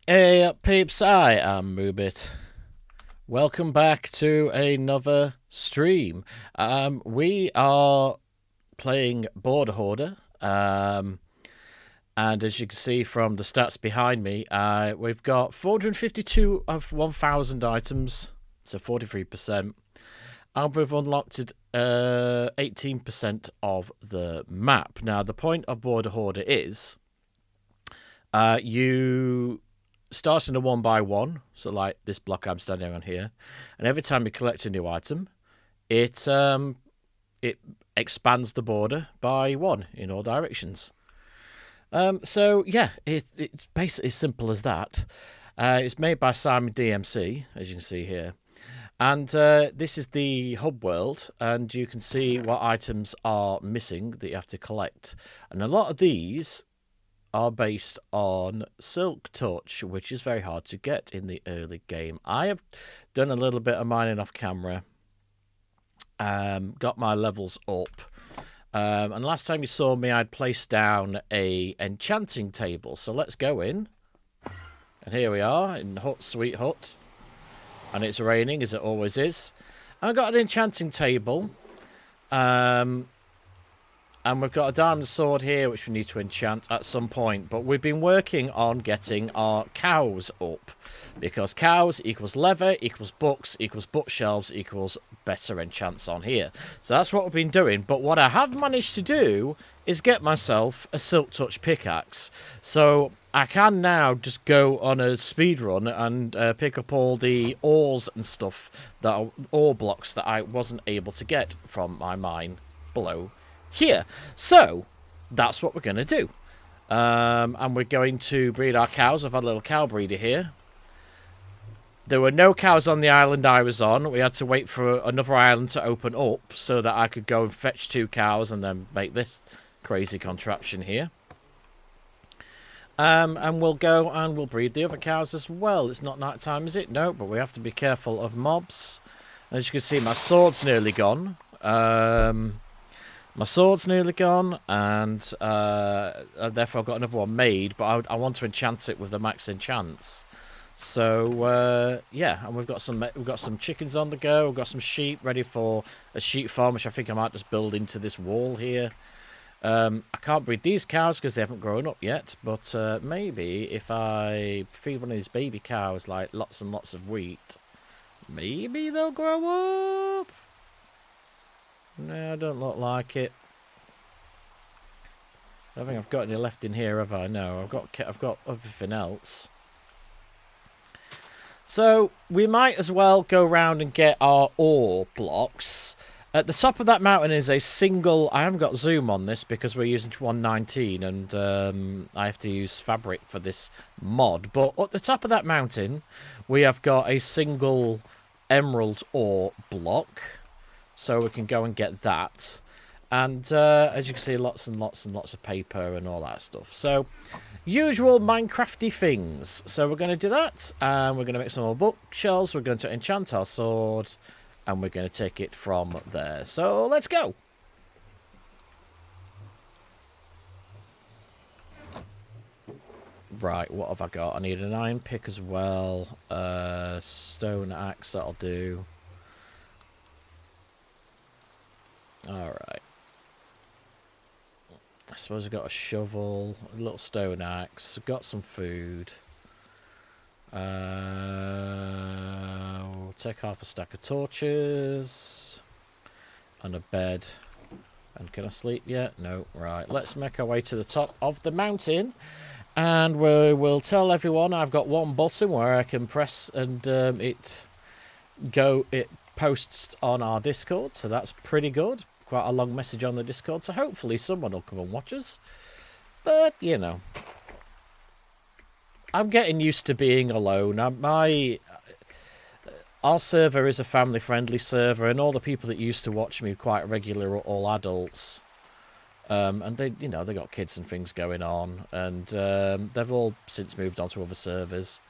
Hey up peeps, I am Moobit. Welcome back to another stream. We are playing Border Hoarder. And as you can see from the stats behind me, we've got 452 of 1,000 items, so 43%. And we've unlocked 18% of the map. Now, the point of Border Hoarder is you start in a one by one, so like this block I'm standing on here, and every time you collect a new item, it expands the border by one in all directions. So yeah, it's basically as simple as that. It's made by Simon DMC, as you can see here, and this is the hub world, and you can see what items are missing that you have to collect, and a lot of these are based on Silk Touch, which is very hard to get in the early game. I have done a little bit of mining off camera, got my levels up, and last time you saw me, I'd placed down a enchanting table. So let's go in, and here we are in Hut Sweet Hut, and it's raining as it always is. And I've got an enchanting table. And we've got a diamond sword here, which we need to enchant at some point. But we've been working on getting our cows up. Because cows equals leather, equals books, equals bookshelves, equals better enchants on here. So that's what we've been doing. But what I have managed to do is get myself a Silk Touch pickaxe. So I can now just go on a speed run and pick up all the ores and stuff, that are ore blocks that I wasn't able to get from my mine below here. So that's what we're going to do, and we're going to breed our cows. I've had a little cow breeder here. There were no cows on the island I was on. We had to wait for another island to open up so that I could go and fetch 2 cows and then make this crazy contraption here. And we'll go and we'll breed the other cows as well. It's not night time, is it? No, but we have to be careful of mobs. As you can see, my sword's nearly gone. My sword's nearly gone, and therefore I've got another one made, but I want to enchant it with the max enchants. So yeah, and we've got some chickens on the go. We've got some sheep ready for a sheep farm, which I think I might just build into this wall here. I can't breed these cows because they haven't grown up yet, but maybe if I feed one of these baby cows like lots and lots of wheat, maybe they'll grow up. No, I don't look like it. I don't think I've got any left in here, have I? No, I've got everything else. So we might as well go round and get our ore blocks. At the top of that mountain is a single. I haven't got zoom on this because we're using 119, and I have to use fabric for this mod. But at the top of that mountain, we have got a single emerald ore block. So we can go and get that. And as you can see, lots and lots and lots of paper and all that stuff. So, usual Minecrafty things. So we're going to do that. And we're going to make some more bookshelves. We're going to enchant our sword. And we're going to take it from there. So, let's go. Right, what have I got? I need an iron pick as well. Stone axe, that'll do. Alright. I suppose I've got a shovel, a little stone axe, I've got some food. We'll take half a stack of torches. And a bed. And can I sleep yet? No. Right, let's make our way to the top of the mountain. And we will tell everyone I've got one button where I can press and it posts on our Discord, so that's pretty good. Quite a long message on the Discord, so hopefully someone will come and watch us. But, you know, I'm getting used to being alone. Our server is a family-friendly server, and all the people that used to watch me quite regular are all adults. And they got kids and things going on, and they've all since moved on to other servers.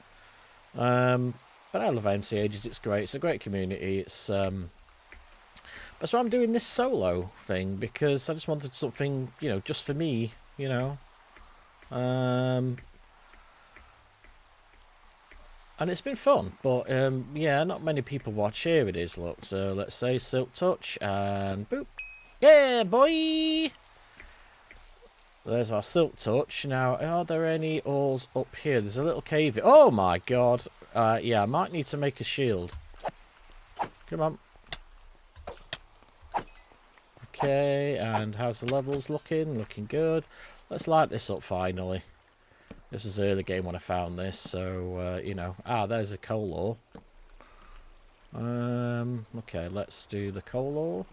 But I love MC Ages. It's great. It's a great community. It's that's why I'm doing this solo thing, because I just wanted something, just for me, And it's been fun, but yeah, not many people watch. Here it is, look. So let's say Silk Touch and boop. Yeah, boy! There's our Silk Touch. Now, are there any ores up here? There's a little cave. Oh my god. Yeah, I might need to make a shield. Come on. Okay, and how's the levels looking? Looking good. Let's light this up finally. This was early game when I found this, so, you know. Ah, there's a coal ore. Okay, let's do the coal ore.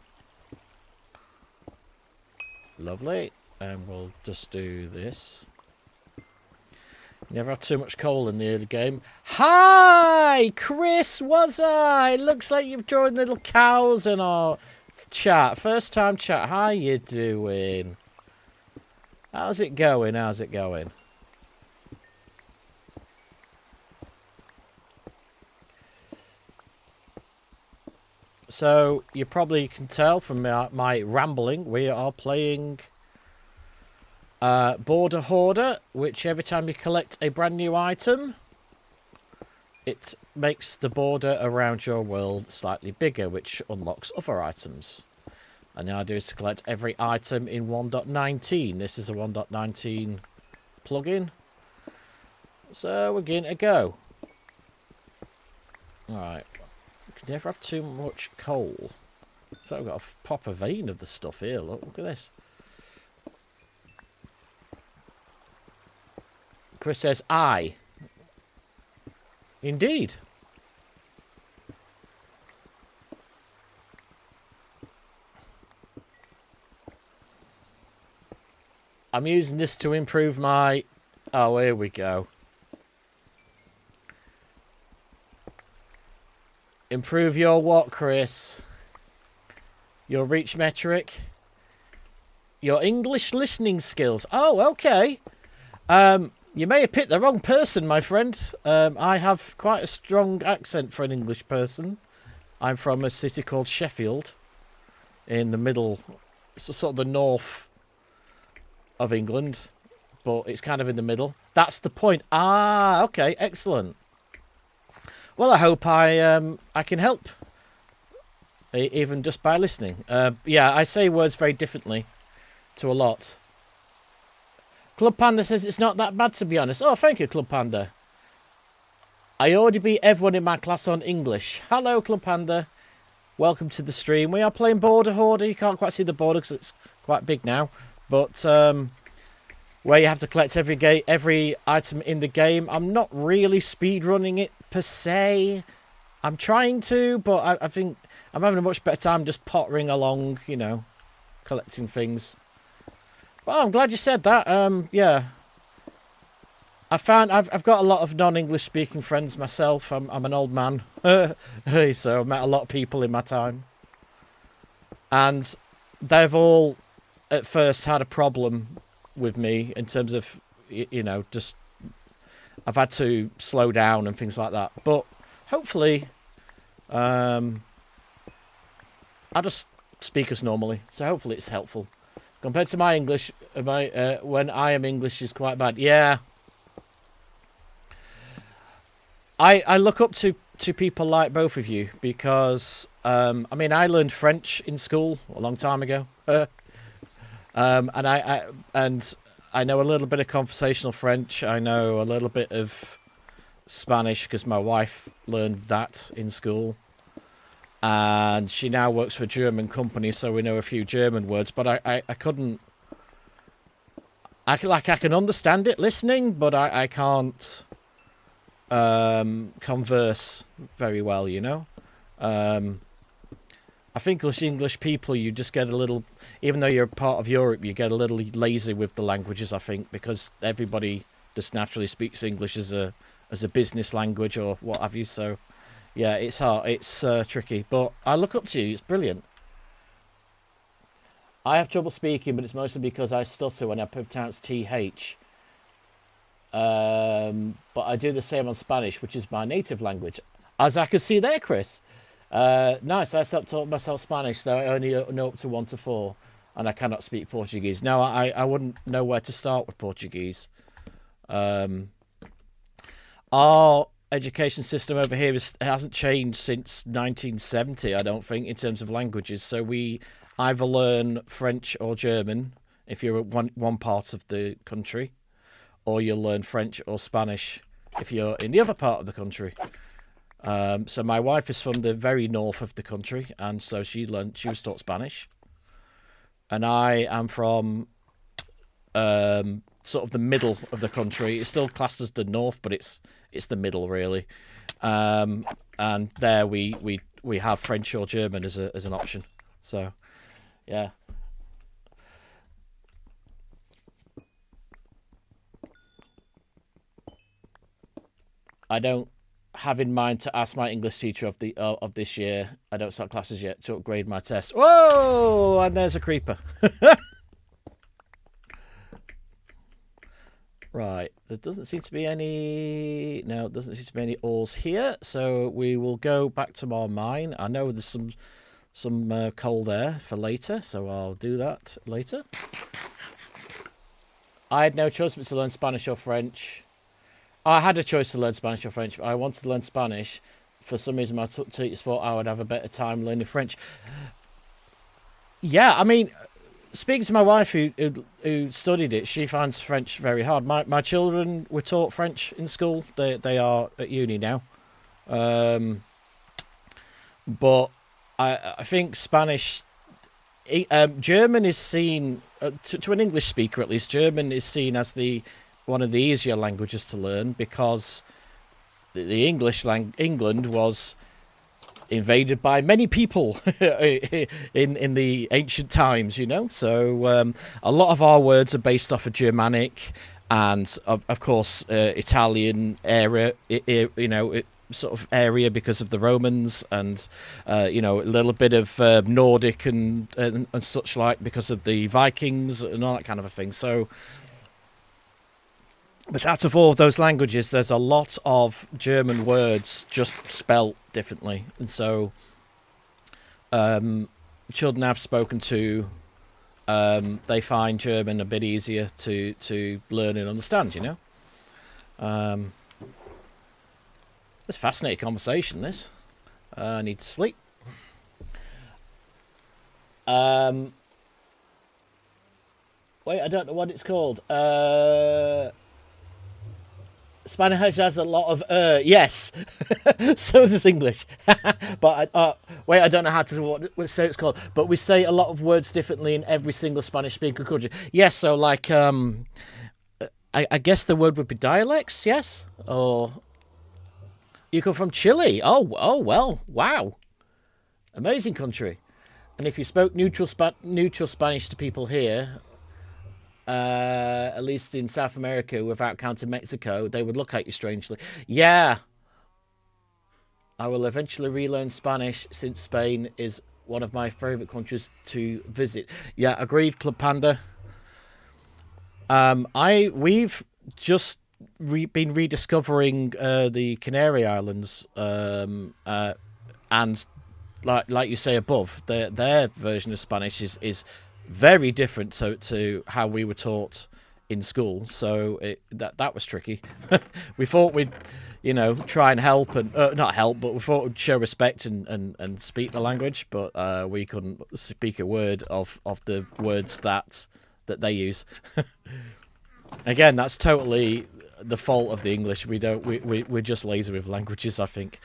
Lovely. And we'll just do this. Never had too much coal in the early game. Hi, Chris, was I? Looks like you've joined little cows in our chat. First time chat. How you doing? How's it going? How's it going? So, you probably can tell from my rambling, we are playing Border Hoarder, which every time you collect a brand new item, it makes the border around your world slightly bigger, which unlocks other items. And the idea is to collect every item in 1.19. This is a 1.19 plugin. So, we're going to go. Alright. You never have too much coal. So I've got a proper vein of the stuff here. Look at this. Chris says, I. Indeed. I'm using this to improve my... Oh, here we go. Improve your what, Chris? Your reach metric? Your English listening skills. Oh, okay. You may have picked the wrong person, my friend. I have quite a strong accent for an English person. I'm from a city called Sheffield. In the middle, sort of the north of England. But it's kind of in the middle. That's the point. Ah, okay, excellent. Well, I hope I can help, even just by listening. Yeah, I say words very differently to a lot. Club Panda says it's not that bad, to be honest. Oh, thank you, Club Panda. I already beat everyone in my class on English. Hello, Club Panda. Welcome to the stream. We are playing Border Hoarder. You can't quite see the border because it's quite big now. But where you have to collect every item in the game. I'm not really speedrunning it per se. I'm trying to, but I think I'm having a much better time just pottering along, you know, collecting things. Well, I'm glad you said that. Yeah. I found I've got a lot of non-English speaking friends myself. I'm an old man. So I've met a lot of people in my time. And they've all at first had a problem with me in terms of, you know, just I've had to slow down and things like that. But hopefully I just speak as normally, so hopefully it's helpful. Compared to my English, when I am English is quite bad. Yeah. I look up to people like both of you because, I mean, I learned French in school a long time ago. And I know a little bit of conversational French. I know a little bit of Spanish because my wife learned that in school. And she now works for a German company, so we know a few German words. But I couldn't... I can understand it listening, but I can't converse very well, you know? I think English people, you just get a little... Even though you're part of Europe, you get a little lazy with the languages, I think, because everybody just naturally speaks English as a business language or what have you. So, yeah, it's hard. It's tricky. But I look up to you. It's brilliant. I have trouble speaking, but it's mostly because I stutter when I pronounce TH. But I do the same on Spanish, which is my native language. As I can see there, Chris. Nice, I taught myself Spanish, though I only know up to 1 to 4, and I cannot speak Portuguese. No, I wouldn't know where to start with Portuguese. Oh, education system over here hasn't changed since 1970, I don't think, in terms of languages. So we either learn French or German if you're at one part of the country, or you'll learn French or Spanish if you're in the other part of the country. So my wife is from the very north of the country, and so she was taught Spanish. And I am from sort of the middle of the country. It's still classed as the north, but it's the middle, really. And there we have French or German as an option. So, yeah. I don't have in mind to ask my English teacher of this year. I don't start classes yet to upgrade my test. Whoa! And there's a creeper. Right, there doesn't seem to be any... No, there doesn't seem to be any ores here, so we will go back to our mine. I know there's some coal there for later, so I'll do that later. I had no choice but to learn Spanish or French. I had a choice to learn Spanish or French, but I wanted to learn Spanish. For some reason, my teachers thought I would have a better time learning French. Yeah, I mean... Speaking to my wife who studied it, she finds French very hard. My children were taught French in school. They are at uni now. But I think Spanish... German is seen... to an English speaker, at least, German is seen as one of the easier languages to learn because the England was... invaded by many people in the ancient times, you know. So a lot of our words are based off of Germanic and, of course, Italian area, sort of area because of the Romans, and a little bit of Nordic and such like because of the Vikings and all that kind of a thing. So. But out of all of those languages, there's a lot of German words just spelt differently. And so children I've spoken to, they find German a bit easier to learn and understand, you know. It's a fascinating conversation, this. I need to sleep. Wait, I don't know what it's called. Spanish has a lot of yes, so does English. But wait, I don't know how to what say it's called. But we say a lot of words differently in every single Spanish-speaking country. Yes, so like I guess the word would be dialects. Yes, or you come from Chile. Oh well, wow, amazing country. And if you spoke neutral Spanish to people here. At least in South America, without counting Mexico, they would look at you strangely. Yeah. I will eventually relearn Spanish since Spain is one of my favourite countries to visit. Yeah, agreed, Club Panda. We've just been rediscovering the Canary Islands, and like you say above, their version of Spanish is very different to how we were taught in school, so that was tricky. We thought we'd, try and help and not help, but we thought we'd show respect and speak the language, but we couldn't speak a word of the words that they use. Again, that's totally the fault of the English. We're just lazy with languages, I think.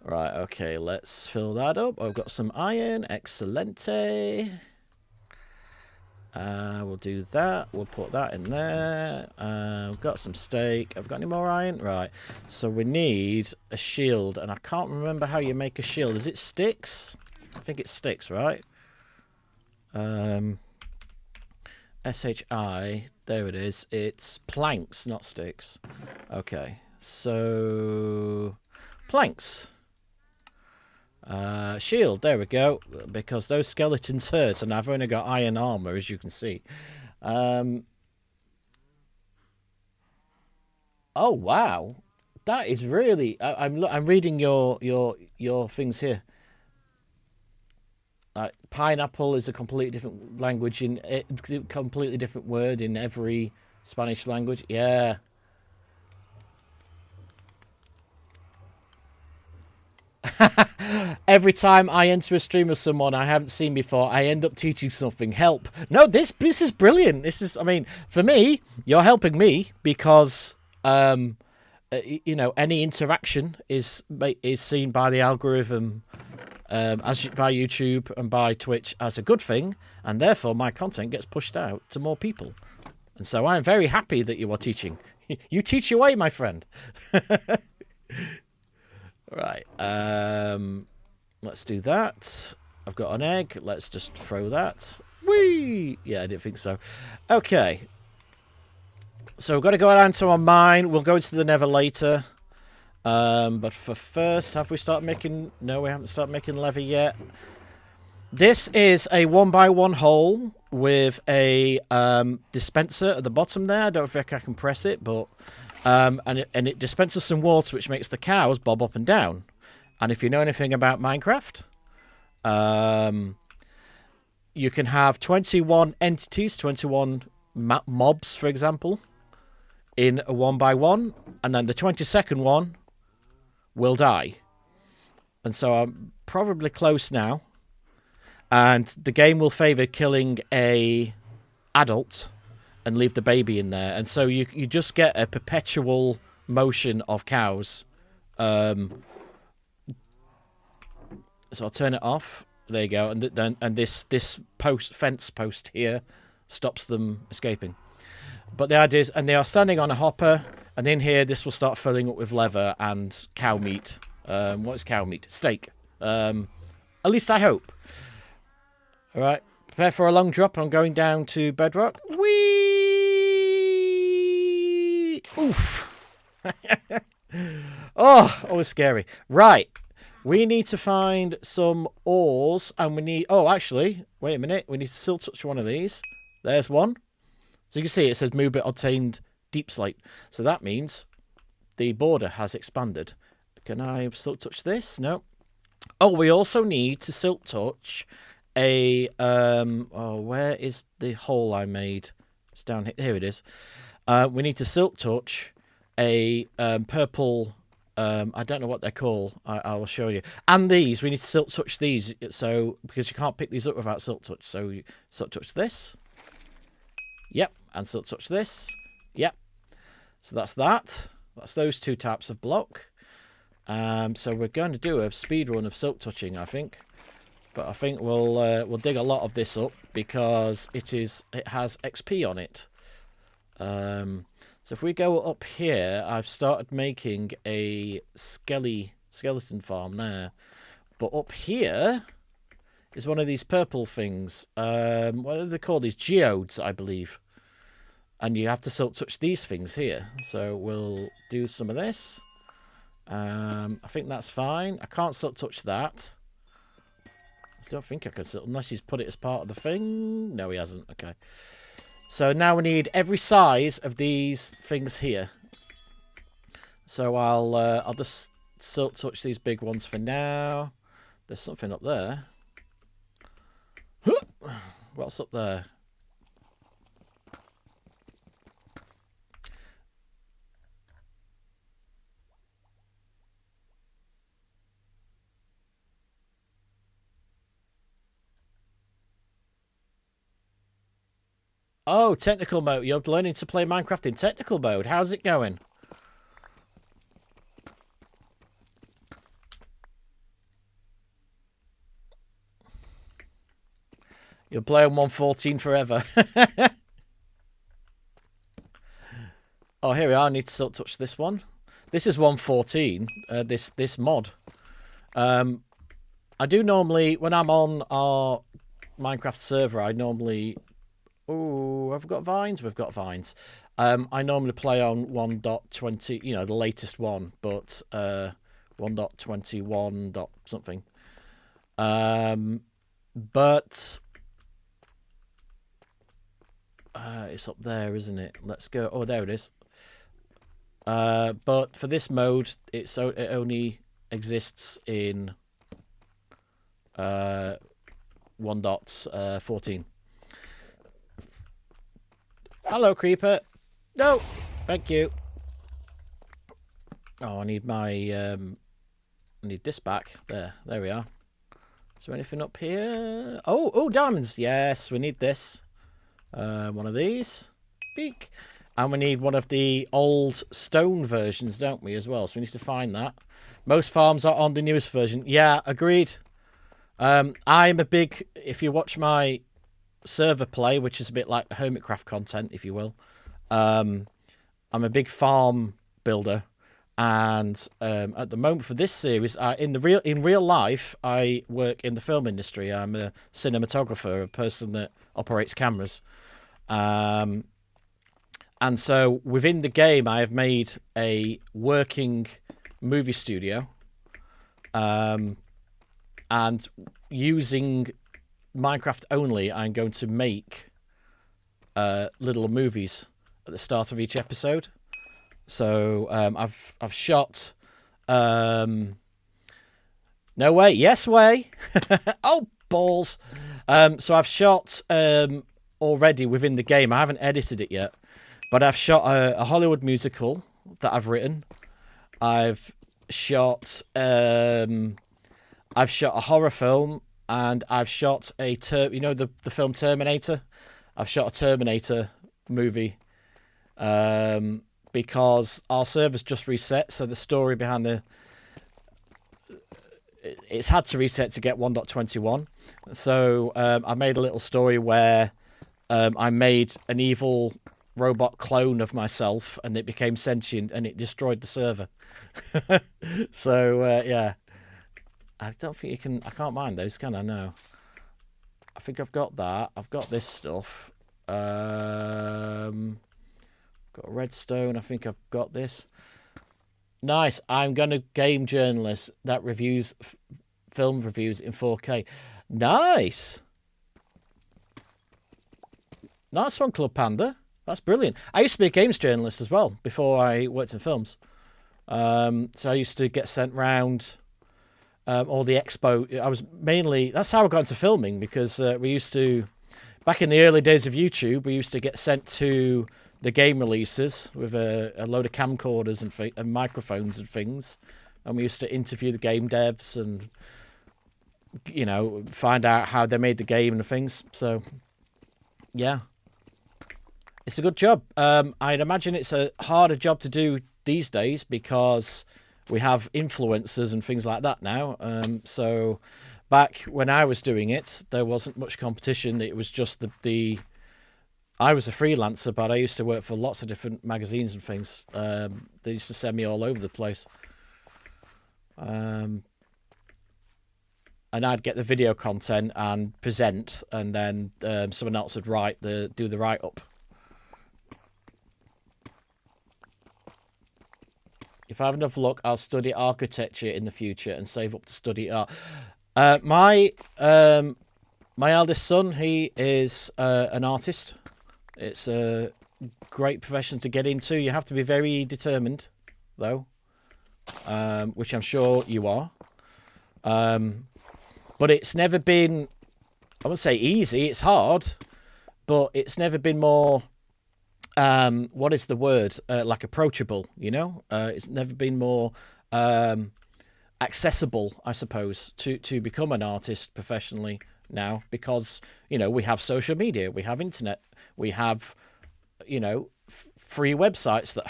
Right, okay, let's fill that up. I've got some iron. Excelente. We'll do that. We'll put that in there. We've got some steak. Have we got any more iron? Right. So we need a shield, and I can't remember how you make a shield. Is it sticks? I think it's sticks, right? SHI. There it is. It's planks, not sticks. Okay. So planks. Shield, there we go, because those skeletons hurt and I've only got iron armor, as you can see. Oh wow, that is really I'm reading your things here. Pineapple is a completely different language completely different word in every Spanish language. Yeah. Every time I enter a stream with someone I haven't seen before, I end up teaching something. Help. No, this is brilliant. This is, I mean, for me, you're helping me because, you know, any interaction is seen by the algorithm, by YouTube and by Twitch as a good thing, and therefore my content gets pushed out to more people. And so I'm very happy that you are teaching. You teach away, my friend. Right. Let's do that. I've got an egg. Let's just throw that. Whee! Yeah, I didn't think so. Okay. So we've got to go down to our mine. We'll go into the Nether later. But for first, have we started making... No, we haven't started making leather yet. This is a 1x1 hole with a dispenser at the bottom there. I don't think I can press it, but... and it dispenses some water, which makes the cows bob up and down. And if you know anything about Minecraft, you can have 21 entities, 21 mobs, for example, in a 1x1, and then the 22nd one will die. And so I'm probably close now. And the game will favour killing a adult and leave the baby in there. And so you just get a perpetual motion of cows. So I'll turn it off. There you go. And this fence post here stops them escaping. But the idea is, and they are standing on a hopper, and in here this will start filling up with leather and cow meat. What is cow meat? Steak. At least I hope. All right. Prepare for a long drop. I'm going down to bedrock. Whee! Oof. Oh, always scary. Right. We need to find some ores, and we need... Oh, actually, wait a minute. We need to still touch one of these. There's one. So you can see it says Moobit obtained deep slate. So that means the border has expanded. Can I silk touch this? No. Oh, we also need to silk touch a... oh, where is the hole I made? It's down here. Here it is. We need to silk touch a purple... I don't know what they're called. I will show you. And these. We need to silk touch these. So, because you can't pick these up without silk touch. So, you silk touch this. Yep. And silk touch this. Yep. So that's that. That's those two types of block. So we're going to do a speed run of silk touching, I think. But I think we'll dig a lot of this up because it has XP on it. So if we go up here, I've started making a skeleton farm there. But up here is one of these purple things. What are they called? These geodes, I believe. And you have to silk touch these things here. So we'll do some of this. I think that's fine. I can't silk touch that. I don't think I can silk, unless he's put it as part of the thing. No, he hasn't. Okay. So now we need every size of these things here. So I'll just silk touch these big ones for now. There's something up there. What's up there? Oh, technical mode. You're learning to play Minecraft in technical mode. How's it going? You'll play on 1.14 forever. Oh, here we are. I need to silk touch this one. This is 1.14. This mod. I do normally, when I'm on our Minecraft server, I normally... Oh, I've got vines. We've got vines. I normally play on 1.20, you know, the latest one, but 1.21 something. But it's up there, isn't it? Let's go. Oh, there it is. But for this mode, it only exists in 1.14. Hello, creeper. No, thank you. Oh, I need my I need this back. There we are. Is there anything up here? Oh, diamonds. Yes, we need this. One of these. Beak. And we need one of the old stone versions, don't we, as well? So we need to find that. Most farms are on the newest version. Yeah, agreed. I'm a big... If you watch my server play, which is a bit like Hermitcraft content, if you will, I'm a big farm builder. And at the moment for this series, in real life, I work in the film industry. I'm a cinematographer, a person that operates cameras. And so within the game, I have made a working movie studio. And using Minecraft only, I'm going to make little movies at the start of each episode. So I've shot. No way, yes way. Oh balls! So I've shot already within the game. I haven't edited it yet, but I've shot a Hollywood musical that I've written. I've shot a horror film, and I've shot the film Terminator. I've shot a Terminator movie. Because our server's just reset, so the story behind it's had to reset to get 1.21. So I made a little story where I made an evil robot clone of myself, and it became sentient, and it destroyed the server. So yeah, I don't think you can. I can't mind those, can I? No. I think I've got that. I've got this stuff. Got redstone. I think I've got this. Nice. I'm going to game journalist that reviews film reviews in 4K. Nice. Nice one, Club Panda. That's brilliant. I used to be a games journalist as well before I worked in films. So I used to get sent round all the expo. That's how I got into filming, because we used to, back in the early days of YouTube, we used to get sent to the game releases with a load of camcorders and microphones and things, and we used to interview the game devs and find out how they made the game and things. So yeah, it's a good job. I'd imagine it's a harder job to do these days because we have influencers and things like that now. So back when I was doing it, there wasn't much competition. It was just I was a freelancer, but I used to work for lots of different magazines and things. They used to send me all over the place. And I'd get the video content and present, and then someone else would do the write-up. If I have enough luck, I'll study architecture in the future and save up to study art. My eldest son, he is an artist. It's a great profession to get into. You have to be very determined, though, which I'm sure you are. But it's never been, I wouldn't say easy, it's hard, but it's never been more, what is the word, like approachable, It's never been more accessible, I suppose, to become an artist professionally now, because, we have social media, we have internet, we have, free websites that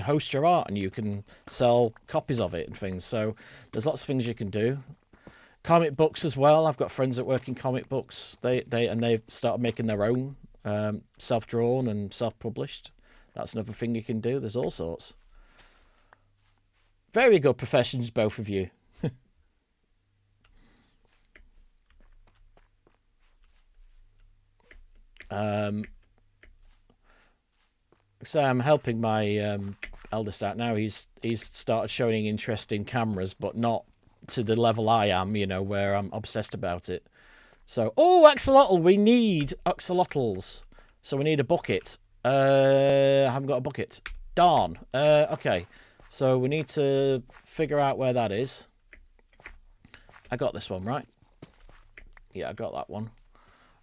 host your art, and you can sell copies of it and things. So there's lots of things you can do. Comic books as well. I've got friends that work in comic books. They've started making their own, self-drawn and self-published. That's another thing you can do. There's all sorts. Very good professions, both of you. So I'm helping my eldest out now. He's started showing interest in cameras, but not to the level I am, where I'm obsessed about it. So, axolotl! We need axolotls. So we need a bucket. I haven't got a bucket. Darn. Okay. So we need to figure out where that is. I got this one, right? Yeah, I got that one.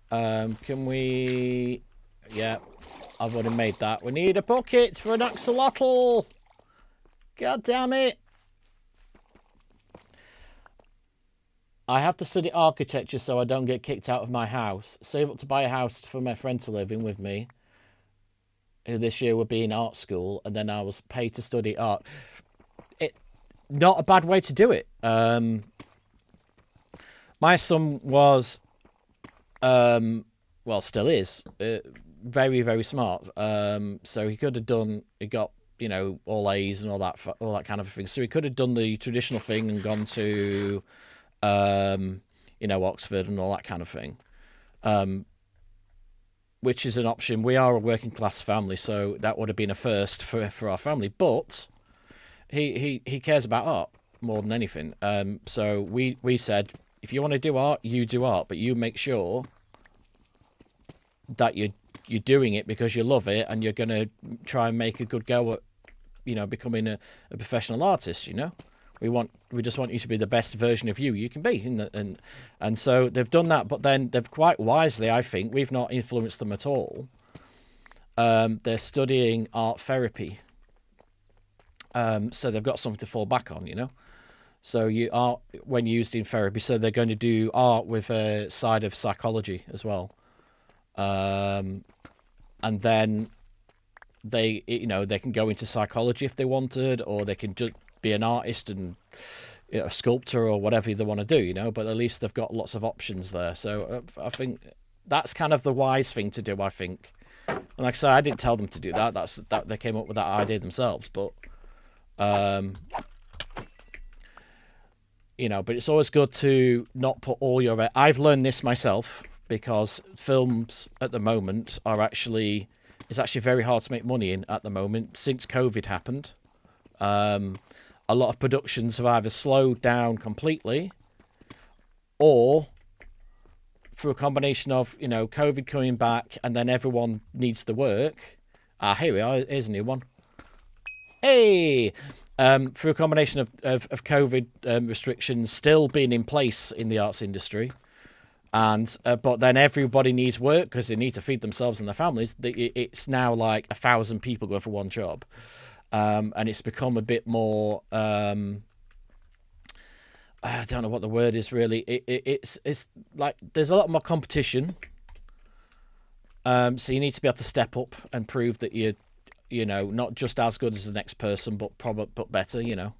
Can we... Yeah, I've already made that. We need a bucket for an axolotl! God damn it! I have to study architecture so I don't get kicked out of my house. Save up to buy a house for my friend to live in with me, who this year would be in art school, and then I was paid to study art. Not a bad way to do it. My son was, well, still is, very, very smart. So he could have done, he got, you know, all A's and all that kind of thing. So he could have done the traditional thing and gone to, you know, Oxford and all that kind of thing. Which is an option. We are a working class family, so that would have been a first for our family. But he cares about art more than anything. So we said, if you want to do art, you do art, but you make sure that you're doing it because you love it, and you're going to try and make a good go at, you know, becoming a professional artist. You know, we just want you to be the best version of you can be, and so they've done that. But then they've quite wisely, I think, we've not influenced them at all. They're studying art therapy, so they've got something to fall back on, you know. So you art when used in therapy. So they're going to do art with a side of psychology as well, and then they, you know, they can go into psychology if they wanted, or they can just be an artist and, you know, a sculptor or whatever they want to do, you know. But at least they've got lots of options there. So I think that's kind of the wise thing to do, I think. And like I said, I didn't tell them to do that. That they came up with that idea themselves. But you know, but it's always good to not put all your... I've learned this myself, because films at the moment are actually... It's actually very hard to make money in at the moment since COVID happened. A lot of productions have either slowed down completely, or through a combination of, you know, COVID coming back and then everyone needs the work. Here we are. Here's a new one. Hey! Through a combination of COVID restrictions still being in place in the arts industry, and but then everybody needs work because they need to feed themselves and their families. It's now like 1,000 people go for one job, and it's become a bit more. I don't know what the word is really. It's like there's a lot more competition. So you need to be able to step up and prove that you know, not just as good as the next person, but better, you know.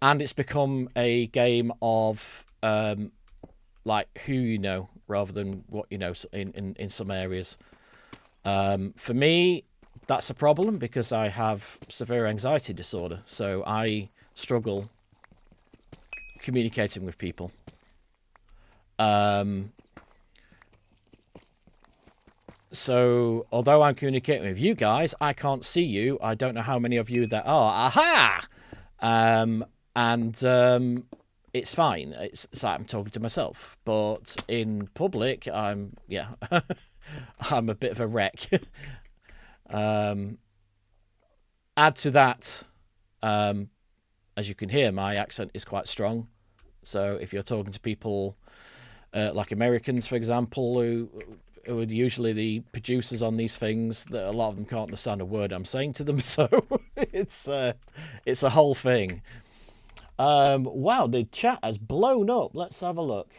And it's become a game of like who you know rather than what you know in some areas. For me, that's a problem because I have severe anxiety disorder, so I struggle communicating with people. So, although I'm communicating with you guys, I can't see you. I don't know how many of you there are. Aha! It's fine. It's like I'm talking to myself. But in public, I'm I'm a bit of a wreck. Add to that, as you can hear, my accent is quite strong. So if you're talking to people like Americans, for example, who are usually the producers on these things, that a lot of them can't understand a word I'm saying to them, so it's a whole thing. Wow, the chat has blown up. Let's have a look.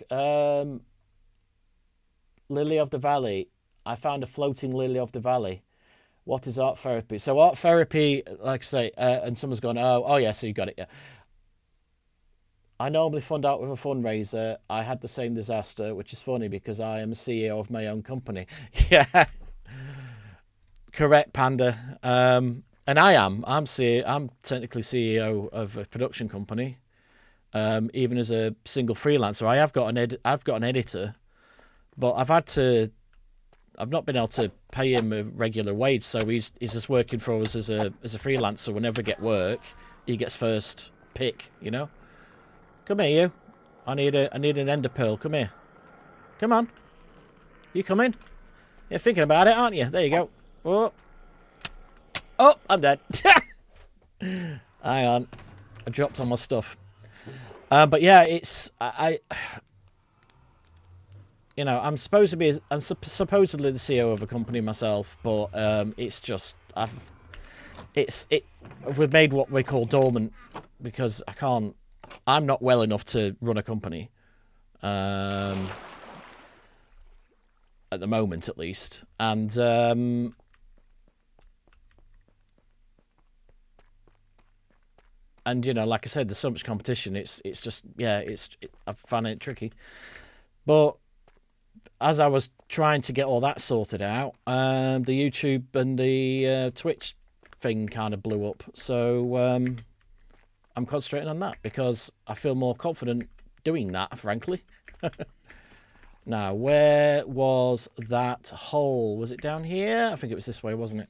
Lily of the Valley. I found a floating lily of the valley. What is art therapy? So art therapy, like I say, and someone's gone, oh yeah, so you got it, yeah. I normally fund out with a fundraiser. I had the same disaster, which is funny because I am a CEO of my own company. Yeah, correct, Panda. And I'm technically CEO of a production company. Even as a single freelancer, I've got an editor, but I've not been able to pay him a regular wage, so he's just working for us as a freelancer. Whenever we get work, he gets first pick, you know. Come here, you. I need an ender pearl. Come here. Come on. You come in. You're thinking about it, aren't you? There you go. Oh, I'm dead. Hang on. I dropped all my stuff. But yeah, it's you know, I'm supposedly the CEO of a company myself, but it's just we've made what we call dormant because I'm not well enough to run a company. at the moment, at least. And you know, like I said, there's so much competition. It's just, yeah, I find it tricky. But as I was trying to get all that sorted out, the YouTube and the Twitch thing kind of blew up. So I'm concentrating on that because I feel more confident doing that, frankly. Now, where was that hole? Was it down here? I think it was this way, wasn't it?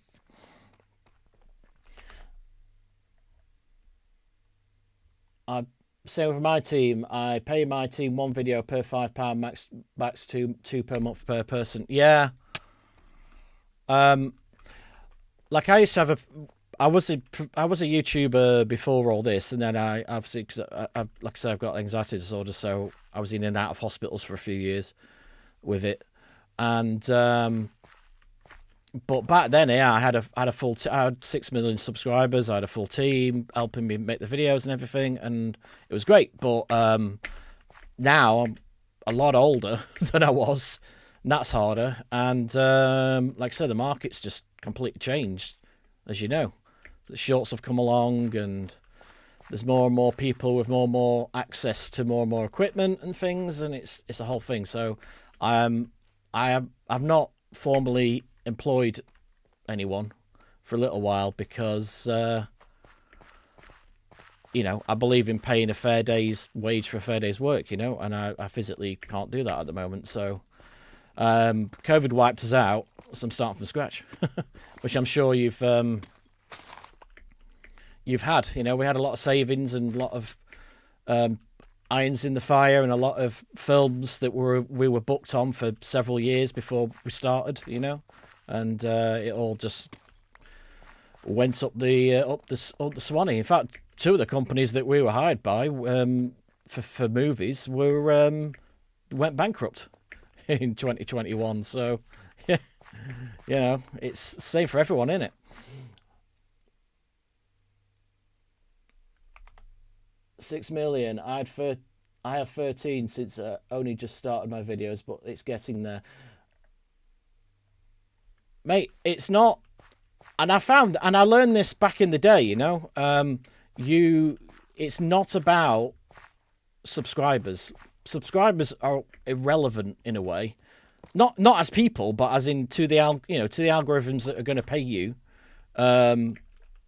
Same with my team. I pay my team one video per £5, max two per month per person. Yeah. Like I used to have I was a YouTuber before all this, and then I obviously, cause like I said, I've got anxiety disorder, so I was in and out of hospitals for a few years with it, and but back then, yeah, I had I had 6 million subscribers. I had a full team helping me make the videos and everything, and it was great. But now I'm a lot older than I was, and that's harder. And like I said, the market's just completely changed, as you know. The shorts have come along, and there's more and more people with more and more access to more and more equipment and things, and it's a whole thing. So I've not formally employed anyone for a little while because you know, I believe in paying a fair day's wage for a fair day's work, you know, and I physically can't do that at the moment. So COVID wiped us out, so I'm starting from scratch. Which I'm sure you've had. You know, we had a lot of savings and a lot of irons in the fire and a lot of films that we were booked on for several years before we started, you know, and it all just went up the Swanee. In fact, two of the companies that we were hired by for movies went bankrupt in 2021. So yeah, you know, it's the same for everyone, isn't it? 6 million. I have 13 since I only just started my videos, but it's getting there, mate. It's not, and I learned this back in the day. You know, it's not about subscribers. Subscribers are irrelevant in a way, not as people, but as in to the algorithms that are going to pay you.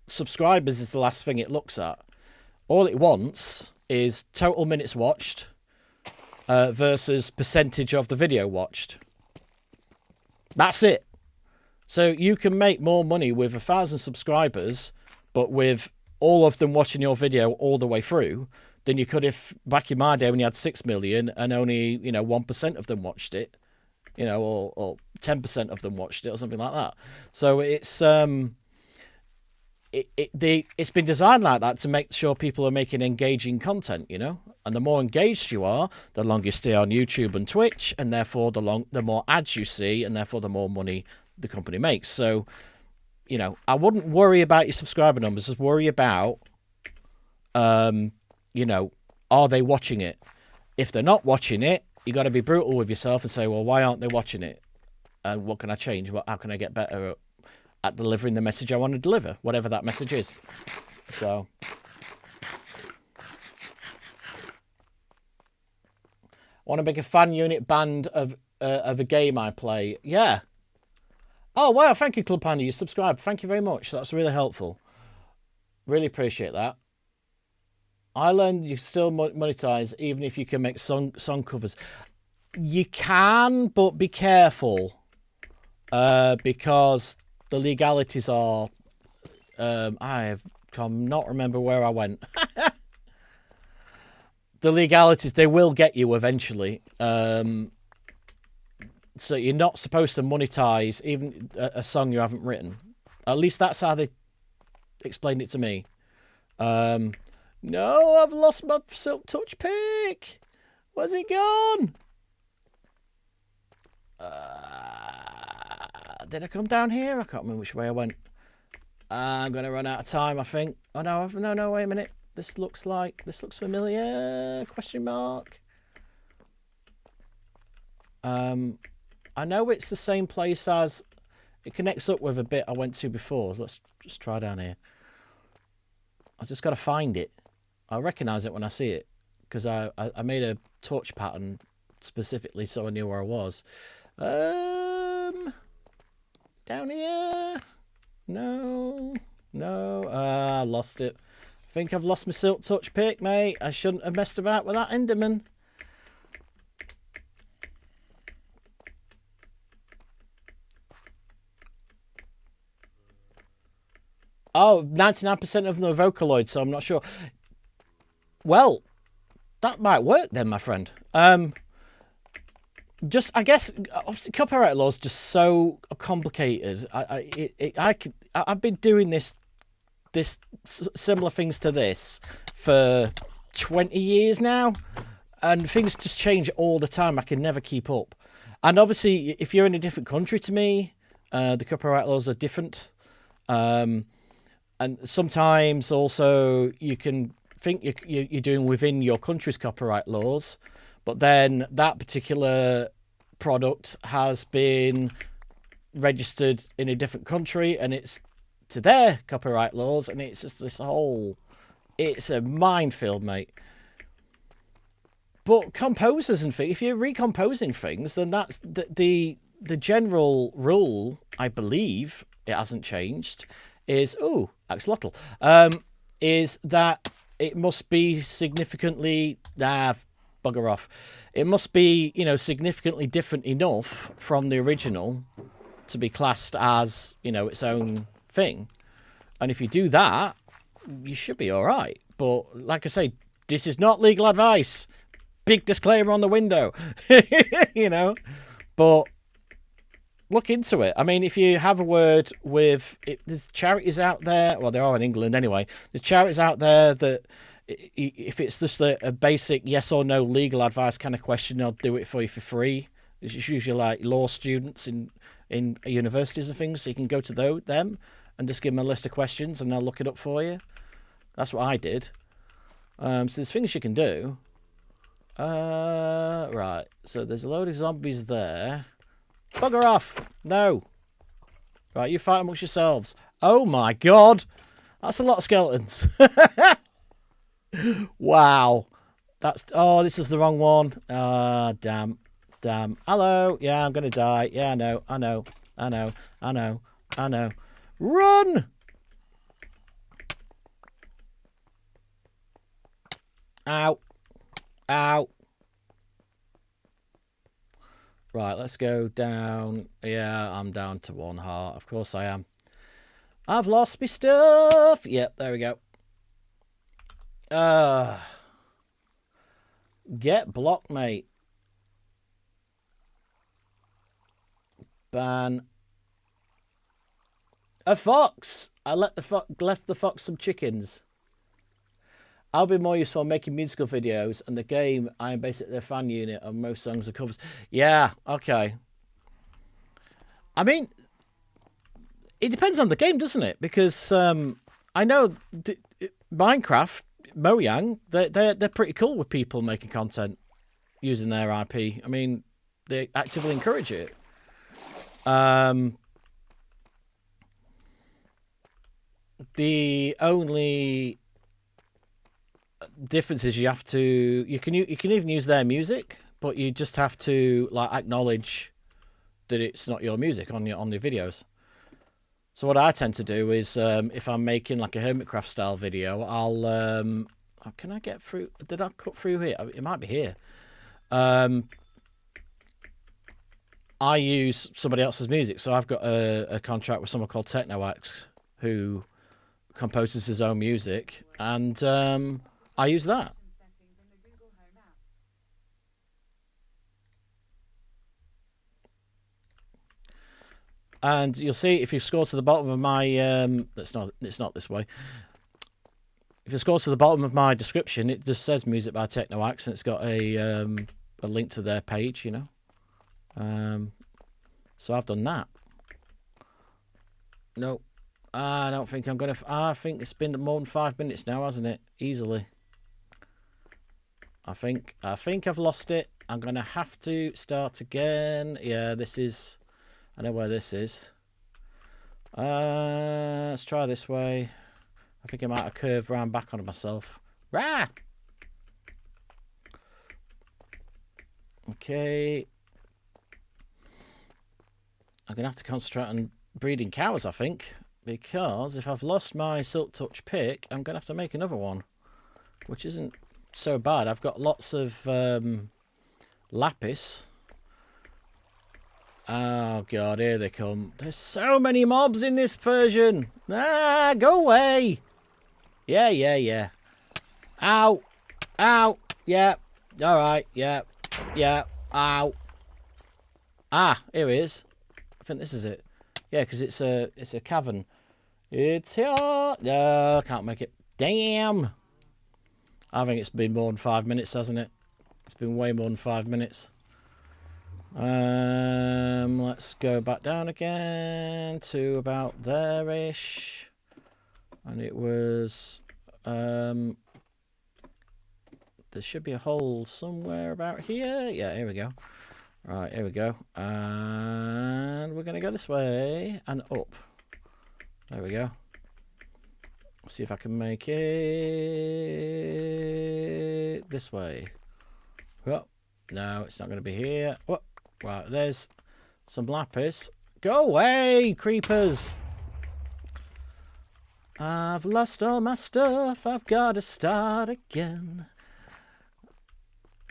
Subscribers is the last thing it looks at. All it wants is total minutes watched versus percentage of the video watched. That's it. So you can make more money with 1,000 subscribers, but with all of them watching your video all the way through, than you could if back in my day when you had 6 million and only 1% of them watched it, or 10% of them watched it or something like that. So it's it's been designed like that to make sure people are making engaging content, and the more engaged you are, the longer you stay on YouTube and Twitch, and therefore the more ads you see, and therefore the more money the company makes. So, I wouldn't worry about your subscriber numbers. Just worry about, are they watching it? If they're not watching it, you got to be brutal with yourself and say, well, why aren't they watching it? And what can I change? How can I get better at delivering the message I want to deliver, whatever that message is? So, I want to make a fan unit band of a game I play. Yeah. Oh, wow. Thank you, Club Panda. You subscribed. Thank you very much. That's really helpful. Really appreciate that. I learned you still monetize even if you can make song covers. You can, but be careful. Because the legalities are... I cannot remember where I went. The legalities, they will get you eventually. So you're not supposed to monetize even a song you haven't written. At least that's how they explained it to me. No, I've lost my Silk Touch pick. Where's it gone? Did I come down here? I can't remember which way I went. I'm going to run out of time, I think. Oh, no, wait a minute. This looks familiar? Question mark. I know it's the same place as... It connects up with a bit I went to before. So let's just try down here. I just got to find it. I'll recognise it when I see it. Because I made a torch pattern specifically so I knew where I was. Down here? No. No. I lost it. I think I've lost my silk touch pick, mate. I shouldn't have messed about with that Enderman. Oh, 99% of them are Vocaloid, so I'm not sure. Well, that might work then, my friend. Just, I guess, obviously, copyright law is just so complicated. I've been doing this similar things to this for 20 years now, and things just change all the time. I can never keep up. And obviously, if you're in a different country to me, the copyright laws are different. And sometimes also you can think you're doing within your country's copyright laws, but then that particular product has been registered in a different country and it's to their copyright laws, and it's just this whole... It's a minefield, mate. But composers and things, if you're recomposing things, then that's the general rule, I believe, it hasn't changed, is... Ooh, axolotl. Is that it must be significantly... bugger off. It must be, you know, significantly different enough from the original to be classed as, you know, its own thing. And if you do that, you should be all right. But like I say, this is not legal advice. Big disclaimer on the window. You know, but look into it. I mean, if you have a word with... There's charities out there. Well, there are in England anyway. There's charities out there that... If it's just a basic yes or no legal advice kind of question, they'll do it for you for free. It's usually like law students in universities and things, so you can go to them and just give them a list of questions and they'll look it up for you. That's what I did. So there's things you can do. Right, so there's a load of zombies there. Bugger off! No! Right, you fight amongst yourselves. Oh my god! That's a lot of skeletons. Wow. That's... Oh, this is the wrong one. Ah, damn. Damn. Hello. Yeah, I'm going to die. Yeah, I know. I know. I know. I know. I know. Run! Ow. Ow. Right, let's go down. Yeah, I'm down to 1 heart. Of course I am. I've lost my stuff. Yep, there we go. Get blocked, mate. Ban a fox. I left the fox some chickens. I'll be more useful making musical videos, and the game I am basically a fan unit on most songs and covers. Yeah, okay. I mean, it depends on the game, doesn't it? Because I know Minecraft, Mojang, they're pretty cool with people making content using their IP. I mean, they actively encourage it. The only difference is you can even use their music, but you just have to like acknowledge that it's not your music on your videos. So what I tend to do is, if I'm making like a Hermitcraft style video, I'll, oh, can I get through? Did I cut through here? It might be here. I use somebody else's music. So I've got a contract with someone called TechnoX who composes his own music, and I use that. And you'll see if you scroll to the bottom of my it's not this way. If you scroll to the bottom of my description, it just says music by TechnoX, and it's got a link to their page, you know. So I've done that. No, I don't think I'm gonna. I think it's been more than 5 minutes now, hasn't it? Easily. I think I've lost it. I'm going to have to start again. Yeah, this is... I know where this is. Let's try this way. I think I might have curved round back on myself. Rah! Okay. I'm going to have to concentrate on breeding cows, I think. Because if I've lost my Silk Touch pick, I'm going to have to make another one. Which isn't so bad. I've got lots of lapis. Oh, God, here they come. There's so many mobs in this version. Ah, go away. Yeah, yeah, yeah. Ow. Ow. Yeah. All right. Yeah. Yeah. Ow. Ah, here it is. I think this is it. Yeah, because it's a cavern. It's here. No, I can't make it. Damn. I think it's been more than 5 minutes, hasn't it? It's been way more than 5 minutes. Let's go back down again to about there-ish. And it was... there should be a hole somewhere about here. Yeah, here we go. Right, here we go. And we're going to go this way and up. There we go. See if I can make it this way. Oh, no, it's not going to be here. Oh, right, there's some lapis. Go away, creepers! I've lost all my stuff. I've got to start again.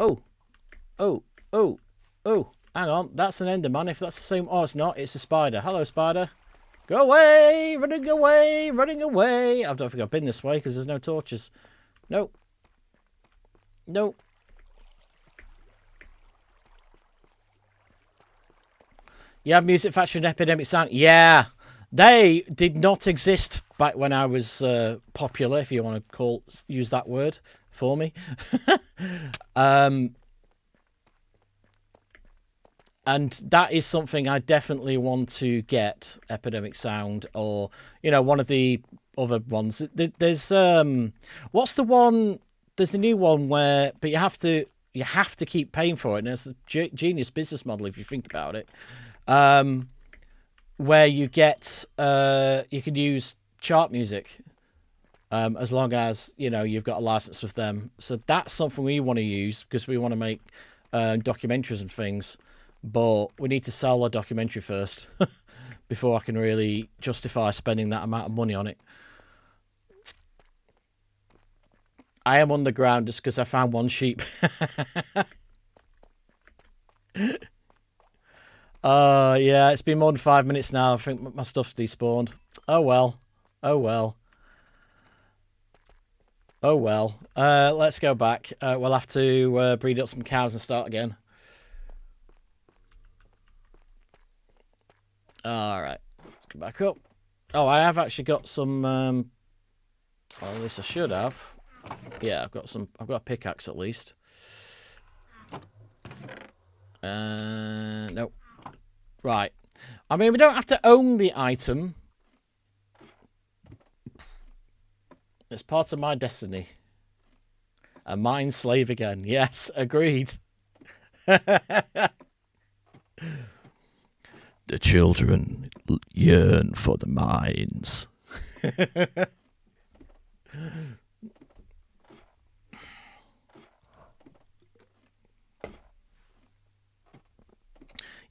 Oh, oh, oh, oh. Hang on, that's an Enderman. If that's the same... Oh, it's not. It's a spider. Hello, spider. Go away! Running away! Running away! I don't think I've been this way because there's no torches. Nope. Nope. You have Music Factory and Epidemic Sound. Yeah. They did not exist back when I was popular, if you want to use that word for me. And that is something I definitely want to get, Epidemic Sound, or, you know, one of the other ones. There's, what's the one, there's a new one where, but you have to keep paying for it, and it's a genius business model if you think about it, where you get, you can use chart music, as long as, you know, you've got a license with them. So that's something we want to use, because we want to make documentaries and things. But we need to sell a documentary first before I can really justify spending that amount of money on it. I am underground just because I found one sheep. Yeah, it's been more than 5 minutes now. I think my stuff's despawned. Oh well. Oh well. Oh well. Let's go back. We'll have to breed up some cows and start again. Alright, let's go back up. Oh, I have actually got some, well, at least I should have. Yeah, I've got a pickaxe at least. Nope. Right. I mean, we don't have to own the item. It's part of my destiny. A mind slave again. Yes, agreed. The children yearn for the mines.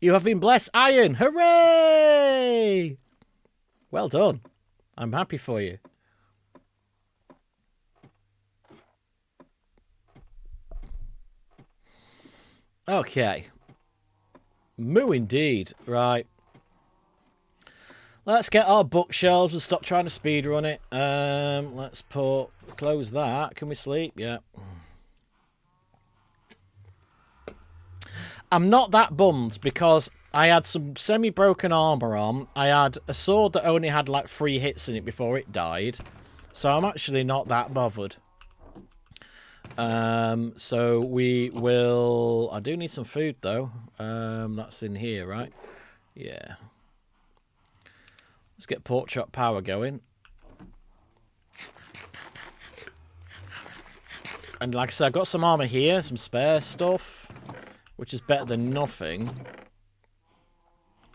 You have been blessed, Iron! Hooray! Well done. I'm happy for you. Okay. Moo indeed. Right. Let's get our bookshelves and stop trying to speedrun it. Let's close that. Can we sleep? Yeah. I'm not that bummed because I had some semi-broken armor on. I had a sword that only had like 3 hits in it before it died. So I'm actually not that bothered. So we will... I do need some food though. That's in here, right? Yeah. Let's get pork chop power going. And like I said, I've got some armor here, some spare stuff. which is better than nothing.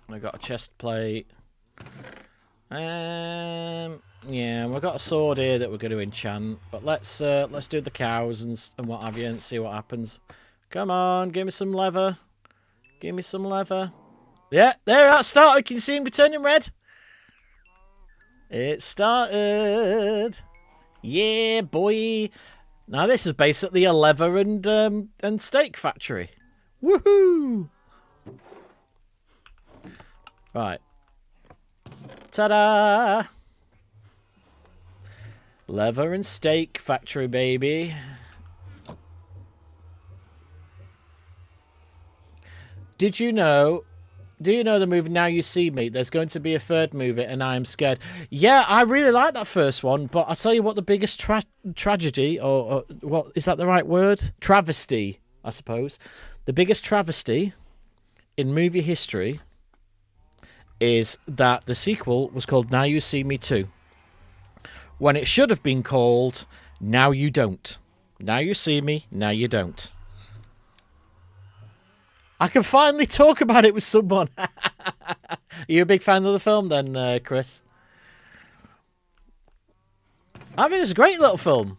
I got a chest plate. Yeah, we've got a sword here that we're going to enchant. But let's do the cows and what have you and see what happens. Come on, give me some leather. Give me some leather. Yeah, there it started. Can you see him turning red? It started. Yeah, boy. Now this is basically a leather and steak factory. Woohoo! Right. Ta-da! Leather and steak factory, baby. Did you know... Do you know the movie Now You See Me? There's going to be a third movie, and I am scared. Yeah, I really like that first one, but I'll tell you what the biggest tragedy, or what, is that the right word? Travesty, I suppose. The biggest travesty in movie history is that the sequel was called Now You See Me 2, when it should have been called Now You Don't. Now You See Me, Now You Don't. I can finally talk about it with someone. Are you a big fan of the film then, Chris? I think it's a great little film.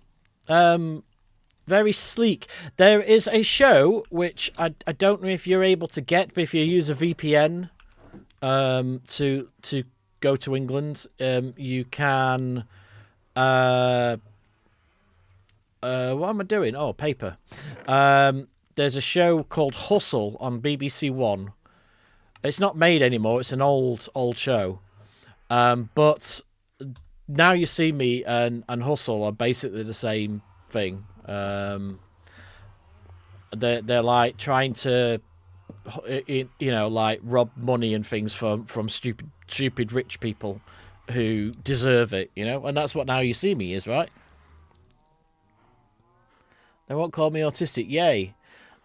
Very sleek. There is a show which I don't know if you're able to get, but if you use a VPN to go to England, you can... what am I doing? Oh, paper. There's a show called Hustle on BBC One. It's not made anymore. It's an old show. But Now You See Me and Hustle are basically the same thing. They're like trying to, like rob money and things from stupid rich people who deserve it, and that's what Now You See Me is, right? They won't call me autistic. Yay.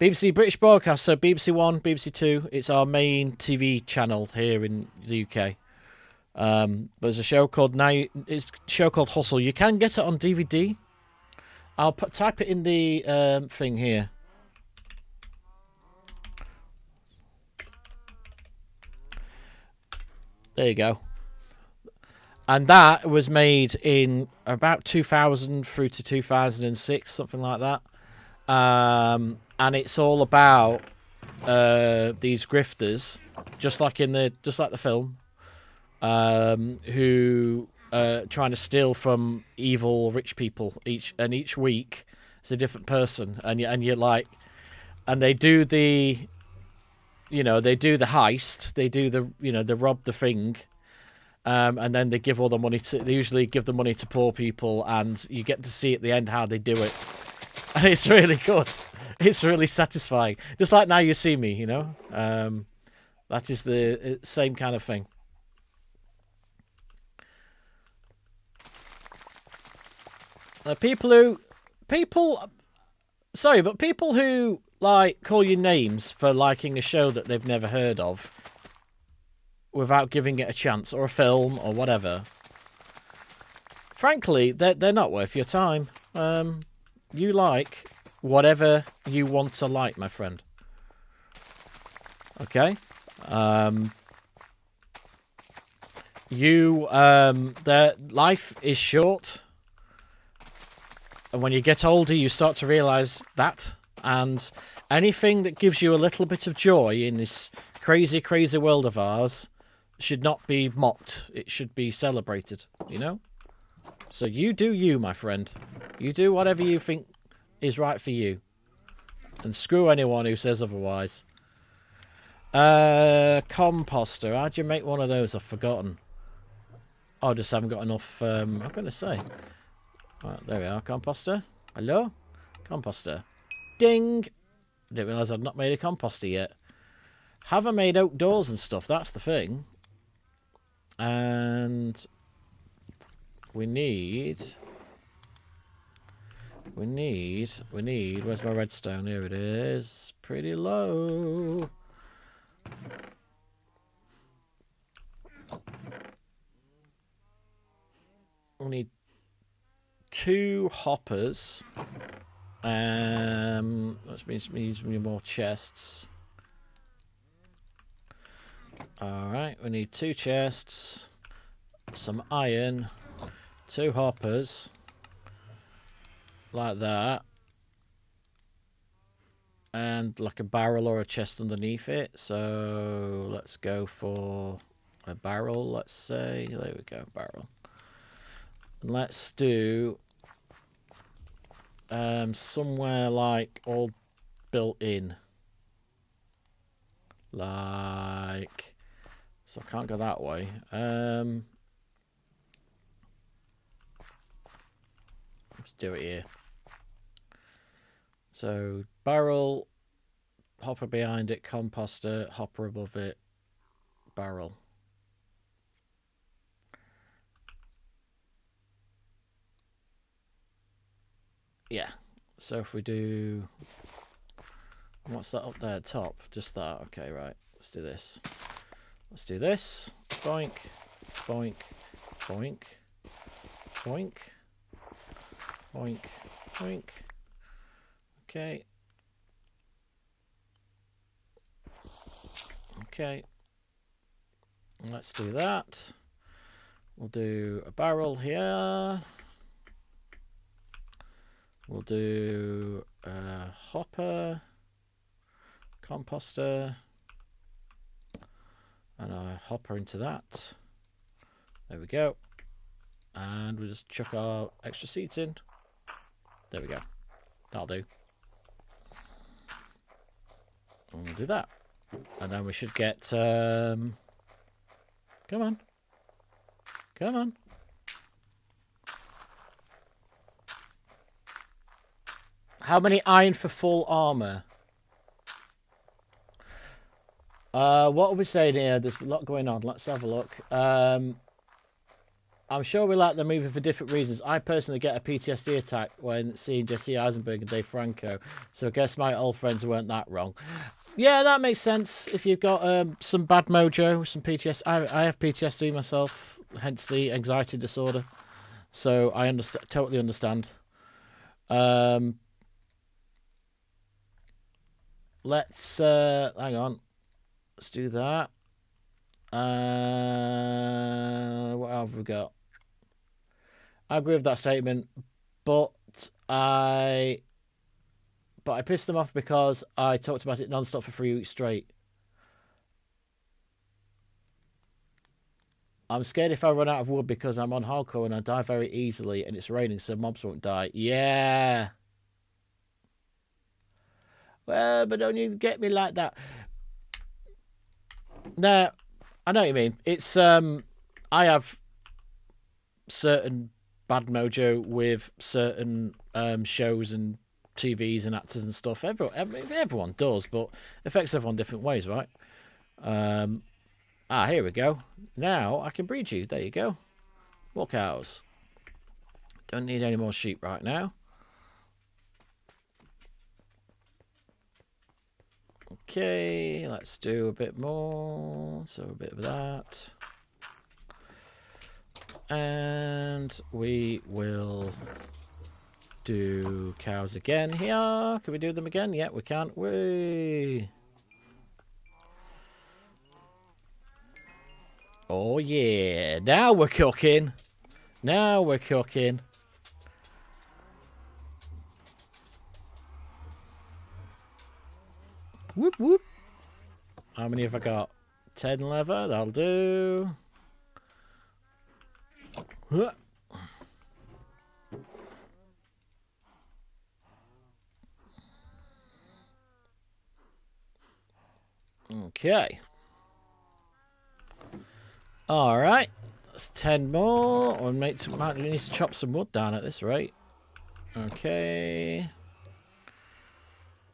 BBC British Broadcast, so BBC One, BBC Two. It's our main TV channel here in the UK. But there's a show called Hustle. You can get it on DVD. I'll type it in the thing here. There you go. And that was made in about 2000 through to 2006, something like that. And it's all about these grifters, just like the film, who trying to steal from evil rich people. Each week it's a different person, and you're like, and they do the heist, they rob the thing. And then they give all the money they usually give the money to poor people, and you get to see at the end how they do it. And it's really good. It's really satisfying. Just like Now You See Me, that is the same kind of thing. People who like call you names for liking a show that they've never heard of without giving it a chance, or a film, or whatever. Frankly, they're not worth your time. You like whatever you want to like, my friend. Okay? Life is short. And when you get older, you start to realise that. And anything that gives you a little bit of joy in this crazy, crazy world of ours should not be mocked. It should be celebrated, So you do you, my friend. You do whatever you think is right for you. And screw anyone who says otherwise. Composter. How'd you make one of those? I've forgotten. Oh, I just haven't got enough, I'm going to say. Right, there we are. Composter. Hello? Composter. Ding! Didn't realise I'd not made a composter yet. Haven't made outdoors and stuff. That's the thing. And we need. Where's my redstone? Here it is. Pretty low. We need 2 hoppers. That means we need more chests. Alright, we need 2 chests, some iron, 2 hoppers, like that, and like a barrel or a chest underneath it. So let's go for a barrel, let's say. There we go, barrel. And let's do somewhere like all built in. Like, so I can't go that way. Let's do it here. So barrel, hopper behind it, composter, hopper above it, barrel. Yeah. So if we do, what's that up there? Top, just that. Okay, right. Let's do this. Let's do this. Boink, boink, boink, boink, boink, boink. Okay. Okay. Let's do that. We'll do a barrel here. We'll do a hopper, composter, and a hopper into that. There we go. And we'll just chuck our extra seeds in. There we go. That'll do. And we'll do that. And then we should get... come on. Come on. How many iron for full armor? What are we saying here? There's a lot going on. Let's have a look. I'm sure we like the movie for different reasons. I personally get a PTSD attack when seeing Jesse Eisenberg and Dave Franco, so I guess my old friends weren't that wrong. Yeah, that makes sense. If you've got some bad mojo, some PTSD. I have PTSD myself, hence the anxiety disorder. So I totally understand. Let's hang on. Let's do that. What have we got? I agree with that statement, but I pissed them off because I talked about it non-stop for 3 weeks straight. I'm scared if I run out of wood because I'm on hardcore and I die very easily and it's raining so mobs won't die. Yeah. Well, but don't you get me like that. No, I know what you mean. It's I have certain bad mojo with certain shows and TVs and actors and stuff. Everyone does, but it affects everyone different ways, right? Here we go. Now I can breed you. There you go. More cows. Don't need any more sheep right now. Okay, let's do a bit more. So a bit of that. And we will do cows again here. Can we do them again? Yeah, we can. Oh yeah, now we're cooking. Now we're cooking. Whoop whoop. How many have I got? 10 leather, that'll do. Okay. Alright. That's 10 more. We might need to chop some wood down at this rate. Okay.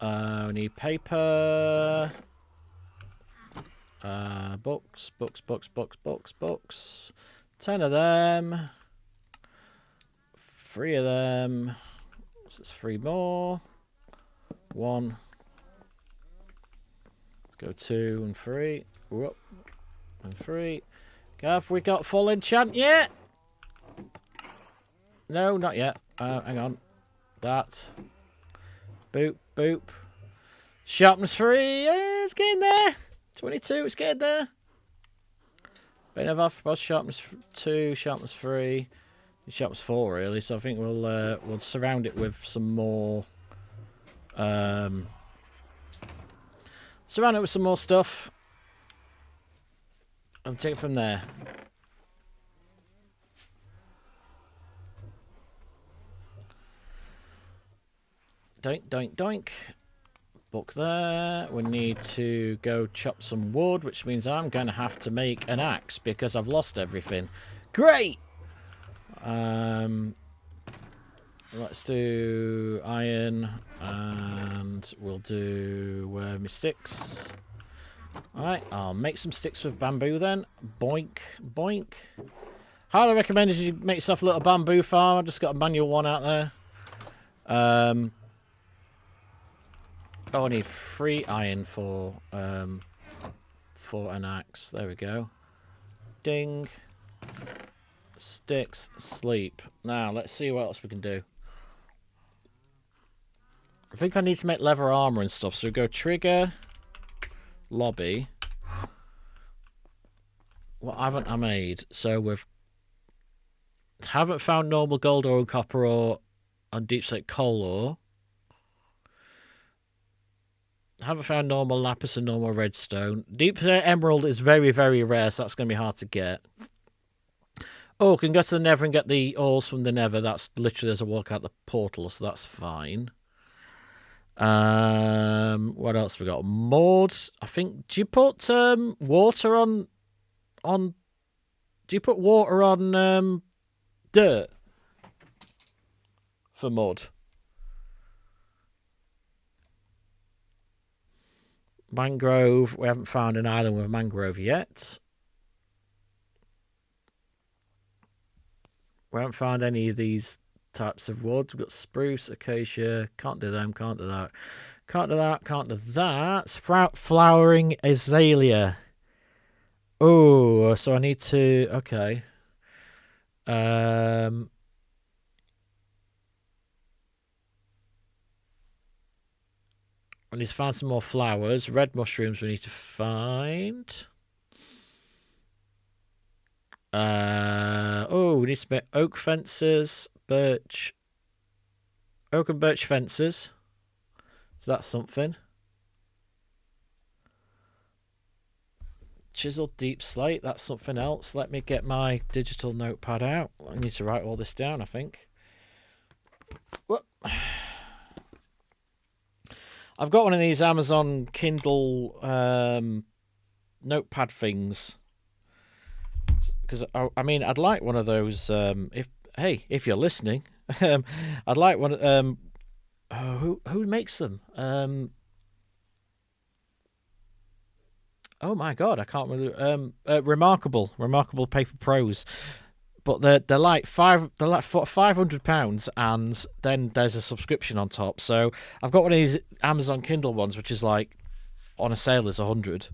We need paper. Books. 10 of them. 3 of them. So it's 3 more. 1. Let's go 2 and 3. Whoop. And 3. Have we got full enchant yet? No, not yet. Hang on. That. Boop, boop. Sharpness 3. Yeah, it's getting there. 22, it's getting there. Bane of Arthropod, sharpness 2, sharpness 3, sharpness 4 really. So I think we'll surround it with some more. Surround it with some more stuff. And take it from there. Doink, doink, doink. Book there. We need to go chop some wood, which means I'm going to have to make an axe because I've lost everything. Great! Let's do iron, and we'll do my sticks. Alright, I'll make some sticks with bamboo then. Boink, boink. Highly recommended you make yourself a little bamboo farm. I've just got a manual one out there. Oh, I need 3 iron for an axe. There we go. Ding. Sticks, sleep. Now, let's see what else we can do. I think I need to make leather armor and stuff. So we go trigger, lobby. What haven't I made? So we've haven't found normal gold ore and copper ore on deep slate coal ore. Haven't found normal lapis and normal redstone. Deep slate emerald is very, very rare, so that's going to be hard to get. Oh, can go to the nether and get the ores from the nether. That's literally as I walk out the portal, so that's fine. What else we got? Mods. I think. Do you put water on? Do you put water on dirt for mud? Mangrove. We haven't found an island with mangrove yet. We haven't found any of these types of wood. We've got spruce, acacia. Can't do them. Can't do that. Can't do that. Can't do that. Flowering azalea. Oh, so I need to. Okay. I need to find some more flowers. Red mushrooms we need to find. Oh, we need to make oak fences, birch, oak and birch fences. So that's something. Chiseled deep slate, that's something else. Let me get my digital notepad out. I need to write all this down, I think. What? I've got one of these Amazon Kindle notepad things. Because I mean, I'd like one of those. If you're listening, I'd like one. Who makes them? Oh my god, I can't remember. Remarkable Paper Pros, but they're like £500, and then there's a subscription on top. So I've got one of these Amazon Kindle ones, which is like on a sale is 100.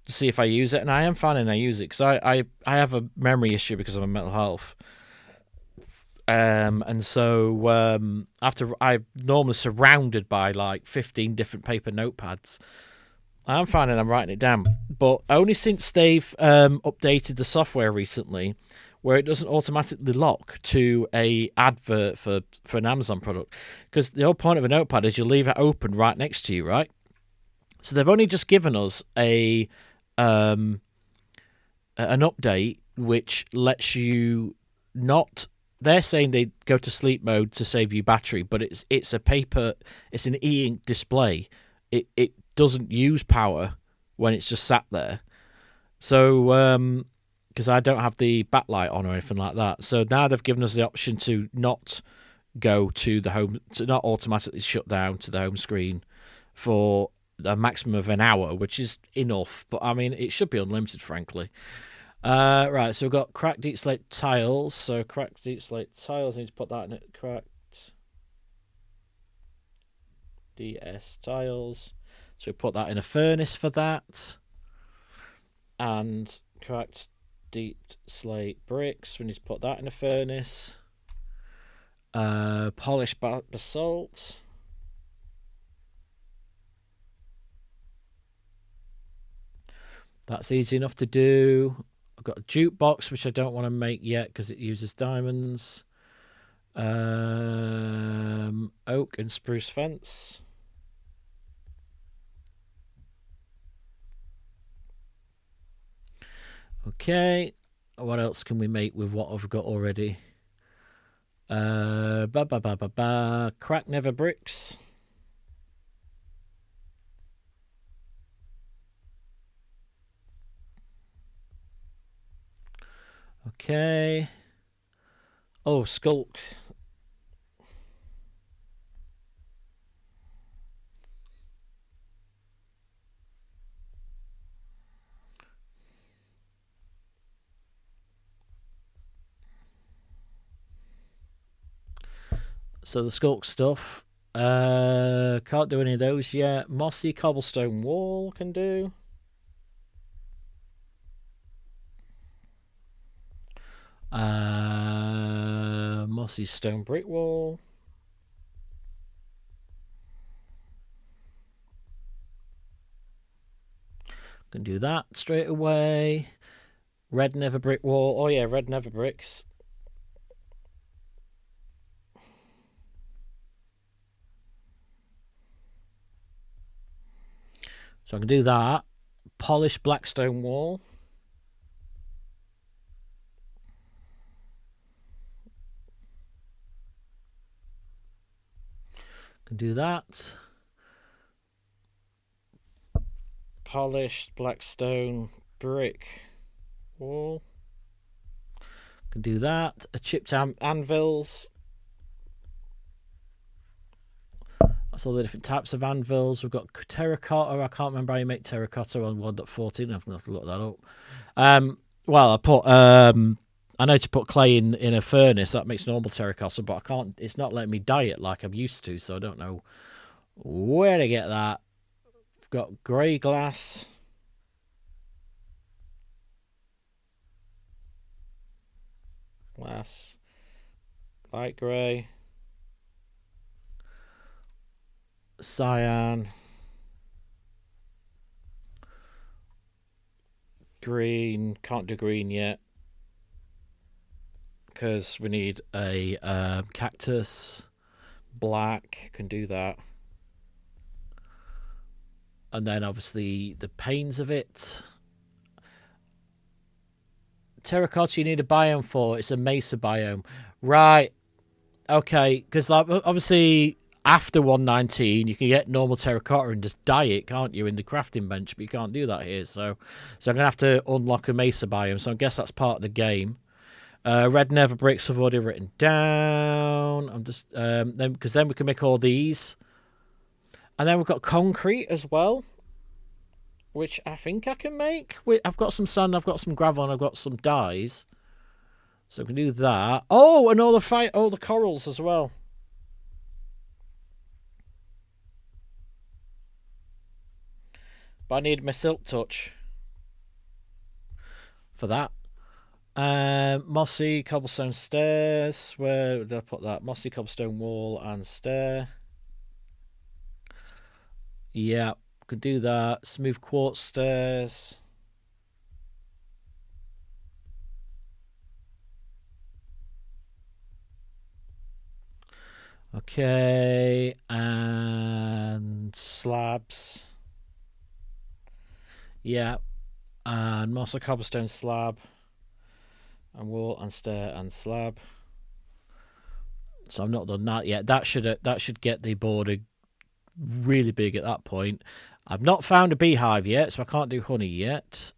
To see if I use it, and I am finding I use it because I have a memory issue because of my mental health, and so after I'm normally surrounded by like 15 different paper notepads, I'm finding I'm writing it down, but only since they've updated the software recently, where it doesn't automatically lock to a advert for an Amazon product, because the whole point of a notepad is you leave it open right next to you, right? So they've only just given us an update which lets you not. They're saying they go to sleep mode to save you battery, but it's a paper. It's an e-ink display. It doesn't use power when it's just sat there. So because I don't have the backlight on or anything like that, so now they've given us the option to not go to the home, to not automatically shut down to the home screen for a maximum of an hour, which is enough, but I mean it should be unlimited, frankly. Right, so we've got cracked deep slate tiles. So cracked deep slate tiles, I need to put that in it. Cracked DS tiles. So we put that in a furnace for that. And cracked deep slate bricks, we need to put that in a furnace. Polished basalt. That's easy enough to do. I've got a jukebox, which I don't want to make yet because it uses diamonds. Oak and spruce fence. Okay. What else can we make with what I've got already? Crack never bricks. Okay. Oh, skulk. So the skulk stuff. Can't do any of those yet. Mossy cobblestone wall can do. Mossy stone brick wall. Can do that straight away. Red never brick wall. Oh yeah, red never bricks. So I can do that. Polished blackstone wall. Can do that. Polished blackstone brick wall. Can do that. A chipped anvils. That's all the different types of anvils. We've got terracotta. I can't remember how you make terracotta on 1.14. I'm going to have to look that up. Well, I put I know to put clay in a furnace. That makes normal terracotta, but I can't. It's not letting me dye it like I'm used to, so I don't know where to get that. I've got grey glass. Light grey. Cyan. Green. Can't do green yet because we need a cactus. Black. Can do that. And then obviously the panes of it. Terracotta you need a biome for. It's a mesa biome. Right. Okay. Because obviously after 119 you can get normal terracotta and just dye it, can't you, in the crafting bench, but you can't do that here. So I'm going to have to unlock a mesa biome. So I guess that's part of the game. Red never bricks I've already written down. I'm just because then we can make all these. And then we've got concrete as well, which I think I can make. I've got some sand, I've got some gravel, and I've got some dyes. So we can do that. Oh, and all the corals as well. But I need my silk touch for that. Mossy cobblestone stairs. Where did I put that? Mossy cobblestone wall and stair. Yeah, could do that. Smooth quartz stairs. Okay, and slabs. Yeah, and mossy cobblestone slab. And wall and stair and slab. So I've not done that yet. That should get the border really big at that point. I've not found a beehive yet, so I can't do honey yet.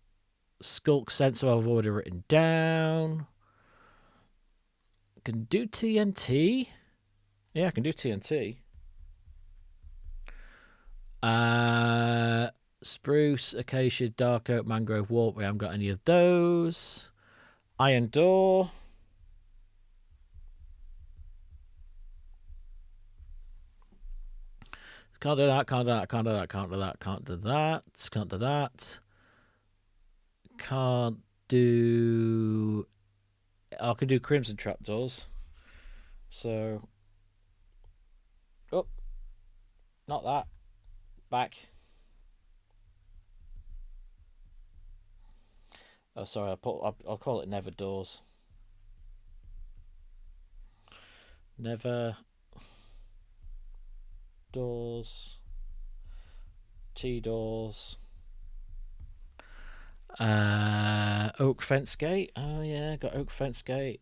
Skulk sensor I've already written down. Can do TNT. Yeah, I can do TNT. Spruce, acacia, dark oak, mangrove, walt. We haven't got any of those. Iron door. Can't do that, can't do that, can't do that, can't do that, can't do that, can't do that. Can't do... I can do crimson trapdoors. So... Oh. Not that. Back. Oh, sorry, I'll call it never doors. Never doors. T-doors. Oak fence gate. Oh yeah, got oak fence gate.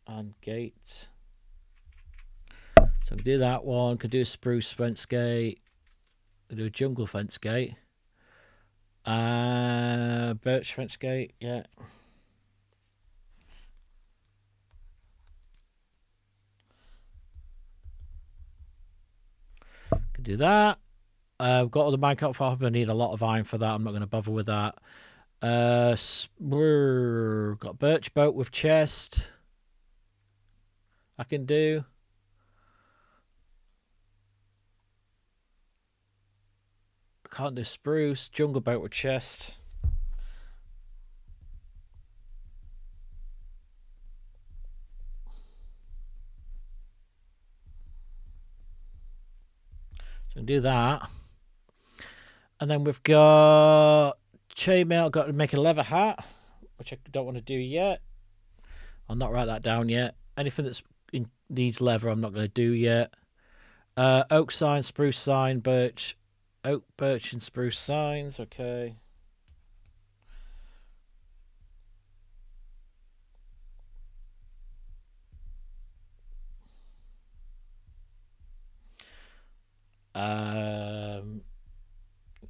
And gate. So I can do that one. Can do a spruce fence gate. Can do a jungle fence gate. Birch fence gate. Yeah. Can do that. I've got all the Minecraft for. I need a lot of iron for that. I'm not going to bother with that. Got birch boat with chest. I can do. I can't do spruce. Jungle boat with chest. So I can do that. And then we've got chainmail. Got to make a leather hat, which I don't want to do yet. I'll not write that down yet. Anything that's needs leather, I'm not going to do yet. Oak sign, spruce sign, birch. Oak, birch, and spruce signs. Okay.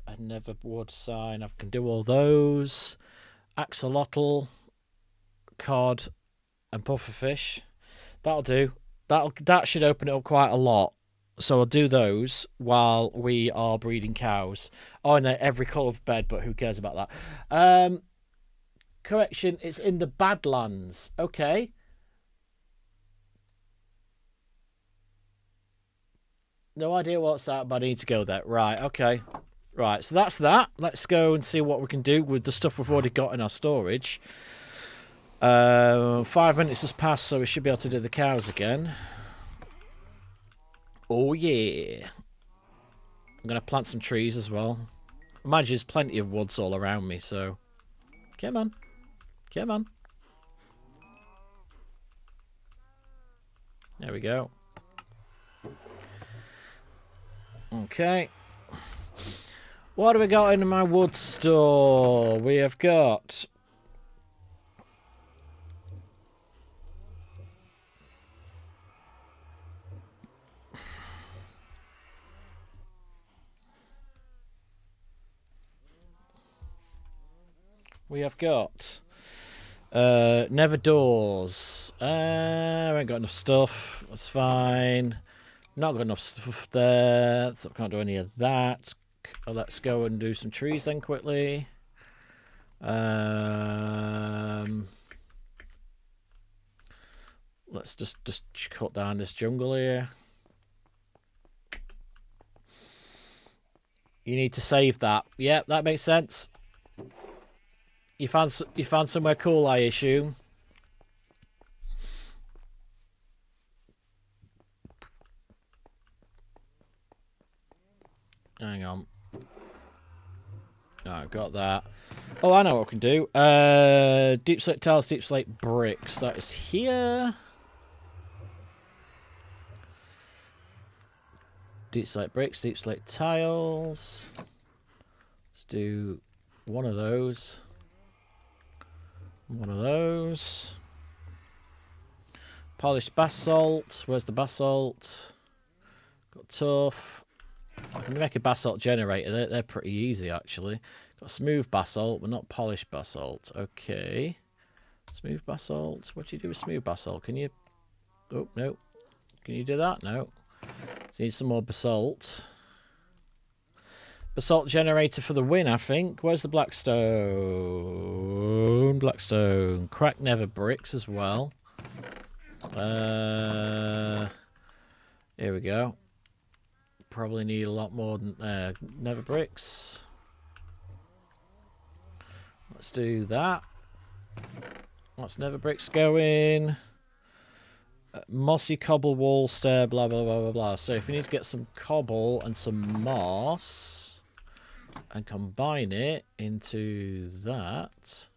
I never wood sign. I can do all those. Axolotl, cod, and pufferfish. That'll do. That should open it up quite a lot. So I'll do those while we are breeding cows. Oh, and every colour of bed, but who cares about that? Correction, it's in the Badlands. Okay. No idea what's that, but I need to go there. Right, okay. Right, so that's that. Let's go and see what we can do with the stuff we've already got in our storage. 5 minutes has passed, so we should be able to do the cows again. Oh, yeah. I'm going to plant some trees as well. Imagine there's plenty of woods all around me, so... Come on. Come on. There we go. Okay. What do we got in my wood store? We have got... Never doors. I ain't got enough stuff. That's fine. Not got enough stuff there, so I can't do any of that. Let's go and do some trees then quickly. Let's just cut down this jungle here. You need to save that. Yeah, that makes sense. You found somewhere cool, I assume. Hang on. No, I got that. Oh, I know what we can do. Deep slate tiles, deep slate bricks. That is here. Deep slate bricks, deep slate tiles. Let's do one of those. One of those. Polished basalt. Where's the basalt? Got tough. I can make a basalt generator. They're pretty easy, actually. Got smooth basalt, but not polished basalt. Okay. Smooth basalt. What do you do with smooth basalt? Can you... Oh, no. Can you do that? No. So need some more basalt. Basalt generator for the win, I think. Where's the blackstone? Blackstone. Cracked nether bricks as well. Here we go. Probably need a lot more nether bricks. Let's do that. What's nether bricks going? Mossy cobble wall stair, blah, blah, blah, blah, blah. So if we need to get some cobble and some moss, and combine it into that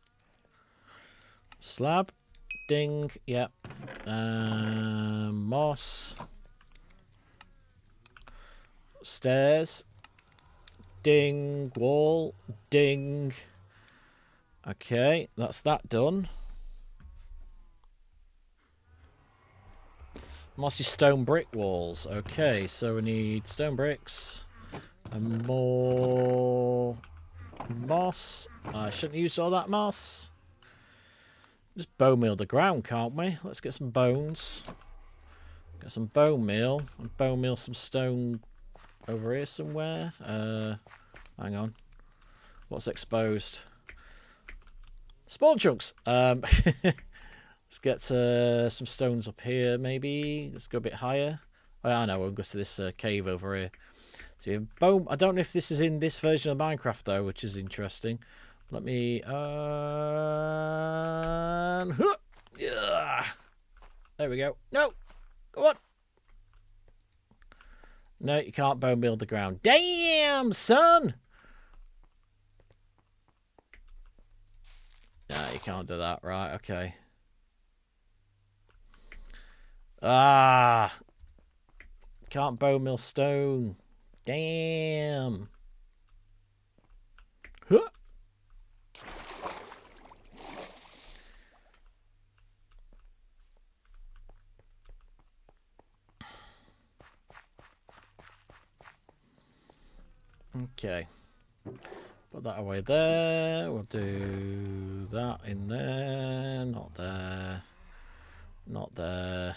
slab. Ding. Yep. Moss. Stairs. Ding. Wall. Ding. Okay, that's that done. Mossy stone brick walls. Okay, so we need stone bricks and more moss. I shouldn't use all that moss. Just bone meal the ground, can't we? Let's get some bones. Get some bone meal and bone meal some stone over here somewhere. Hang on. What's exposed? Spawn chunks. Let's get some stones up here, maybe. Let's go a bit higher. Oh, I know, we'll go to this cave over here. So you have bone. I don't know if this is in this version of Minecraft, though, which is interesting. Let me... yeah. There we go. No! Go on! No, you can't bone meal the ground. Damn, son! No, you can't do that. Right, okay. Ah! Can't bone meal stone. Damn. Huh. Okay. Put that away there. We'll do that in there. Not there. Not there.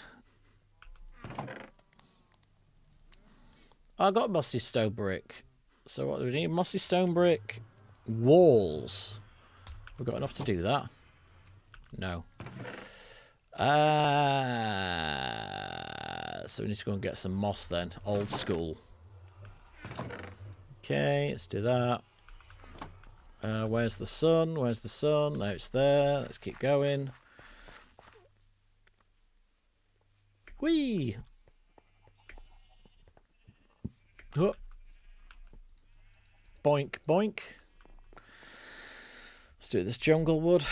I got mossy stone brick. So what do we need? Mossy stone brick. Walls. We've got enough to do that. No. So we need to go and get some moss then. Old school. Okay, let's do that. Where's the sun? Where's the sun? No, it's there. Let's keep going. Whee! Oh. Boink, boink. Let's do this jungle wood.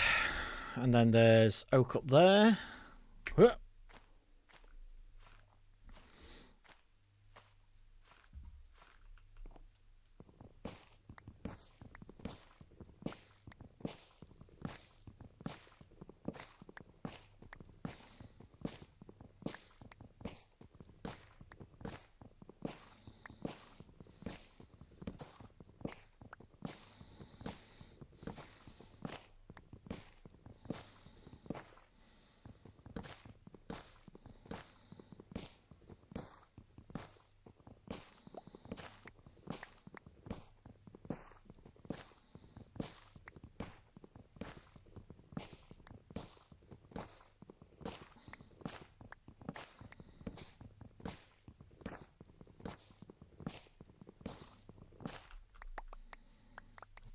And then there's oak up there. Oh.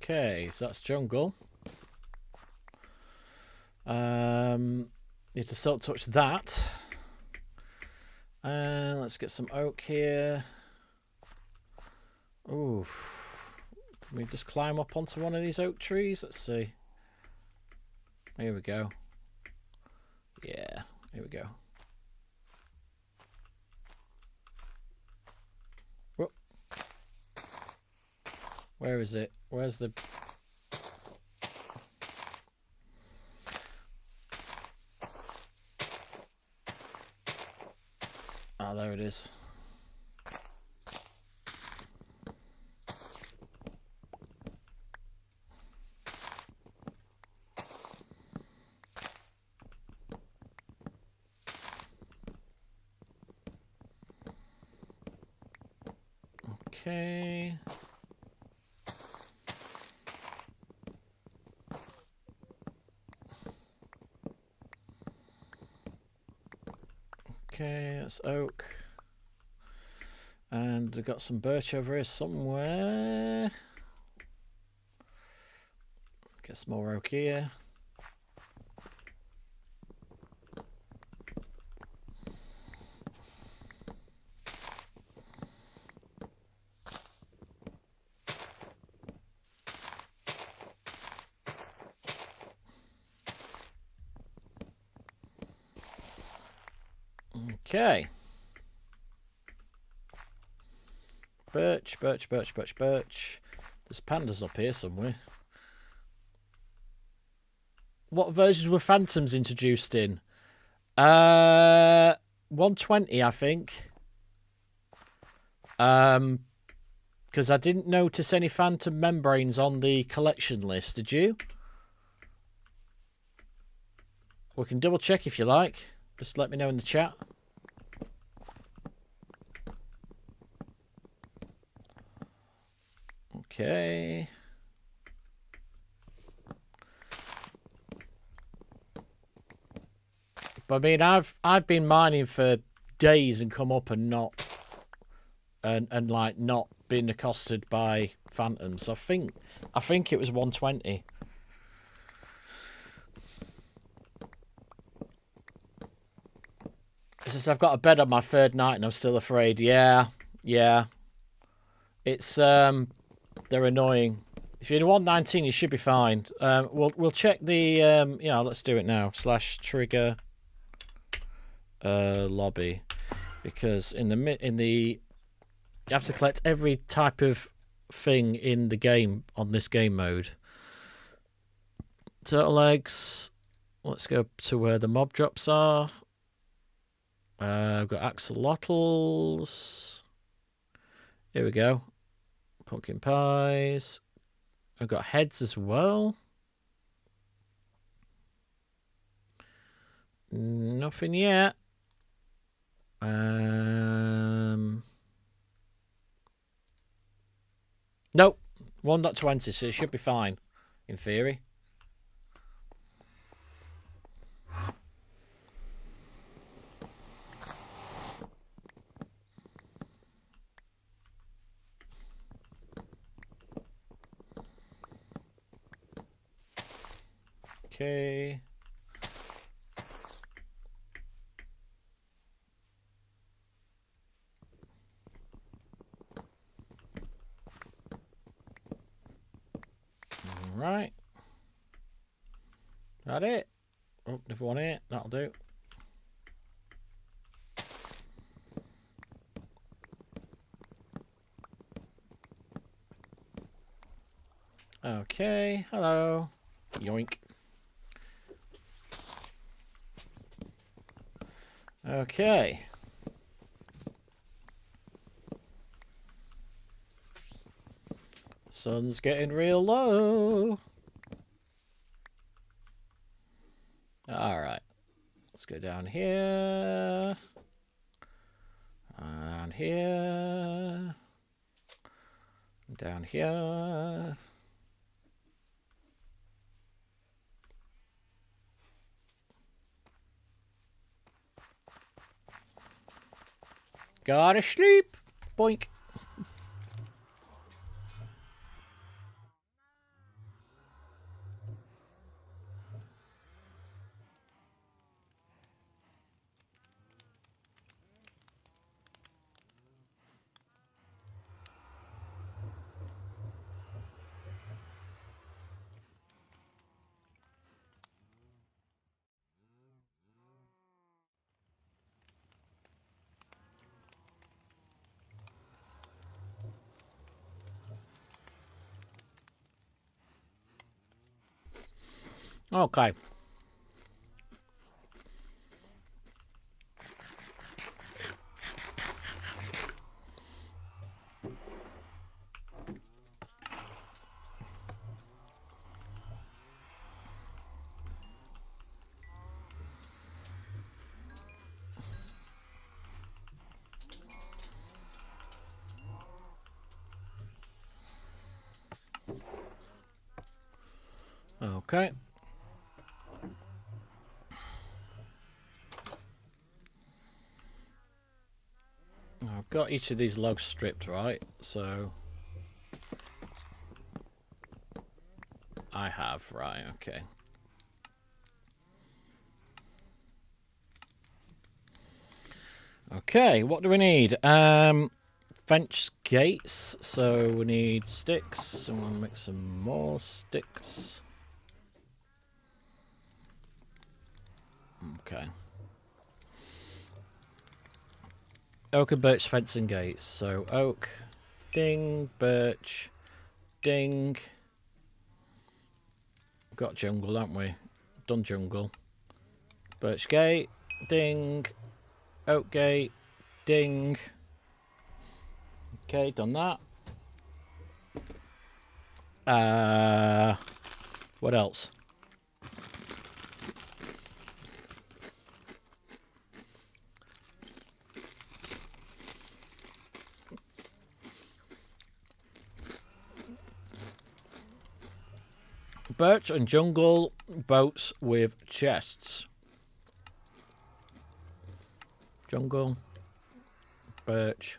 Okay, so that's jungle. Need to silk touch that. And let's get some oak here. Ooh. Can we just climb up onto one of these oak trees? Let's see. Here we go. Yeah, here we go. Whoop. Where is it? Where's the... Ah, there it is. Okay. Okay, that's oak. And we've got some birch over here somewhere. Get some more oak here. Okay. Birch, birch, birch, birch, birch. There's pandas up here somewhere. What versions were phantoms introduced in? 120, I think. Because I didn't notice any phantom membranes on the collection list. Did you? We can double check if you like. Just let me know in the chat. Okay. But I mean, I've been mining for days and come up and not and like not been accosted by phantoms. I think it was 120. It's just I've got a bed on my third night and I'm still afraid. Yeah. It's they're annoying. If you're in 119, you should be fine. We'll check the yeah. Let's do it now. /trigger lobby, because in the you have to collect every type of thing in the game on this game mode. Turtle eggs. Let's go to where the mob drops are. I've got axolotls. Here we go. Pumpkin pies. I've got heads as well. Nothing yet. Nope. 1.20, so it should be fine, in theory. Okay. Right. That it? Oh, another one here. That'll do. Okay. Hello. Yoink. Okay. Sun's getting real low. Alright. Let's go down here. And here. Down here. Gotta sleep. Boink. Okay. Okay. I've got each of these logs stripped, right? So I have, right, okay. Okay, what do we need? Fence gates, so we need sticks, and we'll make some more sticks. Okay. Oak and birch fencing gates. So oak, ding, birch, ding. Got jungle, haven't we? Done jungle. Birch gate, ding. Oak gate, ding. Okay, done that. What else? Birch and jungle boats with chests. Jungle, birch,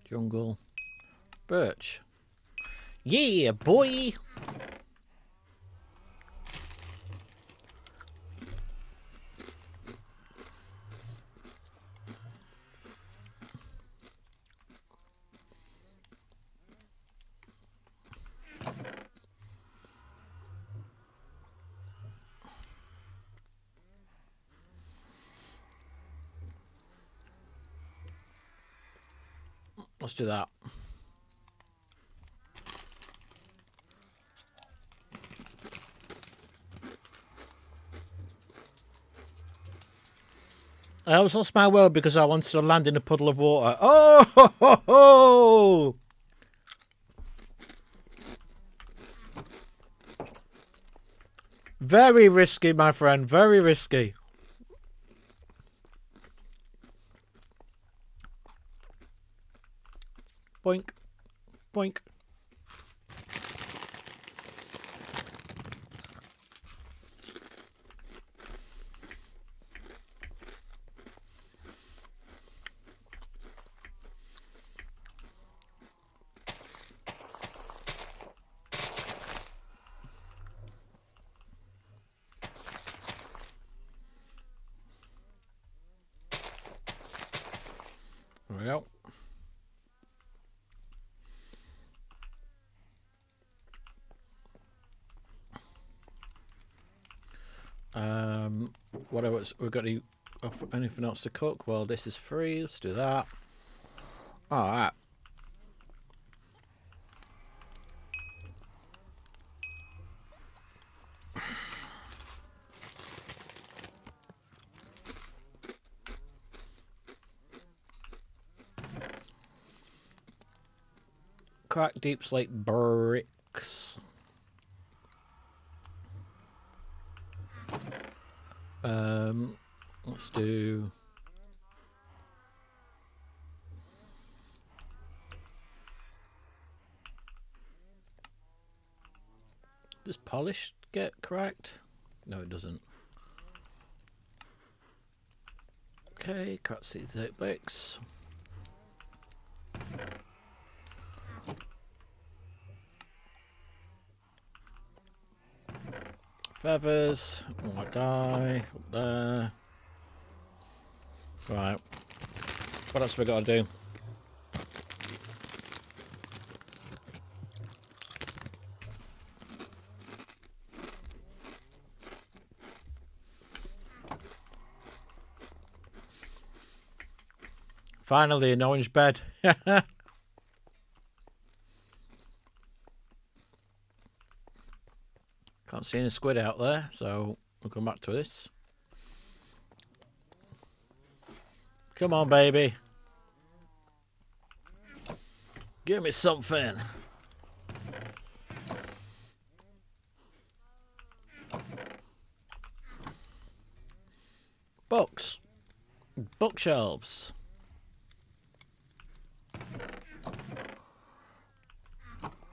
jungle, birch. Yeah, boy! Let's do that. I almost lost my world because I wanted to land in a puddle of water. Oh! Ho, ho, ho! Very risky, my friend. Very risky. Boink. Boink. There we go. What else? We've got anything else to cook? Well, this is free. Let's do that. All right. Crack deep slate bricks. Let's do does polish get cracked? No, it doesn't. Okay, crack these 8 bricks. Feathers, white dye, up there. Right. What else have we got to do? Finally, an orange bed. Can't see any squid out there, so we'll come back to this. Come on, baby. Give me something. Books. Bookshelves.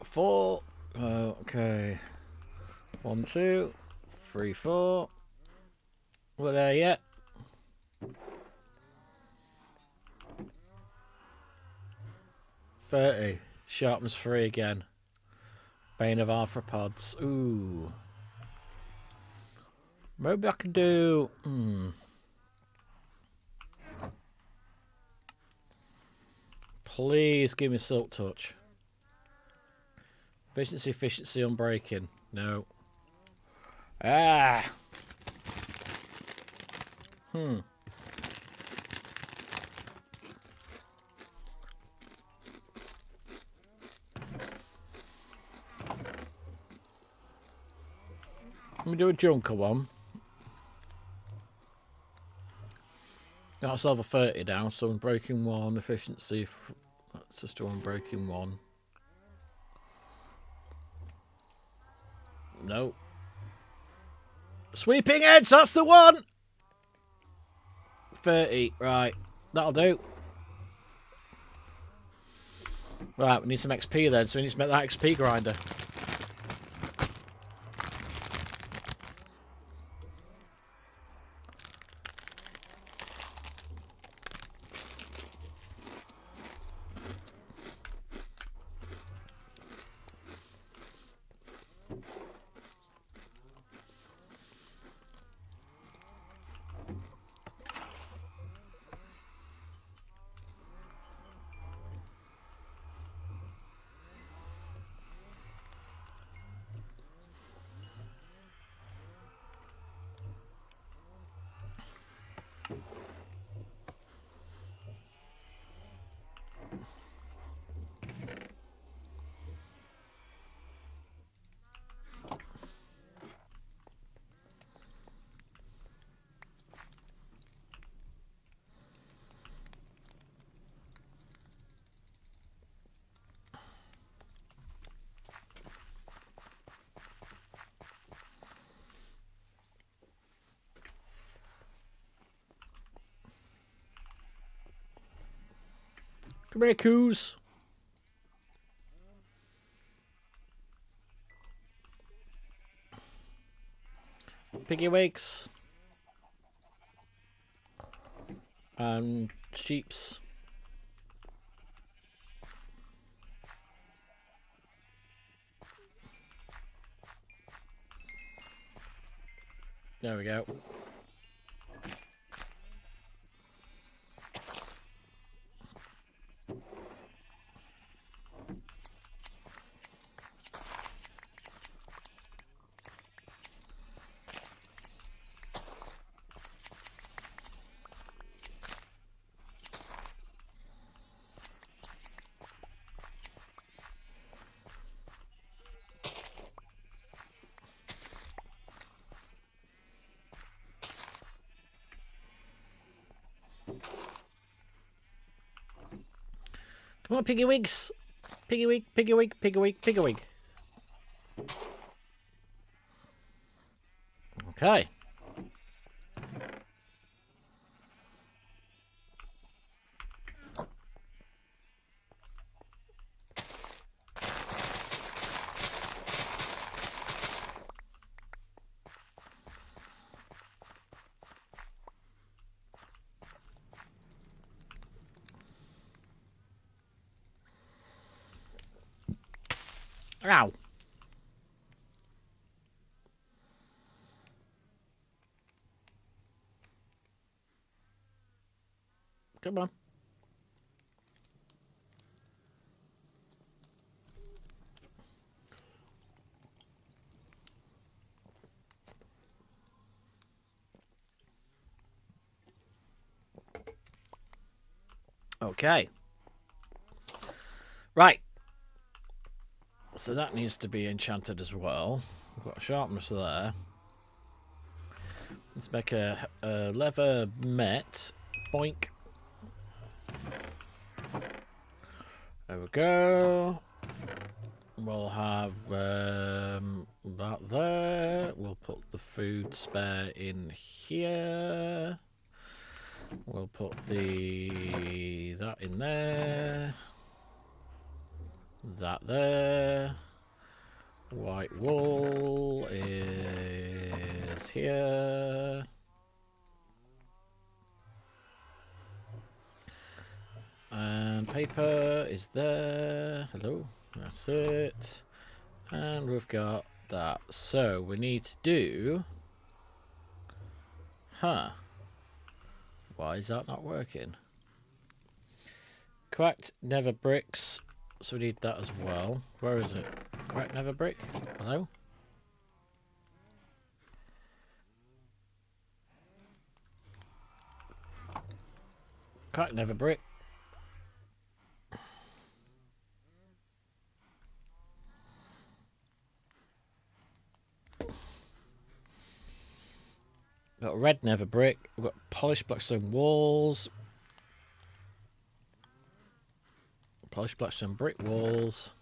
Four. Okay. 1, 2, 3, 4. We're there yet. $30. Sharpness 3 again. Bane of arthropods. Ooh. Maybe I can do... Please give me Silk Touch. Efficiency, unbreaking. No. Ah! me do a junker one. That's over 30 now, so I'm breaking 1, efficiency. Let's just do one breaking 1. No. Sweeping heads, that's the one! 30, right. That'll do. Right, we need some XP then, so we need to make that XP grinder. Come here, coos. Piggy wigs. And sheeps. There we go. Come on, piggy wigs. Piggy wig, piggy wig, piggy wig, piggy wig. Okay. Ow. Come on. Okay. Right. So that needs to be enchanted as well. We've got a sharpness there. Let's make a leather met. Boink. There we go. We'll have that there. We'll put the food spare in here. We'll put that in there. That there. White wool is here. And paper is there. Hello. That's it. And we've got that. So we need to do... Huh. Why is that not working? Cracked nether bricks. So we need that as well. Where is it? Cracked nether brick? Hello? Cracked nether brick. red nether brick. We've got polished blackstone walls. Polished blackstone brick walls.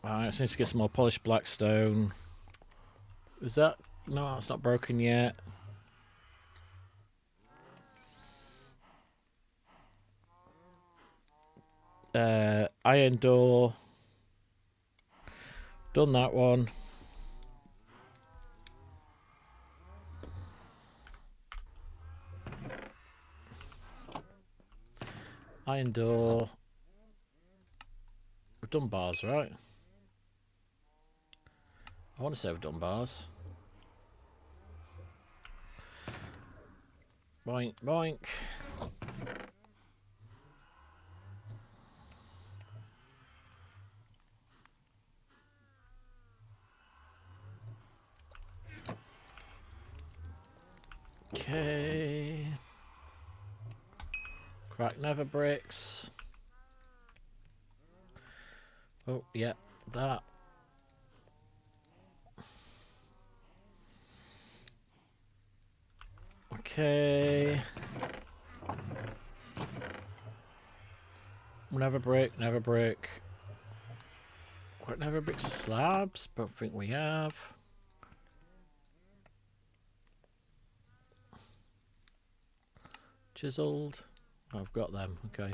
Alright, I just need to get some more polished blackstone. Is that... No, that's not broken yet. Iron door. Done that one. Iron door. We've done bars, right? I want to say we've done bars. Boink, boink. Okay. Crack nether bricks. Oh, yeah, that. Okay. Nether brick, nether brick. What nether brick slabs? Don't think we have. Chiseled. Oh, I've got them. Okay.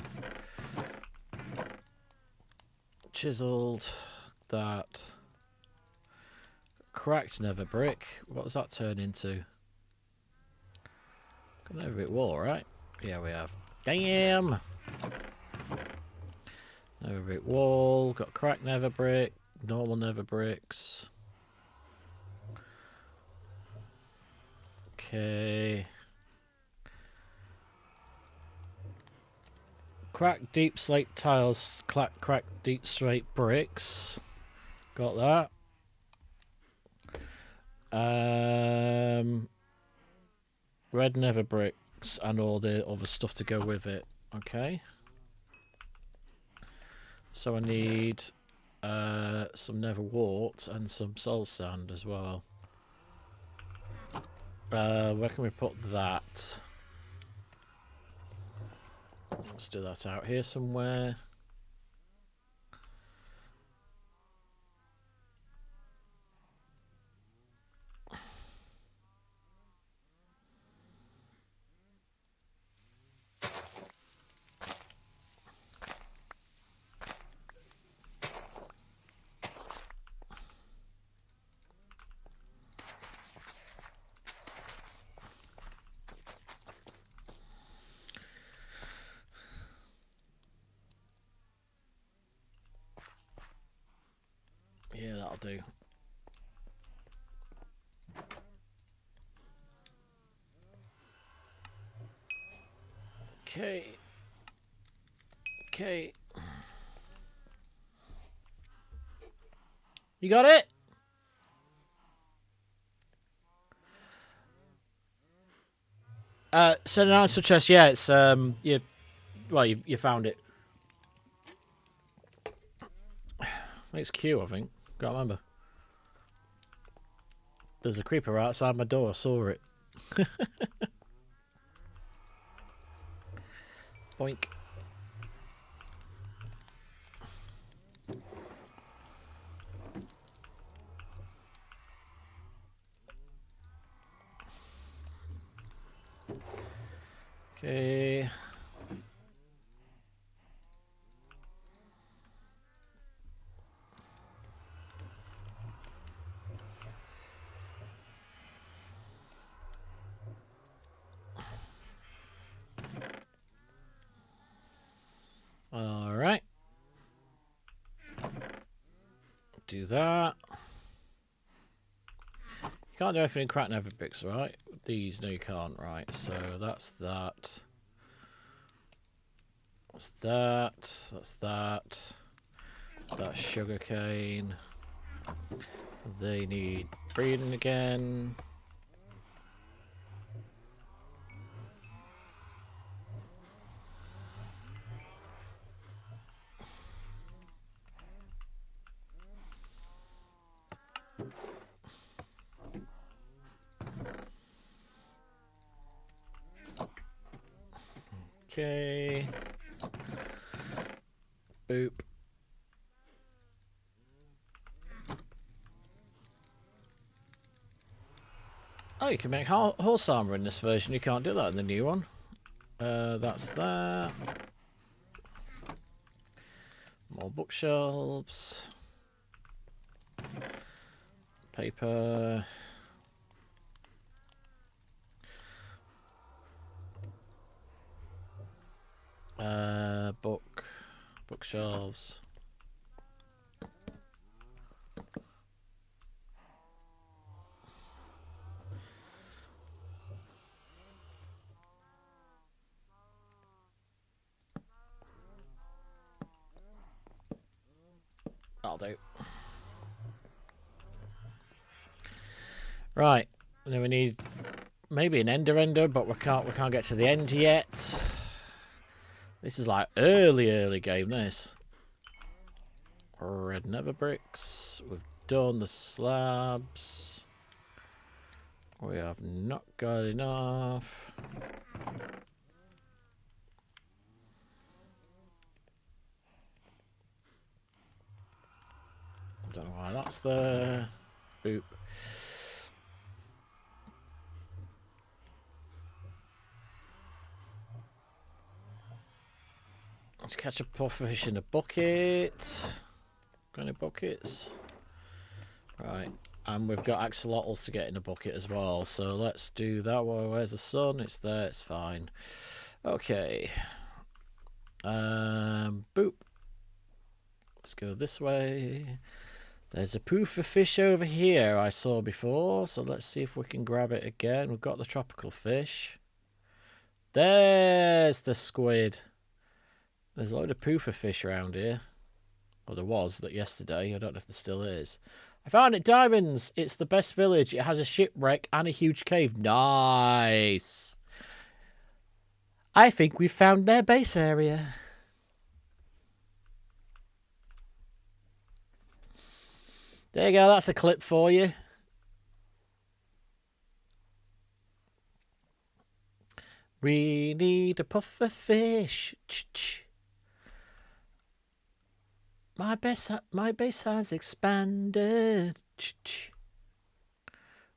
Chiseled. That. Cracked nether brick. What does that turn into? Got nether brick wall, right? Yeah, we have. Damn! Nether brick wall. Got cracked nether brick. Normal nether bricks. Okay. Cracked deep slate tiles. Cracked deep slate bricks. Got that. Red nether bricks and all the other stuff to go with it. Okay. So I need some nether wart and some soul sand as well. Where can we put that? Let's do that out here somewhere. Yeah, that'll do. Okay. Okay. You got it? Send an answer chest. Yeah, it's you found it. It's Q, I think. Can't remember. There's a creeper outside my door. I saw it. Boink. Okay. All right. Do that. You can't do anything in crack nether bricks, right? These, no, you can't. Right. So that's that. That's that. That's that. That's sugarcane. They need breeding again. Okay. Boop. Oh, you can make horse armor in this version. You can't do that in the new one. That's that. More bookshelves. Paper. Bookshelves. That'll do. Right. And then we need maybe an ender, but we can't get to the end yet. This is like early game, this. Red nether bricks. We've done the slabs. We have not got enough. I don't know why that's there. Boop. Let's catch a pufferfish in a bucket. Got any buckets? Right. And we've got axolotls to get in a bucket as well. So let's do that. Well, where's the sun? It's there. It's fine. Okay. Boop. Let's go this way. There's a pufferfish over here I saw before. So let's see if we can grab it again. We've got the tropical fish. There's the squid. There's a load of pufferfish around here. Or there was that yesterday. I don't know if there still is. I found it, diamonds. It's the best village. It has a shipwreck and a huge cave. Nice. I think we've found their base area. There you go. That's a clip for you. We need a pufferfish. My base has expanded.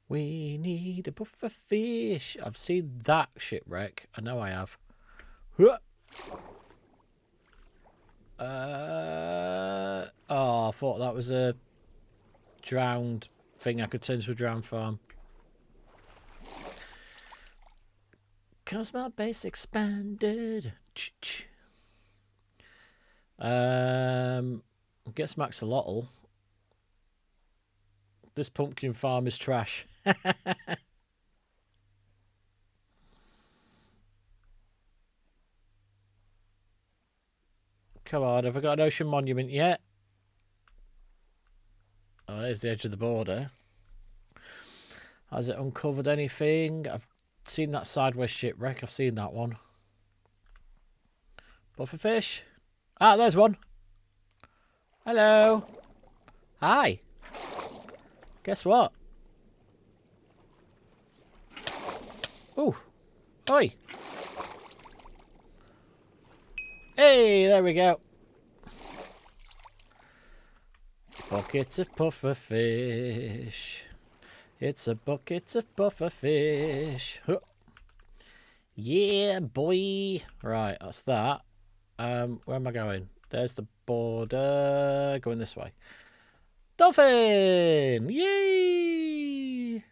We need a pufferfish. I've seen that shipwreck. I know I have. Oh, I thought that was a drowned thing I could turn to a drowned farm. Cause my base expanded. I guess Maxolotl. This pumpkin farm is trash. Come on, have I got an ocean monument yet? Oh, there's the edge of the border. Has it uncovered anything? I've seen that sideways shipwreck. I've seen that one. Pufferfish. Ah, there's one. Hello. Hi. Guess what? Ooh. Oi. Hey, there we go. Buckets of pufferfish. It's a bucket of pufferfish. Huh. Yeah, boy. Right, that's that. Where am I going? There's the border. Going this way. Dolphin! Yay!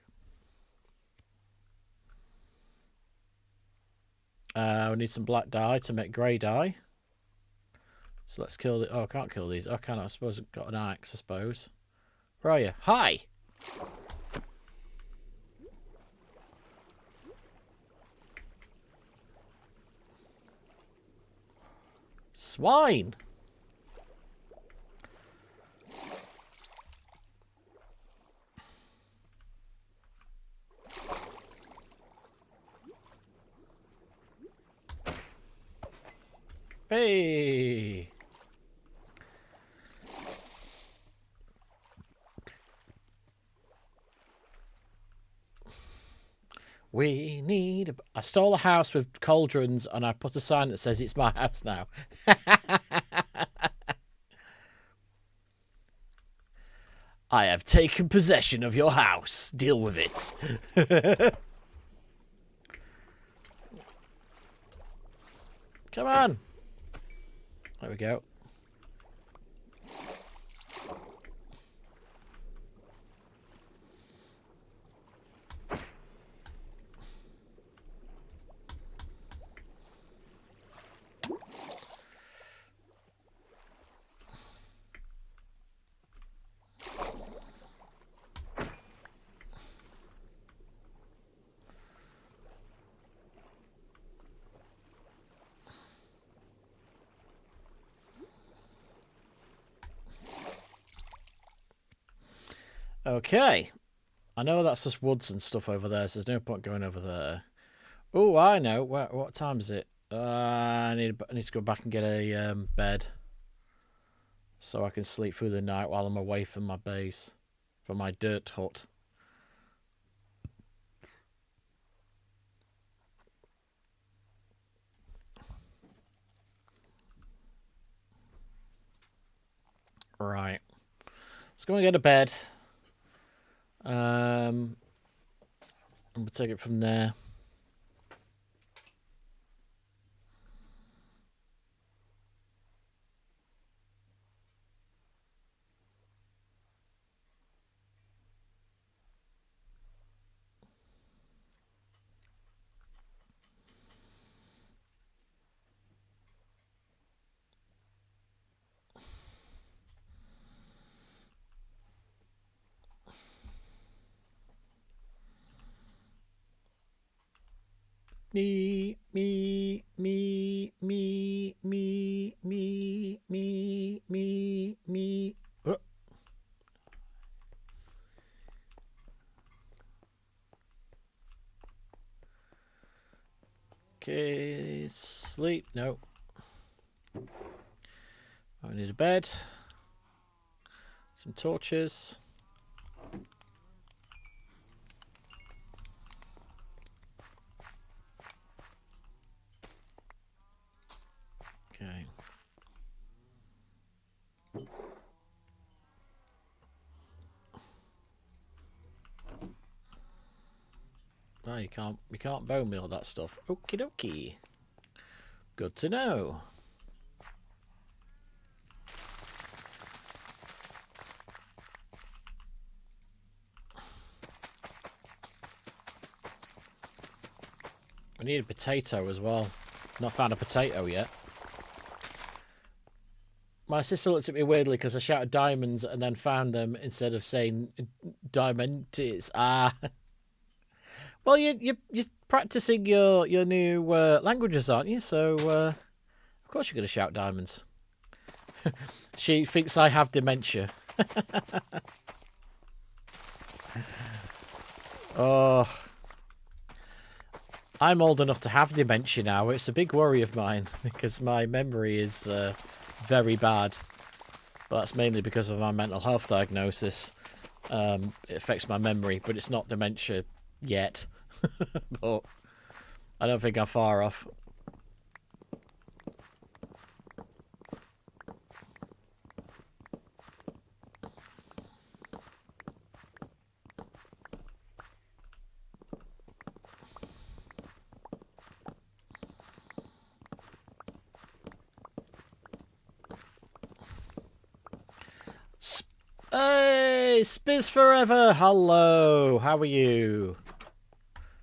We need some black dye to make grey dye. So let's kill the... Oh, I can't kill these. Oh, can I? I suppose I've got an axe, I suppose. Where are you? Hi! Swine! Hey! We need... I stole a house with cauldrons and I put a sign that says it's my house now. I have taken possession of your house. Deal with it. Come on. There we go. Okay. I know that's just woods and stuff over there, so there's no point going over there. Oh, I know. What time is it? I need to go back and get a bed. So I can sleep through the night while I'm away from my base. From my dirt hut. Right. Let's go and get a bed. And we'll take it from there. Me. Oh. Okay, sleep. No. I need a bed. Some torches. Okay. Oh, you can't bone meal that stuff. Okie dokie. Good to know. I need a potato as well. Not found a potato yet. My sister looked at me weirdly because I shouted diamonds and then found them instead of saying diamantes. Ah. Well, you're practicing your new languages, aren't you? So, of course you're going to shout diamonds. She thinks I have dementia. Oh. I'm old enough to have dementia now. It's a big worry of mine because my memory is very bad. But that's mainly because of my mental health diagnosis. It affects my memory, but it's not dementia yet. But I don't think I'm far off. Hey, Spiz Forever! Hello, how are you?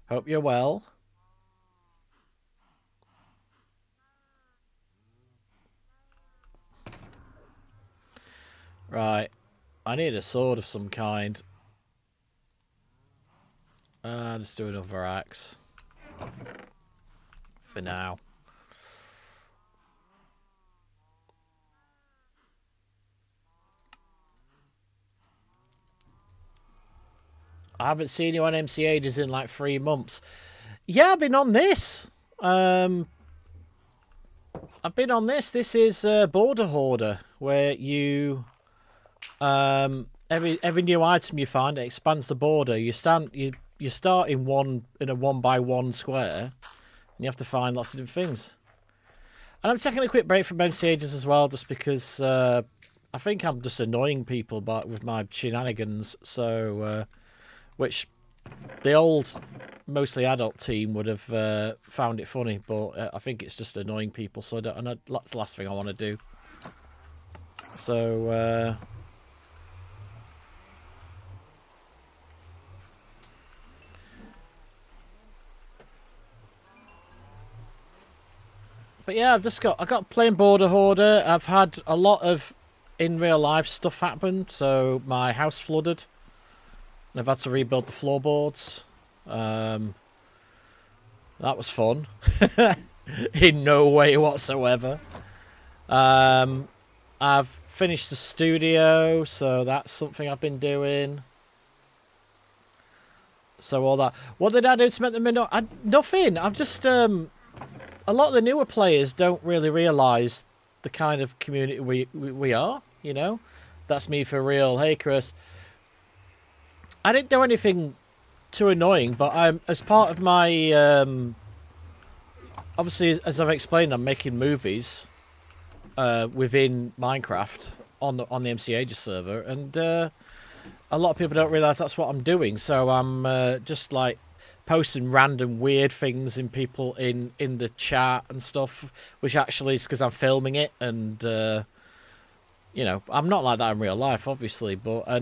Hope you're well. Right, I need a sword of some kind. Let's do another axe. For now. I haven't seen you on MC Ages in like 3 months. Yeah, I've been on this. I've been on this. This is Border Hoarder, where you every new item you find, it expands the border. You you start in a 1x1 square, and you have to find lots of different things. And I'm taking a quick break from MCAges as well, just because I think I'm just annoying people with my shenanigans. So, which the old, mostly adult team would have found it funny, but I think it's just annoying people. So that's the last thing I want to do. So. But yeah, I got playing border hoarder. I've had a lot of in real life stuff happen. So my house flooded, and I've had to rebuild the floorboards. That was fun, in no way whatsoever. I've finished the studio, so that's something I've been doing. So all that. What did I do to make them nothing? I've just a lot of the newer players don't really realise the kind of community we are, you know? That's me for real. Hey, Chris. I didn't do anything too annoying, but as part of my... obviously, as I've explained, I'm making movies within Minecraft on the MCAges server, and a lot of people don't realise that's what I'm doing, so I'm just, like, posting random weird things in the chat and stuff, which actually is because I'm filming it, and you know, I'm not like that in real life, obviously, but I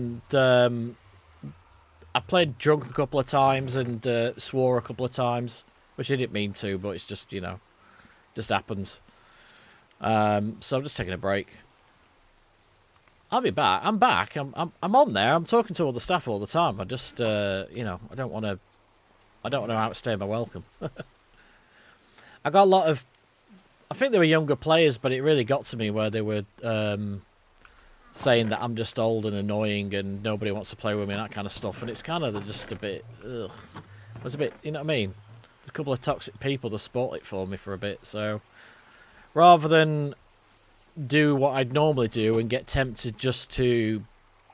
played drunk a couple of times and swore a couple of times, which I didn't mean to, but it's just, you know, just happens. So I'm just taking a break. I'll be back. I'm back. I'm on there. I'm talking to all the staff all the time. I just you know, I don't want to outstay my welcome. I got a lot of... I think they were younger players, but it really got to me where they were saying that I'm just old and annoying and nobody wants to play with me and that kind of stuff. And it's kind of just a bit... Ugh. It was a bit... You know what I mean? A couple of toxic people to spoil it for me for a bit. So rather than do what I'd normally do and get tempted just to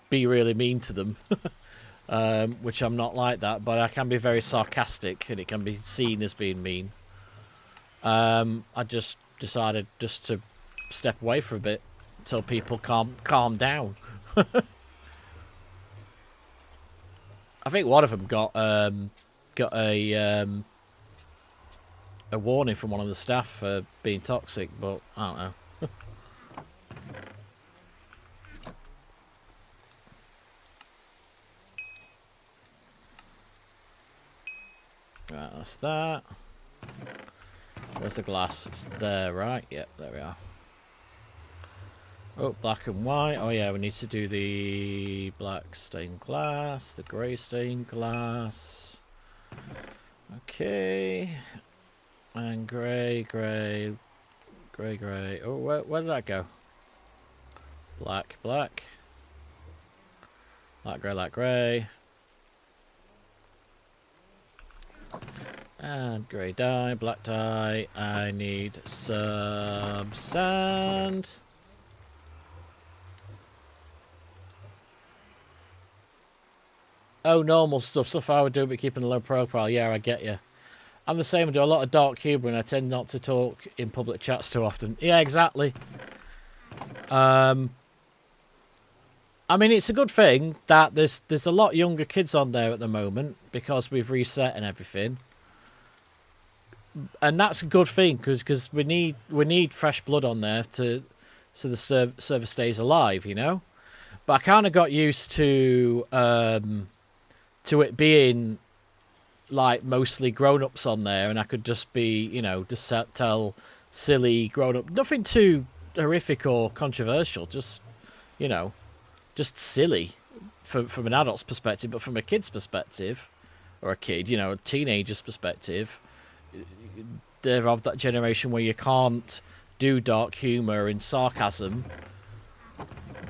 be really mean to them... which I'm not like that, but I can be very sarcastic and it can be seen as being mean. I just decided just to step away for a bit until people calm down. I think one of them got a warning from one of the staff for being toxic, but I don't know. Right, that's that. Where's the glass? It's there, right? Yep, there we are. Oh, black and white. Oh yeah, we need to do the black stained glass, the grey stained glass. Okay. And grey. Oh, where did that go? Black. Light grey. And grey dye, black dye. I need some sand. Oh, normal stuff I would do, but keeping a low profile. Yeah, I get you. I'm the same. I do a lot of dark humor, and I tend not to talk in public chats too often. Yeah, exactly. I mean, it's a good thing that there's a lot younger kids on there at the moment because we've reset and everything. And that's a good thing because we need fresh blood on there so the server stays alive, you know. But I kind of got used to it being like mostly grown-ups on there, and I could just be, you know, just tell silly grown-up, nothing too horrific or controversial, just, you know, just silly from an adult's perspective, but from a kid's perspective, or a kid, you know, a teenager's perspective, they're of that generation where you can't do dark humour and sarcasm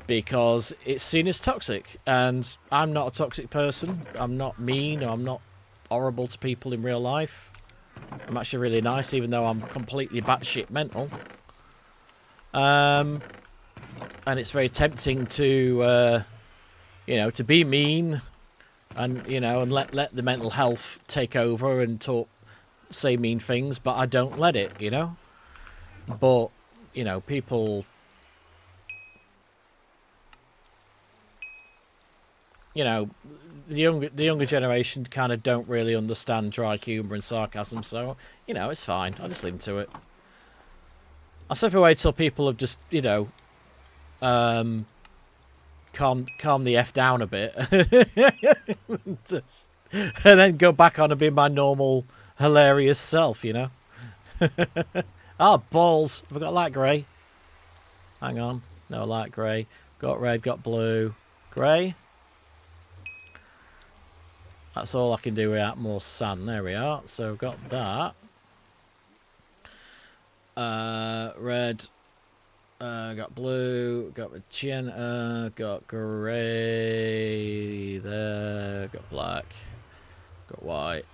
because it's seen as toxic. And I'm not a toxic person. I'm not mean, or I'm not horrible to people in real life. I'm actually really nice, even though I'm completely batshit mental. And it's very tempting to, you know, to be mean, and and let the mental health take over and say mean things, but I don't let it, But people, the younger generation kind of don't really understand dry humour and sarcasm, so it's fine. I'll just leave them to it. I'll step away till people have just calm the F down a bit, and then go back on and be my normal hilarious self, Oh, balls! Have I got light grey? Hang on, no light grey. Got red, got blue, grey. That's all I can do without more sand. There we are. So I've got that. Red. Got blue. Got magenta. Got grey. There. Got black. Got white.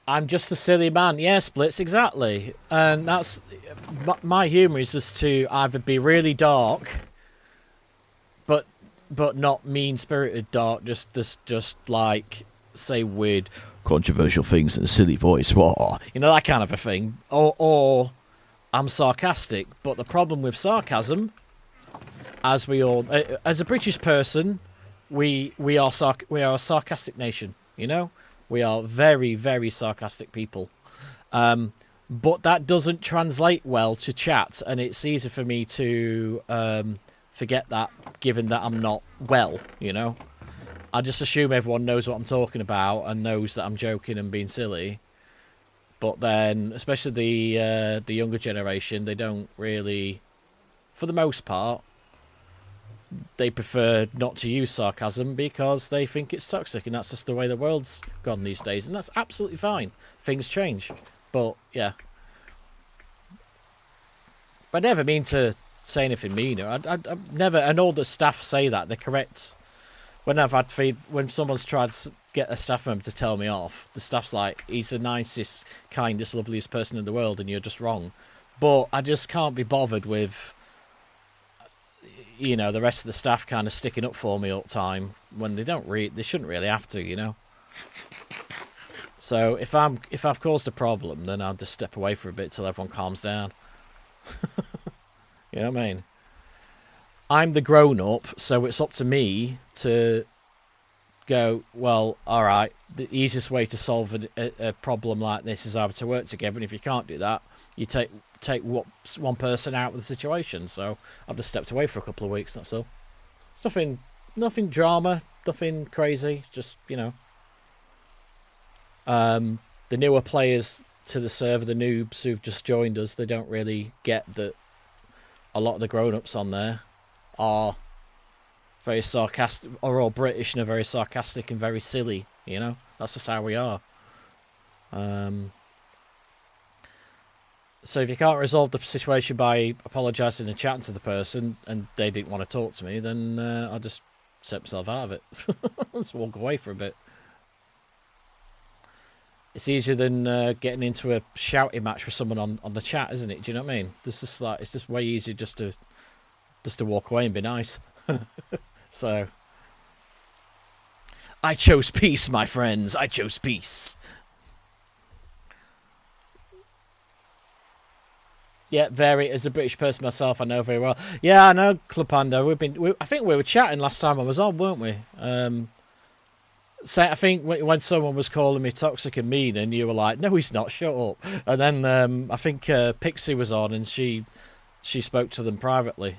I'm just a silly man. Yeah, Splits, exactly. And that's... My humour is just to either be really dark, but not mean-spirited dark, just like, say weird, controversial things in a silly voice. That kind of a thing. Or I'm sarcastic. But the problem with sarcasm, as a British person, we are a sarcastic nation, We are very, very sarcastic people. But that doesn't translate well to chat, and it's easy for me to forget that, given that I'm not well, I just assume everyone knows what I'm talking about and knows that I'm joking and being silly. But then, especially the younger generation, they don't really, for the most part, they prefer not to use sarcasm because they think it's toxic, and that's just the way the world's gone these days, and that's absolutely fine. Things change. But, yeah. I never mean to say anything mean. I never, and all the staff say that. They're correct. When someone's tried to get a staff member to tell me off, the staff's like, he's the nicest, kindest, loveliest person in the world, and you're just wrong. But I just can't be bothered with, the rest of the staff kind of sticking up for me all the time when they shouldn't really have to, So if I've caused a problem, then I'll just step away for a bit till everyone calms down. You know what I mean? I'm the grown-up, so it's up to me to go, well, alright, the easiest way to solve a problem like this is either to work together, and if you can't do that, you take one person out of the situation. So I've just stepped away for a couple of weeks, that's all. Nothing drama, nothing crazy, just, the newer players to the server, the noobs who've just joined us, they don't really get that a lot of the grown-ups on there are very sarcastic, are all British and are very sarcastic and very silly, That's just how we are. So if you can't resolve the situation by apologising and chatting to the person and they didn't want to talk to me, then I'll just set myself out of it. Just walk away for a bit. It's easier than getting into a shouting match with someone on the chat, isn't it? Do you know what I mean? It's just way easier just to walk away and be nice. So I chose peace, my friends. I chose peace. Yeah, very. As a British person myself, I know very well. Yeah, I know, Clupando. I think we were chatting last time I was on, weren't we? So I think when someone was calling me toxic and mean, and you were like, "No, he's not. Shut up." And then I think Pixie was on, and she spoke to them privately,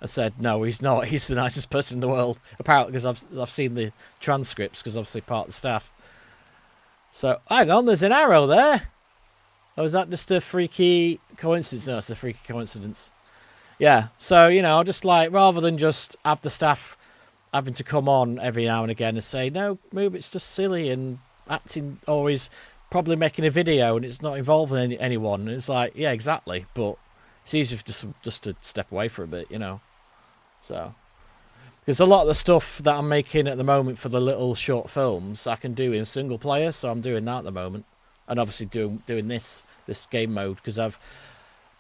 and said, "No, he's not. He's the nicest person in the world." Apparently, because I've seen the transcripts, because obviously part of the staff. So hang on, there's an arrow there. Or is that just a freaky coincidence? No, it's a freaky coincidence. Yeah. So just like, rather than just have the staff having to come on every now and again and say, no, Moobit's just silly and acting, always probably making a video and it's not involving anyone. And it's like, yeah, exactly. But it's easier just to step away for a bit, So, because a lot of the stuff that I'm making at the moment for the little short films, I can do in single player. So I'm doing that at the moment. And obviously doing this game mode, because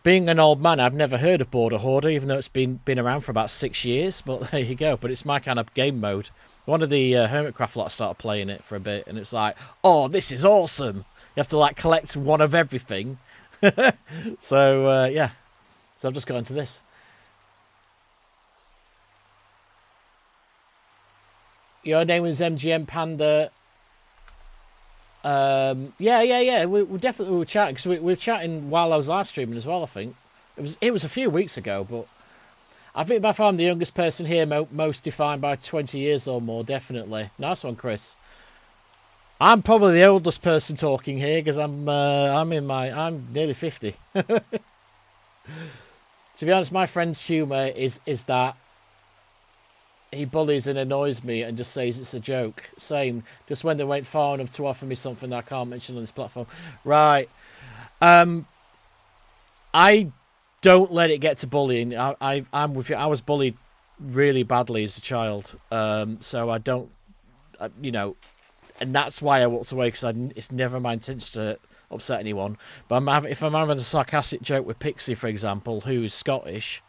Being an old man, I've never heard of Border Hoarder, even though it's been around for about 6 years. But there you go. But it's my kind of game mode. One of the Hermitcraft lot started playing it for a bit, and it's like, oh, this is awesome. You have to like collect one of everything. So yeah, so I've just got into this. Your name is MGM Panda. Yeah. We definitely were chatting because we were chatting while I was live streaming as well. I think it was a few weeks ago, but I think by far I'm the youngest person here, most defined by 20 years or more. Definitely, nice one, Chris. I'm probably the oldest person talking here because I'm nearly 50. To be honest, my friend's humour is that he bullies and annoys me and just says it's a joke. Same. Just when they went far enough to offer me something that I can't mention on this platform. Right. I don't let it get to bullying. I'm with you. I was bullied really badly as a child. So I don't, and that's why I walked away because it's never my intention to upset anyone. But if I'm having a sarcastic joke with Pixie, for example, who's Scottish,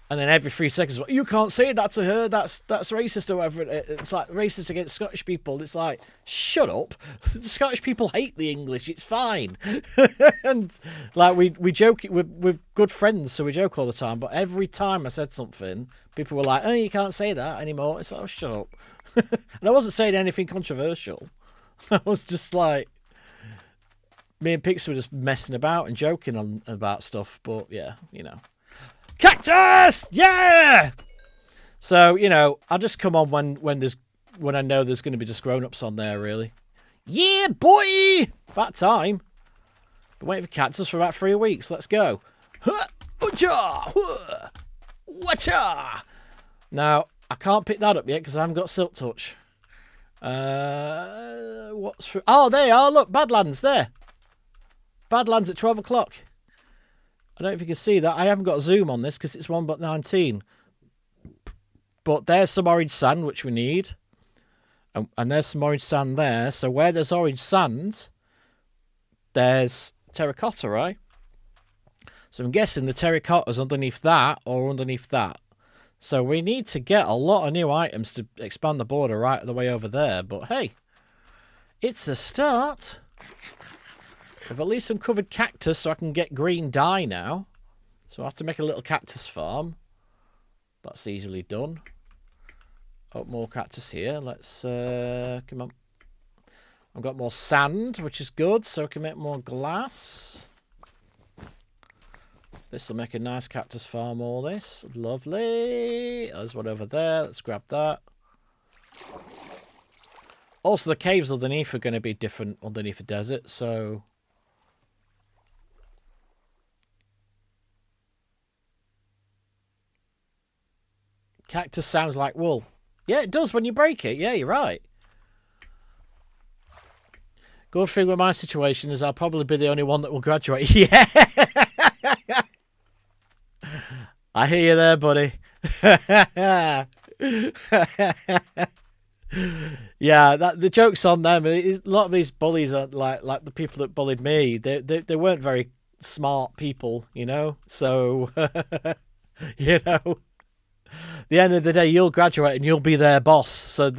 and then every 3 seconds, you can't say that to her. That's racist or whatever. It's like racist against Scottish people. It's like, shut up. The Scottish people hate the English. It's fine. And like we joke. We're good friends, so we joke all the time. But every time I said something, people were like, "Oh, you can't say that anymore." It's like, oh, shut up. And I wasn't saying anything controversial. I was just like, me and Pixie were just messing about and joking about stuff. But yeah, Cactus! Yeah! So, I'll just come on when I know there's going to be just grown-ups on there, really. Yeah, boy! About time. Been waiting for Cactus for about 3 weeks. Let's go. Now, I can't pick that up yet because I haven't got Silk Touch. What's for... Oh, there you are. Look, Badlands there. Badlands at 12 o'clock. I don't know if you can see that. I haven't got zoom on this because it's 1:19. But there's some orange sand, which we need. And there's some orange sand there. So where there's orange sand, there's terracotta, right? So I'm guessing the terracotta's underneath that or underneath that. So we need to get a lot of new items to expand the border right the way over there. But hey, it's a start. I've at least uncovered cactus so I can get green dye now. So I have to make a little cactus farm. That's easily done. Oh, more cactus here. Let's, come on. I've got more sand, which is good, so I can make more glass. This will make a nice cactus farm, all this. Lovely. There's one over there. Let's grab that. Also, the caves underneath are going to be different underneath the desert, so... Cactus sounds like wool. Yeah, it does when you break it. Yeah, you're right. Good thing with my situation is I'll probably be the only one that will graduate. Yeah. I hear you there, buddy. Yeah, the joke's on them. A lot of these bullies are like the people that bullied me. They weren't very smart people, So, the end of the day, you'll graduate and you'll be their boss. So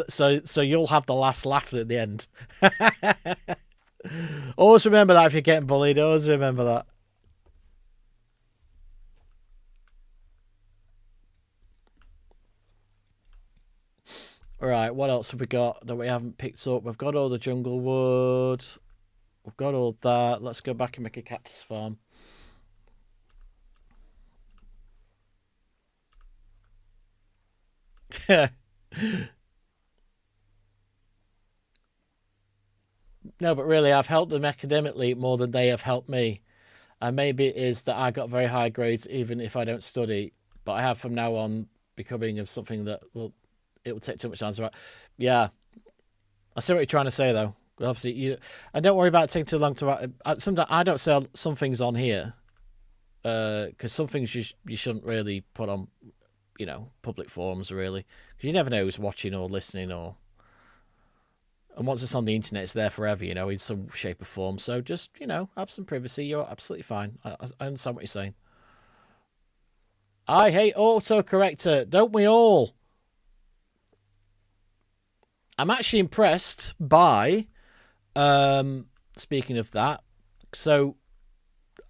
you'll have the last laugh at the end. Always remember that if you're getting bullied. Always remember that. Alright, what else have we got that we haven't picked up? We've got all the jungle wood. We've got all that. Let's go back and make a cactus farm. No, but really, I've helped them academically more than they have helped me. And maybe it is that I got very high grades even if I don't study. But I have from now on becoming of something that it will take too much time to write. Yeah. I see what you're trying to say, though. Obviously, and don't worry about it taking too long to write. Sometimes I don't sell some things on here. Because some things you shouldn't really put on, public forums, really. Because you never know who's watching or listening or And once it's on the internet, it's there forever, you know, in some shape or form. So just, you know, have some privacy. You're absolutely fine. I understand what you're saying. I hate autocorrector. Don't we all? I'm actually impressed by, speaking of that, so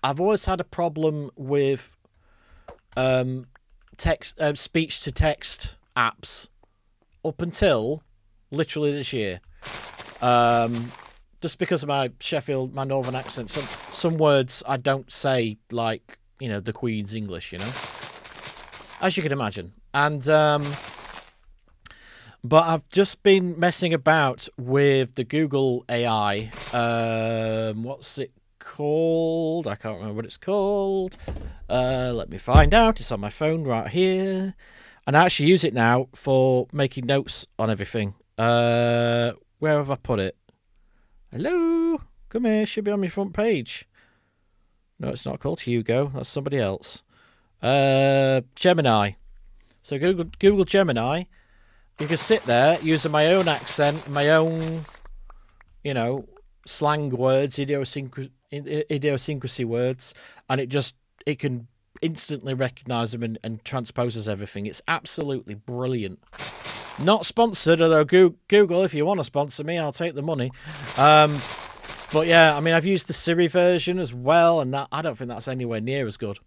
I've always had a problem with speech to text apps up until literally this year. Just because of my northern accent, some words I don't say, like, you know, the Queen's English, you know, as you can imagine. And but I've just been messing about with the Google AI. What's it called? I can't remember what it's called. Let me find out. It's on my phone right here. And I actually use it now for making notes on everything. Where have I put it? Hello? Come here. It should be on my front page. No, it's not called Hugo. That's somebody else. Gemini. So Google Gemini. You can sit there using my own accent, my own, you know, slang words, idiosyncrasy words, and it can instantly recognise them and transposes everything. It's absolutely brilliant. Not sponsored, although Google, if you want to sponsor me, I'll take the money. But yeah, I mean, I've used the Siri version as well, and that I don't think that's anywhere near as good.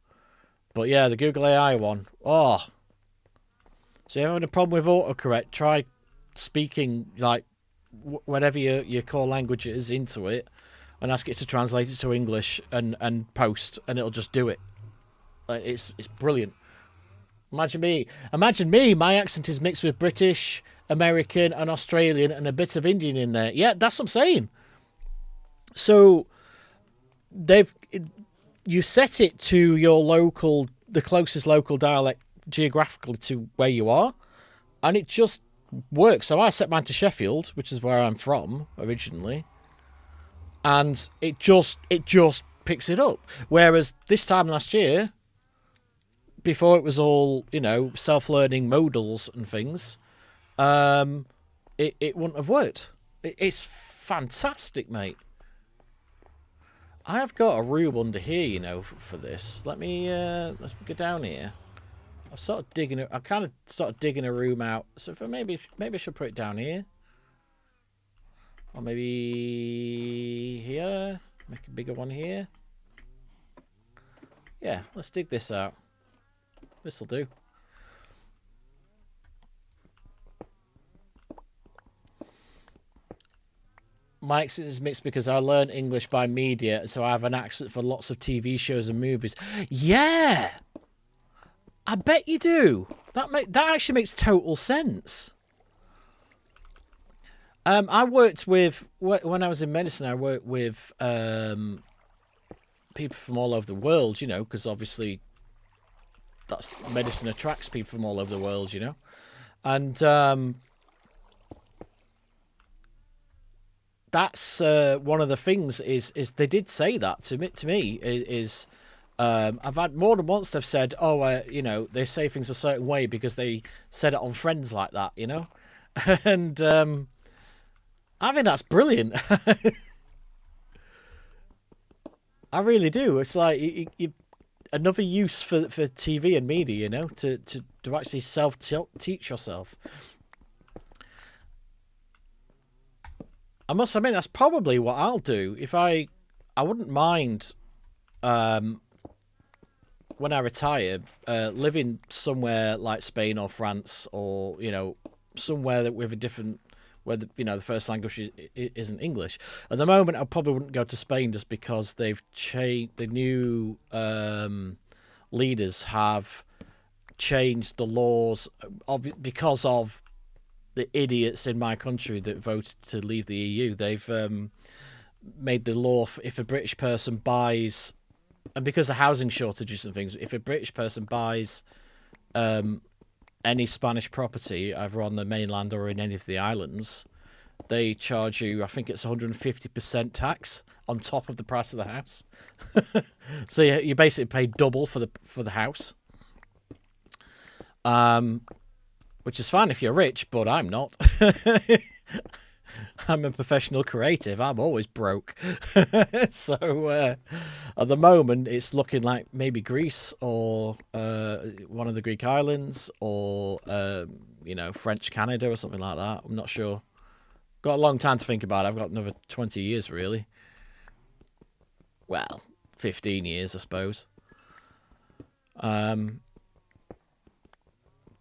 But yeah, the Google AI one. Oh. So if you're having a problem with autocorrect, try speaking, like, whatever your core language is into it, and ask it to translate it to English and post, and it'll just do it. Like, it's brilliant. Imagine me, my accent is mixed with British, American, and Australian, and a bit of Indian in there. Yeah, that's what I'm saying. So you set it to the closest local dialect geographically to where you are, and it just works. So I set mine to Sheffield, which is where I'm from originally, and it just picks it up. Whereas this time last year, before it was all, you know, self-learning modals and things, it wouldn't have worked. It's fantastic, mate. I have got a room under here, you know, for this. Let's go down here. I've kind of started digging a room out. So maybe I should put it down here, or maybe here. Make a bigger one here. Yeah, let's dig this out. This'll do. My accent is mixed because I learn English by media, so I have an accent for lots of TV shows and movies. Yeah, I bet you do. That actually makes total sense. I worked with, when I was in medicine, I worked with people from all over the world, you know, because obviously that's medicine attracts people from all over the world, you know. And that's one of the things is they did say that to me is I've had more than once they've said, oh, you know, they say things a certain way because they said it on Friends like that, you know. And I think that's brilliant. I really do. It's like another use for TV and media, you know, to actually self-teach yourself. I must admit, that's probably what I'll do. If I wouldn't mind, when I retire, living somewhere like Spain or France, or, you know, somewhere that with a different, where the, you know, the first language isn't English. At the moment, I probably wouldn't go to Spain just because they've changed. The new leaders have changed the laws because of the idiots in my country that voted to leave the EU. They've made the law if a British person buys, and because of housing shortages and things, if a British person buys any Spanish property, either on the mainland or in any of the islands, they charge you, I think it's 150% tax on top of the price of the house. So you basically pay double for the house. Which is fine if you're rich, but I'm not. I'm a professional creative. I'm always broke. So at the moment, it's looking like maybe Greece or one of the Greek islands or, French Canada or something like that. I'm not sure. Got a long time to think about it. I've got another 20 years, really. Well, 15 years, I suppose.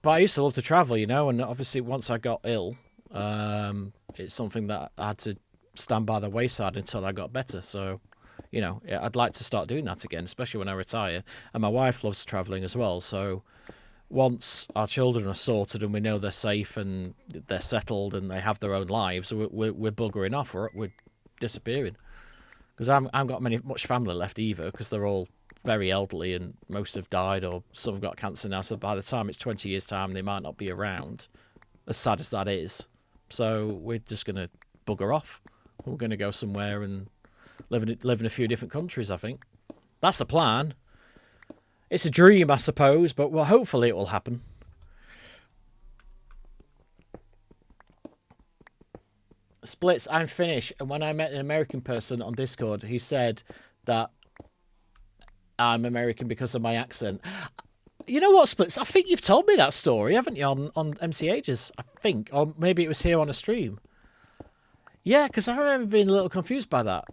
But I used to love to travel, and obviously once I got ill, it's something that I had to stand by the wayside until I got better. So, I'd like to start doing that again, especially when I retire. And my wife loves travelling as well. So once our children are sorted and we know they're safe and they're settled and they have their own lives, we're buggering off. We're disappearing. Because I haven't got much family left either, because they're all very elderly and most have died or some have got cancer now. So by the time it's 20 years' time, they might not be around, as sad as that is. So we're just going to bugger off. We're going to go somewhere and live in a few different countries, I think. That's the plan. It's a dream, I suppose, but well, hopefully it will happen. Splits, I'm Finnish, and when I met an American person on Discord, he said that I'm American because of my accent. You know what, Splits? I think you've told me that story, haven't you, on MC Ages, I think. Or maybe it was here on a stream. Yeah, because I remember being a little confused by that.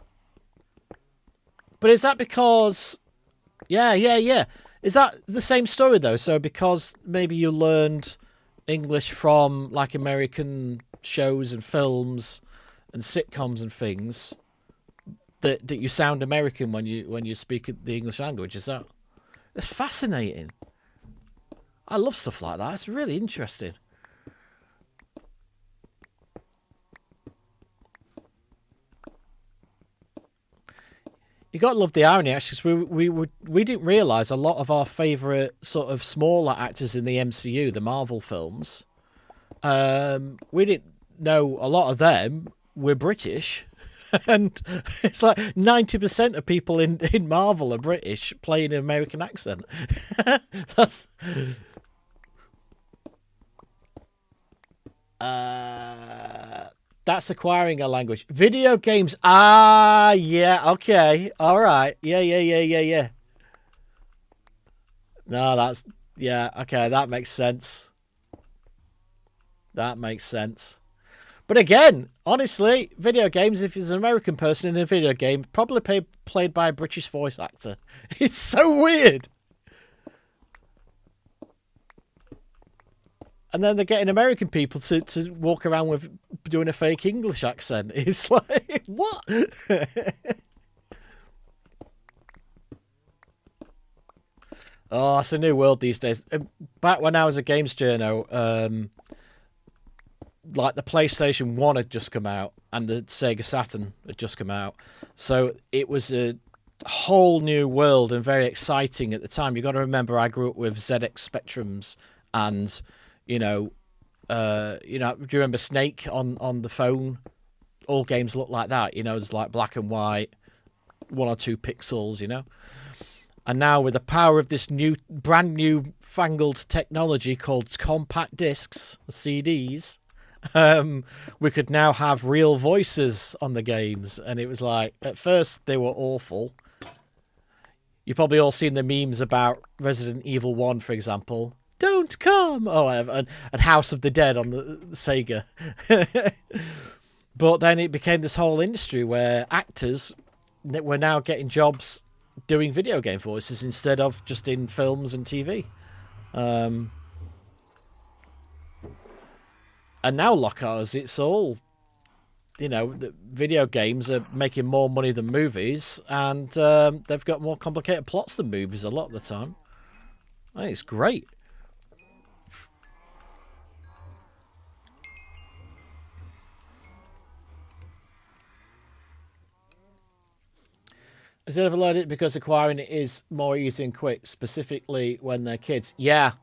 But is that because... Yeah. Is that the same story, though? So because maybe you learned English from, like, American shows and films and sitcoms and things, that you sound American when you speak the English language. Is that... It's fascinating. I love stuff like that. It's really interesting. You got to love the irony, actually, because we didn't realise a lot of our favourite sort of smaller actors in the MCU, the Marvel films, we didn't know a lot of them were British. And it's like 90% of people in Marvel are British playing an American accent. That's acquiring a language. Video games. Ah, yeah. Okay. All right. Yeah. No, that's... Yeah, okay. That makes sense. But again, honestly, video games, if there's an American person in a video game, probably played by a British voice actor. It's so weird. And then they're getting American people to walk around with doing a fake English accent. It's like, what? Oh, it's a new world these days. Back when I was a games journo, like the PlayStation 1 had just come out and the Sega Saturn had just come out. So it was a whole new world and very exciting at the time. You've got to remember I grew up with ZX Spectrums and, do you remember Snake on the phone? All games look like that, it's like black and white, 1 or 2 pixels, And now with the power of this brand new fangled technology called compact discs, CDs, we could now have real voices on the games. And it was like, at first they were awful. You've probably all seen the memes about Resident Evil 1, for example. Don't come! Oh, and House of the Dead on the Sega. But then it became this whole industry where actors were now getting jobs doing video game voices instead of just in films and TV. And now, Lockhart, it's all, the video games are making more money than movies, and they've got more complicated plots than movies a lot of the time. I think it's great. Has ever learned it because acquiring it is more easy and quick, specifically when they're kids? Yeah.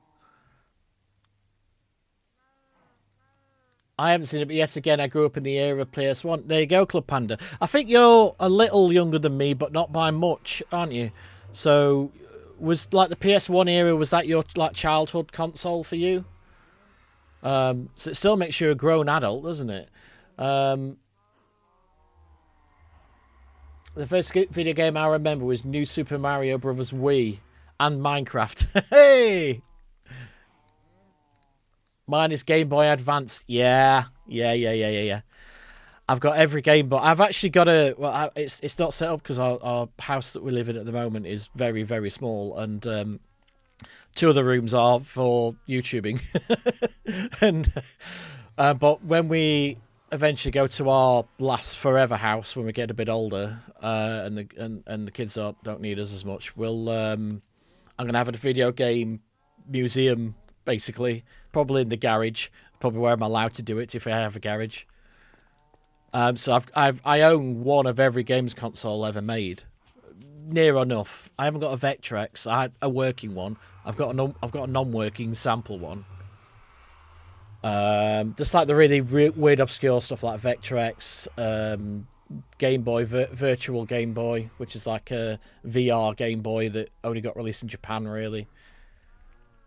I haven't seen it, but yet again, I grew up in the era of PS1. There you go, Club Panda. I think you're a little younger than me, but not by much, aren't you? So, was like the PS1 era, was that your like childhood console for you? So it still makes you a grown adult, doesn't it? The first video game I remember was New Super Mario Bros. Wii and Minecraft. Hey! Mine is Game Boy Advance. Yeah. I've got every Game Boy. I've actually got a... Well, it's not set up because our house that we live in at the moment is very, very small. And 2 of the rooms are for YouTubing. And but when we eventually go to our last forever house, when we get a bit older, and the kids don't need us as much, we'll... I'm going to have a video game museum, basically. Probably in the garage. Probably where I'm allowed to do it if I have a garage. So I own one of every games console ever made, near enough. I haven't got a Vectrex. I had a working one. I've got a non-working sample one. Just like the really weird, obscure stuff like Vectrex, Game Boy, Virtual Game Boy, which is like a VR Game Boy that only got released in Japan, really.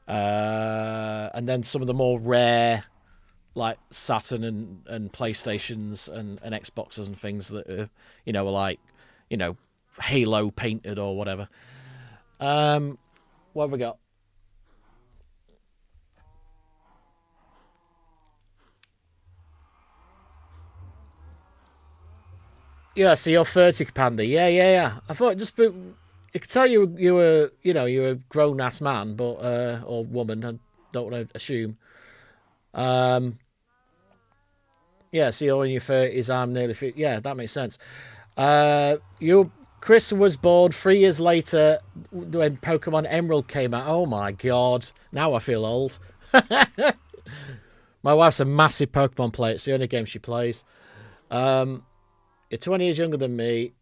And then some of the more rare, like Saturn and PlayStations and Xboxes and things that are, are like, Halo painted or whatever. What have we got? Yeah, so you're 30, Panda. Yeah. I thought just... I could tell you were a grown ass man, but or woman. I don't want to assume. Yeah, so you're in your 30s. I'm nearly 50. Yeah, that makes sense. Chris was born 3 years later when Pokemon Emerald came out. Oh my god! Now I feel old. My wife's a massive Pokemon player. It's the only game she plays. You're 20 years younger than me.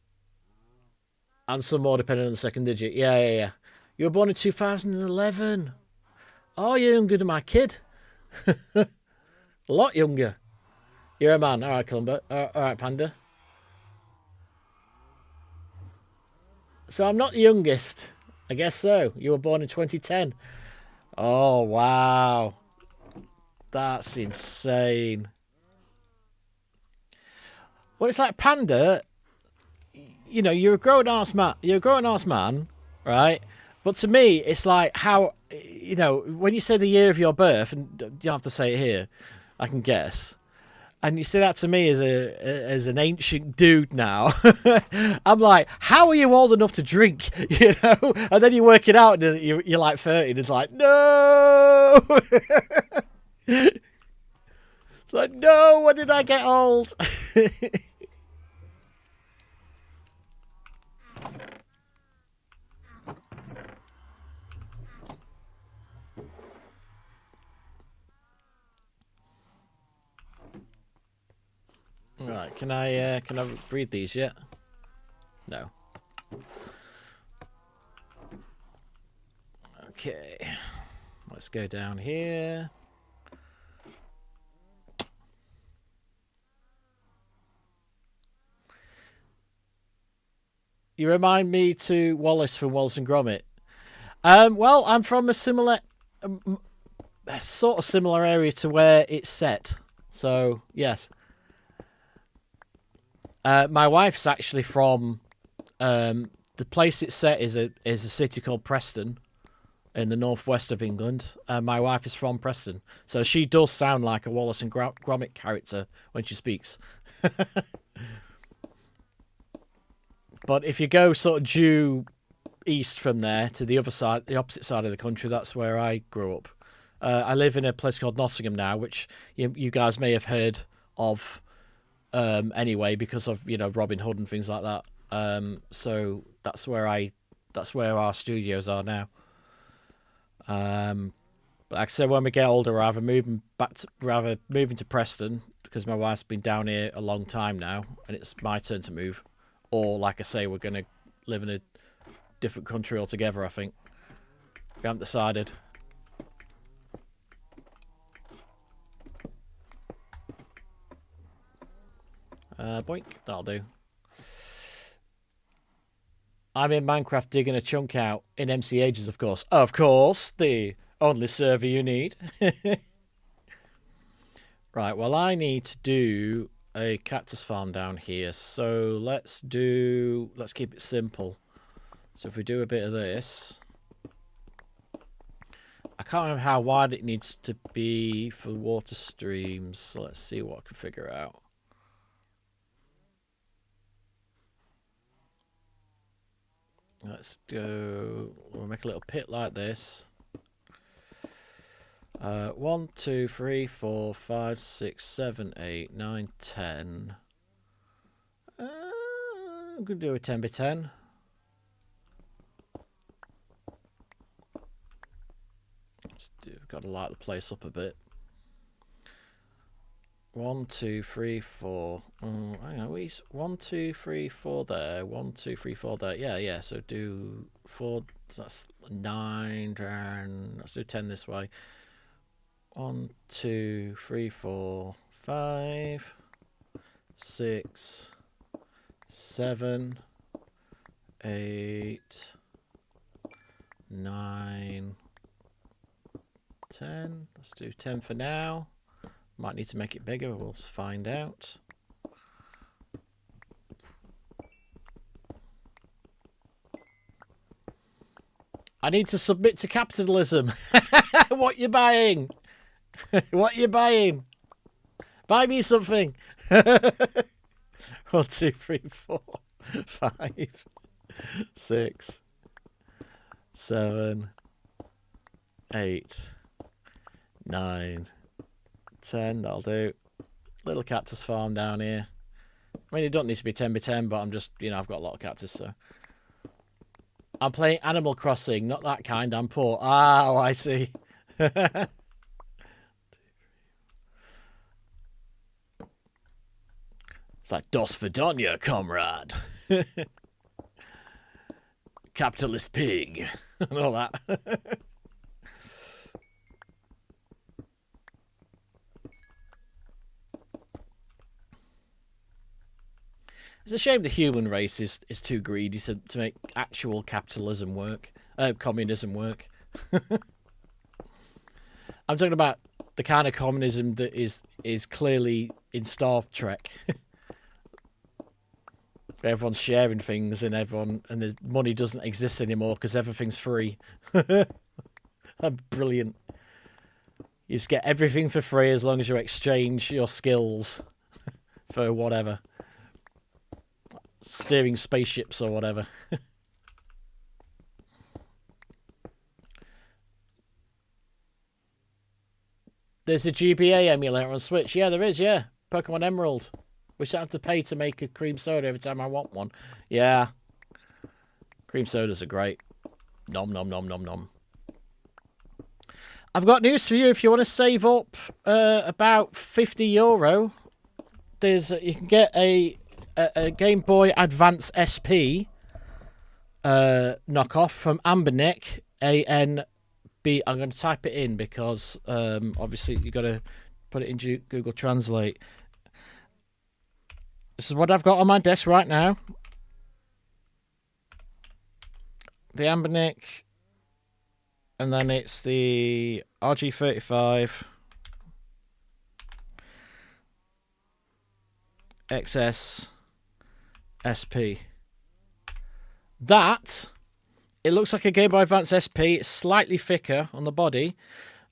And some more depending on the second digit. Yeah. You were born in 2011. Oh, you're younger than my kid. A lot younger. You're a man. All right, Columba. All right, Panda. So I'm not the youngest. I guess so. You were born in 2010. Oh, wow. That's insane. Well, it's like Panda... you're a grown-ass man, right? But to me, it's like how, when you say the year of your birth, and you don't have to say it here, I can guess, and you say that to me as an ancient dude now, I'm like, how are you old enough to drink, And then you work it out, and you're like 30, and it's like, no! It's like, no, when did I get old? Right, can I read these yet? No. Okay. Let's go down here. You remind me to Wallace from Wallace and Gromit. Well, I'm from a similar sort of similar area to where it's set. So, yes. My wife's actually from the place it's set is a city called Preston in the northwest of England. My wife is from Preston, so she does sound like a Wallace and Gromit character when she speaks. But if you go sort of due east from there to the other side, the opposite side of the country, that's where I grew up. I live in a place called Nottingham now, which you guys may have heard of. Anyway, because of Robin Hood and things like that. So that's where our studios are now. But like I said, when we get older, rather moving to Preston because my wife's been down here a long time now, and it's my turn to move. Or like I say, we're going to live in a different country altogether. I think we haven't decided. Boink, that'll do. I'm in Minecraft digging a chunk out in MC Ages, of course. Of course, the only server you need. Right, well, I need to do a cactus farm down here, so let's keep it simple. So if we do a bit of this, I can't remember how wide it needs to be for water streams, so let's see what I can figure out. Let's go, we'll make a little pit like this. 1, 2, 3, 4, 5, 6, 7, 8, 9, 10. I'm going to do a 10 by 10. Got to light the place up a bit. 1, 2, 3, 4. Oh, hang on, 1, 2, 3, 4 there. 1, 2, 3, 4 there. Yeah. So do 4. So that's 9. 10. Let's do 10 this way. 1, 2, 3, 4, 5, 6, 7, 8, 9, 10. Let's do 10 for now. Might need to make it bigger, we'll find out. I need to submit to capitalism. What you buying? What you buying? Buy me something. 1, 2, 3, 4, 5, 6, 7, 8, 9, 10. That'll do. Little cactus farm down here. I mean, it don't need to be 10 by 10, but I'm just, you know, I've got a lot of cactus, so. I'm playing Animal Crossing, not that kind. I'm poor. Oh, I see. It's like Dos Verdonia, comrade. Capitalist pig. And all that. It's a shame the human race is too greedy to make actual capitalism work. Communism work. I'm talking about the kind of communism that is clearly in Star Trek. Everyone's sharing things and the money doesn't exist anymore because everything's free. That's brilliant. You just get everything for free as long as you exchange your skills for whatever. Steering spaceships or whatever. There's a GBA emulator on Switch. Yeah, there is, yeah. Pokemon Emerald. Which I have to pay to make a cream soda every time I want one. Yeah. Cream sodas are great. Nom, nom, nom, nom, nom. I've got news for you. If you want to save up about €50, you can get a Game Boy Advance SP knockoff from Ambernick, A-N-B. I'm going to type it in because obviously you've got to put it in Google Translate. This is what I've got on my desk right now. The Ambernick, and then it's the RG35 XS SP. That, it looks like a Game Boy Advance SP. It's slightly thicker on the body,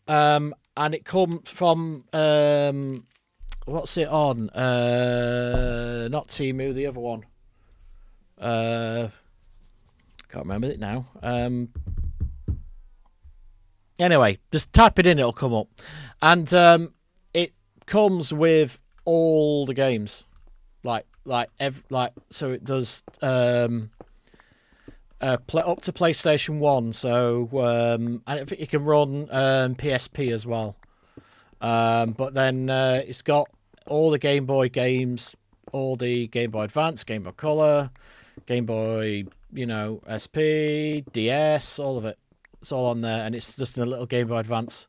and it comes from what's it on? Not Temu, the other one. Can't remember it now. Anyway, just type it in; it'll come up, and it comes with all the games, so it does up to PlayStation 1. So and it can run PSP as well. But then it's got all the Game Boy games, all the Game Boy Advance, Game Boy Color, Game Boy, SP, DS, all of it. It's all on there, and it's just in a little Game Boy Advance.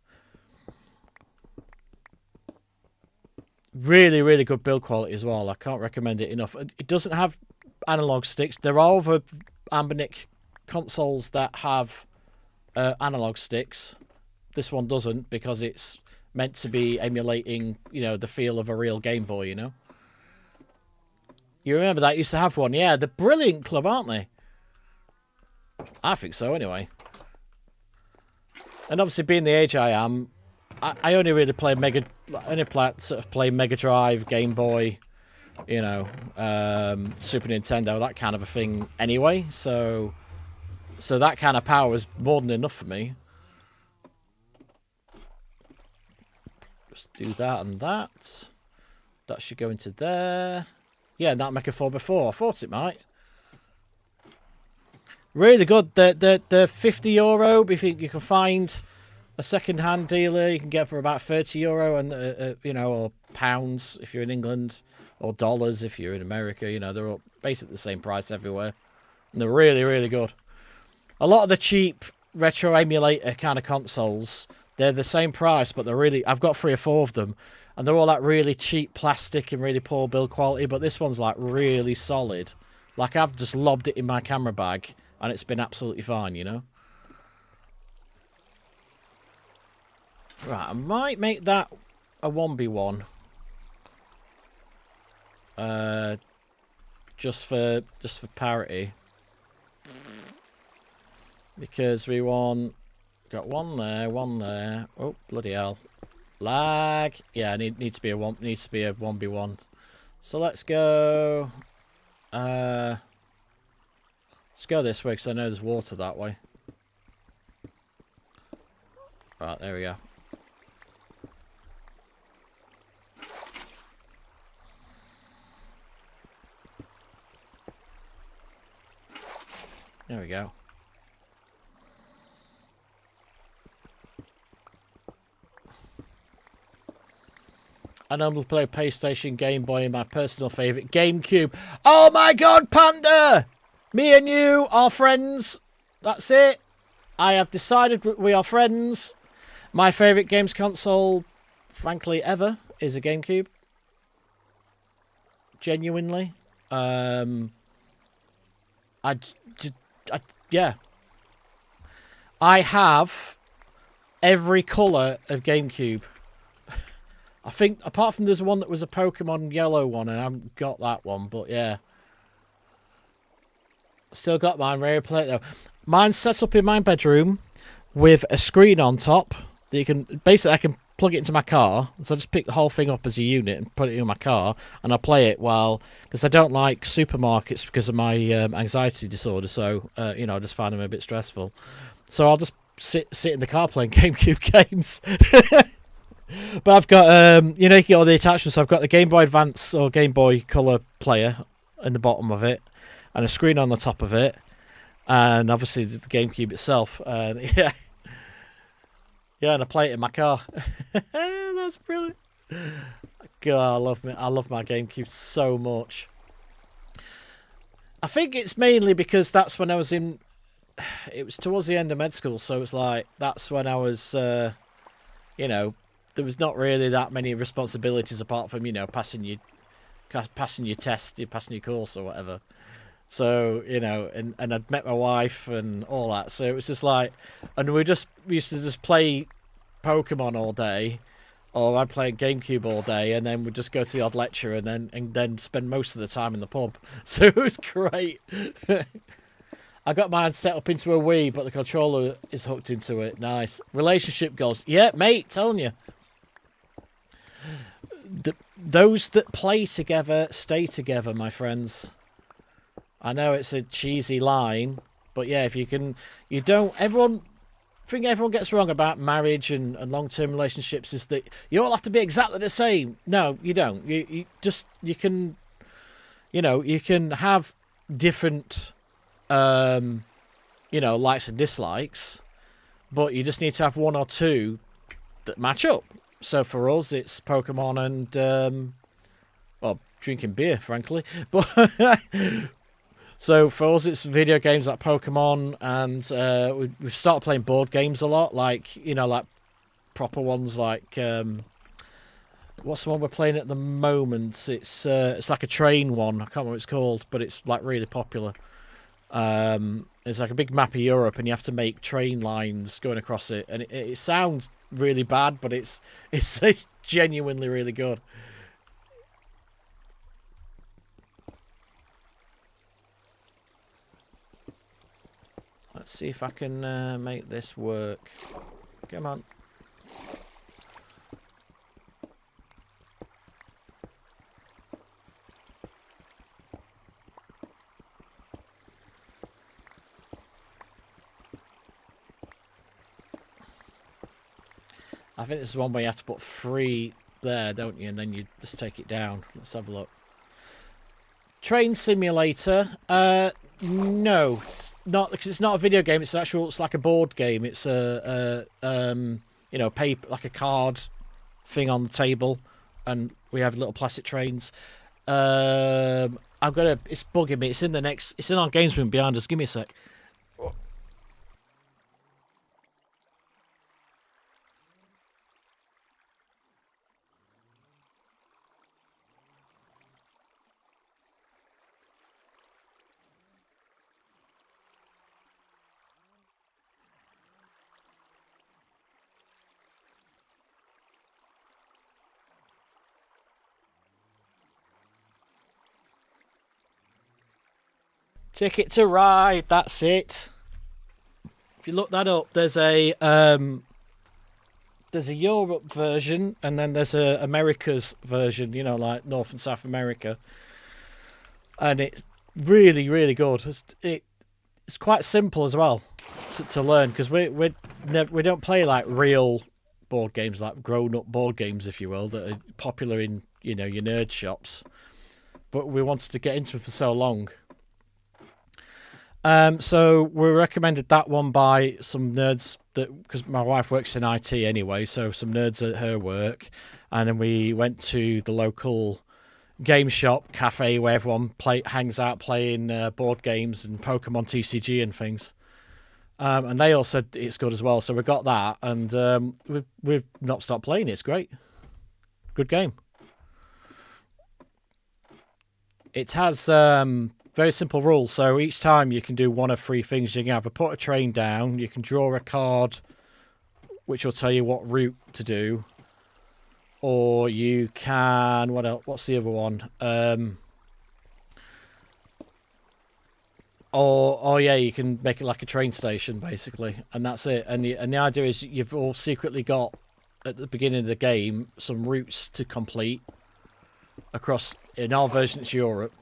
Really, really good build quality as well. I can't recommend it enough. It doesn't have analog sticks. There are other Ambernick consoles that have analog sticks. This one doesn't because it's meant to be emulating, the feel of a real Game Boy, You remember that used to have one? Yeah, the brilliant club, aren't they? I think so, anyway. And obviously, being the age I am, I only really play Mega. I only play Mega Drive, Game Boy, you know, Super Nintendo, that kind of a thing. Anyway, so that kind of power is more than enough for me. Just do that and that. That should go into there. Yeah, and that'll make a 4x4. I thought it might. Really good. The €50, if you can find a second-hand dealer, you can get for about €30, and you know, or pounds if you're in England, or dollars if you're in America. You know, they're all basically the same price everywhere, and they're really, really good. A lot of the cheap retro emulator kind of consoles, they're the same price, but they're really. I've got 3 or 4 of them, and they're all like really cheap plastic and really poor build quality. But this one's like really solid. Like I've just lobbed it in my camera bag, and it's been absolutely fine, you know? Right, I might make that a 1v1. Just for parity. Because we want... Got one there, one there. Oh, bloody hell. Lag. Yeah, needs to be a 1v1. So let's go... let's go this way, because I know there's water that way. Right, there we go. There we go. I normally play PlayStation, Game Boy, and my personal favourite, GameCube. Oh my god, Panda! Me and you are friends. That's it. I have decided we are friends. My favourite games console, frankly, ever, is a GameCube. Genuinely. Yeah. I have every colour of GameCube. I think, apart from there's one that was a Pokemon yellow one, and I haven't got that one, but yeah. Still got mine, ready to play it though. Mine's set up in my bedroom with a screen on top that you can, basically I can plug it into my car. So I just pick the whole thing up as a unit and put it in my car, and I play it while, because I don't like supermarkets because of my anxiety disorder, so, you know, I just find them a bit stressful. So I'll just sit in the car playing GameCube games. But I've got, you know, you get all the attachments. So I've got the Game Boy Advance or Game Boy Color player in the bottom of it, and a screen on the top of it, and obviously the GameCube itself. Yeah, and I play it in my car. That's brilliant. God, I love my GameCube so much. I think it's mainly because that's when I was in. It was towards the end of med school, so it's like that's when I was, you know. There was not really that many responsibilities apart from, you know, passing your test, passing your course or whatever. So, you know, and I'd met my wife and all that. So it was just like, and we used to just play Pokemon all day, or I'd play GameCube all day, and then we'd just go to the odd lecture and then spend most of the time in the pub. So it was great. I got mine set up into a Wii, but the controller is hooked into it. Nice. Relationship goals. Yeah, mate, telling you. Those that play together stay together, my friends. I know it's a cheesy line, but yeah, if you can, you don't. Everyone gets wrong about marriage and long-term relationships is that you all have to be exactly the same. No, you don't. You can, you know, you can have different, you know, likes and dislikes, but you just need to have one or two that match up. So for us, it's Pokemon and, well, drinking beer, frankly. But so for us, it's video games like Pokemon, and we've started playing board games a lot, like, you know, like proper ones like, what's the one we're playing at the moment? It's like a train one. I can't remember what it's called, but it's like really popular. It's like a big map of Europe, and you have to make train lines going across it, and it sounds really bad, but it's genuinely really good. Let's see if I can make this work. Come on. I think this is one where you have to put 3 there, don't you? And then you just take it down. Let's have a look. Train simulator. No, it's not, because it's not a video game. It's like a board game. It's a you know, paper, like a card thing on the table, and we have little plastic trains. It's bugging me. It's in our games room behind us. Give me a sec. Ticket to Ride, that's it. If you look that up, there's a Europe version, and then there's a America's version, you know, like North and South America. And it's really, really good. It's quite simple as well to learn, because we don't play like real board games, like grown-up board games, if you will, that are popular in, you know, your nerd shops. But we wanted to get into them for so long. So we recommended that one by some nerds, because my wife works in IT anyway, so some nerds at her work, and then we went to the local game shop cafe where everyone hangs out playing board games and Pokemon TCG and things, and they all said it's good as well. So we got that, and we've not stopped playing it. It's great, good game. It has very simple rules. So each time you can do one of 3 things. You can either put a train down, you can draw a card which will tell you what route to do, or you can, what else? What's the other one? Or yeah, you can make it like a train station basically, and that's it. And the idea is you've all secretly got at the beginning of the game some routes to complete across. In our version, it's Europe.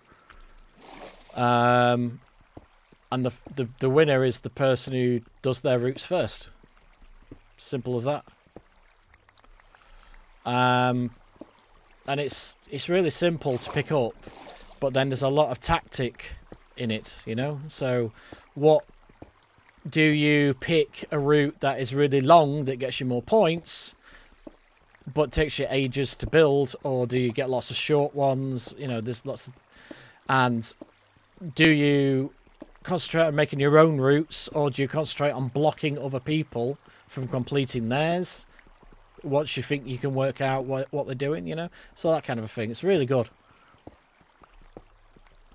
And the winner is the person who does their routes first. Simple as that. And it's really simple to pick up, but then there's a lot of tactic in it, you know. So what do you pick? A route that is really long that gets you more points but takes you ages to build, or do you get lots of short ones? You know, there's lots of, and do you concentrate on making your own routes, or do you concentrate on blocking other people from completing theirs once you think you can work out what they're doing, you know? So that kind of a thing. It's really good.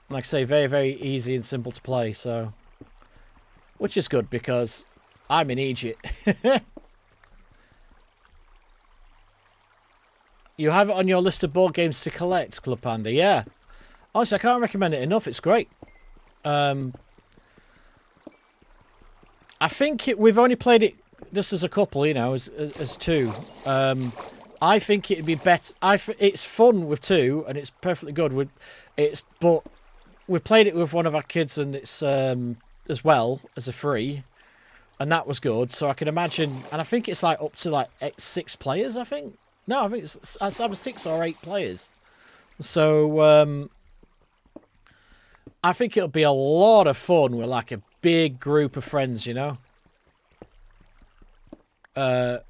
Like I say, very, very easy and simple to play, so, which is good because I'm in Egypt. You have it on your list of board games to collect, Club Panda. Yeah. Honestly, I can't recommend it enough. It's great. I think we've only played it just as a couple, you know, as 2. I think it'd be better. It's fun with 2, and it's perfectly good. But we played it with one of our kids, and it's as well as a 3, and that was good. So I can imagine, and I think it's like up to like 6 players. I think. No, I think it's either 6 or 8 players. So I think it'll be a lot of fun with like a big group of friends, you know. Like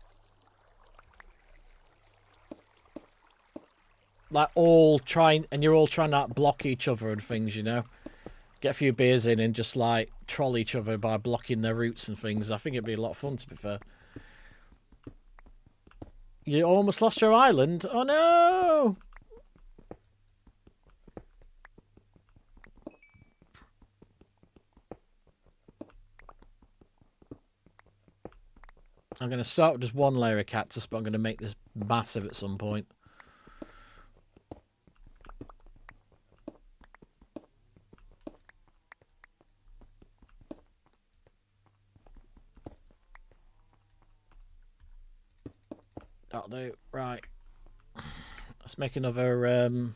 you're all trying to block each other and things, you know. Get a few beers in and just like troll each other by blocking their routes and things. I think it'd be a lot of fun, to be fair. You almost lost your island. Oh no! I'm going to start with just one layer of cactus, but I'm going to make this massive at some point. That'll do. Right. Let's make another...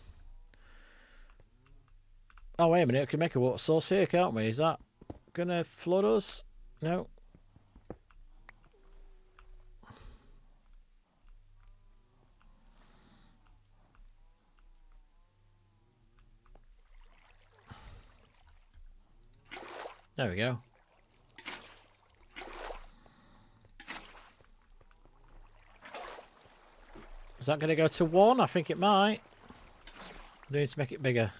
Oh, wait a minute. We can make a water source here, can't we? Is that going to flood us? No. There we go. Is that going to go to 1? I think it might. I need to make it bigger.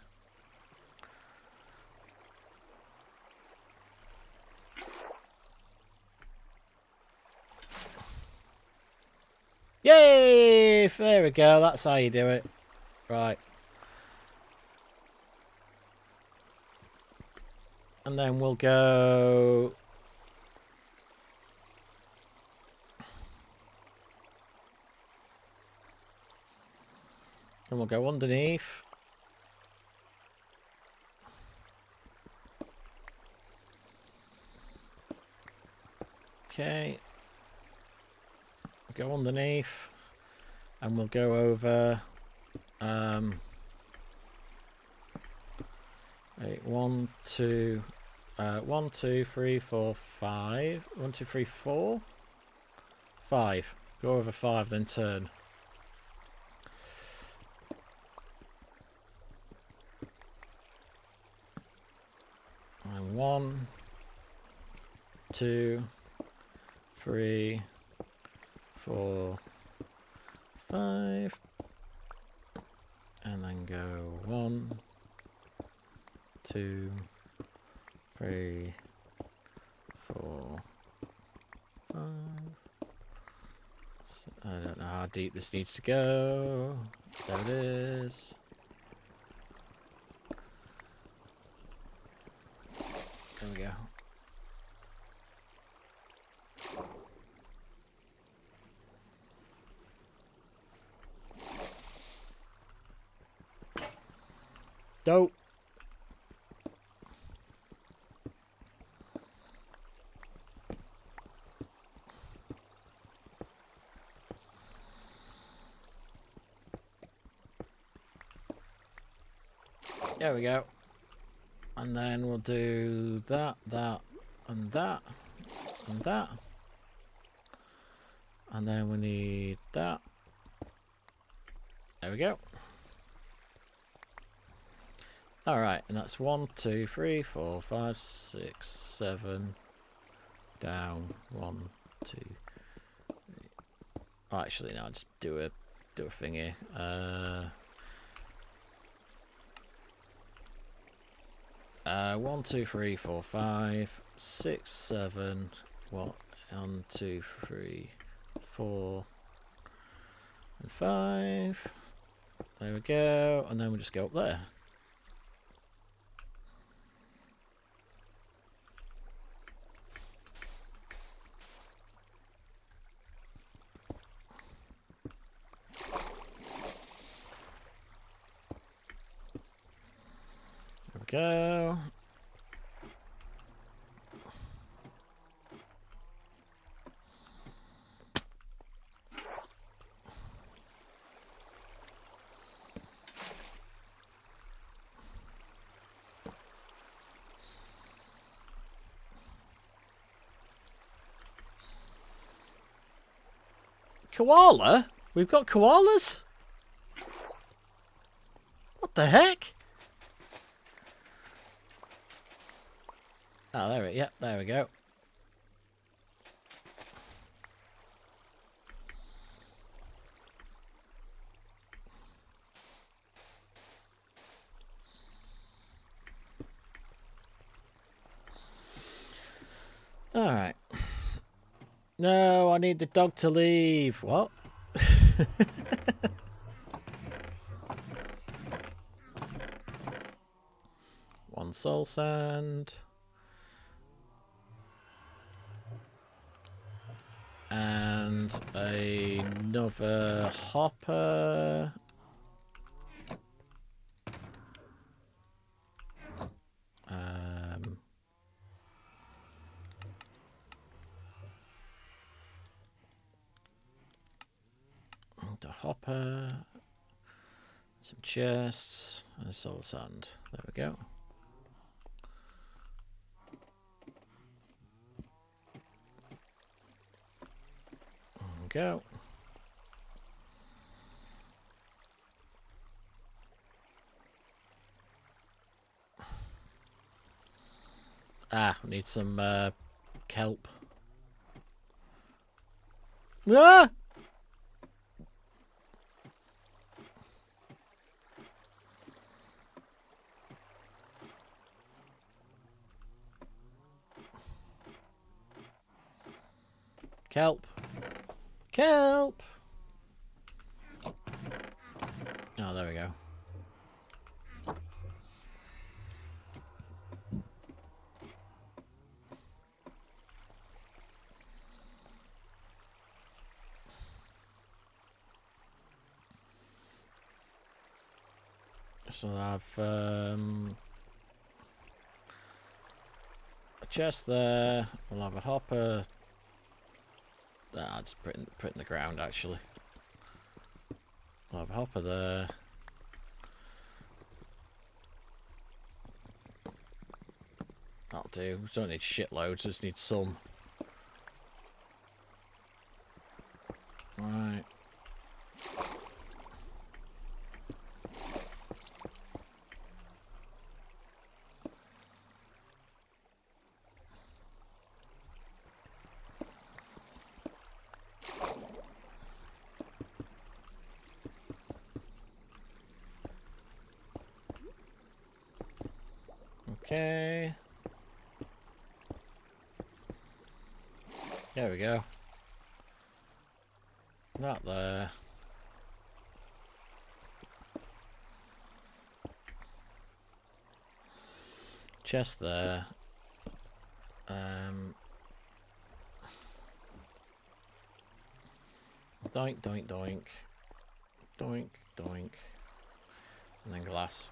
Yay! There we go. That's how you do it. Right. And then we'll go... And we'll go underneath. Okay. Go underneath. And we'll go over... 1, 2... 1, 2, 3, 4, 5. 1, 2, 3, 4. 5. Go over 5, then turn. And 1, 2, 3, 4, 5. And then go 1, 2, 3, 4, 5. So I don't know how deep this needs to go. There it is. There we go. Dope. There we go. And then we'll do that, that, and that, and that. And then we need that. There we go. Alright, and that's 1, 2, 3, 4, 5, 6, 7. Down. 1, 2, 3. Oh, actually, no, I'll just do a thing here. 1, 2, 3, 4, 5, 6, 7. 1, 2, 3, 4, and 5. There we go, and then we'll just go up there. There we go. Koala? We've got koalas? What the heck? Oh, there we go. Alright. No, I need the dog to leave. What? One soul sand. And another hopper. want a hopper, some chests, and soul sand. There we go. There we go. Ah, we need some kelp. Ah! Kelp. Kelp! Oh, there we go. So I've a chest there. We'll have a hopper. I'll just put it in the ground actually. We'll have a hopper there. That'll do. We don't need shitloads, just need some. Right. Okay. There we go. That there. Chest there. Doink, doink, doink. Doink, doink. And then glass.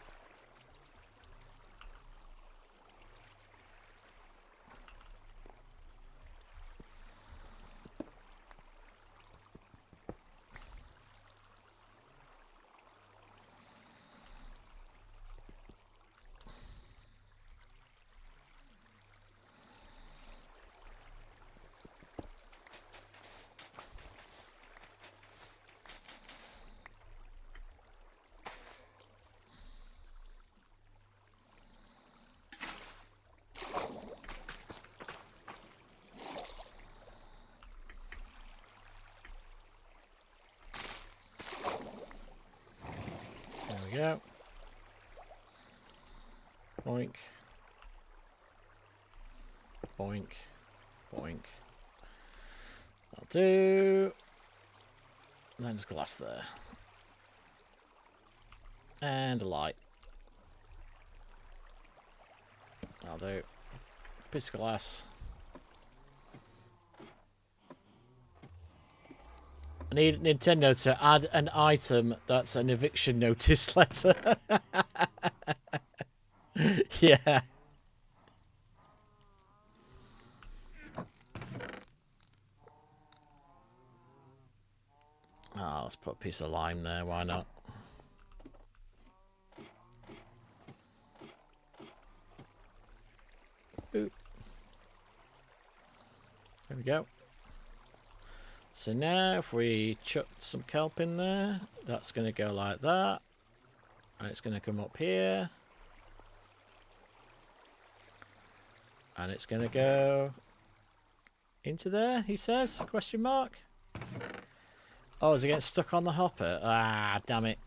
There we go. Boink. Boink. Boink. That'll do. And then there's glass there. And a light. That'll do. Piece of glass. I need Nintendo to add an item that's an eviction notice letter. Yeah. Oh, let's put a piece of lime there, why not? Boop. There we go. So now if we chuck some kelp in there, that's going to go like that. And it's going to come up here. And it's going to go into there, he says, question mark. Oh, is it getting stuck on the hopper? Ah, damn it.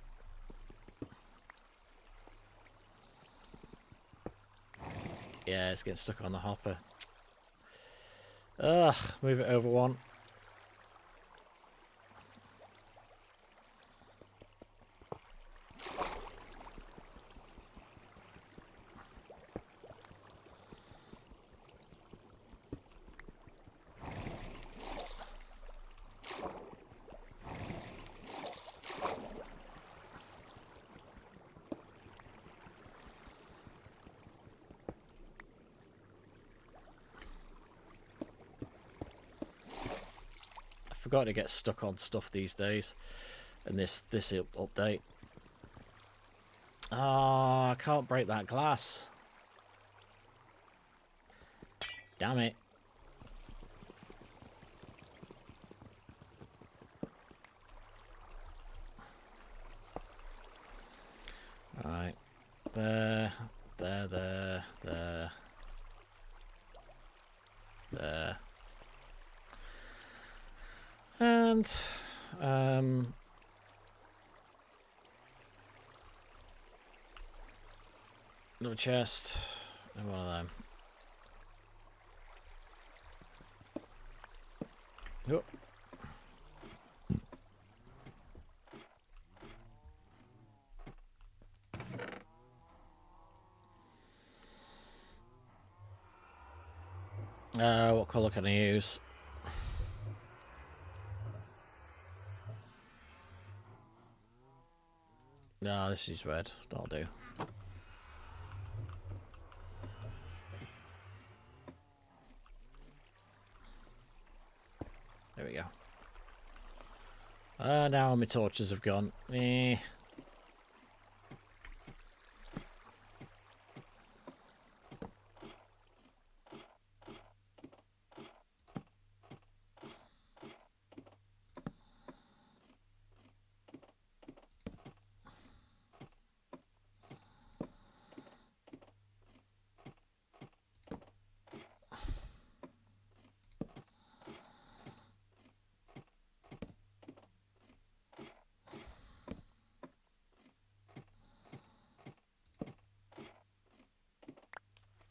Yeah, it's getting stuck on the hopper. Ugh, move it over one. Forgot to get stuck on stuff these days. in this update. Oh, I can't break that glass. Damn it. Right. There. And, another chest. And one of them. Oh. What colour can I use? No, this is red. That'll do. There we go. Now my torches have gone. Eh.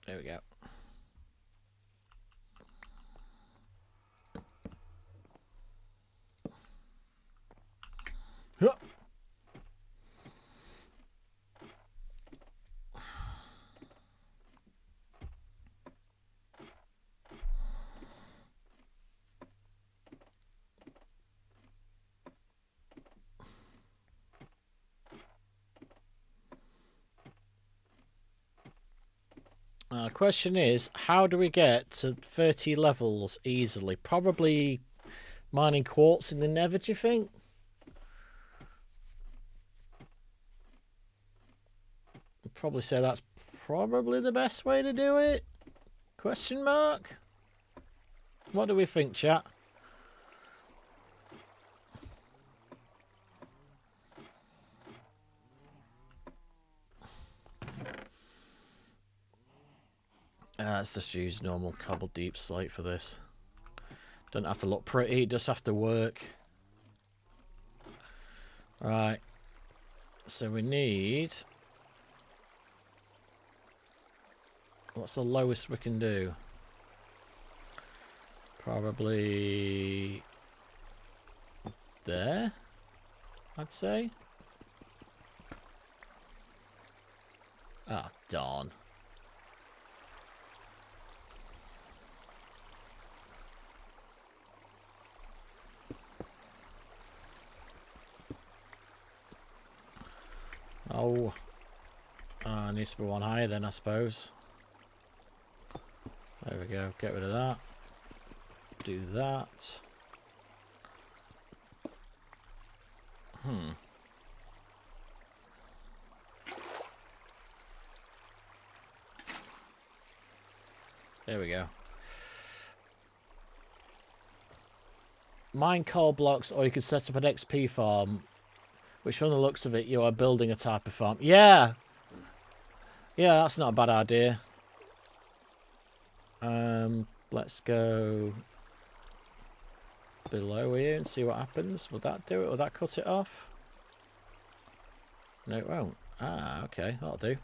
There we go. Huh. Question is, how do we get to 30 levels easily? Probably mining quartz in the Nether, do you think? I'd probably say that's probably the best way to do it. Question mark? What do we think, chat? Let's just use normal cobble deep slate for this. Don't have to look pretty, just have to work. Right. So we need... What's the lowest we can do? Probably... there, I'd say. Ah, darn. Oh, needs to be one higher then, I suppose. There we go. Get rid of that. Do that. There we go. Mine coal blocks, or you could set up an XP farm. Which, from the looks of it, you are building a type of farm. Yeah! Yeah, that's not a bad idea. Let's go below here and see what happens. Will that do it? Will that cut it off? No, it won't. Ah, okay. That'll do.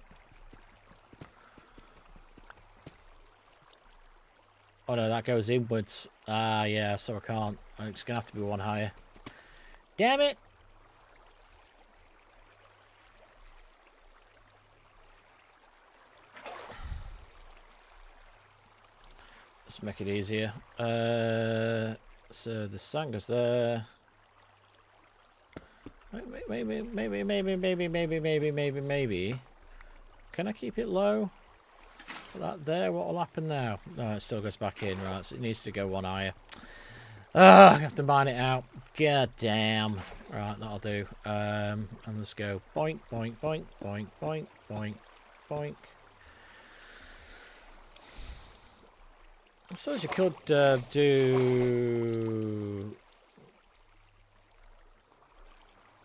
Oh, no, that goes inwards. Ah, yeah, so I can't. It's going to have to be one higher. Damn it! Let's make it easier. So the sand goes there. Maybe. Can I keep it low? That there, what will happen now? No, it still goes back in, right? So it needs to go one higher. I have to mine it out. God damn. Right, that'll do. And let's go boink, boink, boink, boink, boink, boink, boink. I suppose you could do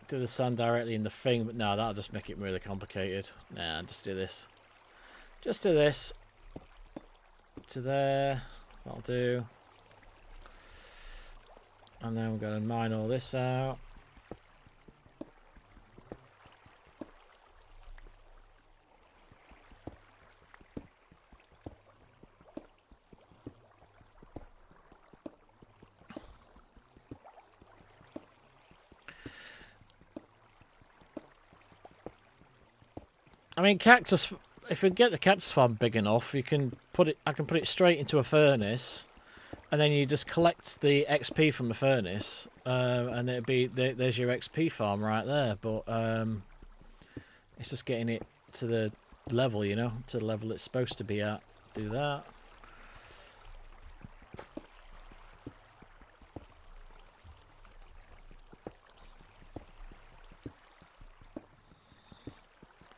the sand directly in the thing, but no, that'll just make it really complicated. Nah, just do this. Just do this. To there. That'll do. And then we're going to mine all this out. I mean, cactus. If we get the cactus farm big enough, you can put it. I can put it straight into a furnace, and then you just collect the XP from the furnace, and it'd be there's your XP farm right there. But it's just getting it to the level, you know, to the level it's supposed to be at. Do that.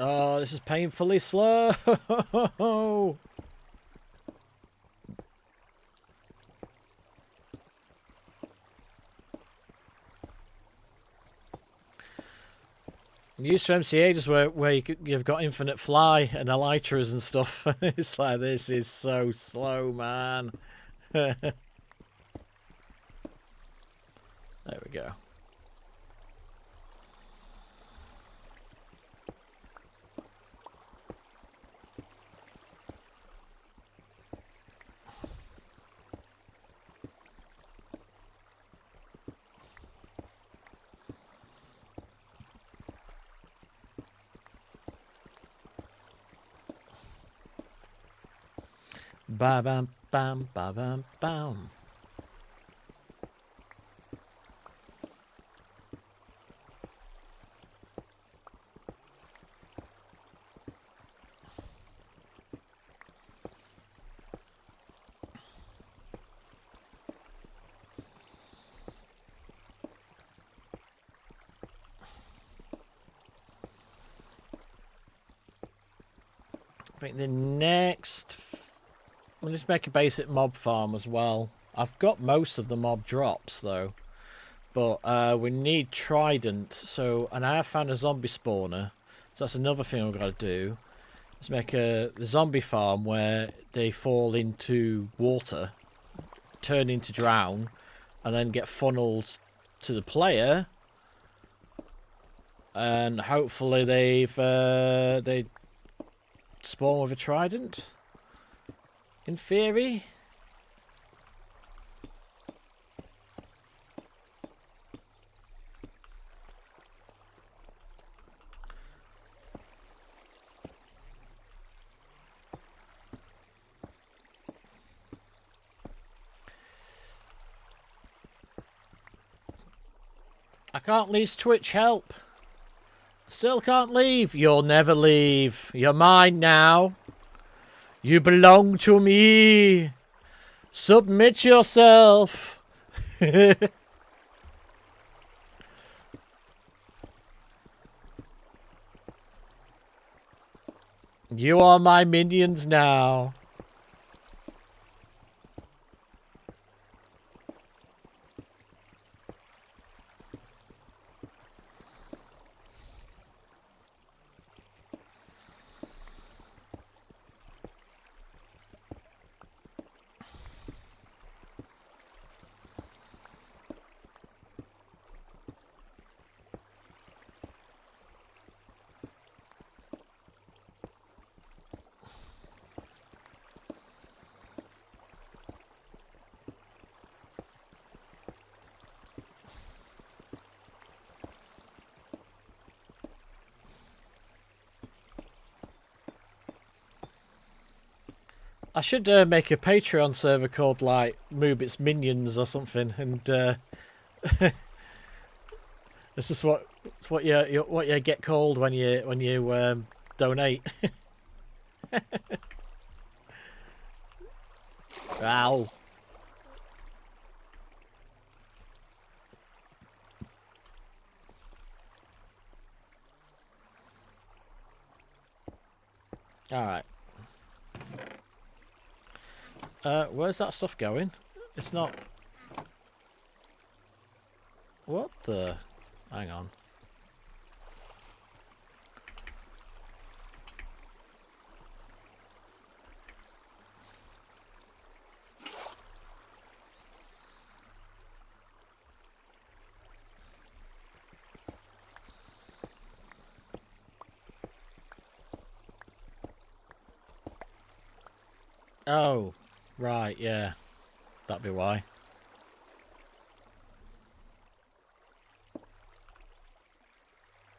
Oh, this is painfully slow. I'm used to MCAs where you've got infinite fly and elytras and stuff. It's like, this is so slow, man. There we go. Ba bam bam ba bam bam. I think the next. I'm going to make a basic mob farm as well. I've got most of the mob drops though, but we need trident. So, and I have found a zombie spawner, so that's another thing we've got to do. Let's make a zombie farm where they fall into water, turn into drown, and then get funneled to the player. And hopefully they spawn with a trident. In theory. I can't leave Twitch, help. Still can't leave. You'll never leave. You're mine now. You belong to me. Submit yourself. You are my minions now. I should make a Patreon server called like Moobit's Minions or something, and this is what you get called when you donate. Ow. Alright. Where's that stuff going? It's not... What the... Hang on. Oh, right, yeah. That'd be why.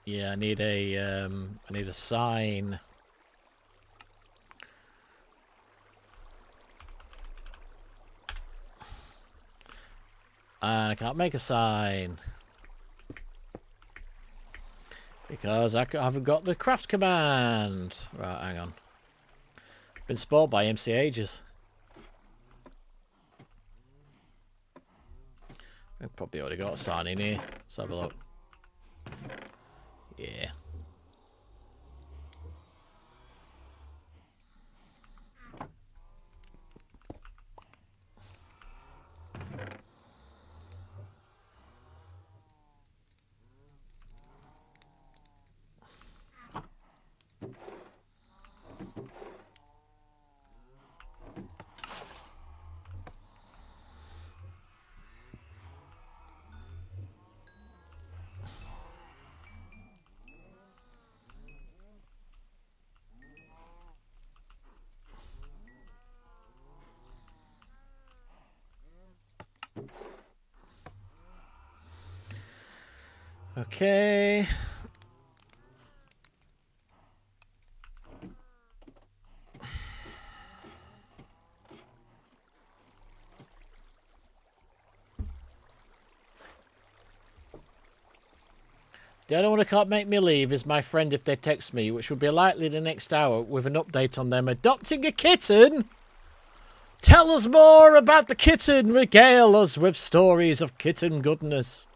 Yeah, I need a sign. And I can't make a sign. Because I haven't got the craft command. Right, hang on. Been spoiled by MC ages. I've probably already got a sign in here. Let's have a look. Yeah. Okay. The only one who can't make me leave is my friend if they text me, which will be likely the next hour with an update on them adopting a kitten. Tell us more about the kitten. Regale us with stories of kitten goodness.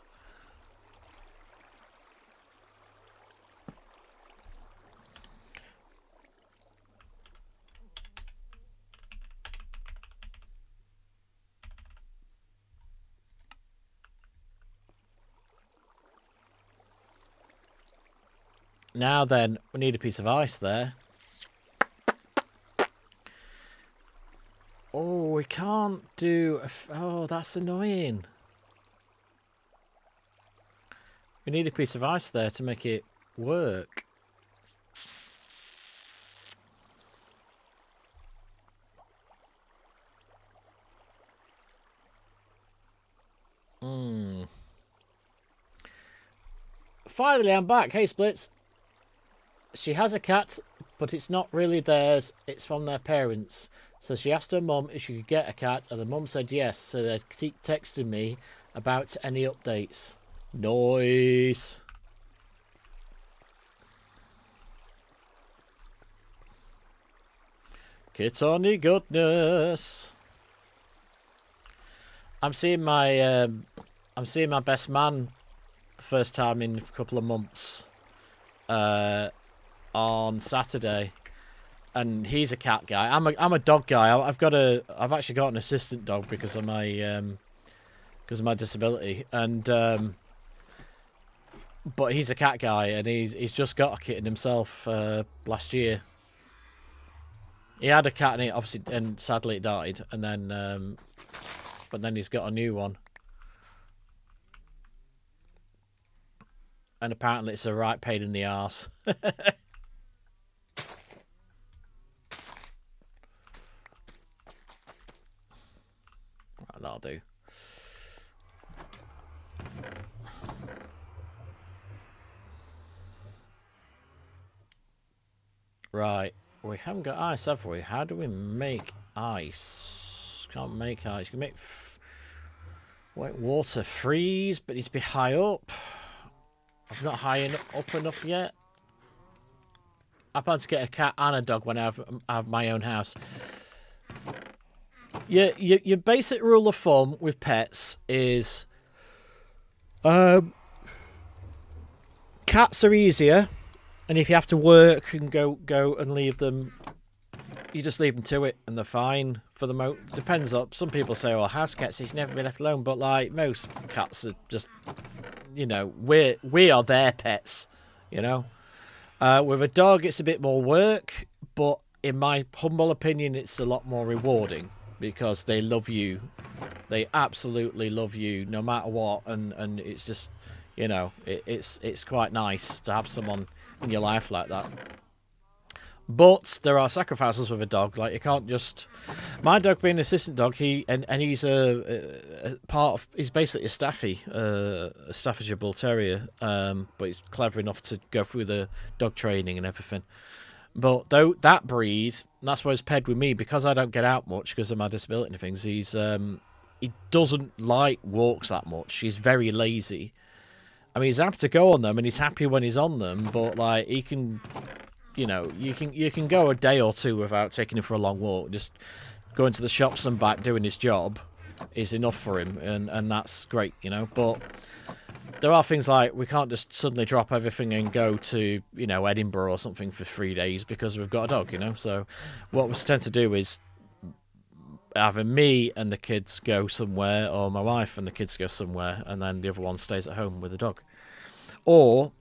Now then, we need a piece of ice there. Oh, we can't do... Oh, that's annoying. We need a piece of ice there to make it work. Finally, I'm back. Hey, Splits. She has a cat, but it's not really theirs. It's from their parents. So she asked her mum if she could get a cat, and the mum said yes. So they keep texting me about any updates. Nice. Kittony goodness. I'm seeing my best man the first time in a couple of months. On Saturday, and he's a cat guy. I'm a dog guy. I've actually got an assistant dog because of my disability, and but he's a cat guy, and he's just got a kitten himself last year. He had a cat, and sadly it died, and then but then he's got a new one, and apparently it's a right pain in the arse. That'll do. Right, we haven't got ice, have we? How do we make ice? Can't make ice. You can make water freeze, but it needs to be high up. I'm not high up enough yet. I plan to get a cat and a dog when I have my own house. Yeah, your basic rule of thumb with pets is cats are easier, and if you have to work and go and leave them you just leave them to it, and they're fine for the most. Depends on, some people say, well, house cats, you should never be left alone, but like most cats are just, you know, we are their pets, you know. With a dog, it's a bit more work, but in my humble opinion, it's a lot more rewarding because they love you. They absolutely love you no matter what, and it's just, you know, it's quite nice to have someone in your life like that. But there are sacrifices with a dog. Like, you can't just... My dog being an assistant dog, he's a part of... He's basically a Staffy, a Staffordshire Bull Terrier, but he's clever enough to go through the dog training and everything. But though that breed, that's why he's paired with me, because I don't get out much because of my disability and things. He doesn't like walks that much. He's very lazy. I mean, he's happy to go on them, and he's happy when he's on them, but like he can... You know, you can go a day or two without taking him for a long walk. Just going to the shops and back, doing his job, is enough for him, and that's great, you know. But there are things like we can't just suddenly drop everything and go to, you know, Edinburgh or something for 3 days because we've got a dog, you know. So what we tend to do is either me and the kids go somewhere, or my wife and the kids go somewhere, and then the other one stays at home with the dog. Or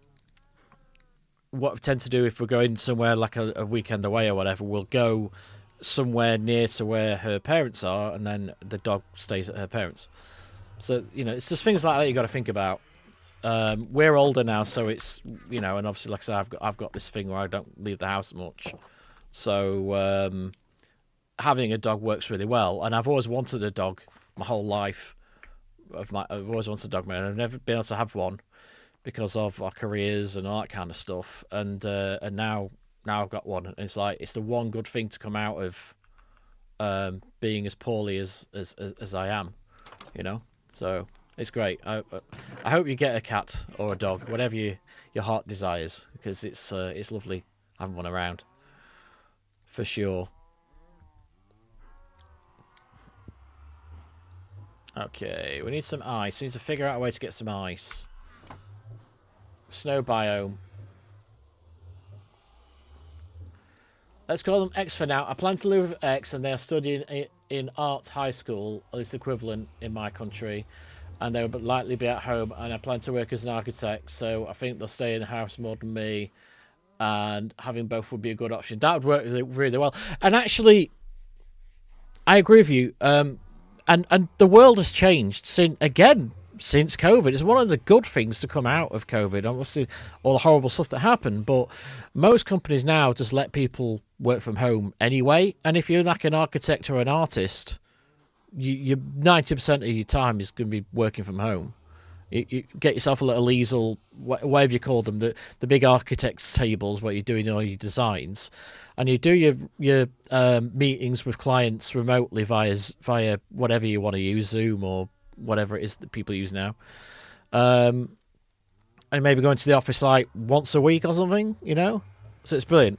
what we tend to do if we're going somewhere like a weekend away or whatever, we'll go somewhere near to where her parents are, and then the dog stays at her parents. So, you know, it's just things like that you got to think about. We're older now, so it's, you know, and obviously, like I say, I've got this thing where I don't leave the house much. So having a dog works really well, and I've always wanted a dog my whole life. I've always wanted a dog, man. I've never been able to have one, because of our careers and all that kind of stuff, and now I've got one. And it's like, it's the one good thing to come out of being as poorly as I am, you know. So it's great. I hope you get a cat or a dog, whatever your heart desires, because it's lovely having one around, for sure. Okay, we need some ice. We need to figure out a way to get some ice. Snow biome. Let's call them X for now. I plan to live with X, and they are studying in art high school, or its equivalent in my country, and they will likely be at home, and I plan to work as an architect, so I think they'll stay in the house more than me, and having both would be a good option. That would work really well. And actually, I agree with you. And the world has changed since COVID. It's one of the good things to come out of COVID. Obviously, all the horrible stuff that happened, but most companies now just let people work from home anyway. And if you're like an architect or an artist, you 90% of your time is going to be working from home. You get yourself a little easel, whatever you call them, the big architects' tables where you're doing all your designs, and you do your meetings with clients remotely via whatever you want to use, Zoom or whatever it is that people use now, and maybe going to the office like once a week or something, you know. So it's brilliant,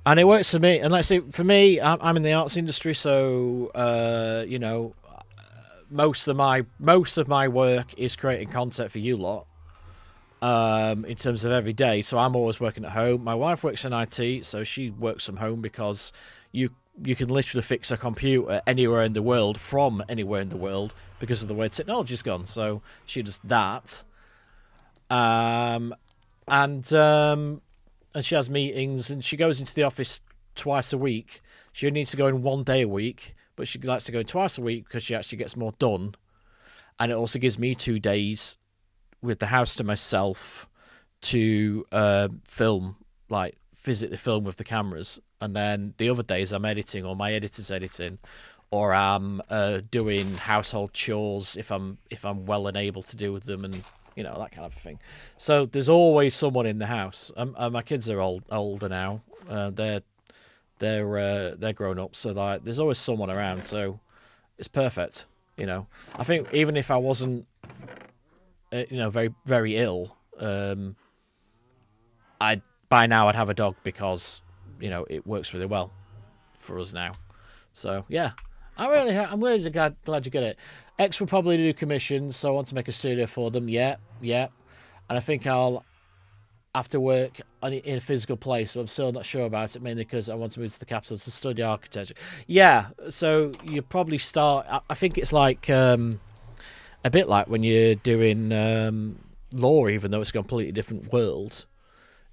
and it works for me. And let's say for me, I'm in the arts industry, so you know, most of my work is creating content for you lot, in terms of every day. So I'm always working at home. My wife works in IT, so she works from home because you can literally fix a computer anywhere in the world, from anywhere in the world, because of the way technology's gone. So she does that. And she has meetings, and she goes into the office twice a week. She only needs to go in 1 day a week, but she likes to go in twice a week because she actually gets more done. And it also gives me 2 days with the house to myself to film, like physically film with the cameras. And then the other days I'm editing, or my editor's editing, or I'm doing household chores if I'm well and able to do with them, and you know, that kind of thing. So there's always someone in the house. My kids are older now. They're grown up, so like there's always someone around. So it's perfect. You know, I think even if I wasn't, you know, very very ill, by now I'd have a dog, because you know, it works really well for us now. So yeah, I'm really glad you get it. X will probably do commissions, so I want to make a studio for them. Yeah, and I think I'll after work in a physical place, but I'm still not sure about it, mainly because I want to move to the capital to study architecture. Yeah, so you probably start. I think it's like a bit like when you're doing law, even though it's a completely different world.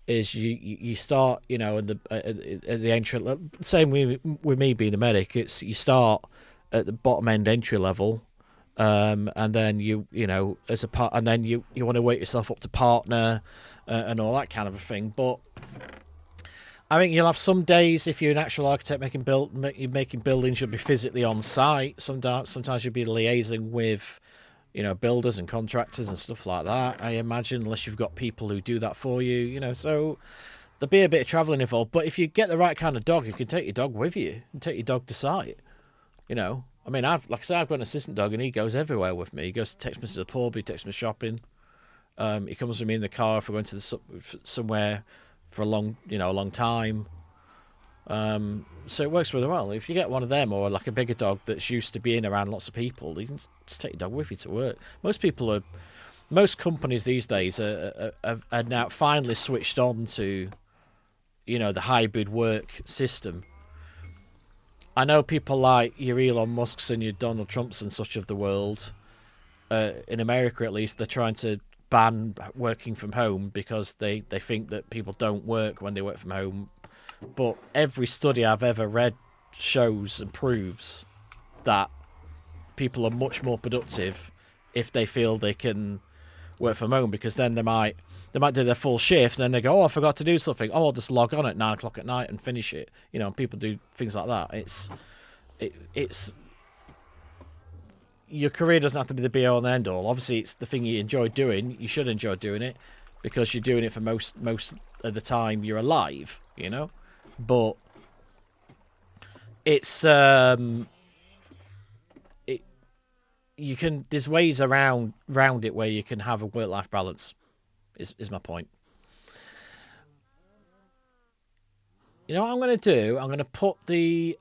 Is you start, you know, at the entry. Same with me being a medic. It's you start at the bottom end entry level. And then you know, as a part, and then you want to work yourself up to partner and all that kind of a thing. But I think you'll have some days, if you're an actual architect making buildings, you'll be physically on site. Sometimes you'll be liaising with, you know, builders and contractors and stuff like that, I imagine, unless you've got people who do that for you, you know. So there'll be a bit of travelling involved. But if you get the right kind of dog, you can take your dog with you and take your dog to site, you know. I mean, like I said, I've got an assistant dog, and he goes everywhere with me. He goes to takes me to the pub, he takes me shopping. He comes with me in the car if we're going to somewhere for a long time. So it works really well. If you get one of them, or like a bigger dog that's used to being around lots of people, you can just take your dog with you to work. Most companies these days are now finally switched on to, you know, the hybrid work system. I know people like your Elon Musks and your Donald Trumps and such of the world, in America at least, they're trying to ban working from home because they think that people don't work when they work from home. But every study I've ever read shows and proves that people are much more productive if they feel they can work from home, because then they might do their full shift and then they go, oh, I forgot to do something. Oh, I'll just log on at 9 o'clock at night and finish it. You know, people do things like that. It's your career doesn't have to be the be all and end all. Obviously, it's the thing you enjoy doing. You should enjoy doing it because you're doing it for most of the time you're alive, you know. But it's you can, there's ways around it where you can have a work-life balance. Is my point. You know what I'm going to do? I'm going to put the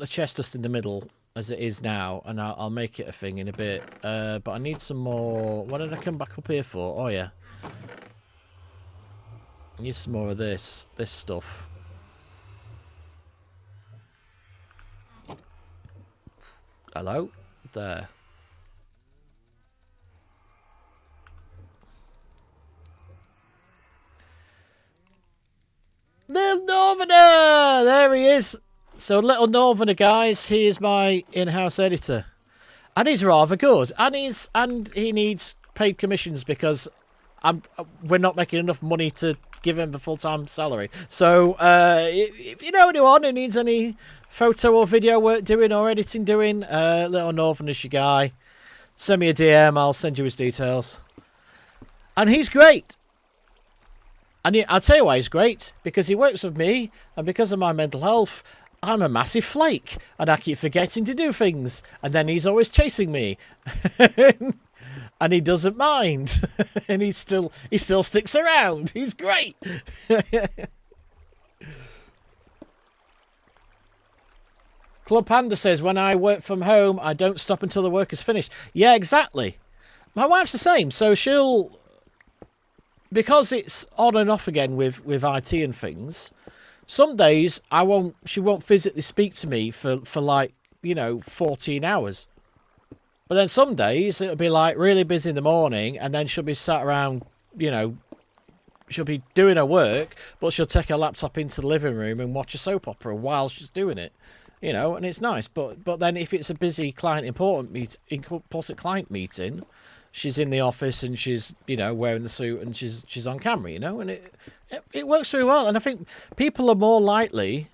chest dust in the middle as it is now, and I'll make it a thing in a bit. But I need some more. What did I come back up here for? Oh yeah, I need some more of this stuff. Hello? There. Little Northerner! There he is. So Little Northerner, guys, he is my in-house editor. And he's rather good. And he needs paid commissions because we're not making enough money to give him a full-time salary. So if you know anyone who needs any photo or video work doing or editing doing, Little Northerner's your guy. Send me a DM, I'll send you his details. And he's great. And I'll tell you why he's great. Because he works with me, and because of my mental health, I'm a massive flake. And I keep forgetting to do things. And then he's always chasing me. And he doesn't mind. And he still sticks around. He's great. Club Panda says, when I work from home, I don't stop until the work is finished. Yeah, exactly. My wife's the same. So she'll... Because it's on and off again with IT and things, some days she won't physically speak to me for like, 14 hours. But then some days it'll be like really busy in the morning, and then she'll be sat around, she'll be doing her work, but she'll take her laptop into the living room and watch a soap opera while she's doing it. And it's nice. But then if it's a busy important client meeting, she's in the office and she's, wearing the suit and she's on camera, and it works very well. And I think people are more likely,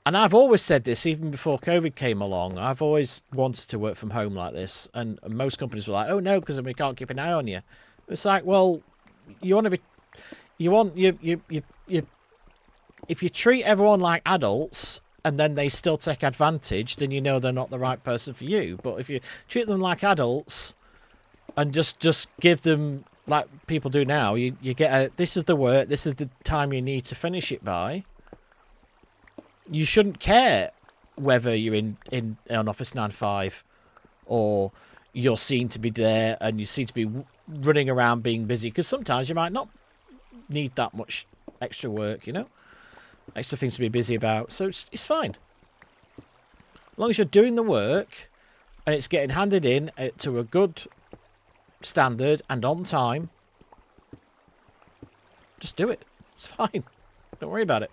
and I've always said this even before COVID came along, I've always wanted to work from home like this, and most companies were like, oh no, because we can't keep an eye on you. It's like, well, if you treat everyone like adults and then they still take advantage, then they're not the right person for you. But if you treat them like adults and just give them, like people do now, you get this is the work, this is the time you need to finish it by. You shouldn't care whether you're in an office 9 to 5 or you're seen to be there and you seem to be running around being busy, because sometimes you might not need that much extra work, you know, extra things to be busy about. So it's fine. As long as you're doing the work and it's getting handed in to a good standard and on time, just do it. It's fine. Don't worry about it.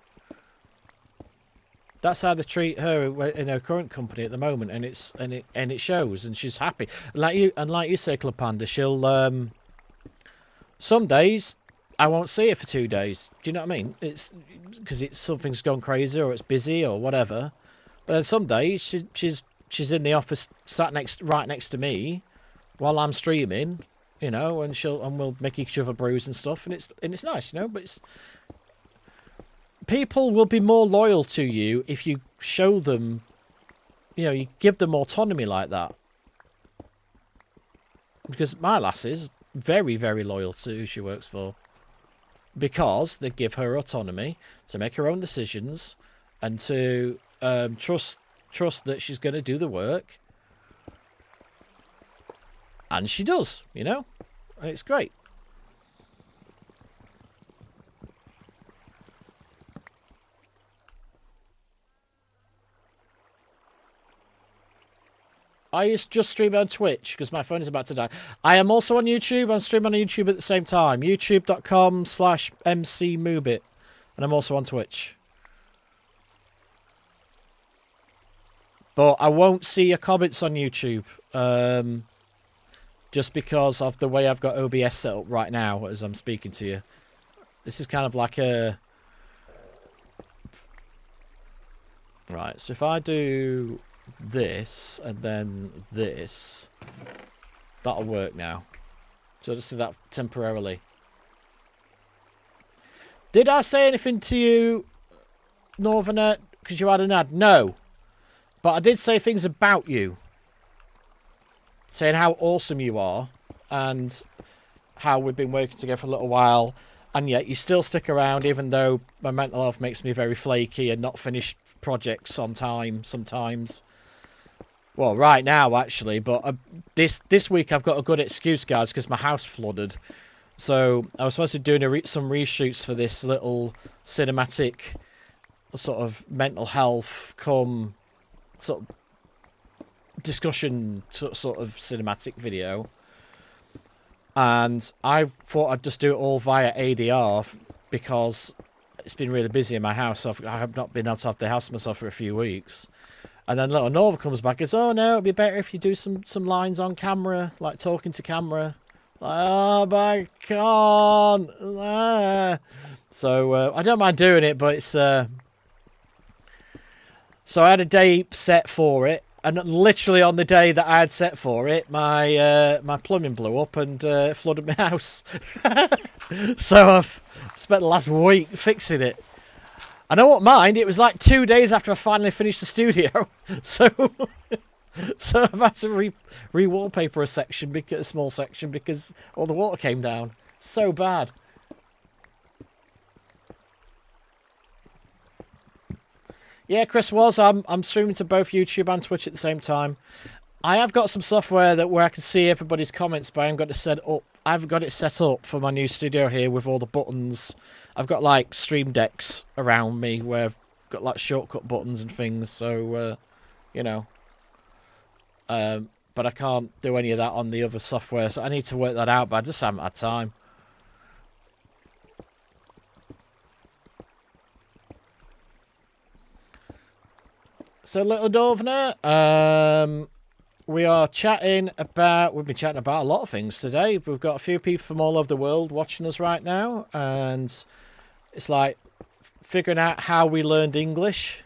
That's how they treat her in her current company at the moment, and it shows, and she's happy. Like you say, Club Panda, she'll some days I won't see her for 2 days. Do you know what I mean? It's because something's gone crazy or it's busy or whatever. But then some days she's in the office, sat right next to me, while I'm streaming, you know, and we'll make each other brews and stuff, and it's nice, you know. But people will be more loyal to you if you show them, you know, you give them autonomy like that. Because my lass is very, very loyal to who she works for. Because they give her autonomy to make her own decisions and to trust that she's going to do the work. And she does, you know? And it's great. I just stream on Twitch because my phone is about to die. I am also on YouTube. I'm streaming on YouTube at the same time. YouTube.com/MC Moobit. And I'm also on Twitch. But I won't see your comments on YouTube. Just because of the way I've got OBS set up right now as I'm speaking to you. This is kind of like a... Right, so if I do this and then this, that'll work now. So I'll just do that temporarily. Did I say anything to you, Northerner, because you had an ad? No. But I did say things about you. Saying how awesome you are and how we've been working together for a little while, and yet you still stick around even though my mental health makes me very flaky and not finish projects on time sometimes. Well, right now, actually, but this week I've got a good excuse, guys, because my house flooded. So I was supposed to be doing some reshoots for this little cinematic sort of mental health come sort of discussion sort of cinematic video. And I thought I'd just do it all via ADR because it's been really busy in my house. So I have not been able to have the house to myself for a few weeks. And then little Nova comes back and says, oh no, it'd be better if you do some lines on camera, like talking to camera. Like, oh, but I can't. So I don't mind doing it, but it's... So I had a day set for it. And literally on the day that I had set for it, my plumbing blew up and flooded my house. So I've spent the last week fixing it. And I won't mind, it was like 2 days after I finally finished the studio. So I've had to re-wallpaper a small section because all the water came down. So bad. Yeah, Chris was. I'm streaming to both YouTube and Twitch at the same time. I have got some software where I can see everybody's comments, but I haven't got it set up. I've got it set up for my new studio here with all the buttons. I've got like stream decks around me where I've got like shortcut buttons and things. So, you know. But I can't do any of that on the other software, so I need to work that out. But I just haven't had time. So, Little Northerner, we've been chatting about a lot of things today. We've got a few people from all over the world watching us right now, and it's like figuring out how we learned English.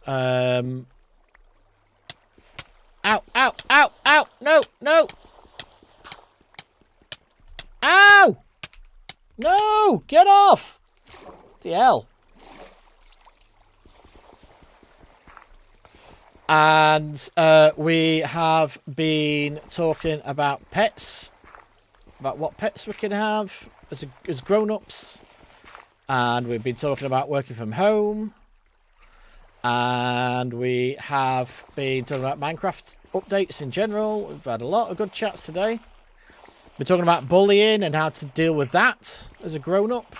Ow, ow, ow, ow, no, no. Ow! No, get off! The hell. And we have been talking about pets, about what pets we can have as grown-ups. And we've been talking about working from home. And we have been talking about Minecraft updates in general. We've had a lot of good chats today. We're talking about bullying and how to deal with that as a grown-up.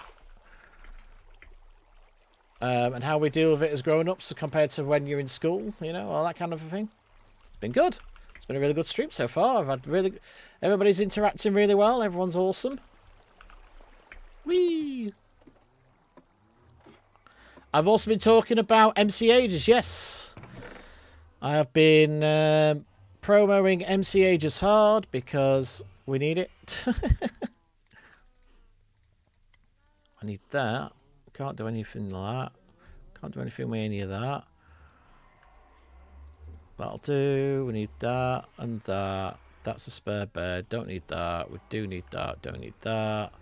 And how we deal with it as grown-ups compared to when you're in school, you know, all that kind of a thing. It's been good. It's been a really good stream so far. I've had really... Everybody's interacting really well. Everyone's awesome. Whee! I've also been talking about MC Ages, yes. I have been promoting MC Ages hard because we need it. I need that. Can't do anything like that. Can't do anything with any of that. That'll do. We need that and that. That's a spare bed. Don't need that. We do need that. Don't need that.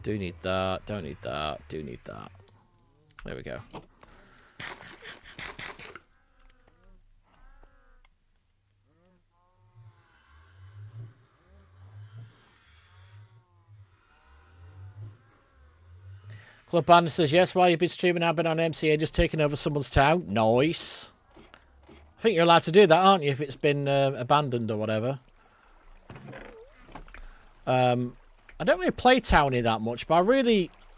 Do need that. Don't need that. Do need that. There we go. Club Banner says, yes, while you've been streaming, I've been on MCA just taking over someone's town. Nice. I think you're allowed to do that, aren't you, if it's been abandoned or whatever. I don't really play Townie that much, but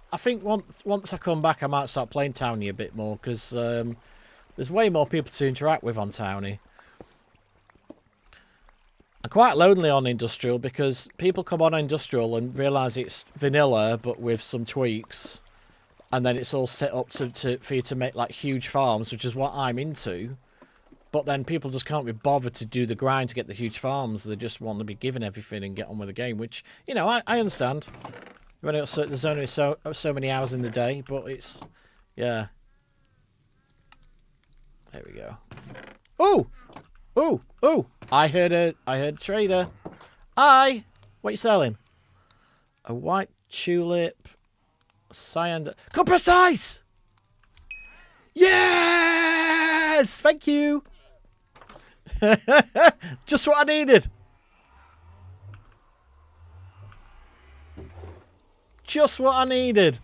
I think once I come back, I might start playing Townie a bit more, because there's way more people to interact with on Townie. I'm quite lonely on Industrial, because people come on Industrial and realise it's vanilla, but with some tweaks. And then it's all set up for you to make like huge farms, which is what I'm into. But then people just can't be bothered to do the grind to get the huge farms. They just want to be given everything and get on with the game, which, you know, I understand. There's only so many hours in the day, but it's, yeah. There we go. Ooh! Ooh! Ooh! I heard a trader. What are you selling? A white tulip. Cyan. Compressed ice! Yes! Thank you! Just what I needed. Just what I needed.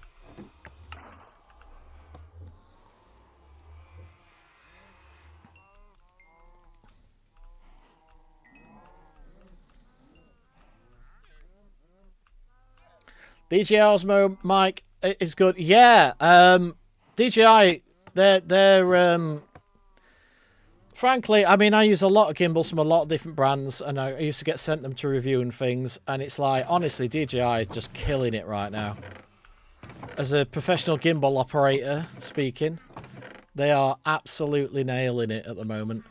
DJI Osmo mic is good. Yeah, DJI, they're frankly, I mean, I use a lot of gimbals from a lot of different brands, and I used to get sent them to review and things, and it's like, honestly, DJI is just killing it right now. As a professional gimbal operator speaking, they are absolutely nailing it at the moment.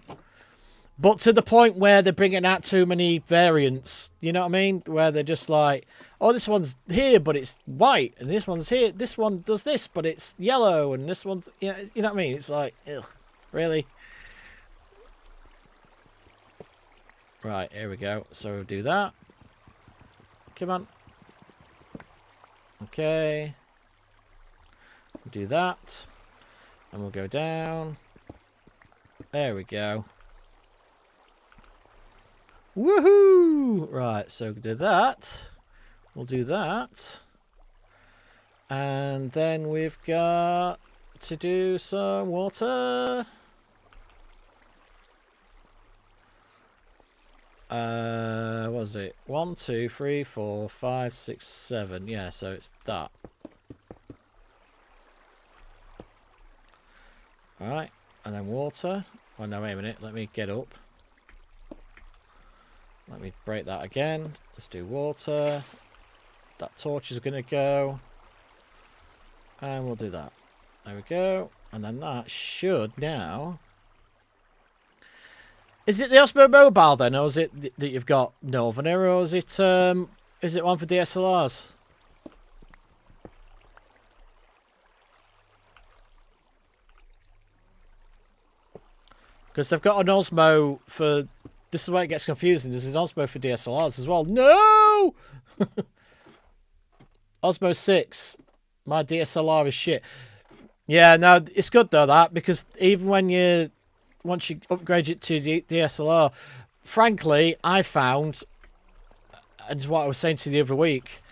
But to the point where they're bringing out too many variants, you know what I mean? Where they're just like, oh, this one's here, but it's white, and this one's here. This one does this, but it's yellow, and this one's, you know what I mean? It's like, ugh, really? Right, here we go. So we'll do that. Come on. Okay. We'll do that. And we'll go down. There we go. Woohoo! Right, so we'll do that. We'll do that. And then we've got to do some water. What was it? 1, 2, 3, 4, 5, 6, 7. Yeah, so it's that. Alright, and then water. Oh no, wait a minute. Let me get up. Let me break that again. Let's do water. That torch is going to go. And we'll do that. There we go. And then that should now... Is it the Osmo Mobile then, or is it that you've got Northern, or is it one for DSLRs? Because they've got an Osmo for... This is where it gets confusing. There's an Osmo for DSLRs as well. No! Osmo 6. My DSLR is shit. Yeah, no, it's good though, that, because even when you... Once you upgrade it to DSLR, frankly, I found, and what I was saying to you the other week,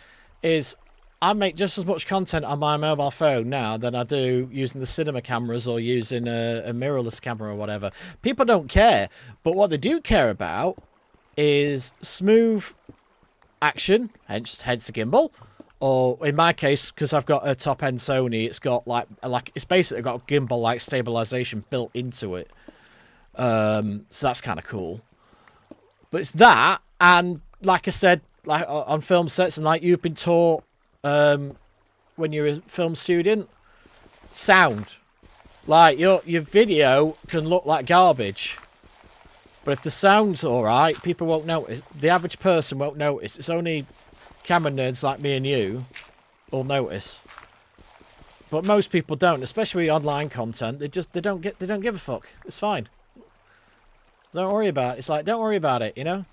is I make just as much content on my mobile phone now than I do using the cinema cameras or using a mirrorless camera or whatever. People don't care, but what they do care about is smooth action, hence the gimbal. Or in my case, because I've got a top-end Sony, it's got like it's basically got gimbal-like stabilization built into it. So that's kind of cool. But it's that, and like I said, like on film sets, and like you've been taught when you're a film student, sound. Like your video can look like garbage, but if the sound's all right, people won't notice. The average person won't notice. It's only camera nerds like me and you will notice. But most people don't, especially online content. They don't give a fuck. It's fine. Don't worry about it. It's like, don't worry about it, you know?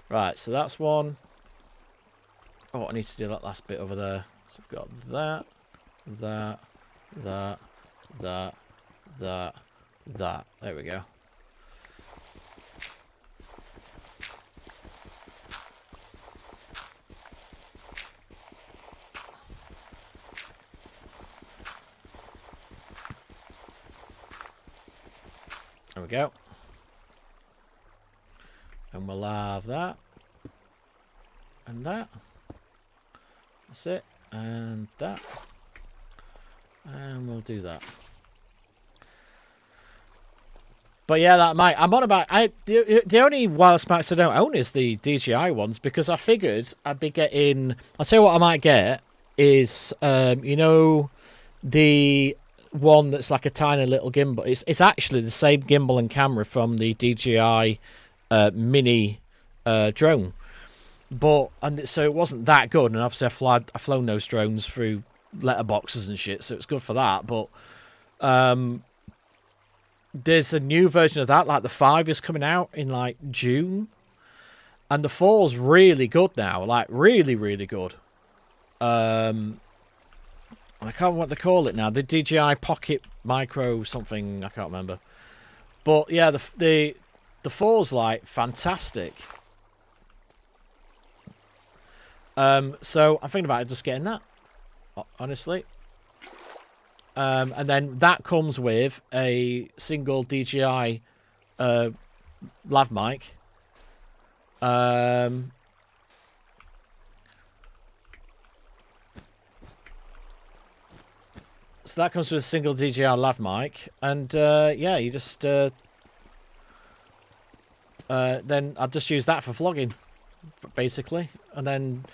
Right, so that's one. Oh, I need to do that last bit over there. So we've got that, that. There we go. There we go. And we'll have that. And that. That's it. And that. And we'll do that. But yeah, that might. I'm on about. The only wireless mics I don't own is the DJI ones, because I figured I'd be getting. I'll tell you what I might get is, you know, the one that's like a tiny little gimbal. It's actually the same gimbal and camera from the DJI mini drone, and so it wasn't that good. And obviously I've flown those drones through letterboxes and shit, so it's good for that. But there's a new version of that, like the 5 is coming out in like June, and the 4's really good now, like really good. I can't remember what they call it now. The DJI Pocket Micro something, I can't remember. But yeah, the 4's like fantastic. So I'm thinking about just getting that, honestly. And then that comes with a single DJI lav mic. So that comes with a single DJI lav mic, and yeah, you just then I'll just use that for vlogging, basically, and then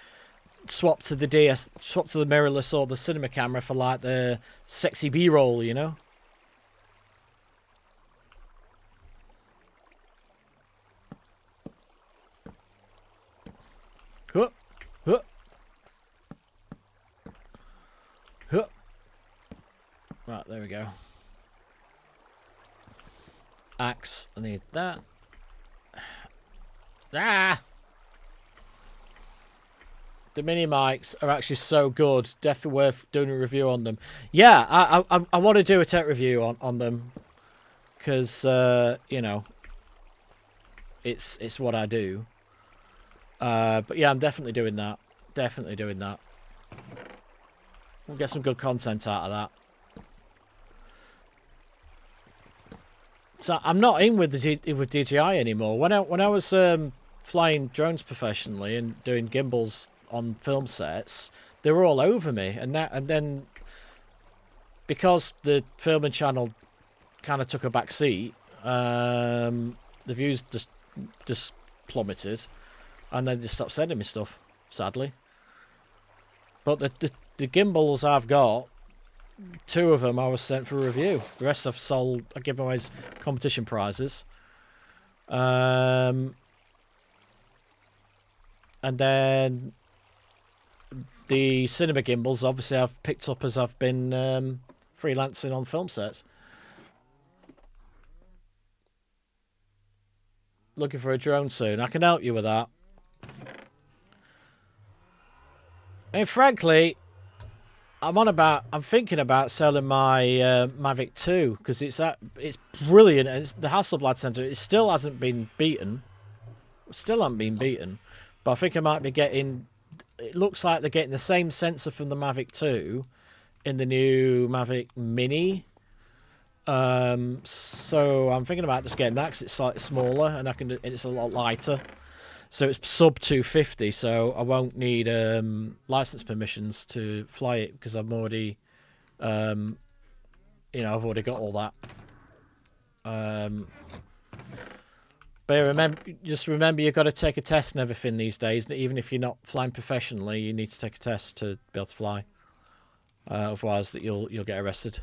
swap to the mirrorless or the cinema camera for like the sexy B-roll, you know. Huh, huh, huh. Right, there we go. Axe, I need that. Ah! The mini mics are actually so good. Definitely worth doing a review on them. Yeah, I want to do a tech review on them, because you know, it's what I do. But yeah, I'm definitely doing that. Definitely doing that. We'll get some good content out of that. So I'm not in with DJI anymore. When I was flying drones professionally and doing gimbals on film sets, they were all over me, and then because the filming channel kind of took a back seat, the views just plummeted, and then they stopped sending me stuff, sadly. But the gimbals I've got, 2 of them I was sent for review. The rest I've sold. I give away as competition prizes. And then the cinema gimbals, obviously, I've picked up as I've been freelancing on film sets. Looking for a drone soon. I can help you with that. And frankly, I'm thinking about selling my Mavic 2, because it's brilliant, and the Hasselblad Center. It still hasn't been beaten. But I think I might be getting it looks like they're getting the same sensor from the Mavic 2 in the new Mavic Mini. So I'm thinking about just getting that because it's slightly smaller and it's a lot lighter. So it's sub 250, so I won't need license permissions to fly it because I'm already, I've already got all that. But just remember, you've got to take a test and everything these days. Even if you're not flying professionally, you need to take a test to be able to fly. Otherwise, you'll get arrested.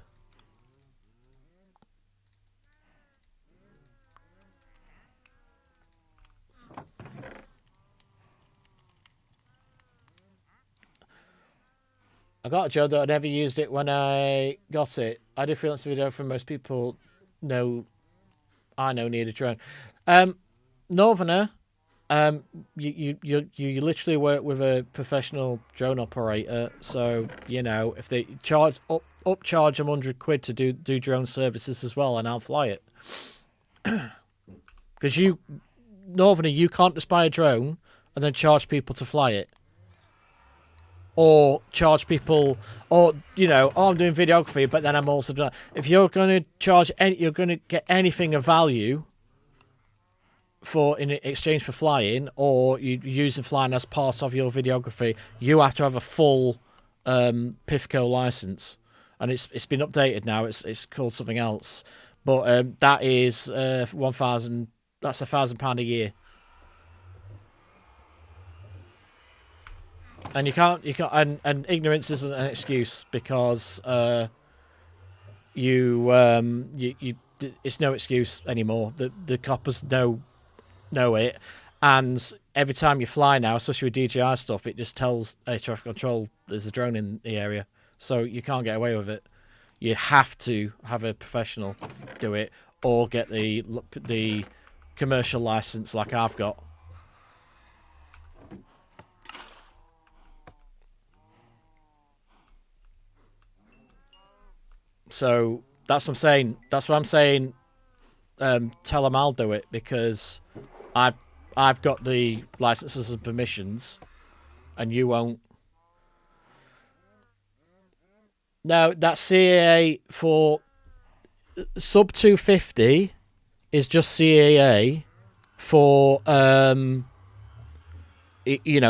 I got a job that I never used it when I got it. I do freelance video for most people. I know need a drone. Northerner, you literally work with a professional drone operator, so if they upcharge them £100 to do drone services as well, and I'll fly it. Because Northerner, you can't just buy a drone and then charge people to fly it. Or charge people, or I'm doing videography, but then I'm also doing. If you're going to charge, you're going to get anything of value in exchange for flying, or you using flying as part of your videography, you have to have a full PIFCO license, and it's been updated now. It's called something else, but that is 1,000. That's £1,000 a year. And you can't, and ignorance isn't an excuse because it's no excuse anymore. The coppers know it, and every time you fly now, especially with DJI stuff, it just tells air traffic control there's a drone in the area, so you can't get away with it. You have to have a professional do it, or get the commercial license like I've got. So that's what I'm saying. Tell them I'll do it because I've got the licenses and permissions, and you won't. No, that CAA for sub 250 is just CAA for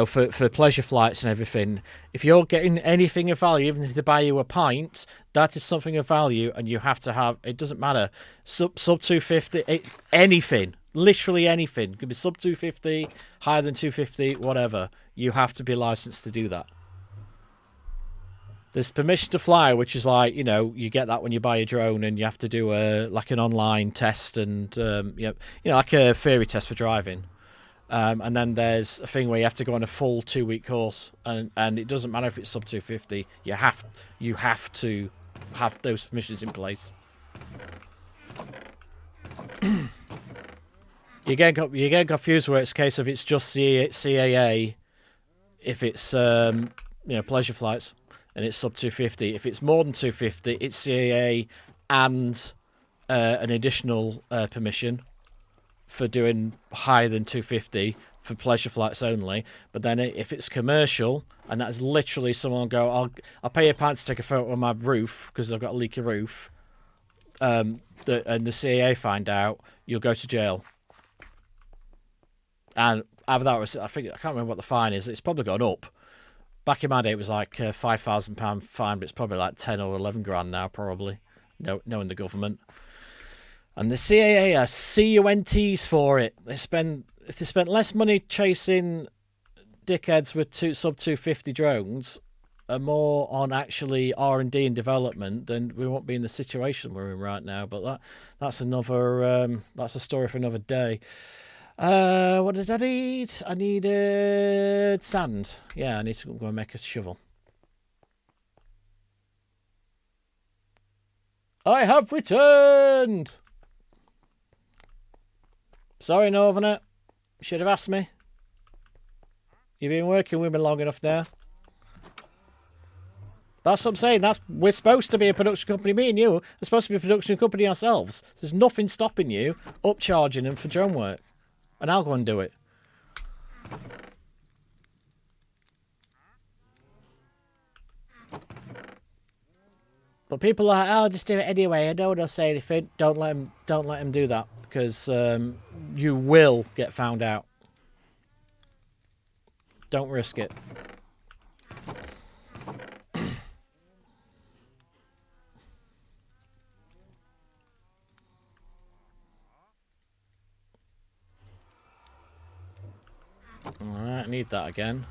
for pleasure flights and everything. If you're getting anything of value, even if they buy you a pint, that is something of value, and you have to have. It doesn't matter. Sub 250, anything, literally anything. It could be sub 250, higher than 250, whatever. You have to be licensed to do that. There's permission to fly, which is like you get that when you buy a drone, and you have to do like an online test, and like a theory test for driving. And then there's a thing where you have to go on a full 2-week course, and it doesn't matter if it's sub 250. You have to have those permissions in place. you get confused where it's a case of it's just CAA if it's pleasure flights, and it's sub 250. If it's more than 250, it's CAA and an additional permission for doing higher than 250 for pleasure flights only. But then if it's commercial, and that's literally someone go, I'll pay you £1 to take a photo of my roof because I've got a leaky roof, and the CAA find out, you'll go to jail. And after that, I can't remember what the fine is. It's probably gone up. Back in my day, it was like £5,000 fine, but it's probably like 10 or 11 grand now, probably, knowing the government. And the CAA are CUNTs for it. If they spent less money chasing dickheads with sub 250 drones and more on actually R&D and development, then we won't be in the situation we're in right now. But that's another that's a story for another day. What did I need? I needed sand. Yeah, I need to go and make a shovel. I have returned! Sorry, Northerner. Should have asked me. You've been working with me long enough now. That's what I'm saying. We're supposed to be a production company. Me and you are supposed to be a production company ourselves. There's nothing stopping you upcharging them for drone work. And I'll go and do it. But people are like, oh, just do it anyway. I know what they'll say anything. Don't let him do that, because you will get found out. Don't risk it. Alright, I need that again.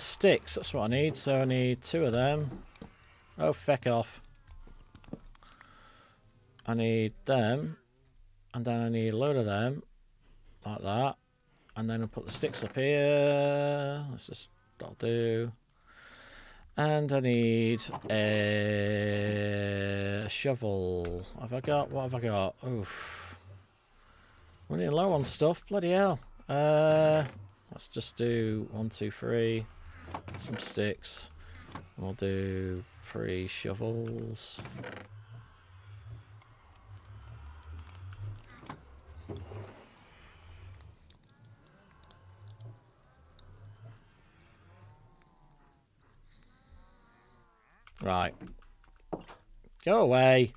Sticks, that's what I need. So I need 2 of them. Oh, feck off. I need them. And then I need a load of them. Like that. And then I'll put the sticks up here. That'll do. And I need a shovel. What have I got? Oof. Running low on stuff. Bloody hell. Let's just do 1, 2, 3. Some sticks. We'll do 3 shovels. Right. Go away.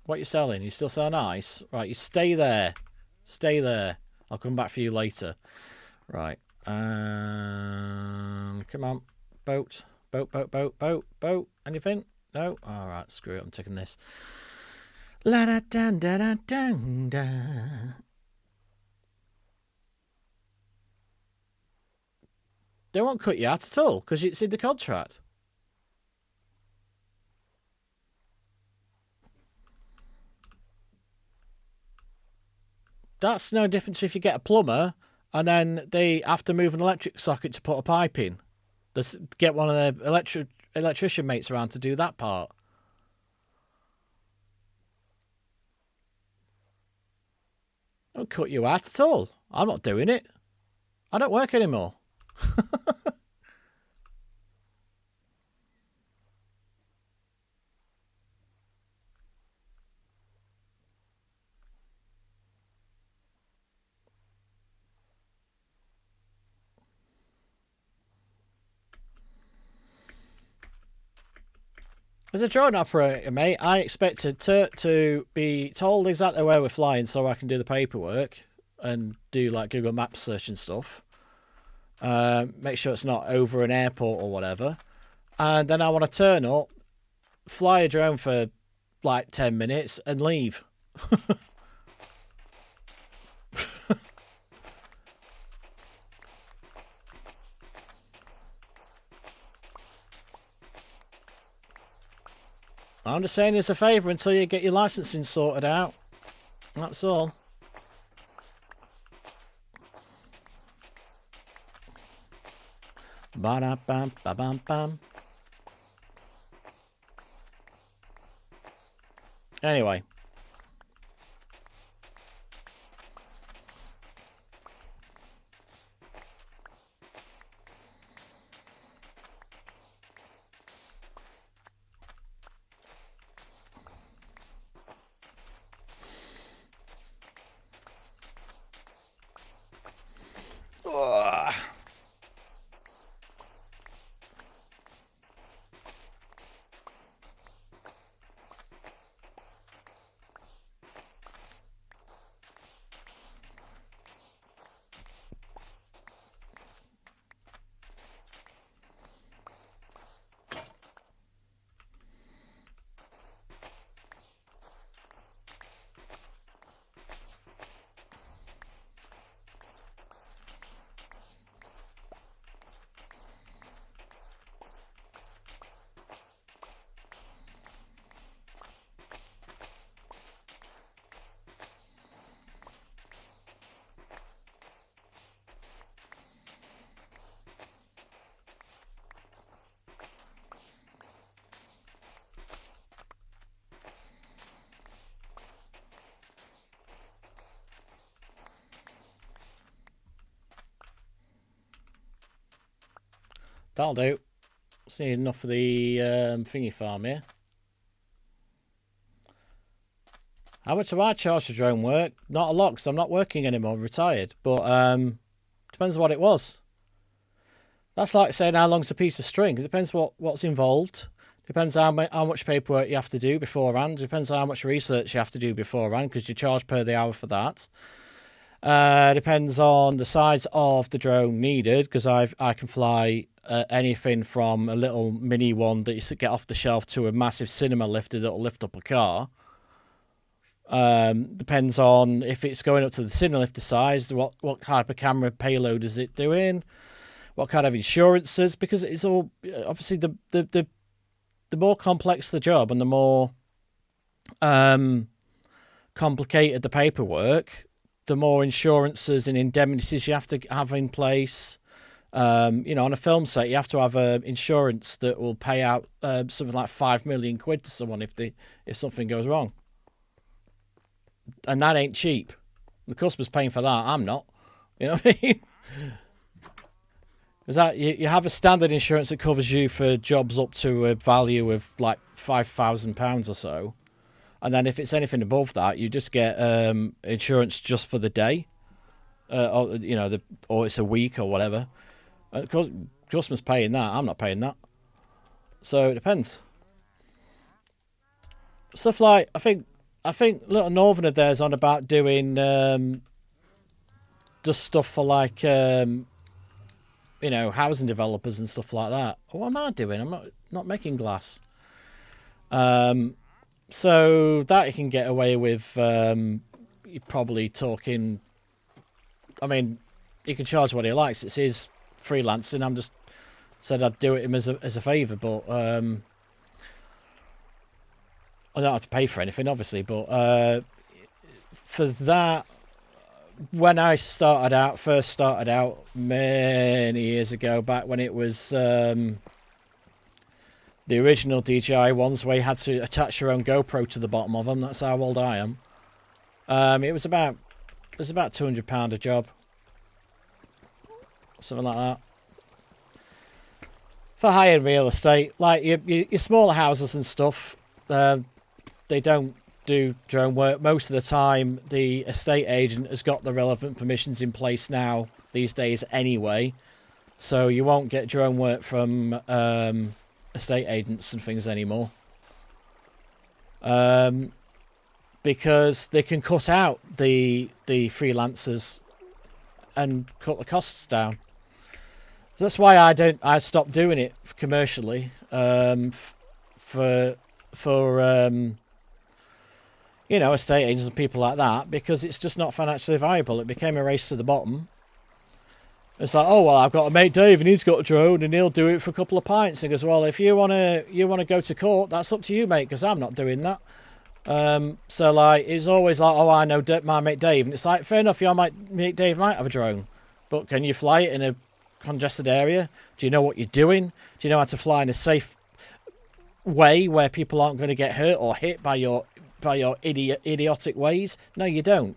What are you selling? You still sell ice? Right, you stay there. Stay there. I'll come back for you later. Right. Come on. Boat. Boat. Anything? No? Alright, screw it. I'm taking this. La da dan da da dang da. They won't cut you out at all because it's in the contract. That's no different to if you get a plumber and then they have to move an electric socket to put a pipe in. Let's get one of their electrician mates around to do that part. Don't cut you out at all. I'm not doing it. I don't work anymore. As a drone operator, mate, I expected to be told exactly where we're flying so I can do the paperwork and do like Google Maps search and stuff. Make sure it's not over an airport or whatever. And then I want to turn up, fly a drone for like 10 minutes and leave. I'm just saying it's a favour until you get your licensing sorted out. That's all. Ba-da-bam-ba-bam-bam. Anyway. That'll do. See enough of the thingy farm here. How much do I charge for drone work? Not a lot, because I'm not working anymore. I'm retired. But depends on what it was. That's like saying how long's a piece of string. It depends what's involved. Depends how much paperwork you have to do beforehand. Depends on how much research you have to do beforehand, because you charge per the hour for that. Depends on the size of the drone needed, because I can fly anything from a little mini one that you get off the shelf to a massive cinema lifter that'll lift up a car. Depends on if it's going up to the cinema lifter size, what type of camera payload is it doing, what kind of insurances, because it's all obviously the more complex the job and the more complicated the paperwork, the more insurances and indemnities you have to have in place. On a film set, you have to have insurance that will pay out something like 5 million quid to someone if something goes wrong. And that ain't cheap. The customer's paying for that. I'm not. You know what I mean? Is that you have a standard insurance that covers you for jobs up to a value of like £5,000 or so, and then if it's anything above that, you just get insurance just for the day, or it's a week or whatever. Customer's paying that. I'm not paying that. So it depends. Stuff like I think Little Northerner there's on about doing just stuff for like housing developers and stuff like that. What am I doing? I'm not making glass. So that you can get away with. You're probably talking. I mean, you can charge what he likes. It's his freelancing. I'm just said I'd do it him as a favour, but I don't have to pay for anything, obviously. But for that, when I first started out many years ago, back when it was the original DJI ones, where you had to attach your own GoPro to the bottom of them. That's how old I am. It was about £200 a job, something like that. For high-end real estate, like your smaller houses and stuff, they don't do drone work. Most of the time, the estate agent has got the relevant permissions in place now these days anyway, so you won't get drone work from estate agents and things anymore, because they can cut out the freelancers and cut the costs down. So that's why I stopped doing it commercially, for estate agents and people like that, because it's just not financially viable. It became a race to the bottom. It's like, oh well, I've got a mate Dave and he's got a drone and he'll do it for a couple of pints. And he goes, well, if you wanna go to court, that's up to you, mate, because I'm not doing that. So like, it's always like, oh, I know my mate Dave, and it's like, fair enough, your mate Dave might have a drone, but can you fly it in a congested area? Do you know what you're doing? Do you know how to fly in a safe way where people aren't going to get hurt or hit by your idiotic ways? No, you don't.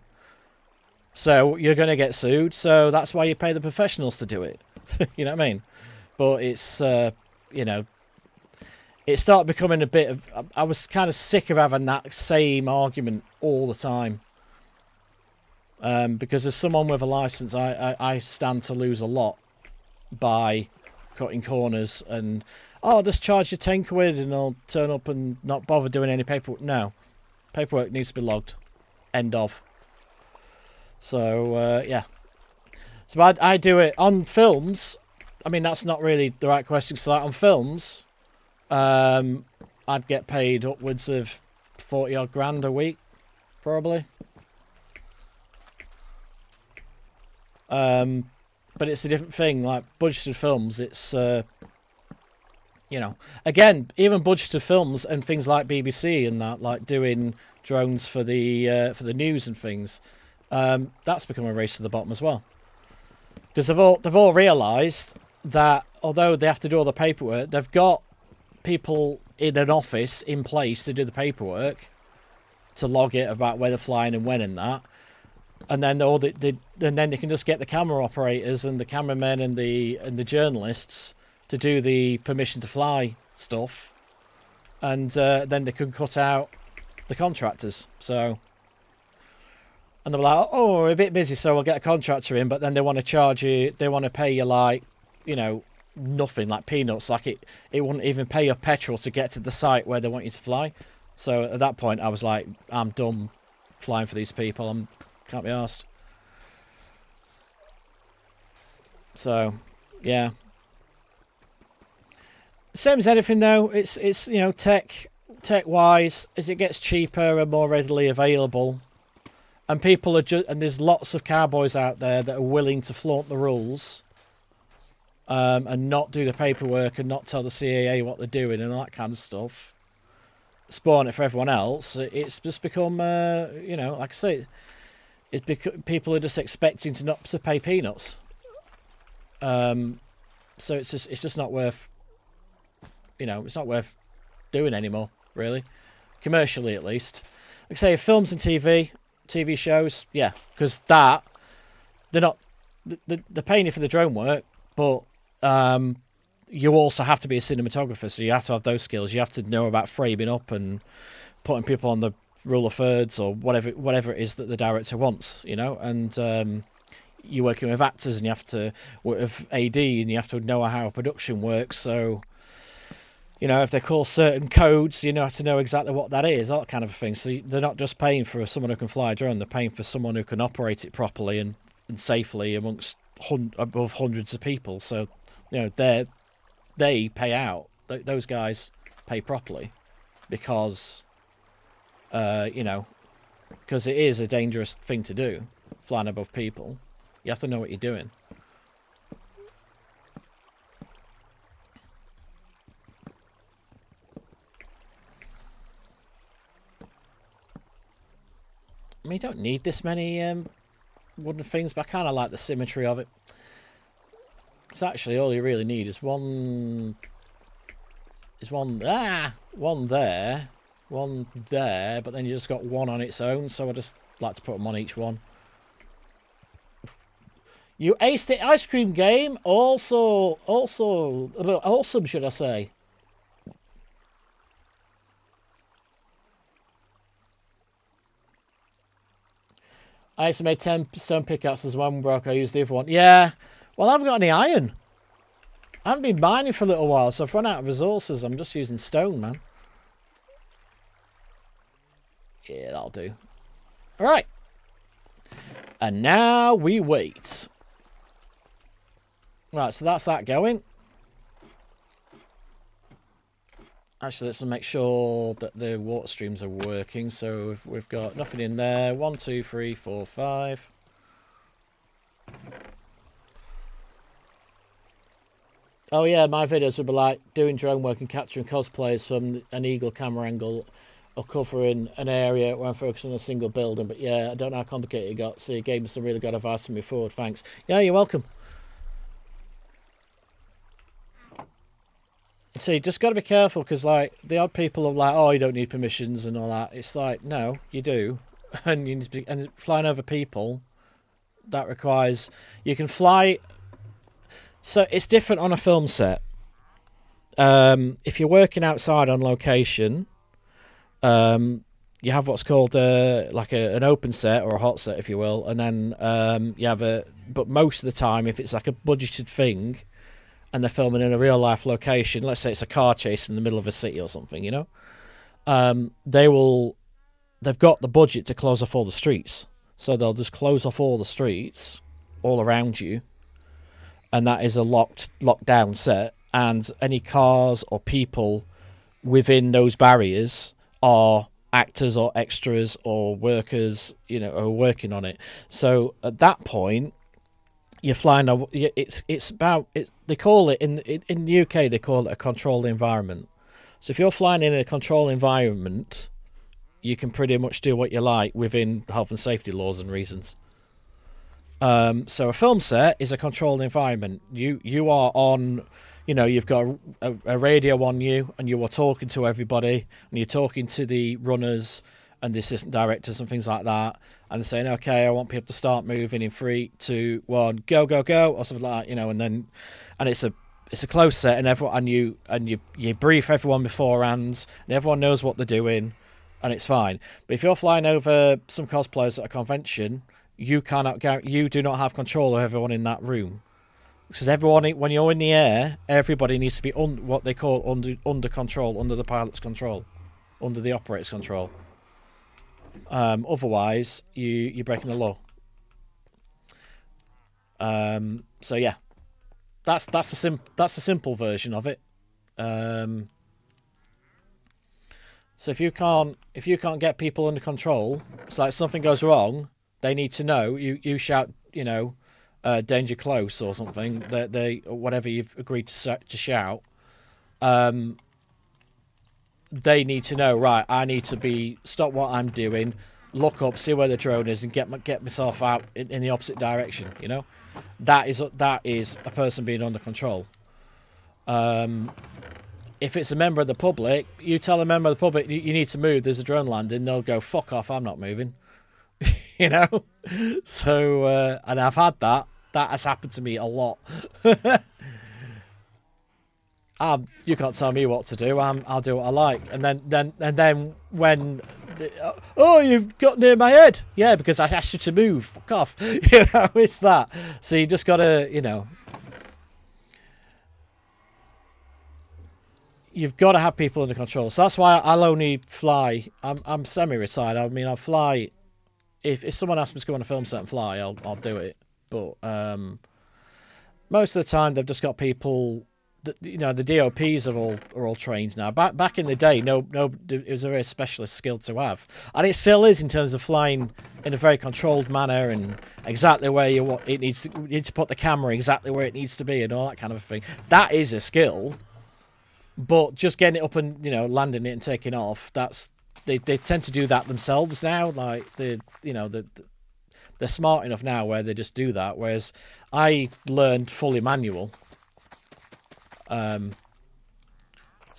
So you're going to get sued. So that's why you pay the professionals to do it. You know what I mean? But it's it started becoming a bit of. I was kind of sick of having that same argument all the time. Because as someone with a license, I stand to lose a lot by cutting corners and, oh, I'll just charge you 10 quid and I'll turn up and not bother doing any paperwork. No. Paperwork needs to be logged. End of. So, yeah. So I do it on films. I mean, that's not really the right question. So like on films, I'd get paid upwards of 40 odd grand a week, probably. But it's a different thing. Like budgeted films, it's again, even budgeted films and things like BBC and that, like doing drones for the news and things, that's become a race to the bottom as well, because they've all realised that although they have to do all the paperwork, they've got people in an office in place to do the paperwork, to log it about where they're flying and when and that. And then they can just get the camera operators and the cameramen and the journalists to do the permission to fly stuff, and then they can cut out the contractors. So, and they're like, oh, we're a bit busy, so we'll get a contractor in. But then they want to charge you. They want to pay you like, nothing, like peanuts. Like it wouldn't even pay your petrol to get to the site where they want you to fly. So at that point, I was like, I'm done flying for these people. Can't be arsed. So, yeah. Same as anything though. It's you know, tech wise, as it gets cheaper and more readily available, and people are and there's lots of cowboys out there that are willing to flaunt the rules, and not do the paperwork and not tell the CAA what they're doing and all that kind of stuff. Spawn it for everyone else. It's just become, you know, like I say, people are just expecting to pay peanuts. So it's just not worth, you know, it's not worth doing anymore, really, commercially at least. Like I say, films and TV shows, yeah, because that they're paying you for the drone work, but you also have to be a cinematographer, so you have to have those skills. You have to know about framing up and putting people on the rule of thirds or whatever it is that the director wants, you know. And you're working with actors, and you have to work with AD, and you have to know how production works. So, you know, if they call certain codes, you have to know exactly what that is, that kind of thing. So they're not just paying for someone who can fly a drone; they're paying for someone who can operate it properly and safely amongst above hundreds of people. So, you know, they pay out. Those guys pay properly because, you know, because it is a dangerous thing to do, flying above people. You have to know what you're doing. I mean, you don't need this many wooden things, but I kind of like the symmetry of it. It's actually all you really need is one there, one there, but then you just got one on its own, so I just like to put them on each one. You aced the ice cream game, also awesome, should I say. I used to make 10 stone pickaxes, one broke, I used the other one. Yeah, well, I haven't got any iron. I haven't been mining for a little while, so I've run out of resources. I'm just using stone, man. Yeah, that'll do. Alright. And now we wait. Right, so that's that going. Actually, let's make sure that the water streams are working. So we've got nothing in there. 1, 2, 3, 4, 5. Oh yeah, my videos would be like doing drone work and capturing cosplayers from an eagle camera angle, or covering an area where I'm focusing on a single building. But yeah, I don't know how complicated it got, so you gave me some really good advice to move forward. Thanks. Yeah, you're welcome. So you just got to be careful, because like the odd people are like, oh, you don't need permissions and all that. It's like, no, you do. And you need to be, and flying over people, that requires, you can fly. So it's different on a film set. If you're working outside on location, you have what's called like an open set or a hot set, if you will, and then you have but most of the time, if it's like a budgeted thing and they're filming in a real life location, let's say it's a car chase in the middle of a city or something, you know, they've got the budget to close off all the streets, so they'll just close off all the streets all around you, and that is a locked down set, and any cars or people within those barriers are actors or extras or workers, you know, are working on it. So at that point, you're flying. It's about it. They call it in the UK. They call it a controlled environment. So if you're flying in a controlled environment, you can pretty much do what you like within health and safety laws and reasons. So a film set is a controlled environment. You are on, you know, you've got a radio on you, and you are talking to everybody, and you're talking to the runners and the assistant directors and things like that, and they're saying, okay, I want people to start moving in 3, 2, 1, go, or something like that, you know, and it's a close set, and everyone, and you brief everyone beforehand, and everyone knows what they're doing, and it's fine. But if you're flying over some cosplayers at a convention, you do not have control of everyone in that room. Because everyone, when you're in the air, everybody needs to be what they call under control, under the pilot's control, under the operator's control. Otherwise, you're breaking the law. So yeah, that's the simple version of it. So if you can't get people under control, it's like something goes wrong, they need to know. You shout, danger close or something. They whatever you've agreed to shout. They need to know, right, I need to stop what I'm doing, look up, see where the drone is, and get myself out in the opposite direction. That is a person being under control. If it's a member of the public, you tell a member of the public you need to move, there's a drone landing, they'll go, fuck off, I'm not moving. So and I've had that has happened to me a lot. You can't tell me what to do. I'll do what I like. And then when you've got near my head. Yeah, because I asked you to move. Fuck off. It's that. So you just gotta, you've got to have people under control. So that's why I'll only fly. I'm semi-retired. I mean, I'll fly if someone asks me to go on a film set and fly, I'll do it. But most of the time they've just got people. The DOPs are all trained now. Back in the day, it was a very specialist skill to have, and it still is in terms of flying in a very controlled manner and exactly where you need to put the camera exactly where it needs to be and all that kind of thing. That is a skill, but just getting it up and landing it and taking off, they tend to do that themselves now. Like they're smart enough now where they just do that. Whereas I learned fully manual. So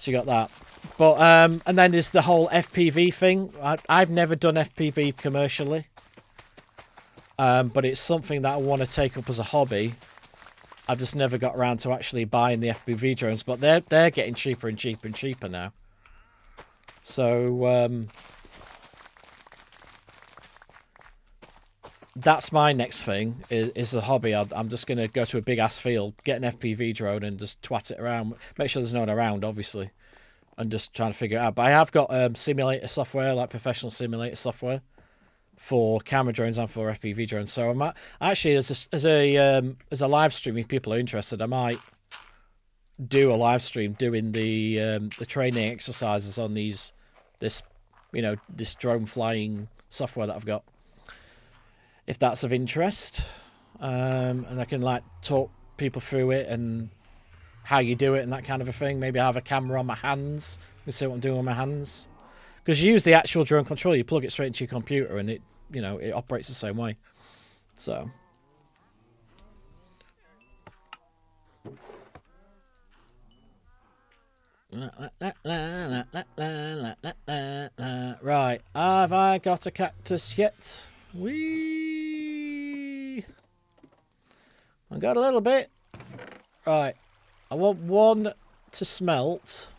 you got that, but and then there's the whole FPV thing. I've never done FPV commercially, but it's something that I want to take up as a hobby. I've just never got around to actually buying the FPV drones, but they're getting cheaper and cheaper and cheaper now. So that's my next thing is a hobby. I'm just going to go to a big ass field, get an FPV drone and just twat it around. Make sure there's no one around, obviously, and just trying to figure it out. But I have got simulator software, like professional simulator software for camera drones and for FPV drones. So I'm actually as a live stream, if people are interested, I might do a live stream doing the training exercises on this drone flying software that I've got. If that's of interest, and I can talk people through it and how you do it and that kind of a thing. Maybe I have a camera on my hands and see what I'm doing on my hands. Because you use the actual drone controller, you plug it straight into your computer and it operates the same way. So. Right, have I got a cactus yet? Whee! I got a little bit. Right, I want one to smelt.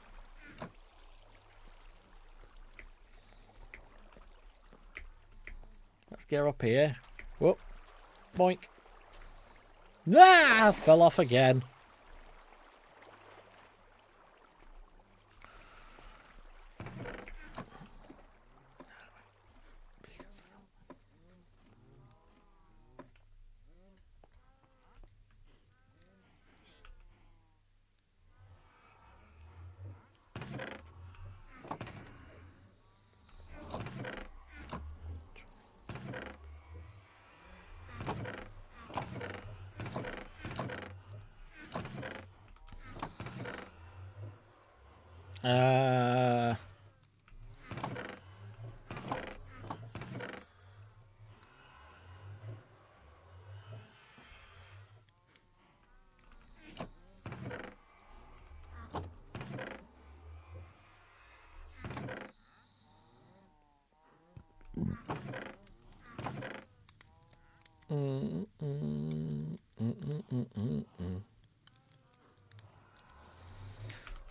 Let's get up here. Whoop. Boink. Ah! Fell off again.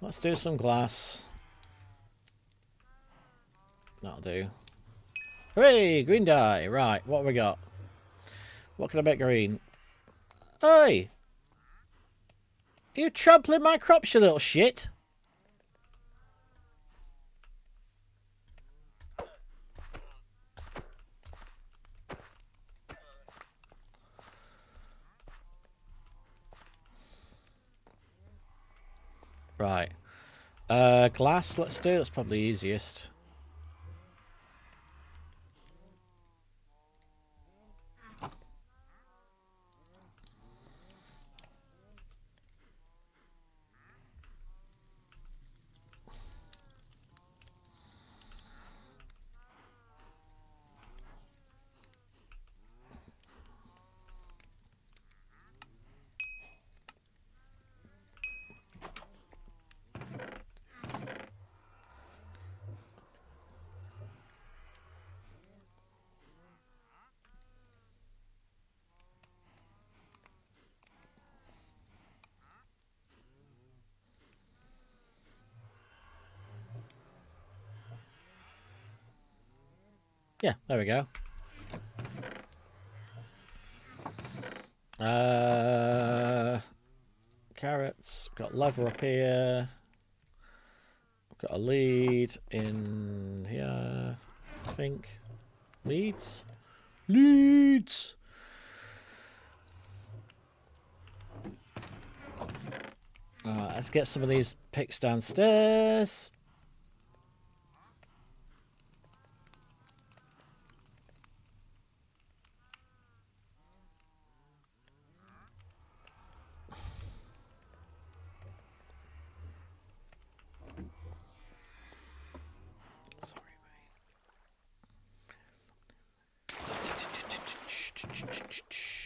Let's do some glass. That'll do. Hooray! Green dye. Right, what have we got? What can I make green? Hey! You trampling my crops, you little shit. Right. Glass, let's do. That's probably easiest. Yeah, there we go. Carrots. Got leather up here. Got a lead in here, I think. Leads? Leads! Let's get some of these picks downstairs.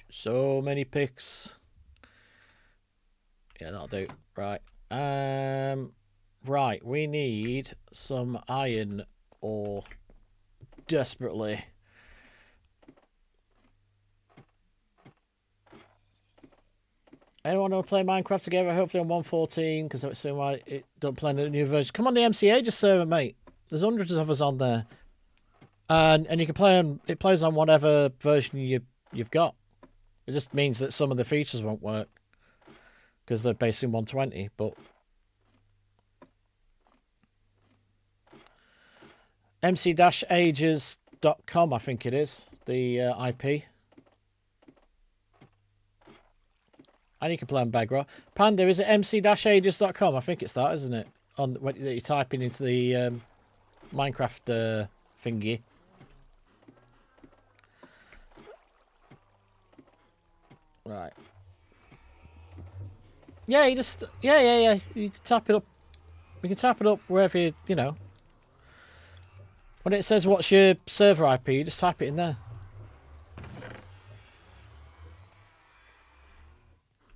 So many picks. Yeah, that'll do. Right. Right, we need some iron ore desperately. Anyone want to play Minecraft together? Hopefully on 1.14, because that's why it don't play the new version. Come on the MCA just server, mate. There's hundreds of us on there. And you can play on, it plays on whatever version you've got. It just means that some of the features won't work because they're based in 120, but mc-ages.com I think it is the IP. And you can play on Bedrock. Panda, is it mc-ages.com? I think it's that, isn't it? On when you're typing into the Minecraft thingy. Right. Yeah, you just yeah. You can tap it up. You can tap it up wherever you know. When it says what's your server IP, you just type it in there.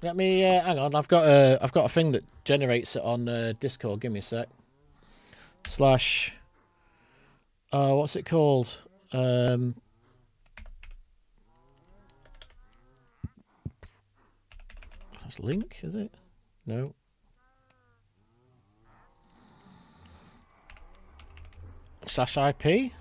Let me hang on. I've got a thing that generates it on Discord. Give me a sec. Slash. What's it called? That's link, is it? No. Slash IP.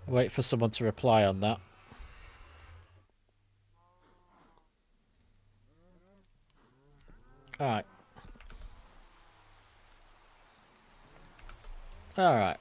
Wait for someone to reply on that. Alright. Alright.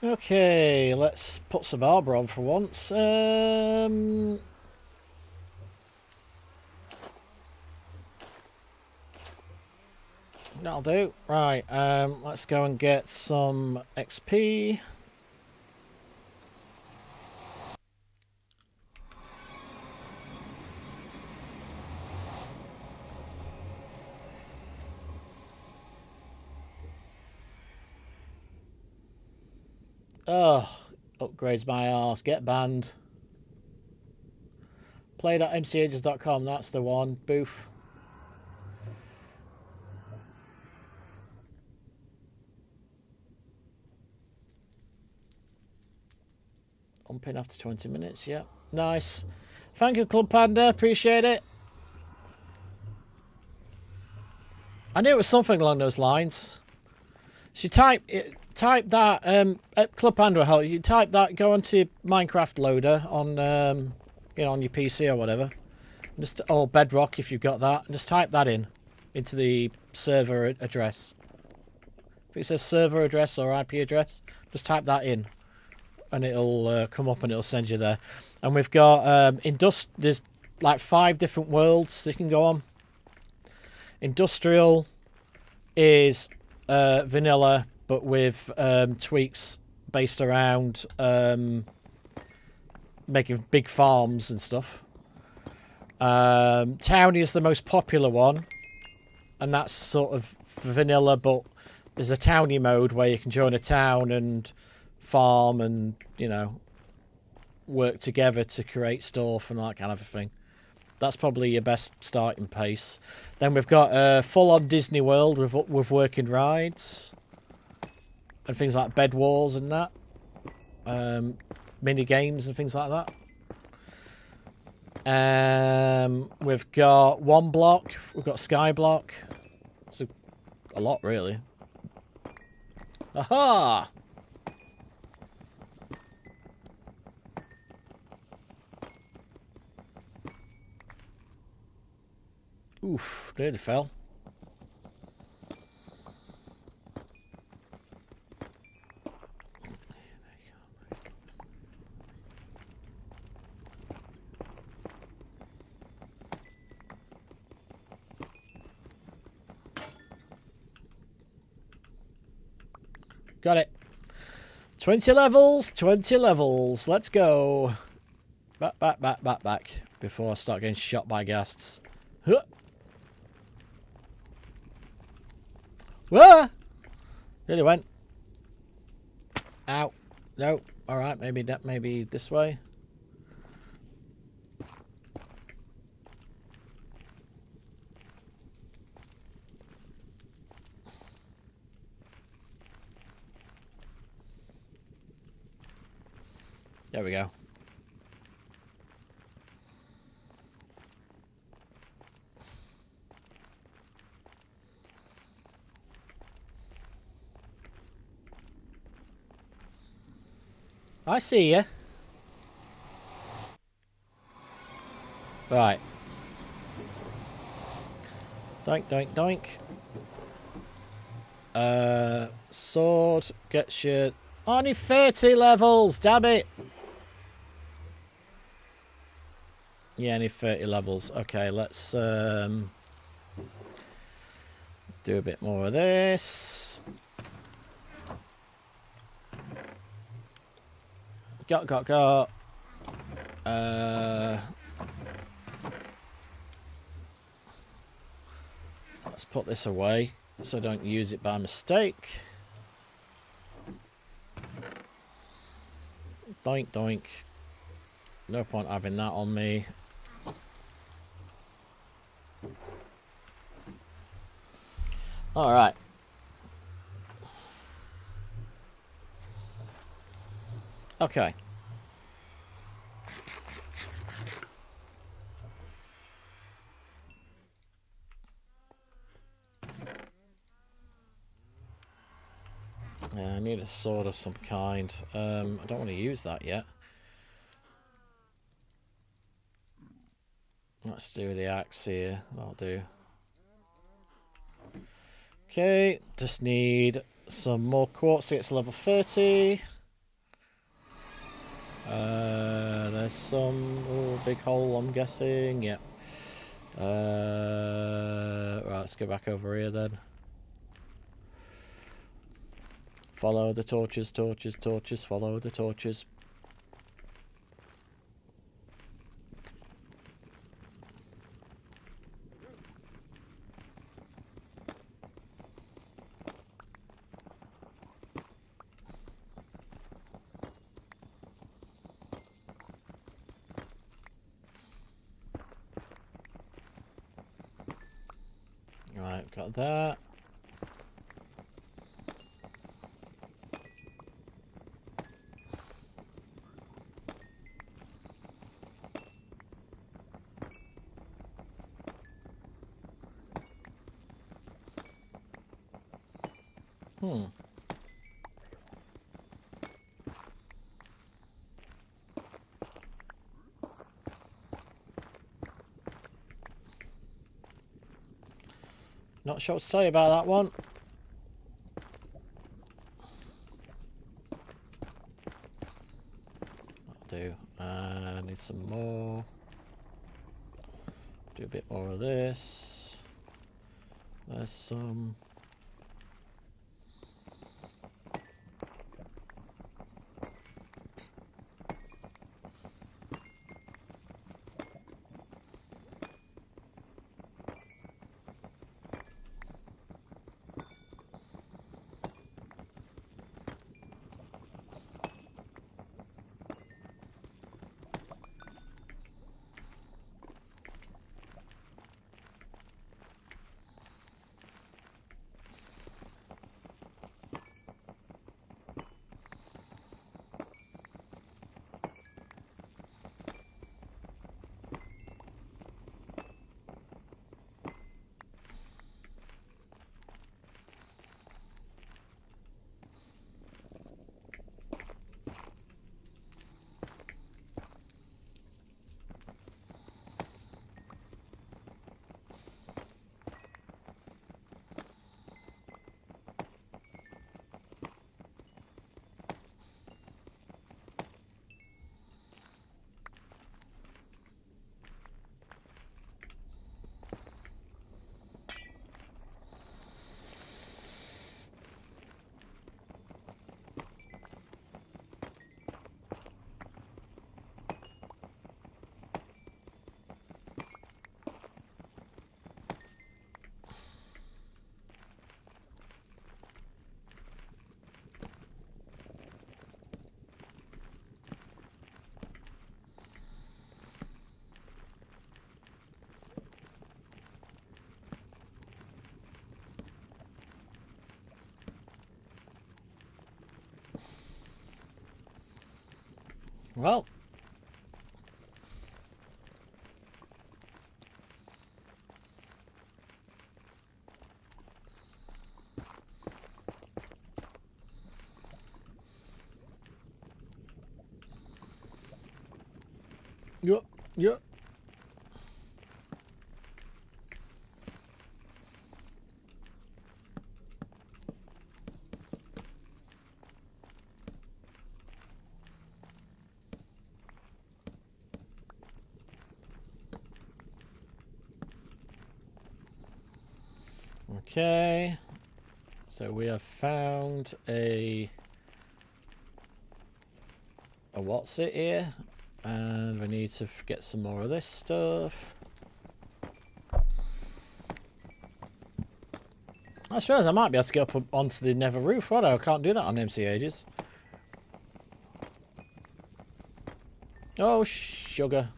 Okay, let's put some armor on for once. That'll do. Right, let's go and get some XP. Oh, upgrades my arse. Get banned. Play.mcages.com, that's the one. Boof. Umping after 20 minutes, yeah. Nice. Thank you, Club Panda. Appreciate it. I knew it was something along those lines. So you type that, Club Panda will help you. Type that, go onto Minecraft Loader on, you know, on your PC or whatever. Just, or Bedrock if you've got that. And just type that in into the server address. If it says server address or IP address, just type that in. And it'll come up and it'll send you there. And we've got, there's like 5 different worlds that you can go on. Industrial is vanilla, but with tweaks based around making big farms and stuff. Town is the most popular one, and that's sort of vanilla, but there's a towny mode where you can join a town and farm and, you know, work together to create stuff and that kind of thing. That's probably your best starting pace. Then we've got a full-on Disney World with working rides and things like bed wars and that, mini games and things like that. We've got one block. We've got Sky Block. So a lot, really. Aha! Oof, nearly fell. Got it. 20 levels, 20 levels. Let's go. Back. Before I start getting shot by ghasts. Huh. Whoa! Really went. Ow. No. Alright, maybe this way. There we go. I see you. Right. Doink. Sword gets you... Only 30 levels, damn it! Yeah, only 30 levels. Okay, let's do a bit more of this. Got. Let's put this away so I don't use it by mistake. Doink. No point having that on me. Alright. Okay. Yeah, I need a sword of some kind. I don't want to use that yet. Let's do the axe here. That'll do. Okay, just need some more quartz to get to level 30. There's some big hole, I'm guessing. Yeah. Right, let's go back over here then. Follow the torches, torches, torches. Follow the torches. Right, got that. Not sure what to say about that one. That'll do. I need some more. Do a bit more of this. There's some. Well. Yep, yep. Okay, so we have found a what's it here, and we need to get some more of this stuff. I suppose I might be able to get up onto the nether roof. What? I can't do that on MC Ages. Oh, sugar.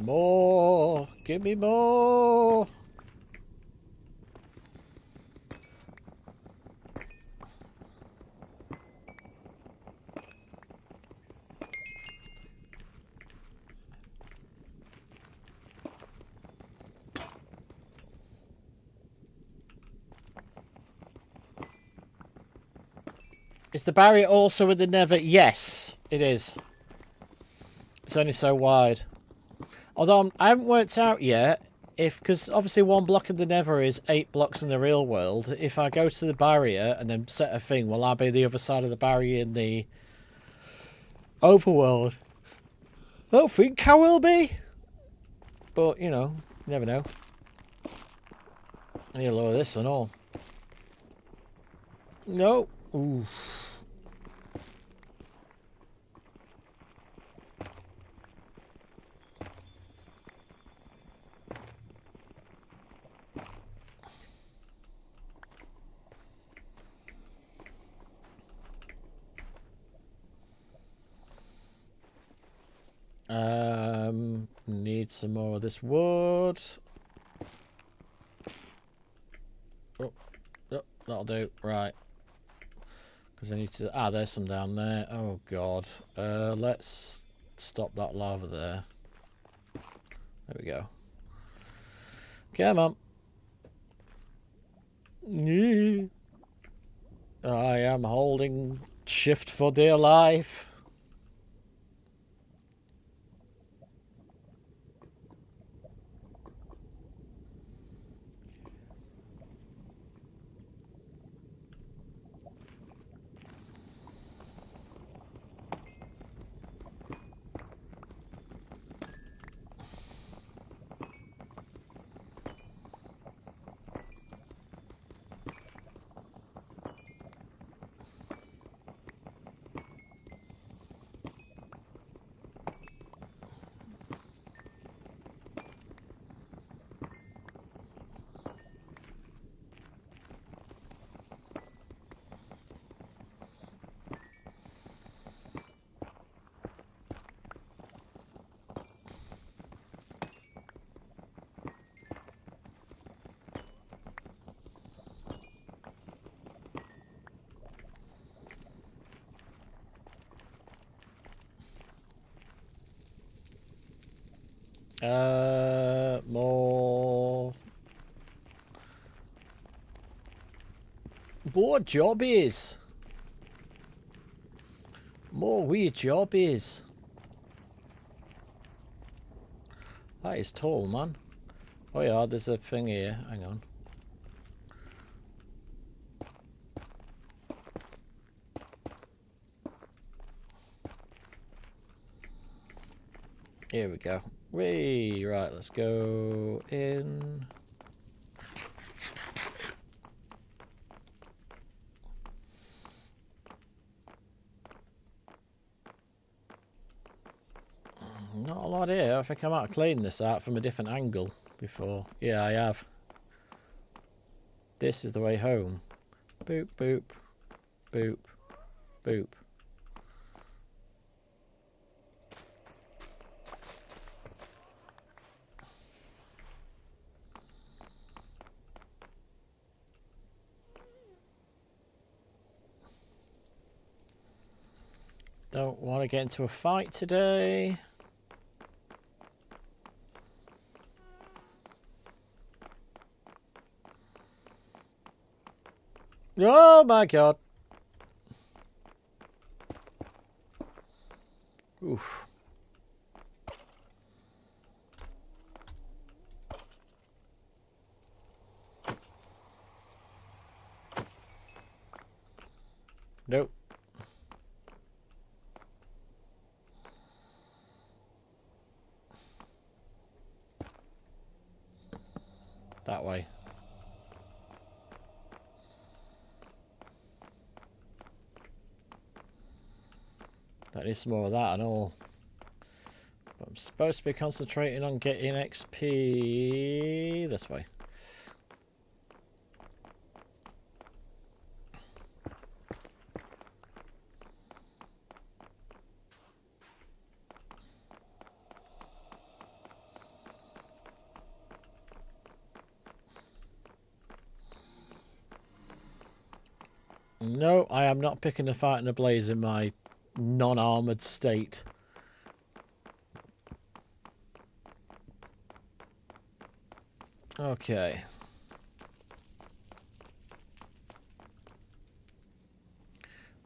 More! Give me more! Is the barrier also in the nether? Yes, it is. It's only so wide. Although I haven't worked out yet if, because obviously one block in the nether is 8 blocks in the real world. If I go to the barrier and then set a thing, will I be the other side of the barrier in the overworld? I don't think I will be. But, you know, you never know. I need to lower this and all. No. Oof. Need some more of this wood. Oh, that'll do. Right. Because I need to... Ah, there's some down there. Oh, God. Let's stop that lava there. There we go. Come on. I am holding shift for dear life. More. More jobbies. More weird jobbies. That is tall, man. Oh yeah, there's a thing here. Hang on. Here we go. Whee! Right, let's go in. Not a lot here. I think I might have cleaned this out from a different angle before. Yeah, I have. This is the way home. Boop, boop, boop, boop. Don't want to get into a fight today. Oh my god. Oof. Nope. That way. Don't need some more of that and all. But I'm supposed to be concentrating on getting XP this way. No, I am not picking a fight in a blaze in my non-armoured state. Okay.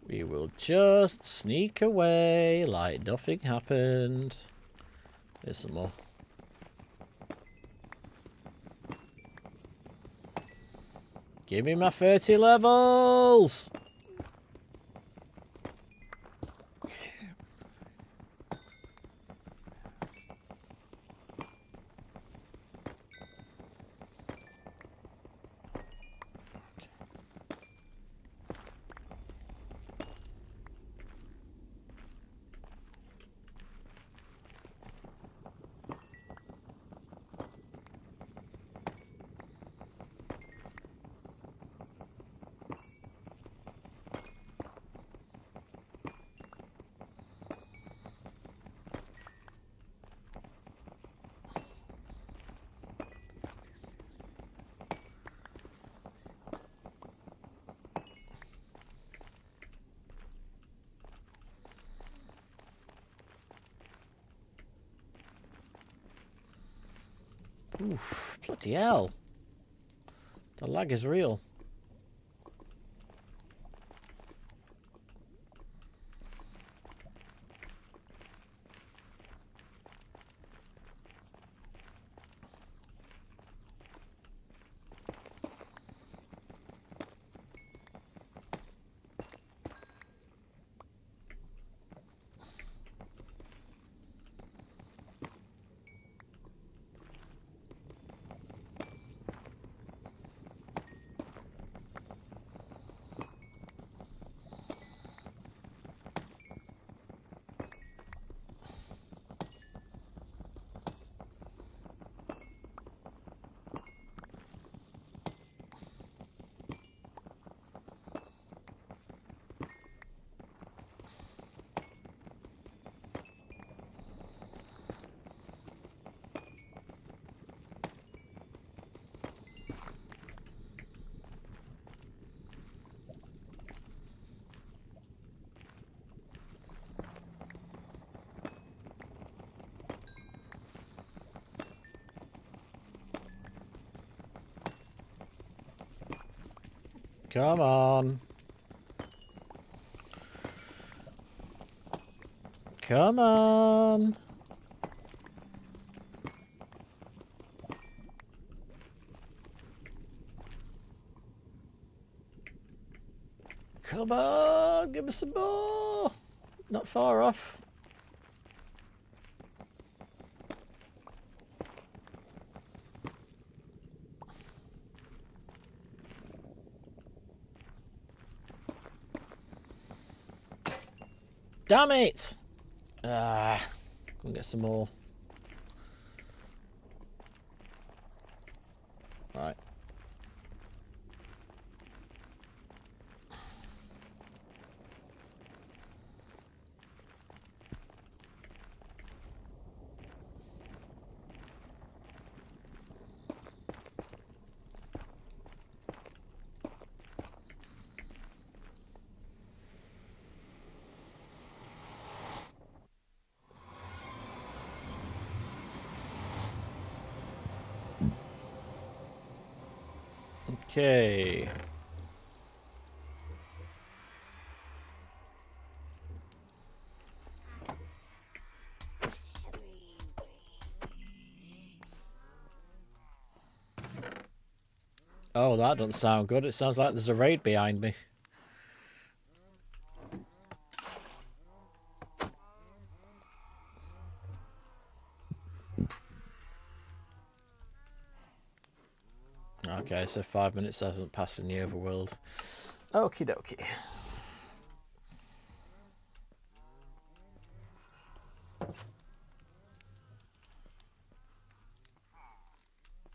We will just sneak away like nothing happened. There's some more. Give me my 30 levels! Oof, bloody hell. The lag is real. Come on. Come on. Come on, give me some more. Not far off. Damn it! Ah, we'll get some more. Right. Okay. Oh, that doesn't sound good. It sounds like there's a raid behind me. Okay, so 5 minutes hasn't passed in the overworld. Okie dokie.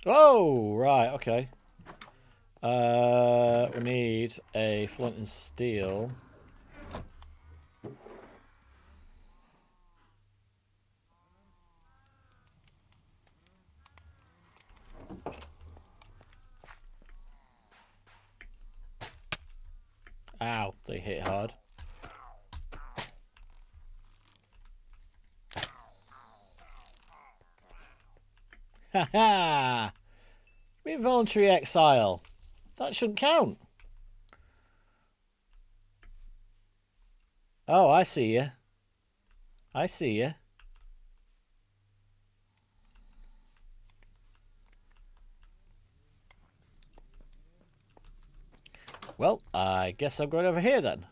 Oh, right, okay. We need a flint and steel. Ow, they hit hard. Ha ha! Involuntary exile. That shouldn't count. Oh, I see you. I see you. Well, I guess I'm going over here then.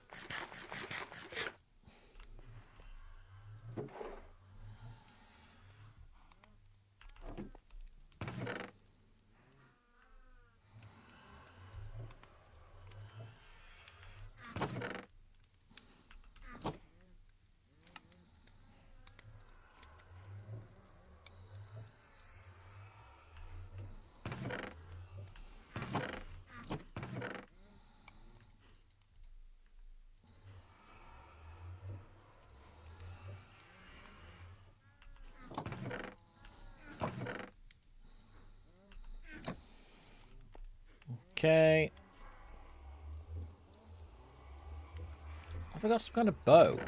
Okay. Have I got some kind of bow?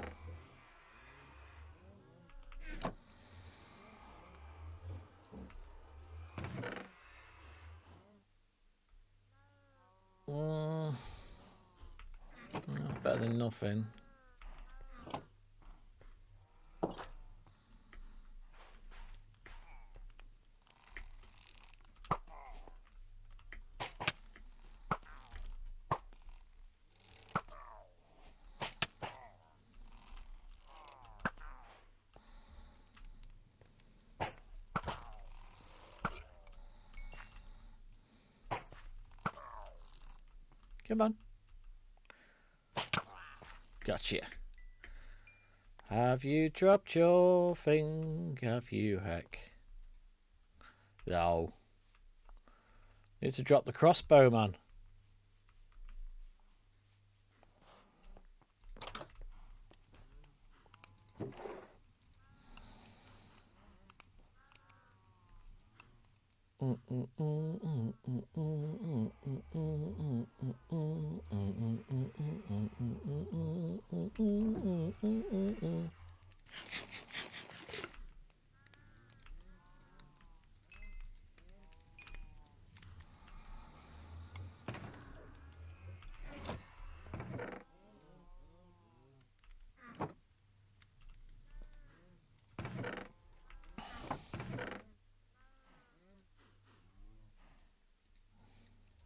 Better than nothing. Come on. Gotcha. Have you dropped your thing? Have you, heck? No. Need to drop the crossbow, man.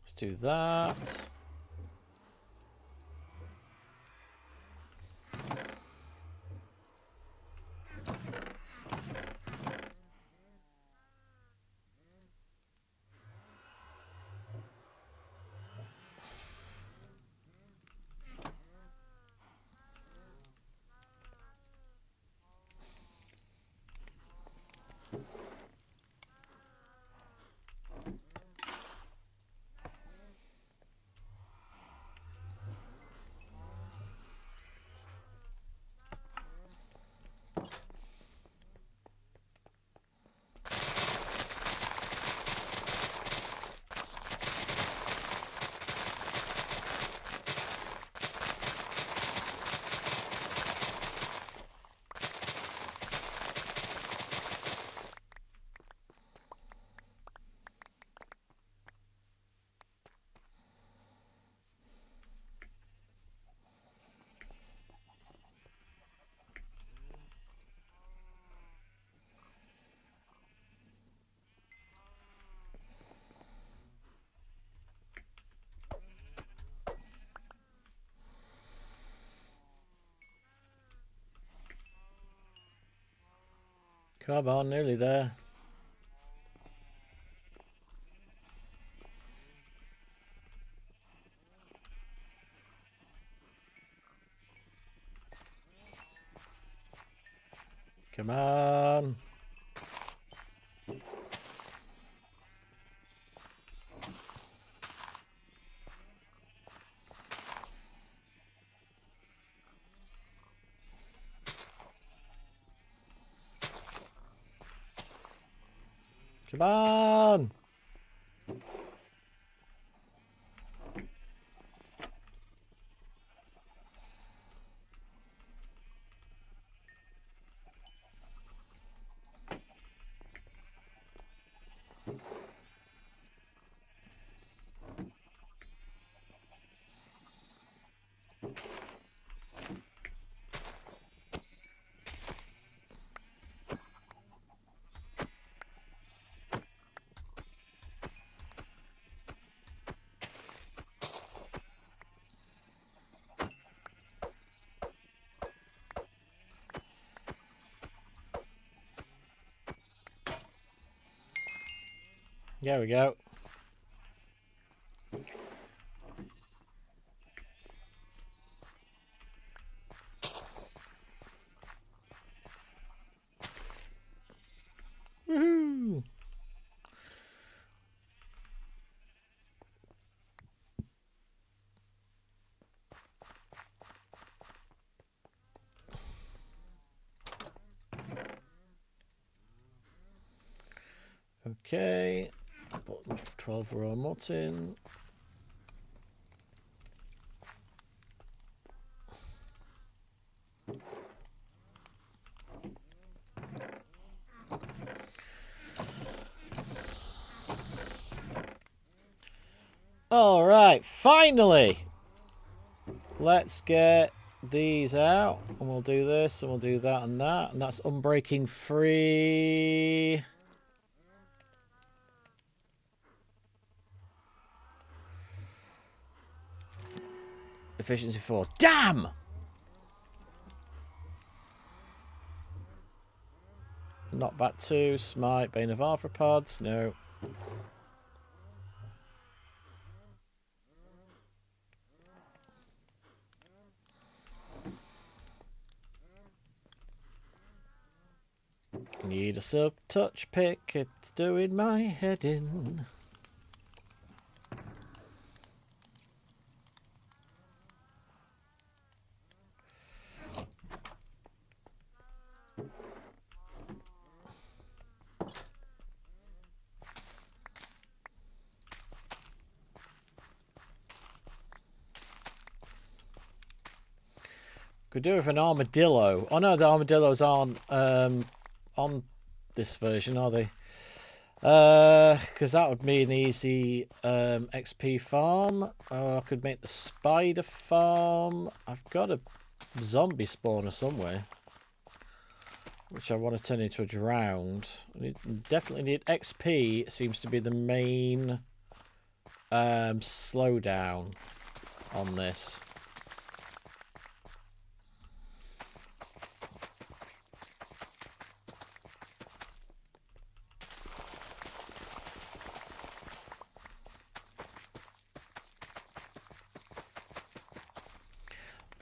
Let's do that. Come on, nearly there. Come on. Come on. There we go. Woohoo! Okay. Button 12 raw mutton. All right, finally. Let's get these out, and we'll do this, and we'll do that and that, and that's unbreaking 3. Efficiency 4. Damn! Knockback 2, smite, bane of arthropods, no. Need a silk touch pick, it's doing my head in. Could do with an armadillo. Oh no, the armadillos aren't on this version, are they? Because that would be an easy XP farm. I could make the spider farm. I've got a zombie spawner somewhere, which I want to turn into a drowned. Definitely need XP. It seems to be the main slowdown on this.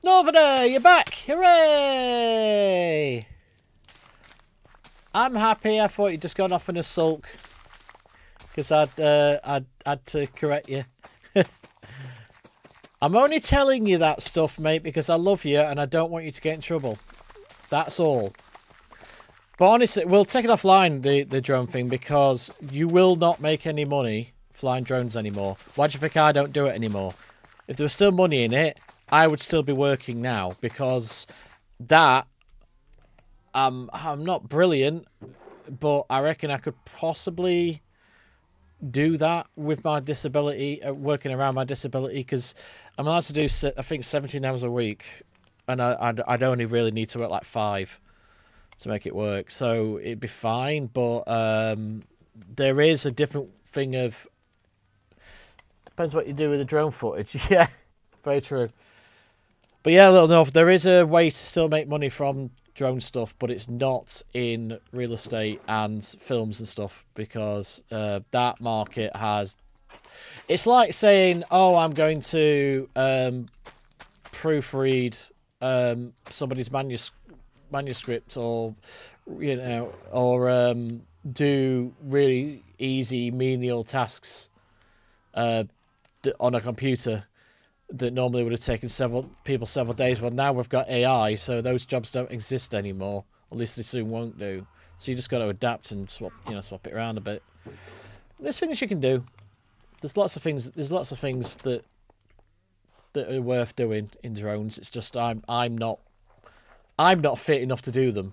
Northerner, you're back! Hooray! I'm happy. I thought you'd just gone off in a sulk because I'd had to correct you. I'm only telling you that stuff, mate, because I love you and I don't want you to get in trouble. That's all. But honestly, we'll take it offline, the drone thing, because you will not make any money flying drones anymore. Why do you think I don't do it anymore? If there was still money in it, I would still be working now, because that, I'm not brilliant, but I reckon I could possibly do that with my disability, working around my disability, because I'm allowed to do, I think, 17 hours a week, and I'd only really need to work like 5 to make it work, so it'd be fine, but there is a different thing of, depends what you do with the drone footage. Yeah, very true. But yeah, little North, there is a way to still make money from drone stuff, but it's not in real estate and films and stuff, because that market has... It's like saying, oh, I'm going to proofread somebody's manuscript, or, you know, or do really easy menial tasks on a computer that normally would have taken several days. Well, now we've got AI, so those jobs don't exist anymore. At least they soon won't do. So you just got to adapt and swap it around a bit. There's things you can do. There's lots of things. There's lots of things that are worth doing in drones. It's just I'm not fit enough to do them.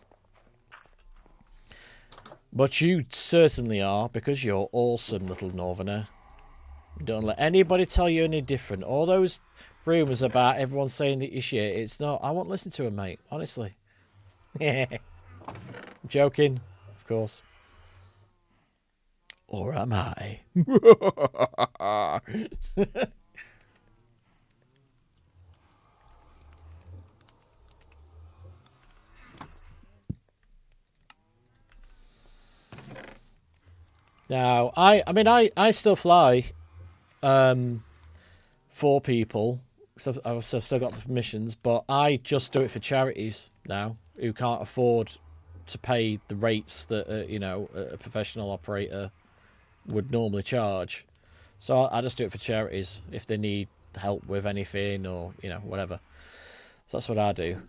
But you certainly are, because you're awesome, little Northerner. Don't let anybody tell you any different. All those rumours about everyone saying that you're shit, it's not. I won't listen to them, mate. Honestly. I'm joking, of course. Or am I? Now, I mean, I still fly for people. So I've still got the permissions, but I just do it for charities now who can't afford to pay the rates that you know, a professional operator would normally charge. So I just do it for charities if they need help with anything or, you know, whatever. So that's what I do.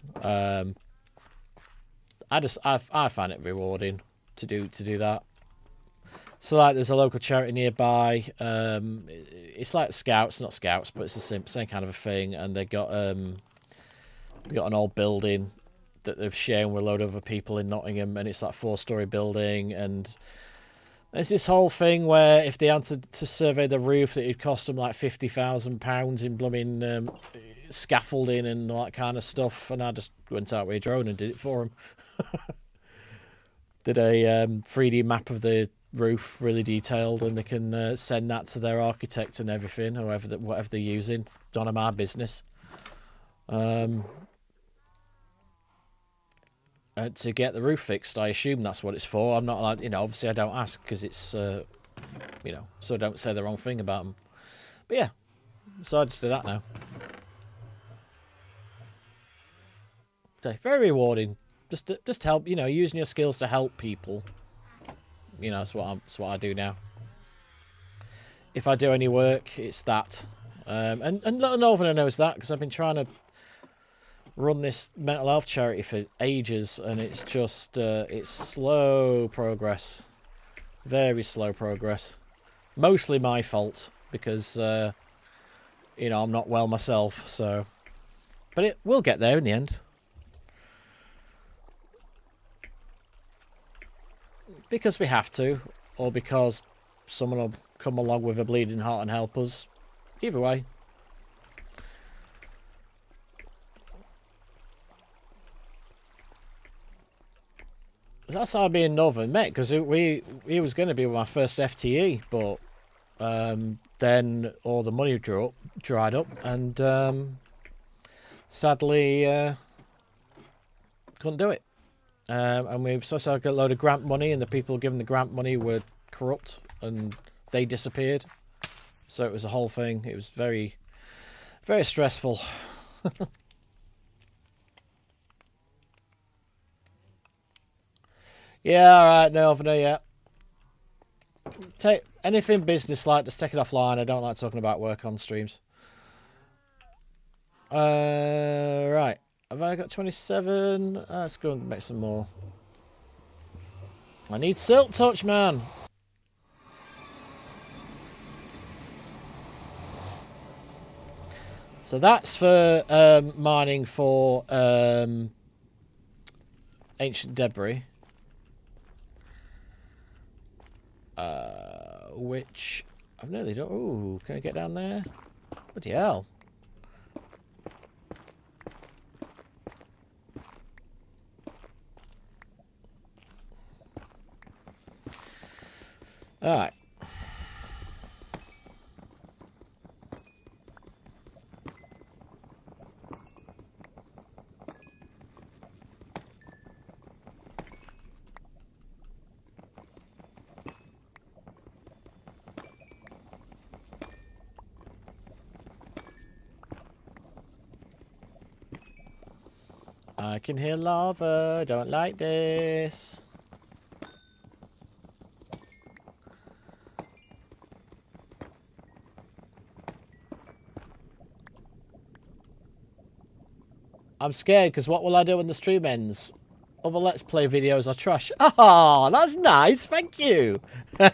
I find it rewarding to do that. So like, there's a local charity nearby. It's like Scouts, not Scouts, but it's the same kind of a thing. And they got an old building that they've shared with a load of other people in Nottingham, and it's like 4-story building. And there's this whole thing where if they answered to survey the roof, that it'd cost them like £50,000 in blooming scaffolding and all that kind of stuff. And I just went out with a drone and did it for them. Did a 3D map of the roof, really detailed, and they can send that to their architect and everything, whatever they're using. None of my business. To get the roof fixed, I assume that's what it's for. I'm not allowed, you know, obviously I don't ask because it's, you know, so I don't say the wrong thing about them. But yeah, so I just do that now. Okay, very rewarding. Just help, you know, using your skills to help people. You know, that's what I do now. If I do any work, it's that. And Little Northerner knows that, because I've been trying to run this mental health charity for ages, and it's just it's slow progress, very slow progress. Mostly my fault because you know, I'm not well myself. So, but it will get there in the end. Because we have to, or because someone will come along with a bleeding heart and help us. Either way. That's how I being Northern met, because he was going to be my first FTE, but then all the money dried up, and sadly couldn't do it. And we supposed to get a load of grant money, and the people giving the grant money were corrupt, and they disappeared. So it was a whole thing. It was very, very stressful. Yeah, alright, Northerner, yeah. Take anything business-like, just take it offline. I don't like talking about work on streams. Right. Have I got 27? Let's go and make some more. I need Silk Touch, man. So that's for mining for ancient debris. Which I've nearly done. Ooh, can I get down there? Bloody hell. Alright. I can hear lava. Don't like this. I'm scared because what will I do when the stream ends? Other Let's Play videos are trash. Oh, that's nice. Thank you. Oh,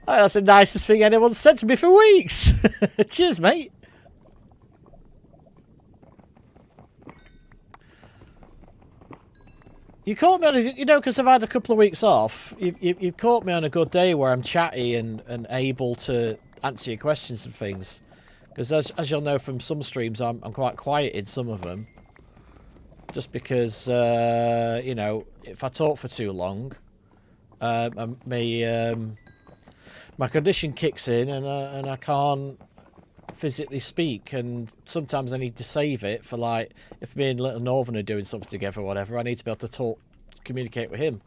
that's the nicest thing anyone's said to me for weeks. Cheers, mate. You caught me on a, you know, because I've had a couple of weeks off. You caught me on a good day where I'm chatty and able to answer your questions and things. Because as you'll know from some streams, I'm quite quiet in some of them. Just because, you know, if I talk for too long, my condition kicks in and I can't physically speak, and sometimes I need to save it for, like, if me and Little Northern are doing something together or whatever, I need to be able to talk communicate with him.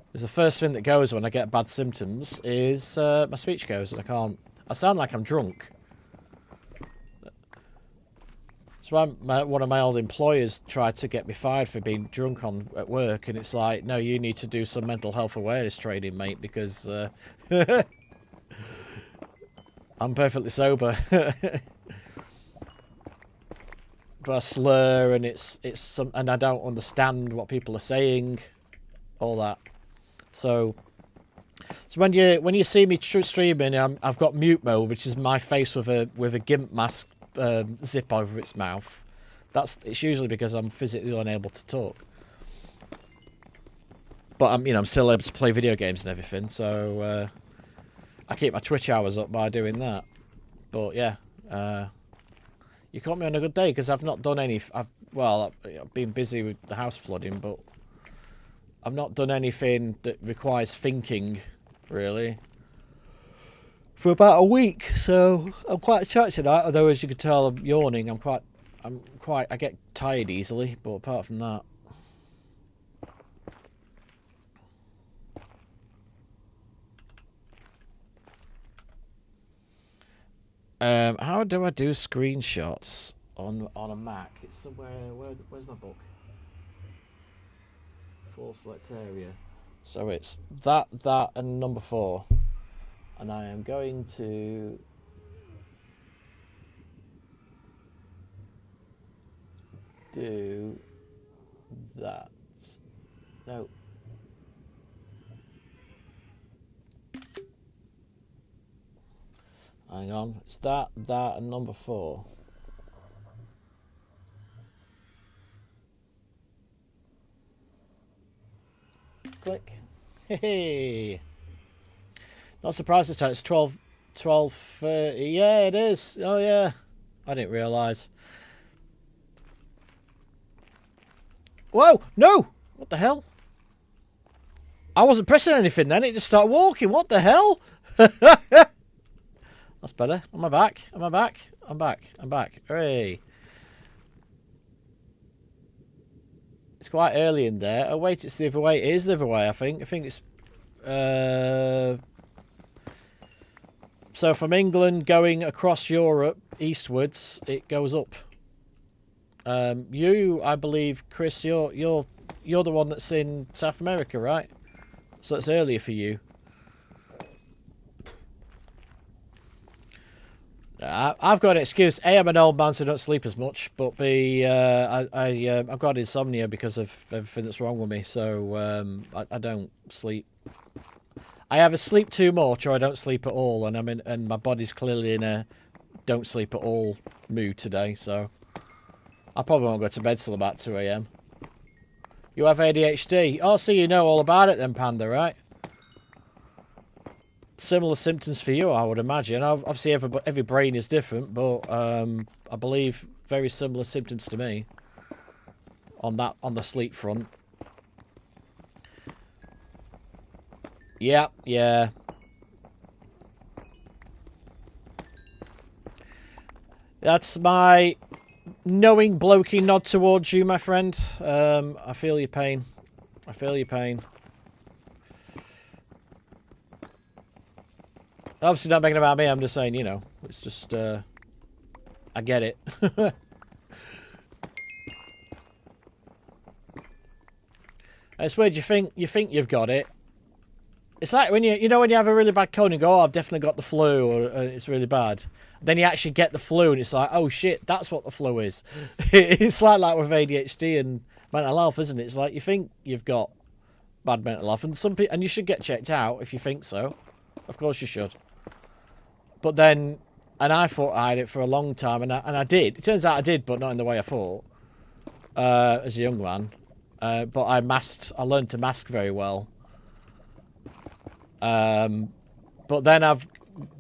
Because the first thing that goes when I get bad symptoms is my speech goes, and I can't. I sound like I'm drunk. So one of my old employers tried to get me fired for being drunk at work, and it's like, no, you need to do some mental health awareness training, mate, because I'm perfectly sober. But I slur, and and I don't understand what people are saying, all that. So when you see me streaming, I've got mute mode, which is my face with a GIMP mask zip over its mouth. It's usually because I'm physically unable to talk. But I'm still able to play video games and everything. So I keep my Twitch hours up by doing that. But yeah, you caught me on a good day because I've not done any. I've been busy with the house flooding, but I've not done anything that requires thinking, really, for about a week. So I'm quite chatty tonight. Although, as you can tell, I'm yawning. I get tired easily. But apart from that, how do I do screenshots on a Mac? It's somewhere. Where's my book? Full select area. So it's that, and number 4. And I am going to do that. No. Hang on. It's that, and number 4. Click. Hey. Not surprised this time. It's 12:30. Yeah, it is. Oh yeah. I didn't realise. Whoa! No! What the hell? I wasn't pressing anything then. It just started walking. What the hell? That's better. Am I back? Am I back? I'm back. I'm back. Hooray. It's quite early in there. Oh, wait, it's the other way. It is the other way, I think. I think it's... So from England going across Europe eastwards, it goes up. You, I believe, Chris, you're the one that's in South America, right? So it's earlier for you. I've got an excuse. A, I'm an old man, so I don't sleep as much. But B, I've got insomnia because of everything that's wrong with me. So I don't sleep. I either sleep too much or I don't sleep at all, and my body's clearly in a don't sleep at all mood today. So I probably won't go to bed till about 2 AM. You have ADHD. Oh, so you know all about it then, Panda, right? Similar symptoms for you, I would imagine. Obviously, every brain is different, but I believe very similar symptoms to me on the sleep front. Yeah. That's my knowing blokey nod towards you, my friend. I feel your pain. I feel your pain. Obviously not making it about me, I'm just saying, you know, it's just, I get it. It's weird, you think you've got it. It's like when you know when you have a really bad cold and you go, oh, I've definitely got the flu, or it's really bad. Then you actually get the flu and it's like, oh shit, that's what the flu is. It's like with ADHD and mental health, isn't it? It's like you think you've got bad mental health, and some people, and you should get checked out if you think so. Of course you should. But then, and I thought I had it for a long time, and I did. It turns out I did, but not in the way I thought. As a young man, but I learned to mask very well. But then I've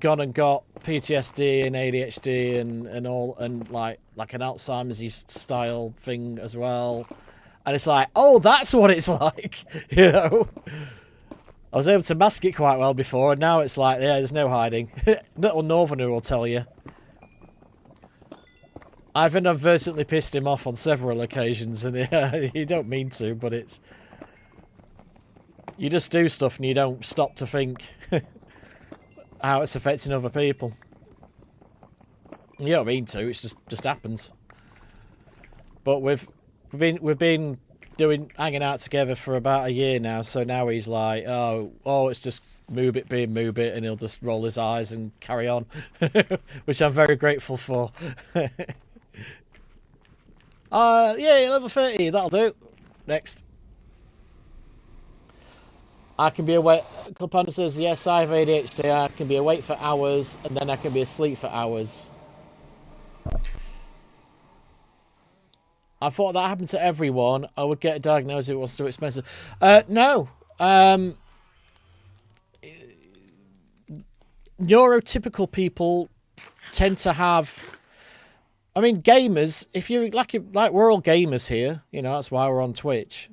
gone and got PTSD and ADHD and all, and like an Alzheimer's style thing as well. And it's like, oh, that's what it's like, you know. I was able to mask it quite well before, and now it's like, yeah, there's no hiding. Little Northerner will tell you. I've inadvertently pissed him off on several occasions, and you don't mean to, but it's... You just do stuff and you don't stop to think how it's affecting other people. You don't mean to. It just happens. But we've been hanging out together for about a year now. So now he's like, oh, it's just Moobit being Moobit, and he'll just roll his eyes and carry on, which I'm very grateful for. Yeah, level 30. That'll do. Next. I can be awake. Club Panda says, yes, I have ADHD. I can be awake for hours, and then I can be asleep for hours. I thought that happened to everyone. I would get a diagnosis if it was too expensive. No. Neurotypical people tend to have... I mean, gamers, if you're like we're all gamers here, you know, that's why we're on Twitch.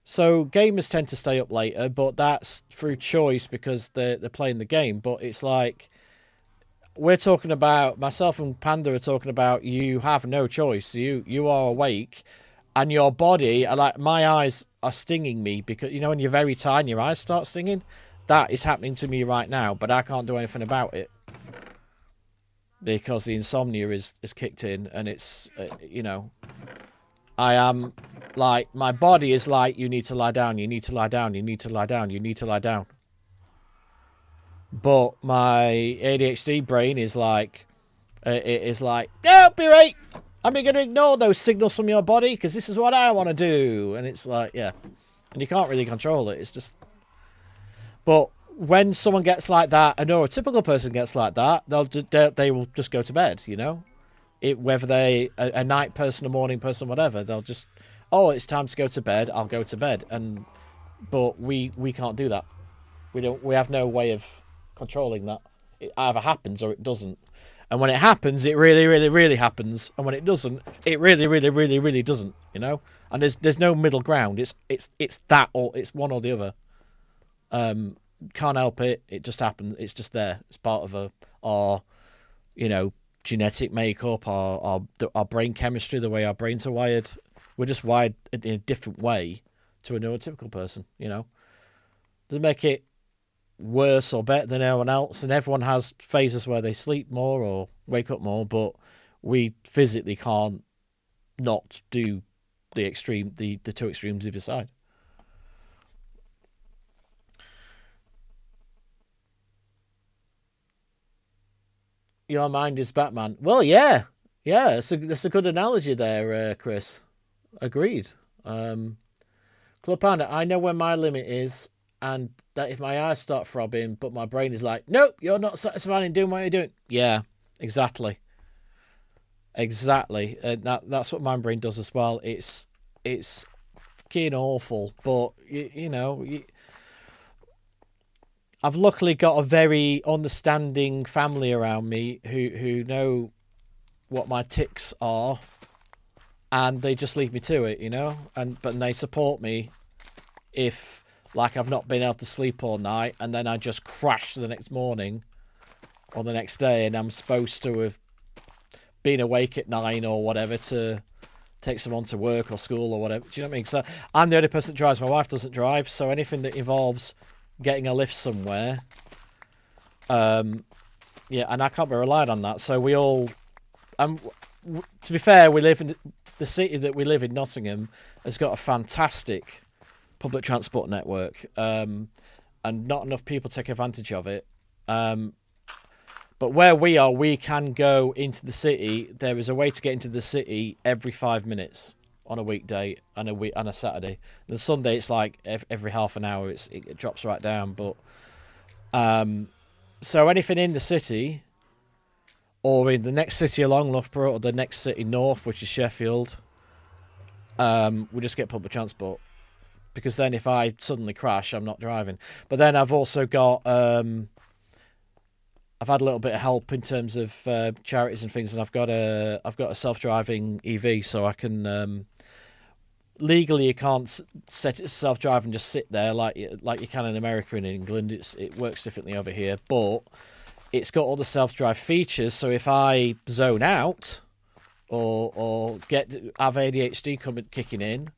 So gamers tend to stay up later, but that's through choice because they're playing the game. But it's like, we're talking about, myself and Panda are talking about, you have no choice. You are awake, and your body, like my eyes are stinging me because, you know, when you're very tired and your eyes start stinging, that is happening to me right now, but I can't do anything about it. Because the insomnia is kicked in, and it's, you know, I am, like, my body is like, you need to lie down, you need to lie down, you need to lie down, you need to lie down. But my ADHD brain is like, it is like, no, be right, I'm going to ignore those signals from your body, because this is what I want to do. And it's like, yeah. And you can't really control it, it's just... But... when someone gets like that, a neurotypical person gets like that, they will just go to bed, you know? Whether they a night person, a morning person, whatever, they'll just, oh, it's time to go to bed, I'll go to bed. But we can't do that. We have no way of controlling that. It either happens or it doesn't. And when it happens, it really, really, really happens. And when it doesn't, it really, really, really, really doesn't, you know? And there's no middle ground. It's that, or it's one or the other. Can't help it. It just happens. It's just there. It's part of our, you know, genetic makeup, our brain chemistry, the way our brains are wired. We're just wired in a different way to a neurotypical person, you know. Doesn't make it worse or better than anyone else, and everyone has phases where they sleep more or wake up more, but we physically can't not do the two extremes either side. Your mind is Batman. Well, yeah. Yeah, that's a good analogy there, Chris. Agreed. Club Panda, I know when my limit is, and that if my eyes start throbbing, but my brain is like, nope, you're not satisfied in doing what you're doing. Yeah, exactly. Exactly. That's what my brain does as well. It's fucking awful, but, you know... I've luckily got a very understanding family around me who know what my tics are, and they just leave me to it, you know. But they support me if, like, I've not been able to sleep all night, and then I just crash the next morning or the next day, and I'm supposed to have been awake at 9 or whatever to take someone to work or school or whatever. Do you know what I mean? So I'm the only person that drives. My wife doesn't drive, so anything that involves getting a lift somewhere, yeah, and I can't be relied on that. So we all, to be fair, we live in the city that we live in, Nottingham, has got a fantastic public transport network, and not enough people take advantage of it. But where we are, we can go into the city. There is a way to get into the city every 5 minutes on a weekday and a Saturday. And Sunday, it's like every half an hour. It drops right down. But so anything in the city, or in the next city along Loughborough, or the next city north, which is Sheffield, we just get public transport. Because then if I suddenly crash, I'm not driving. But then I've also got... I've had a little bit of help in terms of charities and things, and I've got a self-driving EV, so I can legally you can't set it self-drive and just sit there like you can in America and in England. It works differently over here, but it's got all the self-drive features. So if I zone out or have ADHD kicking in,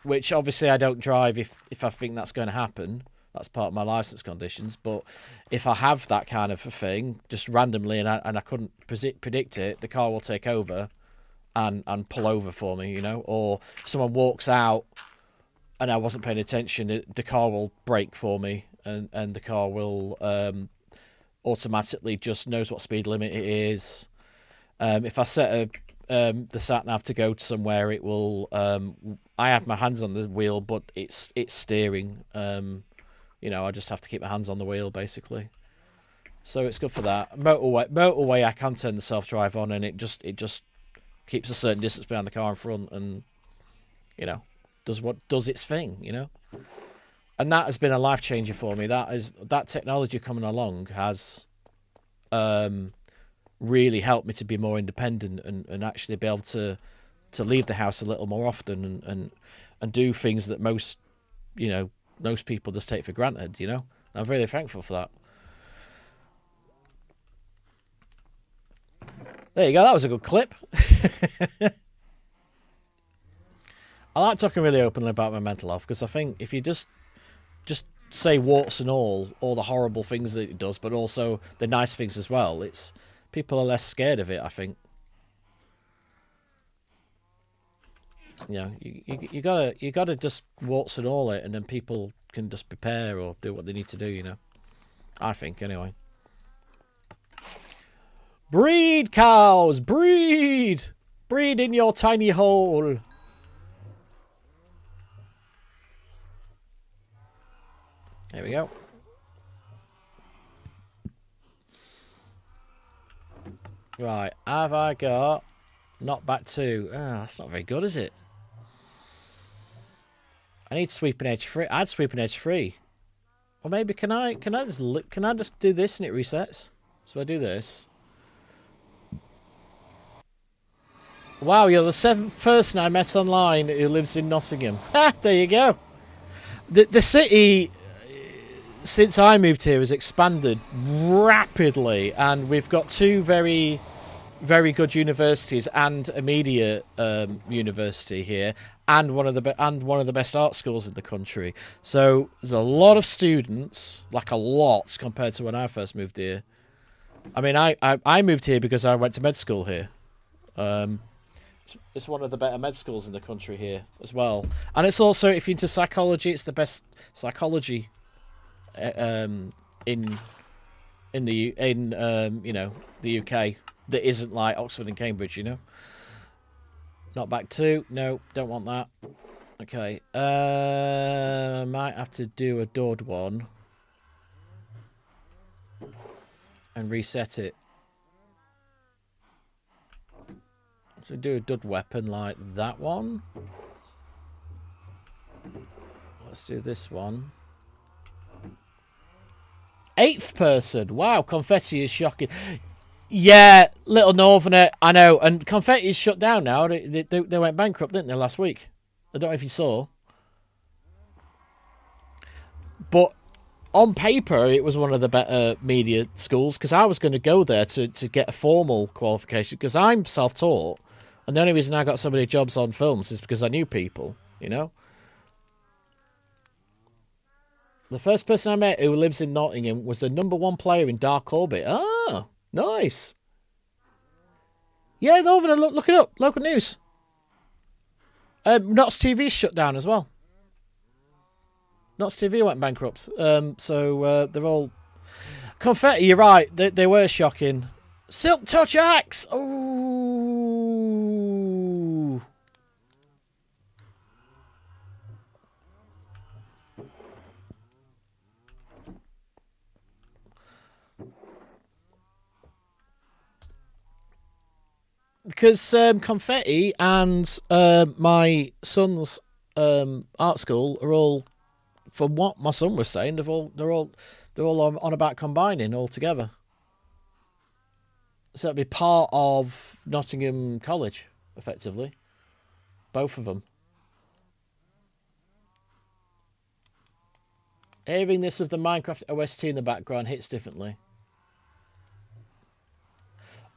which obviously I don't drive if I think that's going to happen. That's part of my license conditions. But if I have that kind of a thing, just randomly, and I couldn't predict it, the car will take over and pull over for me, you know. Or someone walks out and I wasn't paying attention, the car will brake for me, and the car will automatically just knows what speed limit it is. If I set the sat nav to go to somewhere, it will. I have my hands on the wheel, but it's steering. You know, I just have to keep my hands on the wheel basically. So it's good for that. Motorway, I can turn the self-drive on, and it just keeps a certain distance behind the car in front, and you know, does its thing, you know. And that has been a life changer for me. That technology coming along has really helped me to be more independent and actually be able to leave the house a little more often and do things that most people just take for granted, you know. I'm really thankful for that. There you go, that was a good clip. I like talking really openly about my mental health, because I think if you just say warts and all the horrible things that it does, but also the nice things as well, it's people are less scared of it, I think. You know, you gotta just warts and all it, and then people can just prepare or do what they need to do, you know. I think, anyway. Breed, cows! Breed! Breed in your tiny hole! There we go. Right, have I got not back 2? That's not very good, is it? I need sweeping edge 3. I had sweeping edge 3. Or maybe can I just do this and it resets? So I do this. Wow, you're the 7th person I met online who lives in Nottingham. Ha! There you go. The city, since I moved here, has expanded rapidly, and we've got 2 very, very good universities and a media university here, and one of the best art schools in the country. So there's a lot of students, like a lot, compared to when I first moved here. I mean, I moved here because I went to med school here. It's one of the better med schools in the country here as well, and it's also, if you're into psychology, it's the best psychology in the UK that isn't like Oxford and Cambridge, you know. Not back 2. No, don't want that. Okay. Might have to do a dud one and reset it. So do a dud weapon like that one. Let's do this one. 8th person. Wow, Confetti is shocking. Yeah, Little Northerner, I know. And Confetti is shut down now. They went bankrupt, didn't they, last week? I don't know if you saw. But on paper, it was one of the better media schools, because I was going to go there to get a formal qualification, because I'm self-taught. And the only reason I got so many jobs on films is because I knew people, you know? The first person I met who lives in Nottingham was the #1 player in Dark Orbit. Ah, nice. Yeah, Northern, look it up. Local news. Knots TV shut down as well. Knots TV went bankrupt. So they're all... Confetti, you're right. They were shocking. Silk Touch Axe! Ooh. Because Confetti and my son's art school are all, from what my son was saying, they're all on about combining all together. So it'd be part of Nottingham College, effectively. Both of them. Hearing this with the Minecraft OST in the background hits differently.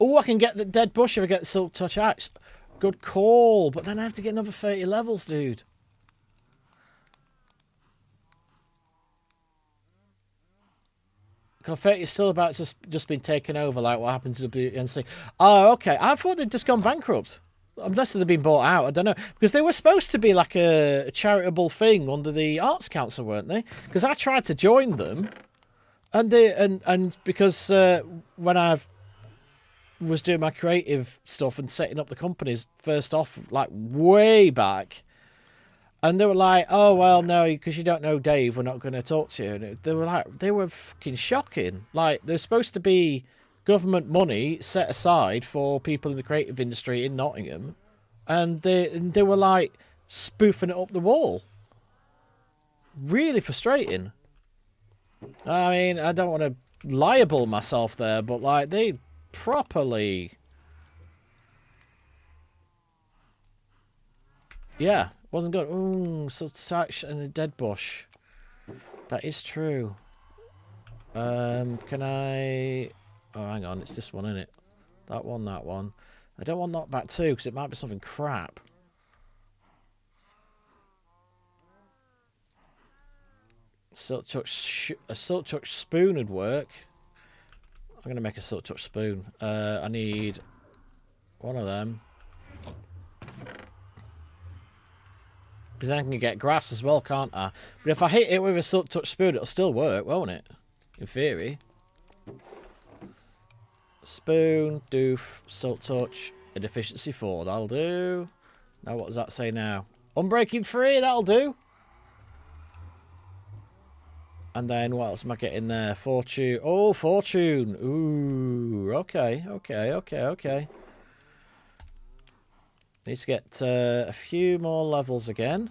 Oh, I can get the dead bush if I get the Silk Touch Axe. Good call, but then I have to get another 30 levels, dude. Confetti is still about to just been taken over, like what happened to WNC. Oh, okay. I thought they'd just gone bankrupt. Unless they've been bought out, I don't know. Because they were supposed to be like a charitable thing under the Arts Council, weren't they? Because I tried to join them, and because when I was doing my creative stuff and setting up the companies first off, like way back, and they were like, "Oh well, no, because you don't know Dave, we're not going to talk to you." And they were fucking shocking. Like there's supposed to be government money set aside for people in the creative industry in Nottingham, and they were like spoofing it up the wall. Really frustrating. I mean, I don't want to libel myself there, but like they properly, yeah, wasn't good. Ooh, such and a dead bush. That is true. Can I? Oh, hang on, it's this one, isn't it? That one, that one. I don't want knockback 2 because it might be something crap. A silk touch spoon would work. I'm going to make a silk touch spoon. I need one of them. Because then I can get grass as well, can't I? But if I hit it with a silk touch spoon, it'll still work, won't it? In theory. Spoon, doof, silk touch, and efficiency 4. That'll do. Now what does that say now? Unbreaking 3, that'll do. And then what else am I getting there? Fortune. Oh, fortune. Ooh, okay. Need to get a few more levels again.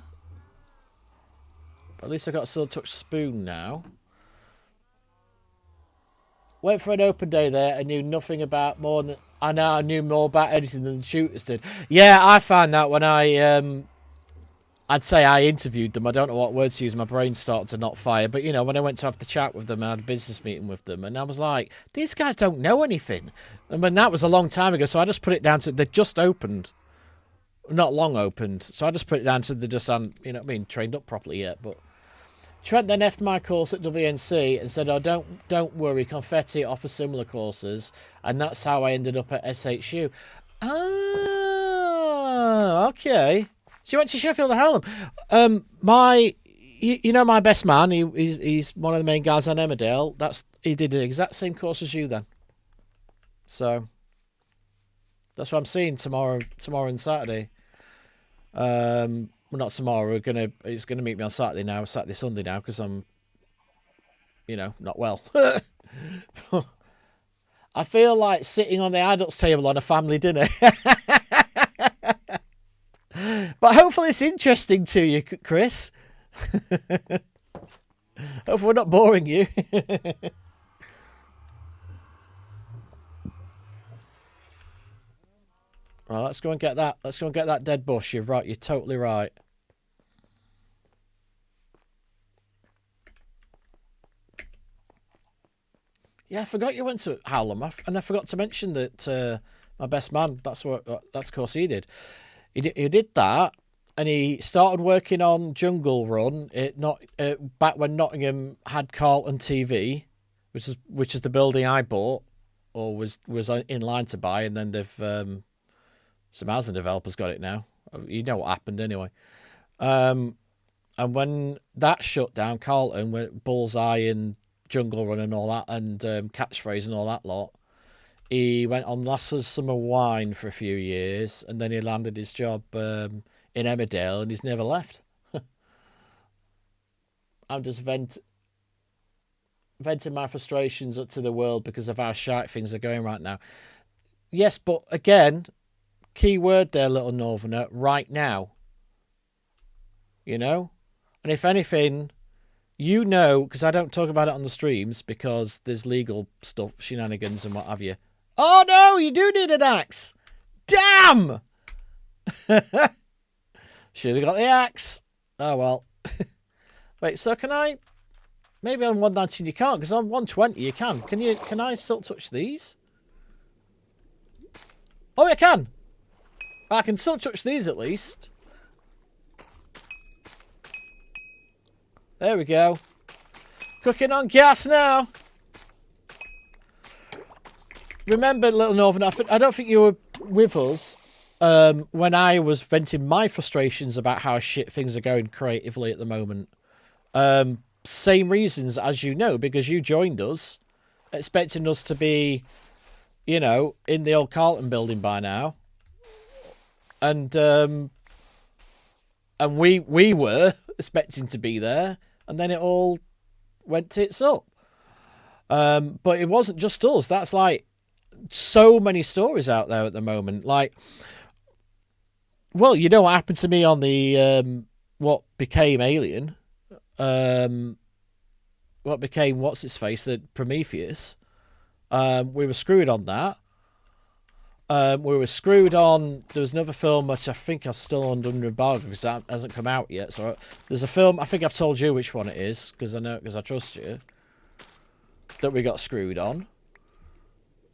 But at least I've got a silk touch spoon now. Went for an open day there. I knew nothing about more than... I knew more about anything than the shooters did. Yeah, I found that when I'd say I interviewed them. I don't know what words to use. My brain started to not fire. But, you know, when I went to have the chat with them and I had a business meeting with them, and I was like, these guys don't know anything. And when that was a long time ago, so I just put it down to... They just opened. Not long opened. So I just put it down to the just... you know what I mean? Trained up properly yet, but... Trent then left my course at WNC and said, "Oh, don't worry, Confetti offers similar courses," and that's how I ended up at SHU. Ah, okay. So you went to Sheffield or Hallam? You know my best man. He's one of the main guys on Emmerdale. He did the exact same course as you then. So that's what I'm seeing tomorrow and Saturday. Well, not tomorrow. He's gonna meet me on Saturday Sunday now, because I'm, you know, not well. I feel like sitting on the adults table on a family dinner. But hopefully it's interesting to you, Chris. Hopefully we're not boring you. Right, let's go and get that. Let's go and get that dead bush. You're right. You're totally right. Yeah, I forgot you went to Hallam, and I forgot to mention that my best man. That's the course he did. He did that, and he started working on Jungle Run. Back when Nottingham had Carlton TV, which is the building I bought, or was in line to buy, and then they've. Some housing developers got it now. You know what happened anyway. And when that shut down, Carlton went Bullseye and Jungle Run and all that, and Catchphrase and all that lot. He went on Lasses Summer Wine for a few years, and then he landed his job in Emmerdale, and he's never left. I'm just venting my frustrations up to the world because of how shite things are going right now. Yes, but again... Key word there, little Northerner, right now. You know? And if anything, you know, because I don't talk about it on the streams because there's legal stuff, shenanigans and what have you. Oh no, you do need an axe! Damn! Should have got the axe. Oh well. Wait, so can I... Maybe on 119 you can't, because on 120 you can. Can I still touch these? Oh, I can! I can still touch these at least. There we go. Cooking on gas now. remember, Little Northern, I don't think you were with us when I was venting my frustrations about how shit things are going creatively at the moment. Same reasons as you know, because you joined us, expecting us to be, you know, in the old Carlton building by now. And we were expecting to be there, and then it all went tits up. But it wasn't just us. That's like so many stories out there at the moment. Like, well, you know what happened to me on the what became Alien, what became what's its face, the Prometheus. We were screwed on that. We were screwed on. There was another film which I think I'm still under embargo because that hasn't come out yet. So there's a film. I think I've told you which one it is because I know, because I trust you. That we got screwed on.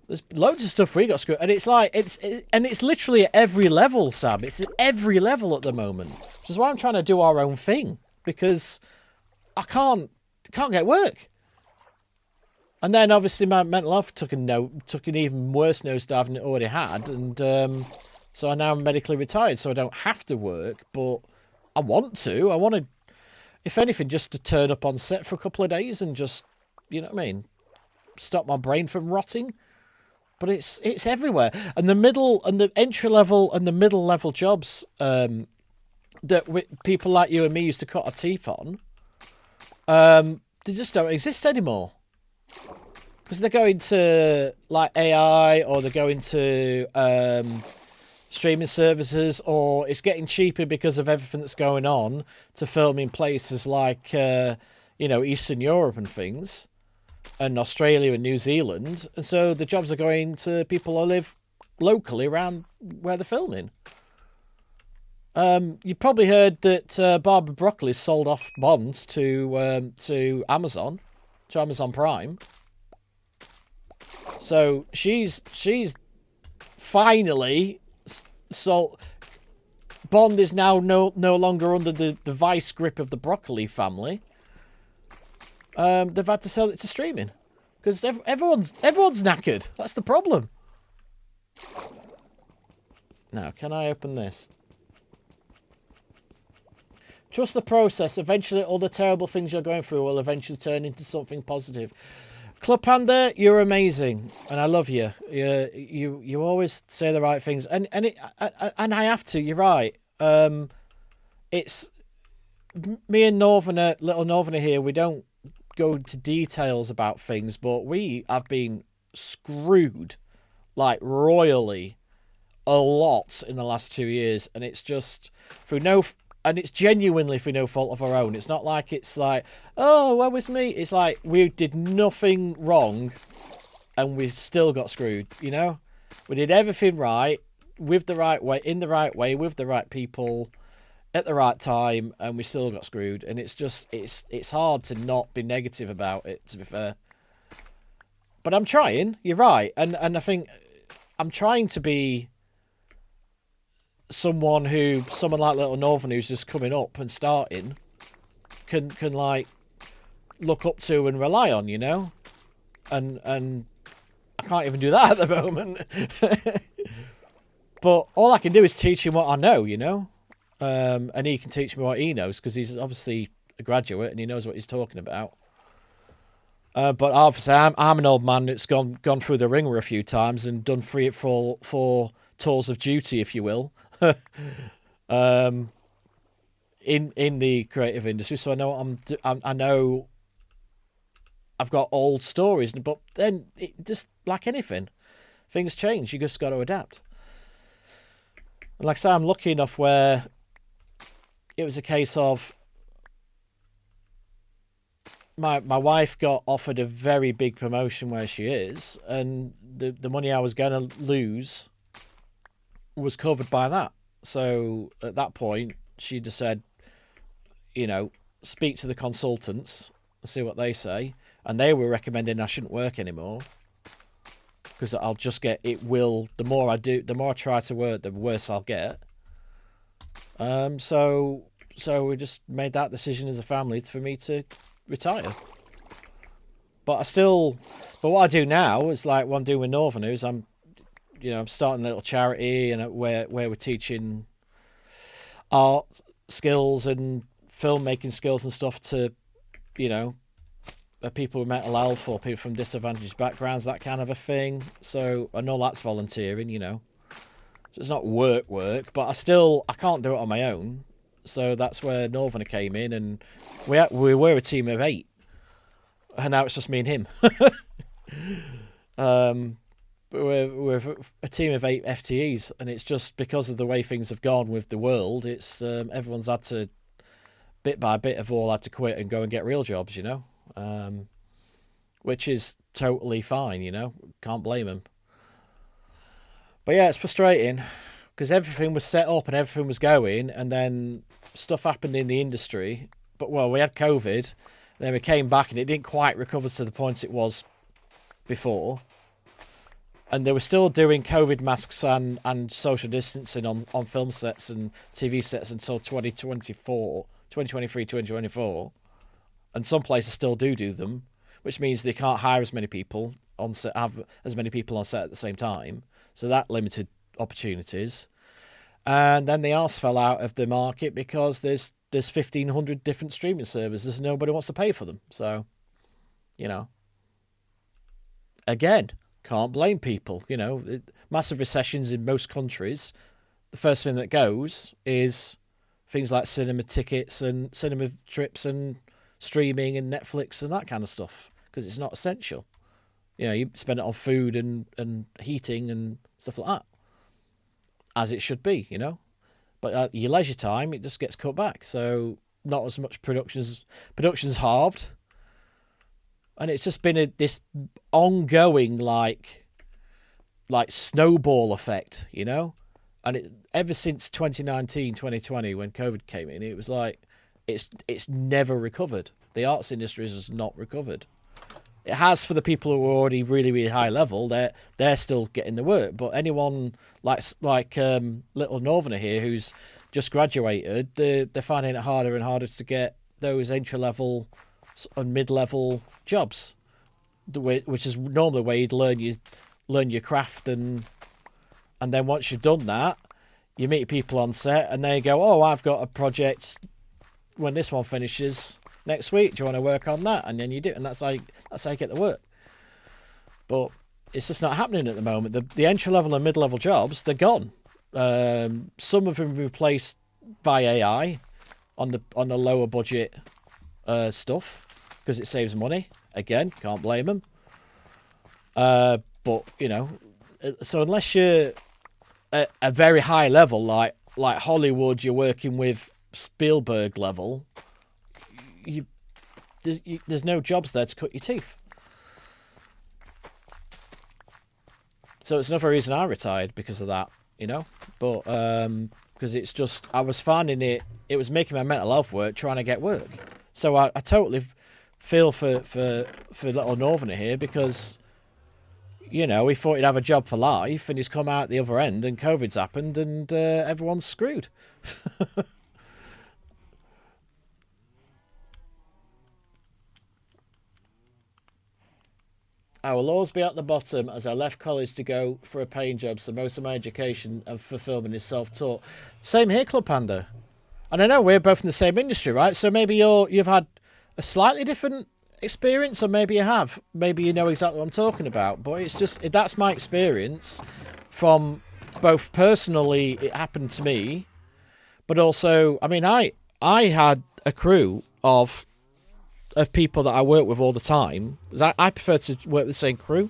There's loads of stuff we got screwed, and it's like it's literally at every level, Sam. It's at every level at the moment, which is why I'm trying to do our own thing, because I can't get work. And then obviously my mental health took an even worse nosedive than it already had, and so I'm now medically retired, so I don't have to work, but I want to. I want to, if anything, just to turn up on set for a couple of days and just, you know what I mean, stop my brain from rotting. But it's everywhere, and the middle and the entry level and the middle level jobs that people like you and me used to cut our teeth on, they just don't exist anymore. Because they're going to like AI, or they're going to streaming services, or it's getting cheaper because of everything that's going on to film in places like you know, Eastern Europe and things, and Australia and New Zealand, and so the jobs are going to people who live locally around where they're filming. You probably heard that Barbara Broccoli sold off Bond to Amazon Prime. So she's finally sold. Bond is now no longer under the vice grip of the Broccoli family. They've had to sell it to streaming because everyone's knackered. That's the problem. Now, can I open this? Trust the process. Eventually, all the terrible things you're going through will eventually turn into something positive. Club Panda, you're amazing, and I love you. You always say the right things, and I have to. You're right. It's me and Northerner, Little Northerner here. We don't go into details about things, but we have been screwed like royally a lot in the last 2 years, and it's just through and it's genuinely through no fault of our own. It's not like it's like, oh, woe is me. It's like we did nothing wrong and we still got screwed, you know? We did everything right, with the right way, in the right way, with the right people, at the right time, and we still got screwed. And it's just, it's hard to not be negative about it, to be fair. But I'm trying, you're right. And I think I'm trying to be someone like Little Northern, who's just coming up and starting, can like look up to and rely on, you know, and I can't even do that at the moment. But all I can do is teach him what I know, you know, and he can teach me what he knows because he's obviously a graduate and he knows what he's talking about. But obviously, I'm an old man that's gone through the ringer a few times and done 3 or 4 tours of duty, if you will. In the creative industry, so I know I know I've got old stories, but then it just like anything, things change. You just got to adapt. And like I say, I'm lucky enough where it was a case of my wife got offered a very big promotion where she is, and the money I was going to lose was covered by that. So at that point, she just said, you know, speak to the consultants and see what they say. And they were recommending I shouldn't work anymore because I'll just get, it will, the more I try to work, the worse I'll get. So we just made that decision as a family for me to retire. But but what I do now is like what I'm doing with Northern is I'm starting a little charity and where we're teaching art skills and filmmaking skills and stuff to, people with mental health or people from disadvantaged backgrounds, that kind of a thing. So I know that's volunteering, So it's not work, but I can't do it on my own. So that's where Northerner came in, and we were a team of 8, and now it's just me and him. But we're a team of 8 FTEs, and it's just because of the way things have gone with the world. It's everyone's had to, bit by bit, have all had to quit and go and get real jobs, which is totally fine, Can't blame them. But yeah, it's frustrating because everything was set up and everything was going, and then stuff happened in the industry. But we had COVID, and then we came back, and it didn't quite recover to the point it was before. And they were still doing COVID masks and social distancing on film sets and TV sets until 2023, 2024. And some places still do them, which means they can't hire as many people on set, have as many people on set at the same time. So that limited opportunities. And then the arse fell out of the market because there's 1,500 different streaming services and nobody wants to pay for them. So, again, can't blame people. Massive recessions in most countries. The first thing that goes is things like cinema tickets and cinema trips and streaming and Netflix and that kind of stuff, because it's not essential. You spend it on food and heating and stuff like that, as it should be, But at your leisure time, it just gets cut back. So not as much production's halved. And it's just been this ongoing, like snowball effect, And ever since 2019, 2020, when COVID came in, it was like, it's never recovered. The arts industry has not recovered. It has for the people who are already really, really high level. They're still getting the work. But anyone like little Northerner here who's just graduated, they're finding it harder and harder to get those entry level and mid level jobs, which is normally where you'd learn your craft, and then once you've done that, you meet people on set and they go, "Oh, I've got a project when this one finishes next week. Do you want to work on that?" And then you do, and that's how you get the work. But it's just not happening at the moment. The entry level and mid level jobs, they're gone. Some of them replaced by AI on the lower budget stuff because it saves money. Again, can't blame them. But so unless you're at a very high level, like Hollywood, you're working with Spielberg level, there's no jobs there to cut your teeth. So it's another reason I retired, because of that, But because it's just, I was finding it was making my mental health work trying to get work. So I totally feel for little Northerner here, because he thought he'd have a job for life, and he's come out the other end, and COVID's happened, and everyone's screwed. I will always be at the bottom, as I left college to go for a paying job, so most of my education and fulfillment is self-taught. Same here, Club Panda. And I know we're both in the same industry, right? So maybe you've had a slightly different experience, or maybe you have. Maybe you know exactly what I'm talking about. But it's just, that's my experience from both personally, it happened to me, but also, I mean, I had a crew of people that I work with all the time. I prefer to work with the same crew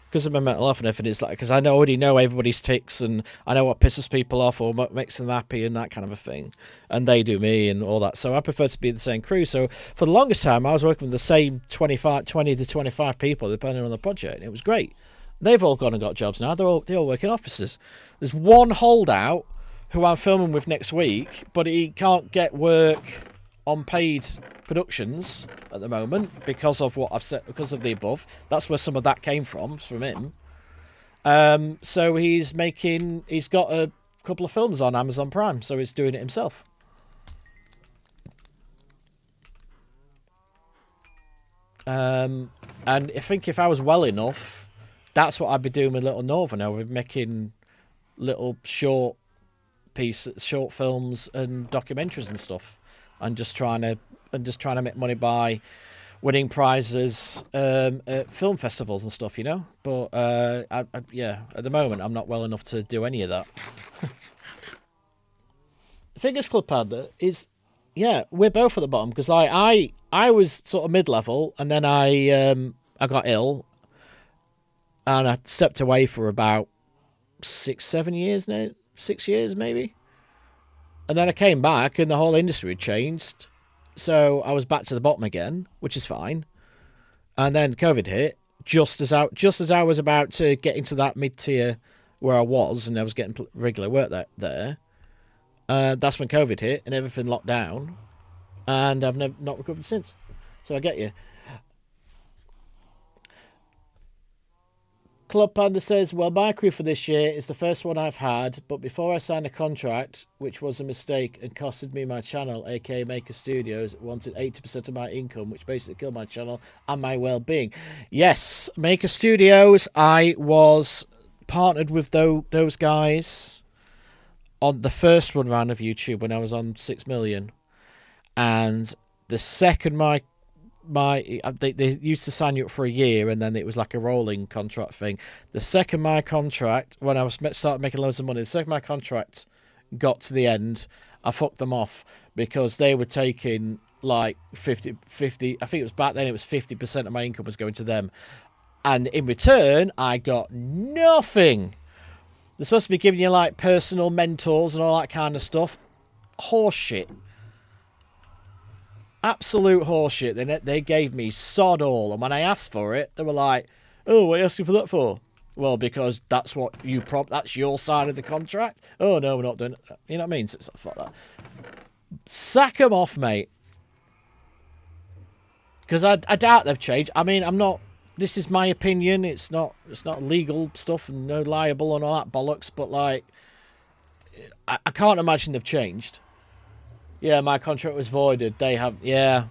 because of my mental health and everything. It's like, because I already know everybody's ticks, and I know what pisses people off or what makes them happy and that kind of a thing, and they do me and all that. So I prefer to be the same crew. So for the longest time, I was working with the same 20 to 25 people depending on the project, and it was great. They've all gone and got jobs now. They all work in offices. There's one holdout who I'm filming with next week, but he can't get work on paid productions at the moment because of what I've said, because of the above. That's where some of that came from him. So he's got a couple of films on Amazon Prime, so he's doing it himself. And And I think if I was well enough, that's what I'd be doing with Little Northern. I would be making little short films and documentaries and stuff, and just trying to make money by winning prizes at film festivals and stuff, you know. But yeah, at the moment I'm not well enough to do any of that. The thing is, Club Panda, is we're both at the bottom, because like I was sort of mid-level, and then I got ill, and I stepped away for about 6-7 years now, 6 years maybe, and then I came back, and the whole industry had changed. So I was back to the bottom again, which is fine. And then COVID hit, just as I was about to get into that mid-tier where I was, and I was getting regular work there. That's when COVID hit and everything locked down, and I've not recovered since. So I get you. Club Panda says, well, my crew for this year is the first one I've had, but before I signed a contract, which was a mistake and costed me my channel, aka Maker Studios, wanted 80% of my income, which basically killed my channel and my well-being. Yes, Maker Studios, I was partnered with those guys on the first run round of YouTube when I was on 6 million. And the second they used to sign you up for a year, and then it was like a rolling contract thing. The second my contract, when I started making loads of money, the second my contract got to the end, I fucked them off, because they were taking like 50, I think it was back then, it was 50% of my income was going to them. And in return, I got nothing. They're supposed to be giving you like personal mentors and all that kind of stuff. Horseshit. Absolute horseshit. They gave me sod all, and when I asked for it, they were like, "Oh, what are you asking for that for?" Well, because that's what that's your side of the contract. Oh no, we're not doing it. You know what I mean? So it's like, fuck that. Sack them off, mate. Because I doubt they've changed. I mean, I'm not. This is my opinion. It's not legal stuff and no liable and all that bollocks. But like, I can't imagine they've changed. Yeah, my contract was voided. They have... Yeah.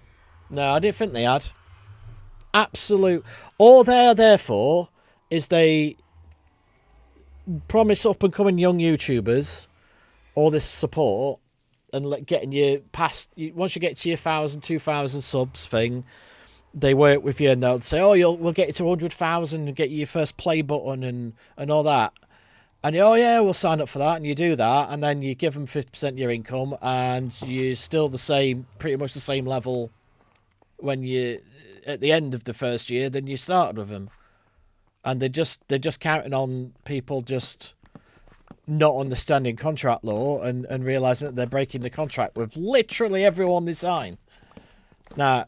No, I didn't think they had. Absolute... All they're there for is they promise up-and-coming young YouTubers all this support, and getting you past... Once you get to your 1,000, 2,000 subs thing, they work with you, and they'll say, oh, we'll get you to 100,000 and get you your first play button and all that. And oh yeah, we'll sign up for that, and you do that, and then you give them 50% of your income, and you're still pretty much the same level when you at the end of the first year than you started with them. And they're just counting on people just not understanding contract law and realizing that they're breaking the contract with literally everyone they sign. Now,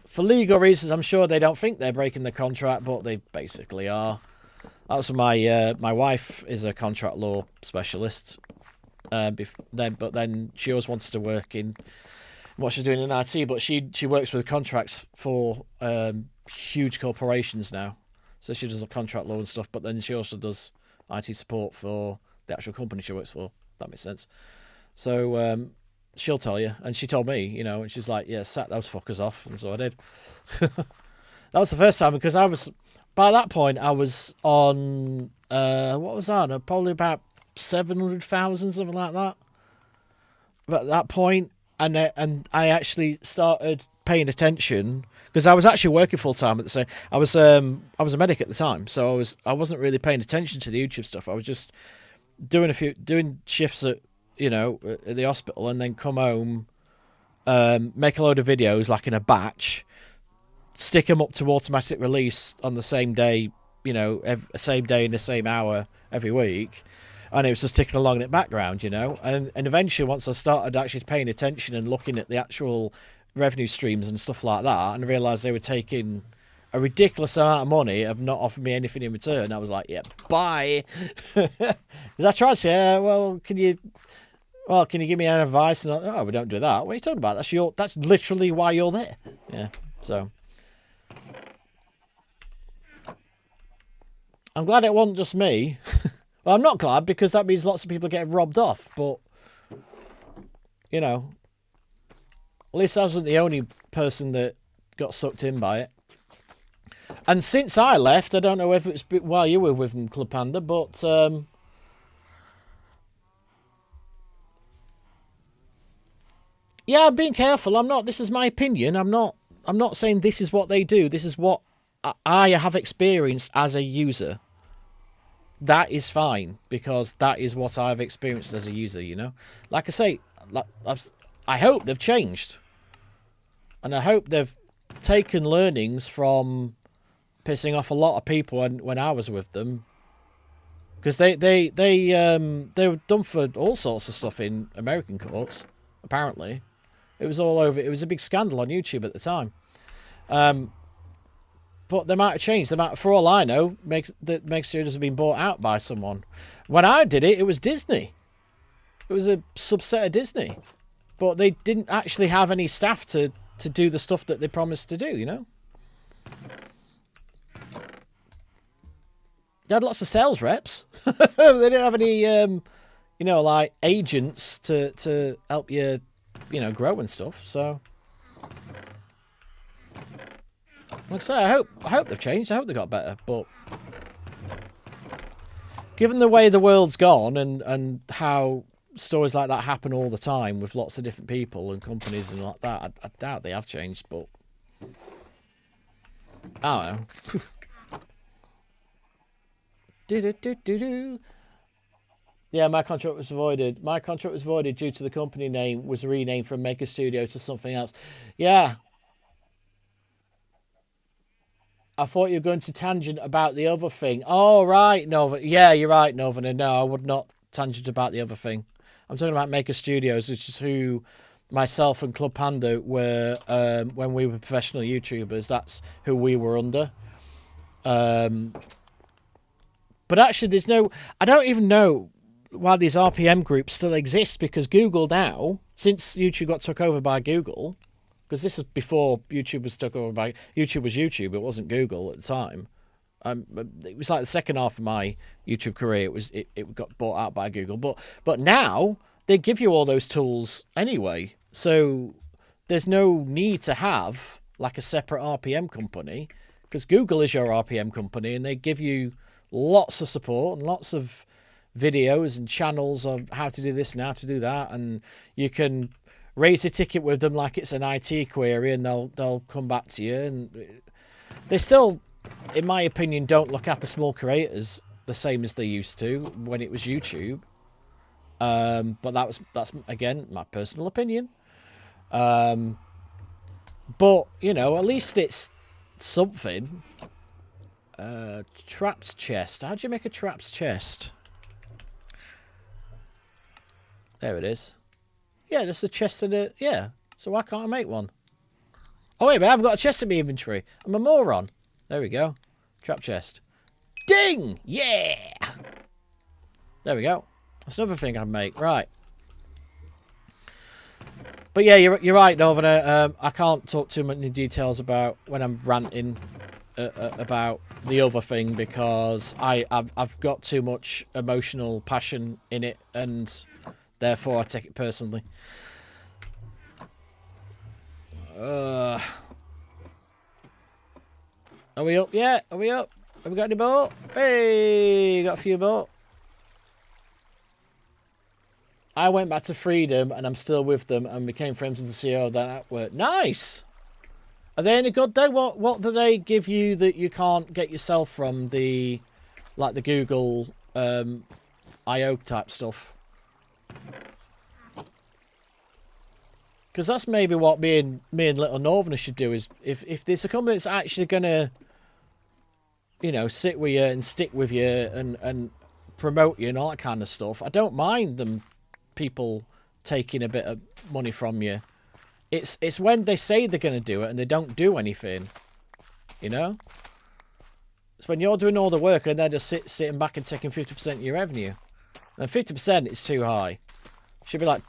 for legal reasons, I'm sure they don't think they're breaking the contract, but they basically are. That's my wife is a contract law specialist, but then she always wants to work in what she's doing in IT. But she works with contracts for huge corporations now, so she does contract law and stuff. But then she also does IT support for the actual company she works for. If that makes sense. So she'll tell you, and she told me, you know, and she's like, yeah, sack those fuckers off, and so I did. That was the first time, because by that point, I was on, what was that? Probably about 700,000, something like that. But at that point, and I actually started paying attention, because I was actually working full time at the same. I was a medic at the time, so I wasn't really paying attention to the YouTube stuff. I was just doing shifts at the hospital, and then come home, make a load of videos like in a batch. Stick them up to automatic release on the same day, same day in the same hour every week, and it was just ticking along in the background, and eventually, once I started actually paying attention and looking at the actual revenue streams and stuff like that, and I realised they were taking a ridiculous amount of money, have not offered me anything in return, I was like, yeah, bye. Because I tried to say, well, can you give me any advice? And oh, we don't do that. What are you talking about? That's literally why you're there. Yeah, so I'm glad it wasn't just me. Well, I'm not glad, because that means lots of people get robbed off. But, at least I wasn't the only person that got sucked in by it. And since I left, I don't know if it's while you were with them, Club Panda, but yeah, I'm being careful. I'm not. This is my opinion. I'm not. I'm not saying this is what they do. This is what I have experienced as a user. That is fine because that is what I've experienced as a user. You know, like I say, I hope they've changed, and I hope they've taken learnings from pissing off a lot of people when I was with them, because they were done for all sorts of stuff in American courts. Apparently, it was all over. It was a big scandal on YouTube at the time. But they might have changed. They might, for all I know, Mega Studios have been bought out by someone. When I did it, it was Disney. It was a subset of Disney, but they didn't actually have any staff to do the stuff that they promised to do. You know, they had lots of sales reps. They didn't have any, like agents to help you, grow and stuff. So. Like I say, I hope they've changed. I hope they got better. But given the way the world's gone and how stories like that happen all the time with lots of different people and companies and like that, I doubt they have changed. But I don't know. Yeah, my contract was voided. My contract was voided due to the company name was renamed from Maker Studio to something else. Yeah. I thought you were going to tangent about the other thing. Oh, right, Nova. Yeah, you're right, Nova. No, I would not tangent about the other thing. I'm talking about Maker Studios, which is who myself and Club Panda were when we were professional YouTubers. That's who we were under. But actually, there's no... I don't even know why these RPM groups still exist, because Google now, since YouTube got took over by Google... Because this is before YouTube was took over by... YouTube was YouTube. It wasn't Google at the time. It was like the second half of my YouTube career. It got bought out by Google. But now they give you all those tools anyway. So there's no need to have like a separate RPM company, because Google is your RPM company and they give you lots of support and lots of videos and channels of how to do this and how to do that, and you can raise a ticket with them like it's an IT query and they'll come back to you. And they still, in my opinion, don't look after small creators the same as they used to when it was YouTube. But that's again my personal opinion. But at least it's something. Trapped chest. How do you make a trapped chest? There it is. Yeah, that's a chest in it. Yeah. So why can't I make one? Oh, wait, but I've got a chest in my inventory. I'm a moron. There we go. Trap chest. Ding! Yeah! There we go. That's another thing I'd make. Right. But yeah, you're right, Northern. I can't talk too many details about when I'm ranting about the other thing, because I've got too much emotional passion in it, and therefore I take it personally. Are we up yet? Are we up? Have we got any boat? Hey, got a few boat. I went back to Freedom and I'm still with them and became friends with the CEO of that network. Nice! Are they any good though? What do they give you that you can't get yourself from the Google I/O type stuff? Because that's maybe what me and Little Northerner should do, is if there's a company that's actually gonna, sit with you and stick with you and promote you and all that kind of stuff, I don't mind them people taking a bit of money from you. It's when they say they're gonna do it and they don't do anything, It's when you're doing all the work and they're just sitting back and taking 50% of your revenue. And 50% is too high. Should be like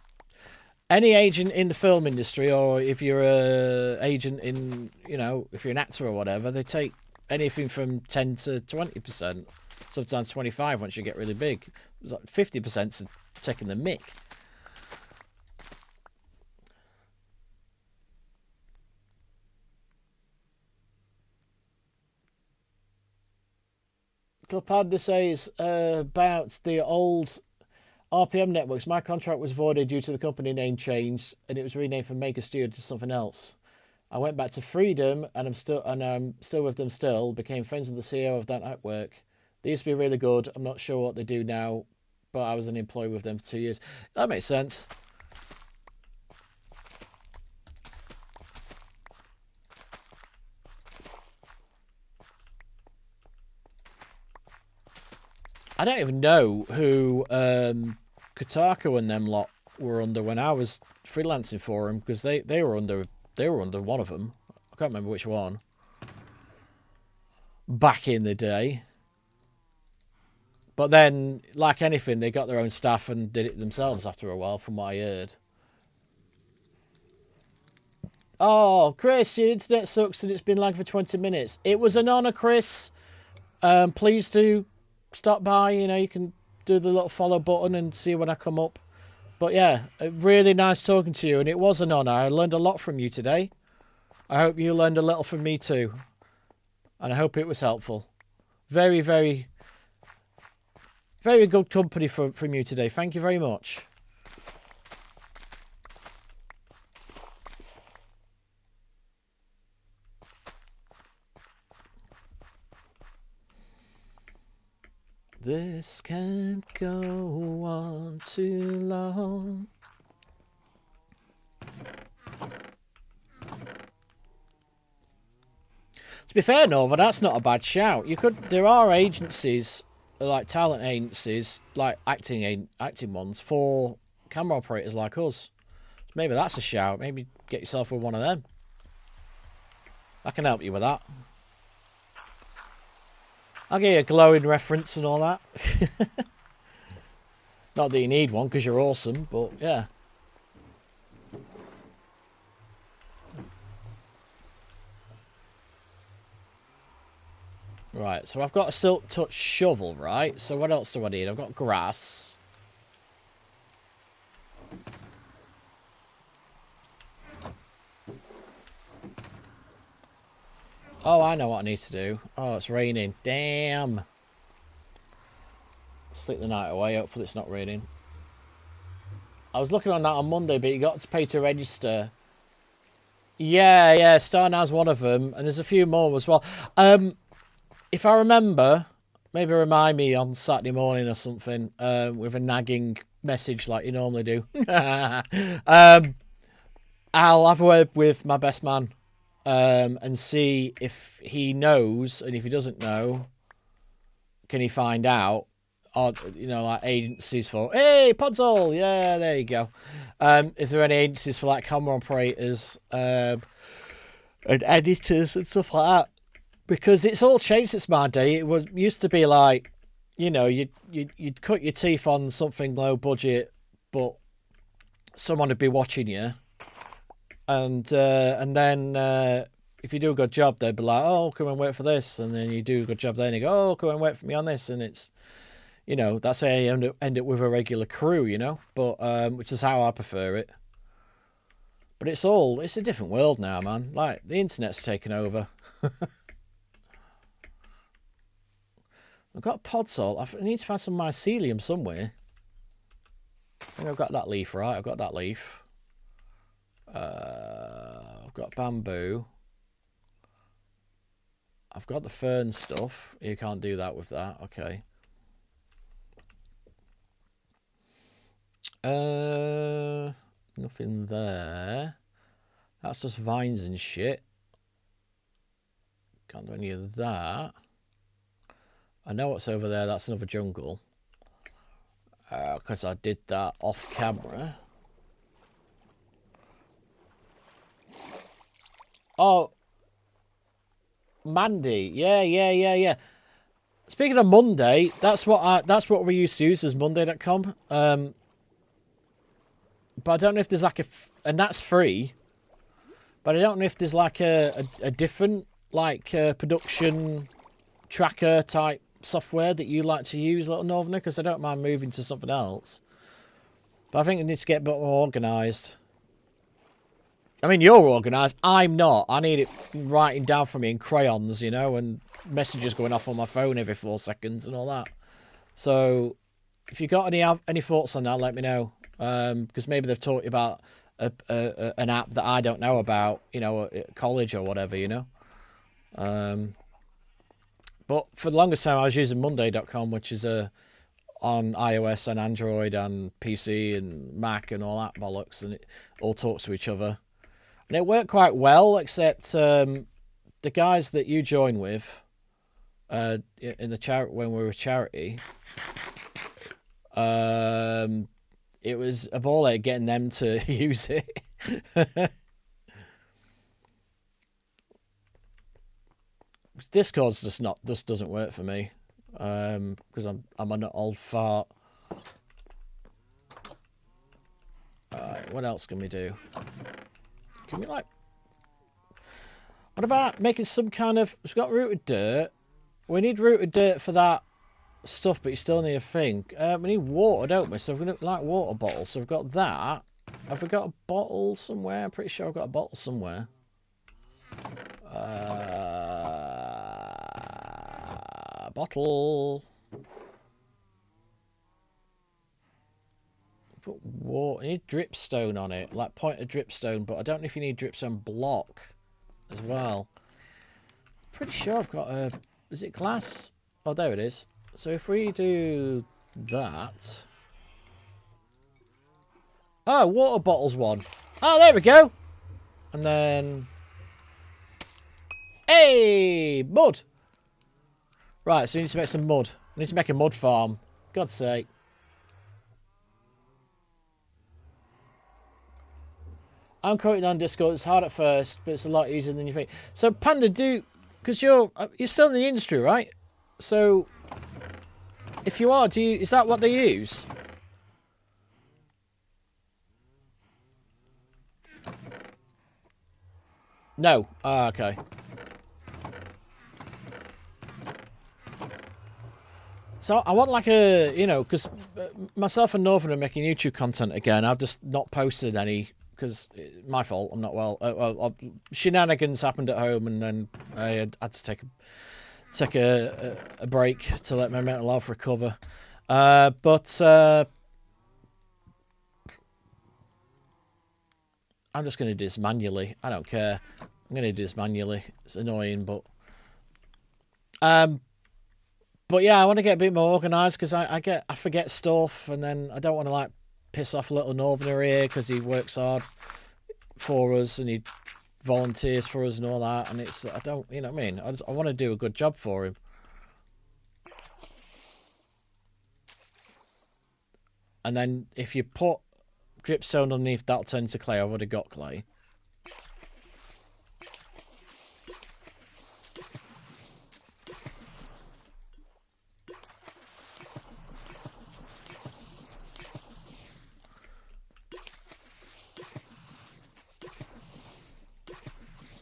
any agent in the film industry, or if you're a agent in, if you're an actor or whatever, they take anything from 10 to 20%, sometimes 25 once you get really big. It's like 50% taking the mick. Clapad says about the old RPM networks. My contract was voided due to the company name change, and it was renamed from Maker Studio to something else. I went back to Freedom, and I'm still with them. Still became friends with the CEO of that network. They used to be really good. I'm not sure what they do now, but I was an employee with them for 2 years. That makes sense. I don't even know who Kotaku and them lot were under when I was freelancing for them, because they were under one of them. I can't remember which one. Back in the day. But then, like anything, they got their own staff and did it themselves after a while, from what I heard. Oh, Chris, your internet sucks and it's been lagging for 20 minutes. It was an honour, Chris. Please do stop by. You know, you can do the little follow button and see when I come up. But yeah, really nice talking to you, and it was an honour. I learned a lot from you today. I hope you learned a little from me too. And I hope it was helpful. Very, very, very good company from you today. Thank you very much. This can't go on too long. To be fair, Nova, that's not a bad shout. There are agencies, like talent agencies, like acting ones, for camera operators like us. Maybe that's a shout. Maybe get yourself with one of them. I can help you with that. I'll give you a glowing reference and all that. Not that you need one, because you're awesome, but yeah. Right, so I've got a silk touch shovel, right? So what else do I need? I've got grass. Oh, I know what I need to do. Oh, it's raining. Damn. Sleep the night away. Hopefully it's not raining. I was looking on that on Monday, but you got to pay to register. Yeah, Starn has one of them, and there's a few more as well. If I remember, maybe remind me on Saturday morning or something, with a nagging message like you normally do. I'll have a word with my best man. And see if he knows, and if he doesn't know, can he find out? Or, you know, like agencies for, hey, Podzol, yeah, there you go. If there are any agencies for like camera operators, and editors and stuff like that, because it's all changed since my day. It used to be like, you know, you'd cut your teeth on something low budget, but someone would be watching you. And then if you do a good job, they'd be like, oh, come and wait for this. And then you do a good job there, and you go, oh, come and wait for me on this. And it's, you know, that's how you end up with a regular crew, you know. But which is how I prefer it. But it's a different world now, man. Like, the internet's taken over. I've got podsalt. I need to find some mycelium somewhere. I think I've got that leaf, right? I've got that leaf. I've got bamboo. I've got the fern stuff. You can't do that with that. Okay. Nothing there. That's just vines and shit. Can't do any of that. I know what's over there. That's another jungle. Because I did that off camera. Oh, Mandy, yeah. Speaking of Monday, that's what we used to use as Monday.com. But I don't know if there's like and that's free. But I don't know if there's like a different like production tracker type software that you like to use, Little Northerner, because I don't mind moving to something else. But I think I need to get a bit more organised. I mean, you're organised. I'm not. I need it writing down for me in crayons, you know, and messages going off on my phone every 4 seconds and all that. So if you got any thoughts on that, let me know. Because maybe they've taught you about an app that I don't know about, you know, at college or whatever, you know. But for the longest time, I was using Monday.com, which is on iOS and Android and PC and Mac and all that bollocks, and it all talks to each other. And it worked quite well, except the guys that you join with in the charity when we were charity, it was a ball ache getting them to use it. Discord's just doesn't work for me, because I'm an old fart. Alright, what else can we do? Can we like? What about making some kind of? We've got rooted dirt. We need rooted dirt for that stuff, but you still need a thing. We need water, don't we? So we're gonna like water bottles. So we've got that. Have we got a bottle somewhere? I'm pretty sure I've got a bottle somewhere. Bottle. Put water. You need dripstone on it, like pointed dripstone, but I don't know if you need dripstone block as well. Pretty sure I've got a. Is it glass? Oh, there it is. So if we do that. Oh, water bottles one. Oh, there we go. And then. Hey, mud. Right, so we need to make some mud. We need to make a mud farm. God's sake. I'm quoting on Discord. It's hard at first, but it's a lot easier than you think. So, Panda, because you're still in the industry, right? So, if you are, is that what they use? No. Ah, okay. So I want like a, you know, because myself and Northern are making YouTube content again. I've just not posted any because my fault. I'm not well. Shenanigans happened at home, and then I had to take a break to let my mental health recover. But I'm just going to do this manually. I don't care. I'm going to do this manually. It's annoying, but yeah, I want to get a bit more organised because I forget stuff, and then I don't want to like piss off little Northerner here because he works hard for us and he volunteers for us and all that, and it's I don't, you know what I mean? I want to do a good job for him. And then if you put dripstone underneath, that'll turn into clay. I've already got clay.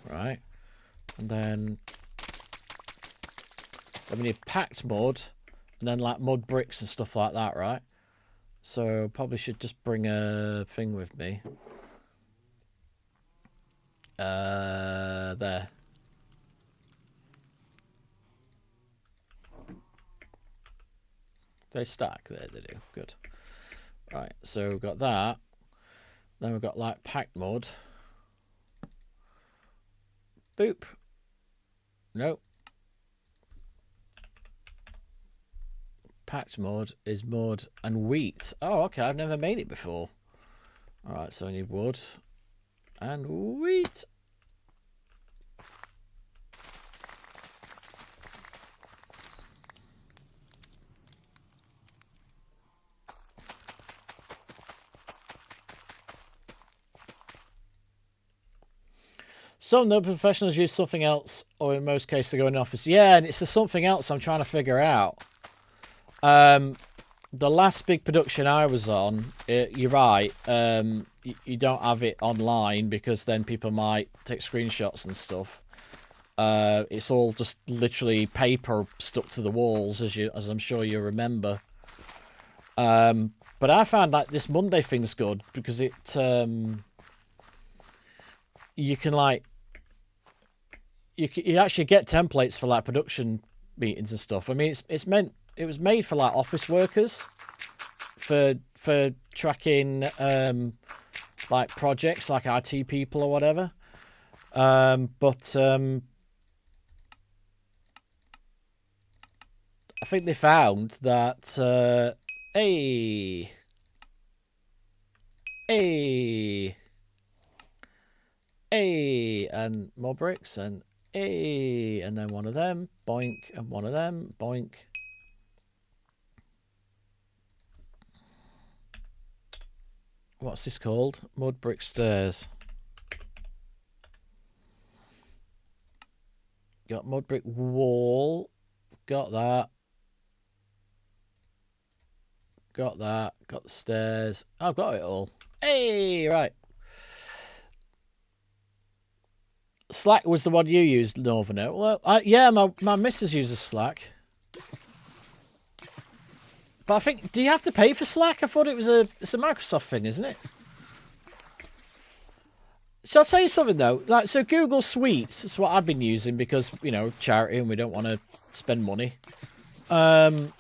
Right, and then we need packed mud, and then like mud bricks and stuff like that, right? So probably should just bring a thing with me. There. They stack there, they do. Good. Right, so we've got that. Then we've got like packed mud. Boop. Nope. Packed mud is mud and wheat. Oh, okay. I've never made it before. Alright, so I need wood and wheat. Some of the professionals use something else, or in most cases they go in the office. Yeah, and it's the something else I'm trying to figure out. The last big production I was on, you're right, you don't have it online because then people might take screenshots and stuff. It's all just literally paper stuck to the walls, as I'm sure you remember. But I found that this Monday thing's good because it you can you actually get templates for like production meetings and stuff. I mean, it was made for like office workers for tracking like projects like IT people or whatever. But I think they found that and more bricks and and then one of them, boink, and one of them, boink. What's this called? Mud brick stairs. Got mud brick wall. Got that. Got that. Got the stairs. I've got it all. Hey, right. Slack was the one you used, Northern. Well, yeah, my missus uses Slack. But I think, do you have to pay for Slack? I thought it's a Microsoft thing, isn't it? So I'll tell you something though. Like, so Google Suites is what I've been using because, you know, charity and we don't want to spend money. And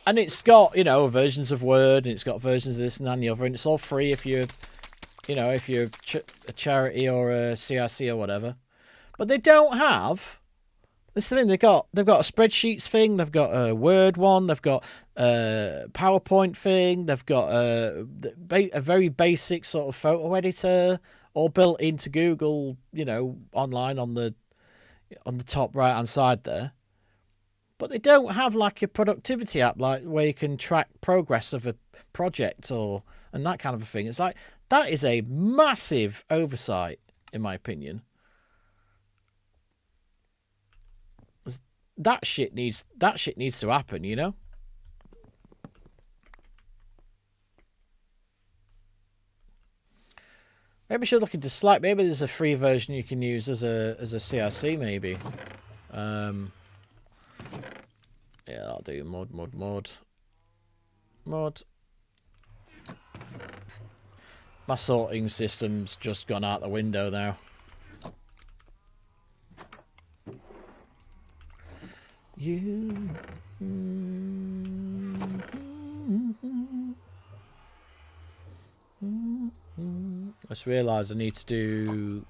it's got, you know, versions of Word and it's got versions of this and that and the other, and it's all free if you're, you know, if you're a charity or a CRC or whatever. But they don't have. This is the thing, they've got a spreadsheets thing, they've got a Word one, they've got a PowerPoint thing, they've got a very basic sort of photo editor, all built into Google, you know, online on the top right hand side there. But they don't have like a productivity app, like where you can track progress of a project and that kind of a thing. It's like that is a massive oversight, in my opinion. That shit needs to happen, you know? Maybe we should look into Slack. Maybe there's a free version you can use as a CRC, maybe. Yeah, that'll do. Mod. My sorting system's just gone out the window now. I just realised I need to do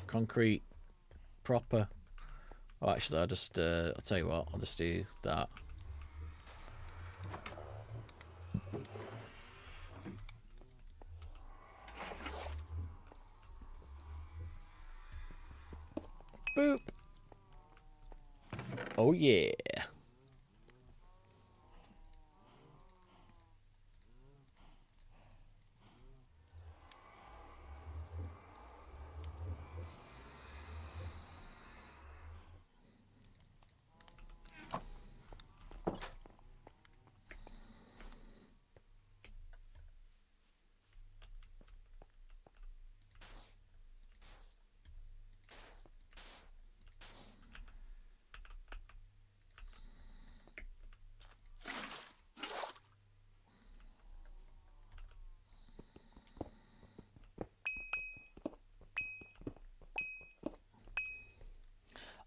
concrete proper. Oh, actually, I'll tell you what, I'll just do that. Boop. Oh, yeah.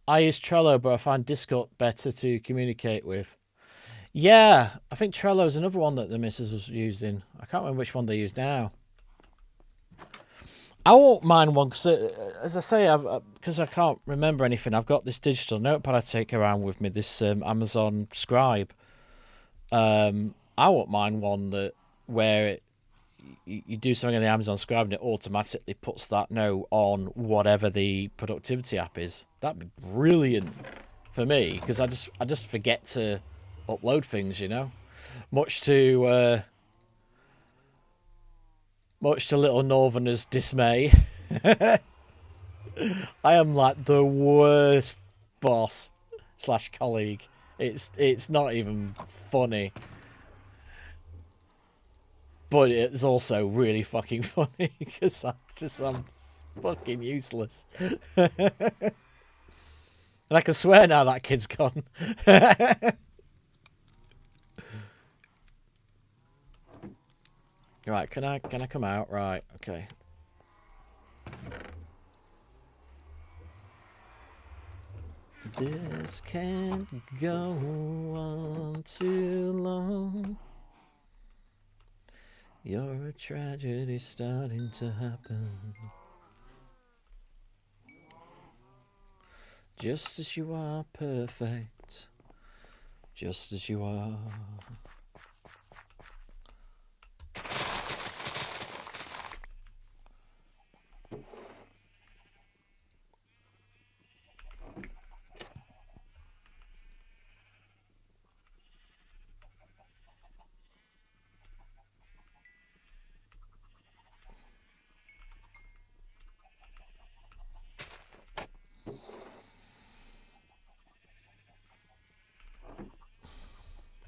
I use Trello, but I find Discord better to communicate with. Yeah, I think Trello's another one that the missus was using. I can't remember which one they use now. I won't mind one, because as I say, because I can't remember anything, I've got this digital notepad I take around with me, this Amazon Scribe. I won't mind one where you do something in the Amazon Scribe and it automatically puts that note on whatever the productivity app is. That'd be brilliant for me, because I just forget to upload things, you know, much to little Northerner's dismay. I am like the worst boss / colleague. It's not even funny. But it's also really fucking funny because I'm fucking useless. And I can swear now that kid's gone. Right, can I come out? Right, okay. This can't go on too long. You're a tragedy starting to happen. Just as you are, perfect. Just as you are.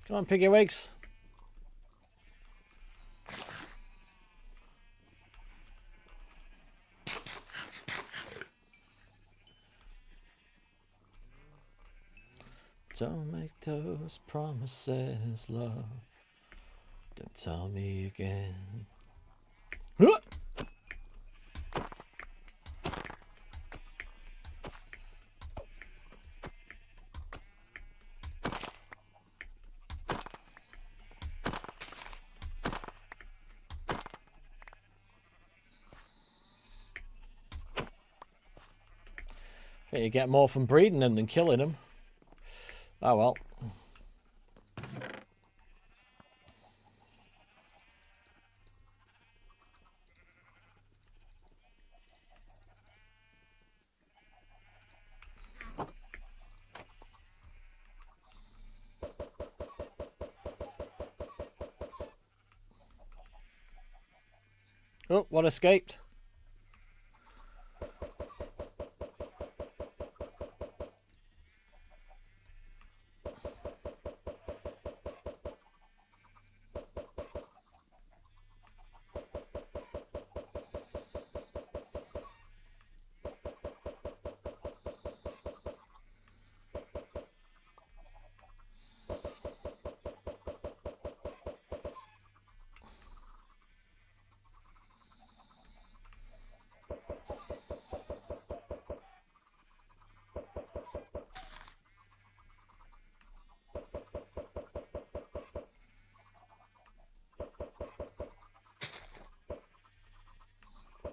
Come on, piggy wigs. Don't make those promises, love. Don't tell me again. I think you get more from breeding them than killing them. Oh well. Oh, one escaped.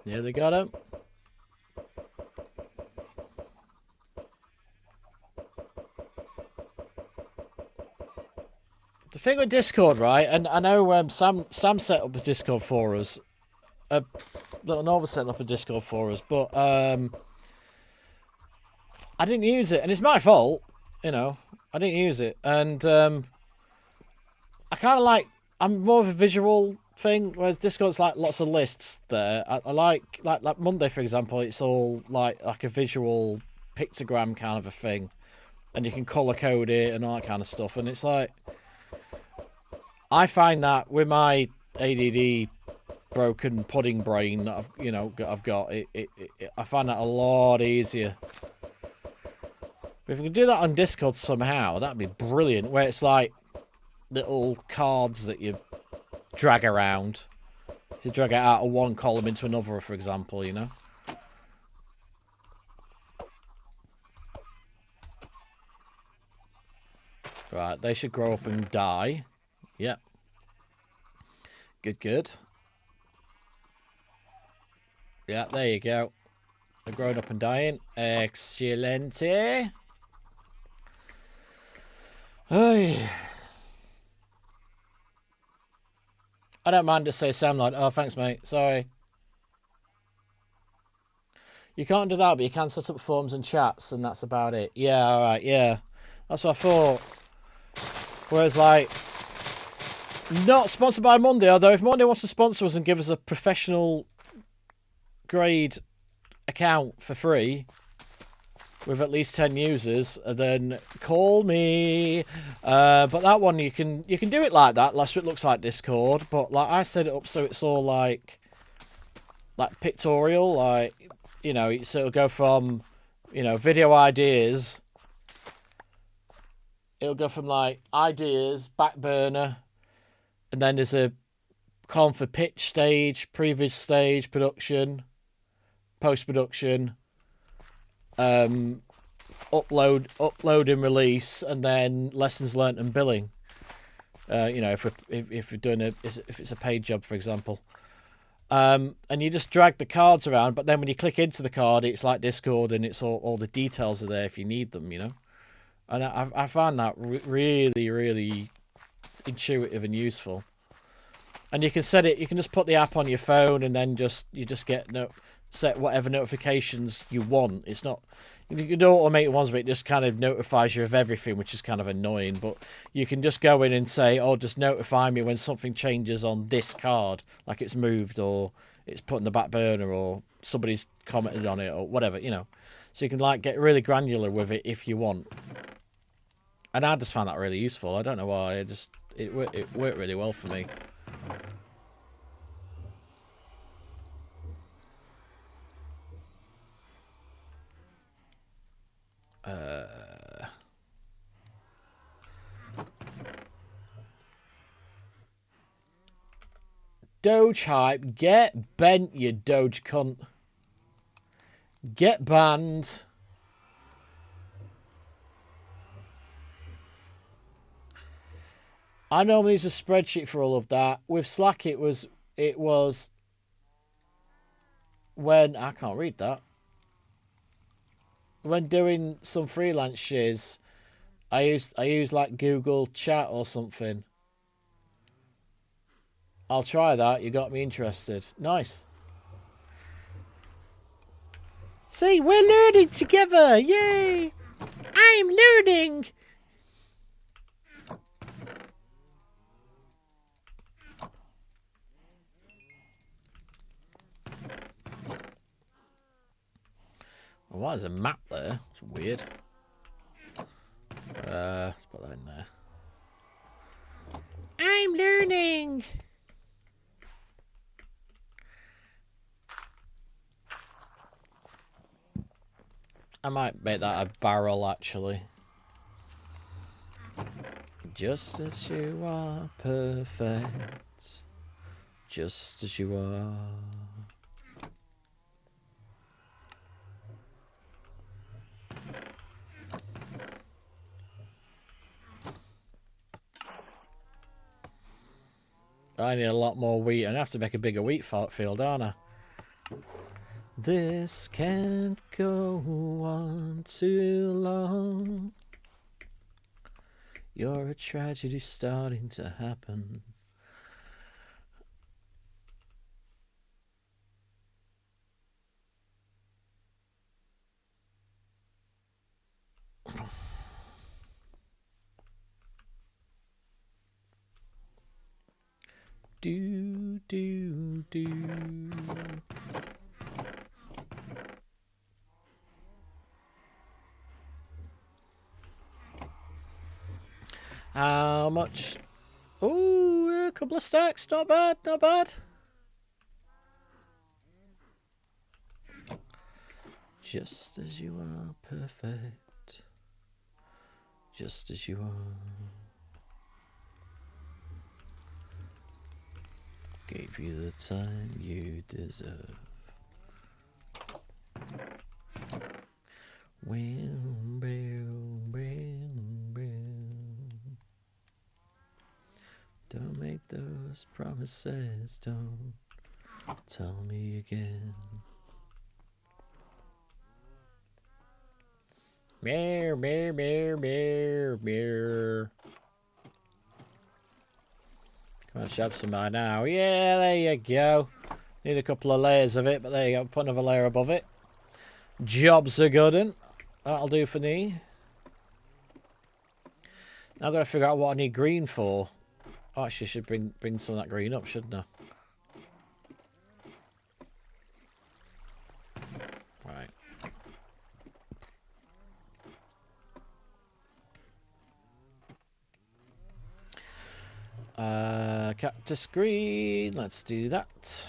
Yeah, they got him. The thing with Discord, right? And I know Sam set up a Discord for us. Nova set up a Discord for us, but I didn't use it, and it's my fault. You know, I didn't use it, and I kind of like. I'm more of a visual thing, whereas Discord's like lots of lists there. I like Monday, for example. It's all like a visual pictogram kind of a thing, and you can color code it and all that kind of stuff. And it's like, I find that with my ADD broken pudding brain that I've got, I find that a lot easier. But if we can do that on Discord somehow, that'd be brilliant. Where it's like little cards that you drag around. You drag it out of one column into another, for example, you know? Right, they should grow up and die. Yep. Good, good. Yeah, there you go. They're growing up and dying. Excellent. Hey. I don't mind to say Sam Lad. Oh, thanks, mate. Sorry. You can't do that, but you can set up forums and chats, and that's about it. Yeah, alright, yeah. That's what I thought. Whereas, like, not sponsored by Monday, although if Monday wants to sponsor us and give us a professional grade account for free with at least 10 users, then call me. But that one, you can do it like that. Last it looks like Discord, but like I set it up so it's all like pictorial, like, you know, so it'll go from, you know, video ideas. It'll go from like ideas, back burner, and then there's a column for pitch stage, previous stage, production, post-production, upload and release, and then lessons learnt and billing. You know, if you're doing if it's a paid job, for example. And you just drag the cards around, but then when you click into the card, it's like Discord, and it's all the details are there if you need them, you know. And I found that really, really intuitive and useful. And you can set it. You can just put the app on your phone, and then you just get set whatever notifications you want. It's not. You can do automated ones, but it just kind of notifies you of everything, which is kind of annoying. But you can just go in and say, "Oh, just notify me when something changes on this card, like it's moved or it's put in the back burner or somebody's commented on it or whatever, you know." So you can like get really granular with it if you want. And I just found that really useful. I don't know why. It worked really well for me. Doge hype, get bent, you Doge cunt. Get banned. I normally use a spreadsheet for all of that. With Slack, it was when I can't read that. When doing some freelance shiz, I use like Google Chat or something. I'll try that. You got me interested. Nice. See, we're learning together. Yay! I'm learning. Well, why is a map there? It's weird. Let's put that in there. I'm learning. I might make that a barrel, actually. Just as you are, perfect. Just as you are. I need a lot more wheat. I have to make a bigger wheat field, aren't I? This can't go on too long. You're a tragedy starting to happen. Do. How much? Ooh, a couple of stacks. Not bad, not bad. Just as you are, perfect. Just as you are. Gave you the time you deserve. Don't make those promises, don't tell me again. Meow, meow, meow, meow, meow. Come on, shove some by now. Yeah, there you go. Need a couple of layers of it, but there you go. Put another layer above it. Jobs are good, and that'll do for me. Now I've got to figure out what I need green for. Oh, actually, I should bring some of that green up, shouldn't I? Right. Cactus green. Let's do that.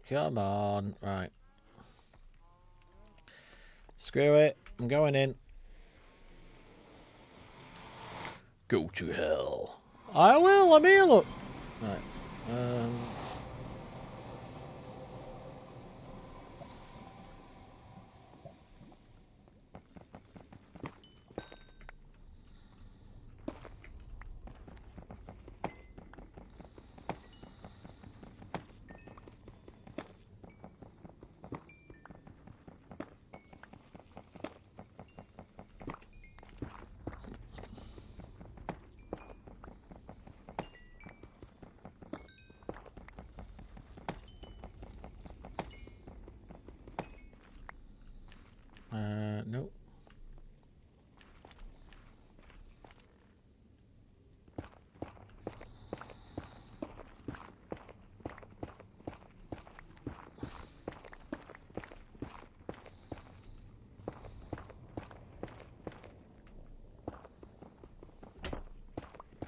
Come on. Right. Screw it. I'm going in. Go to hell. I will, I'm here, look. Right. Nope.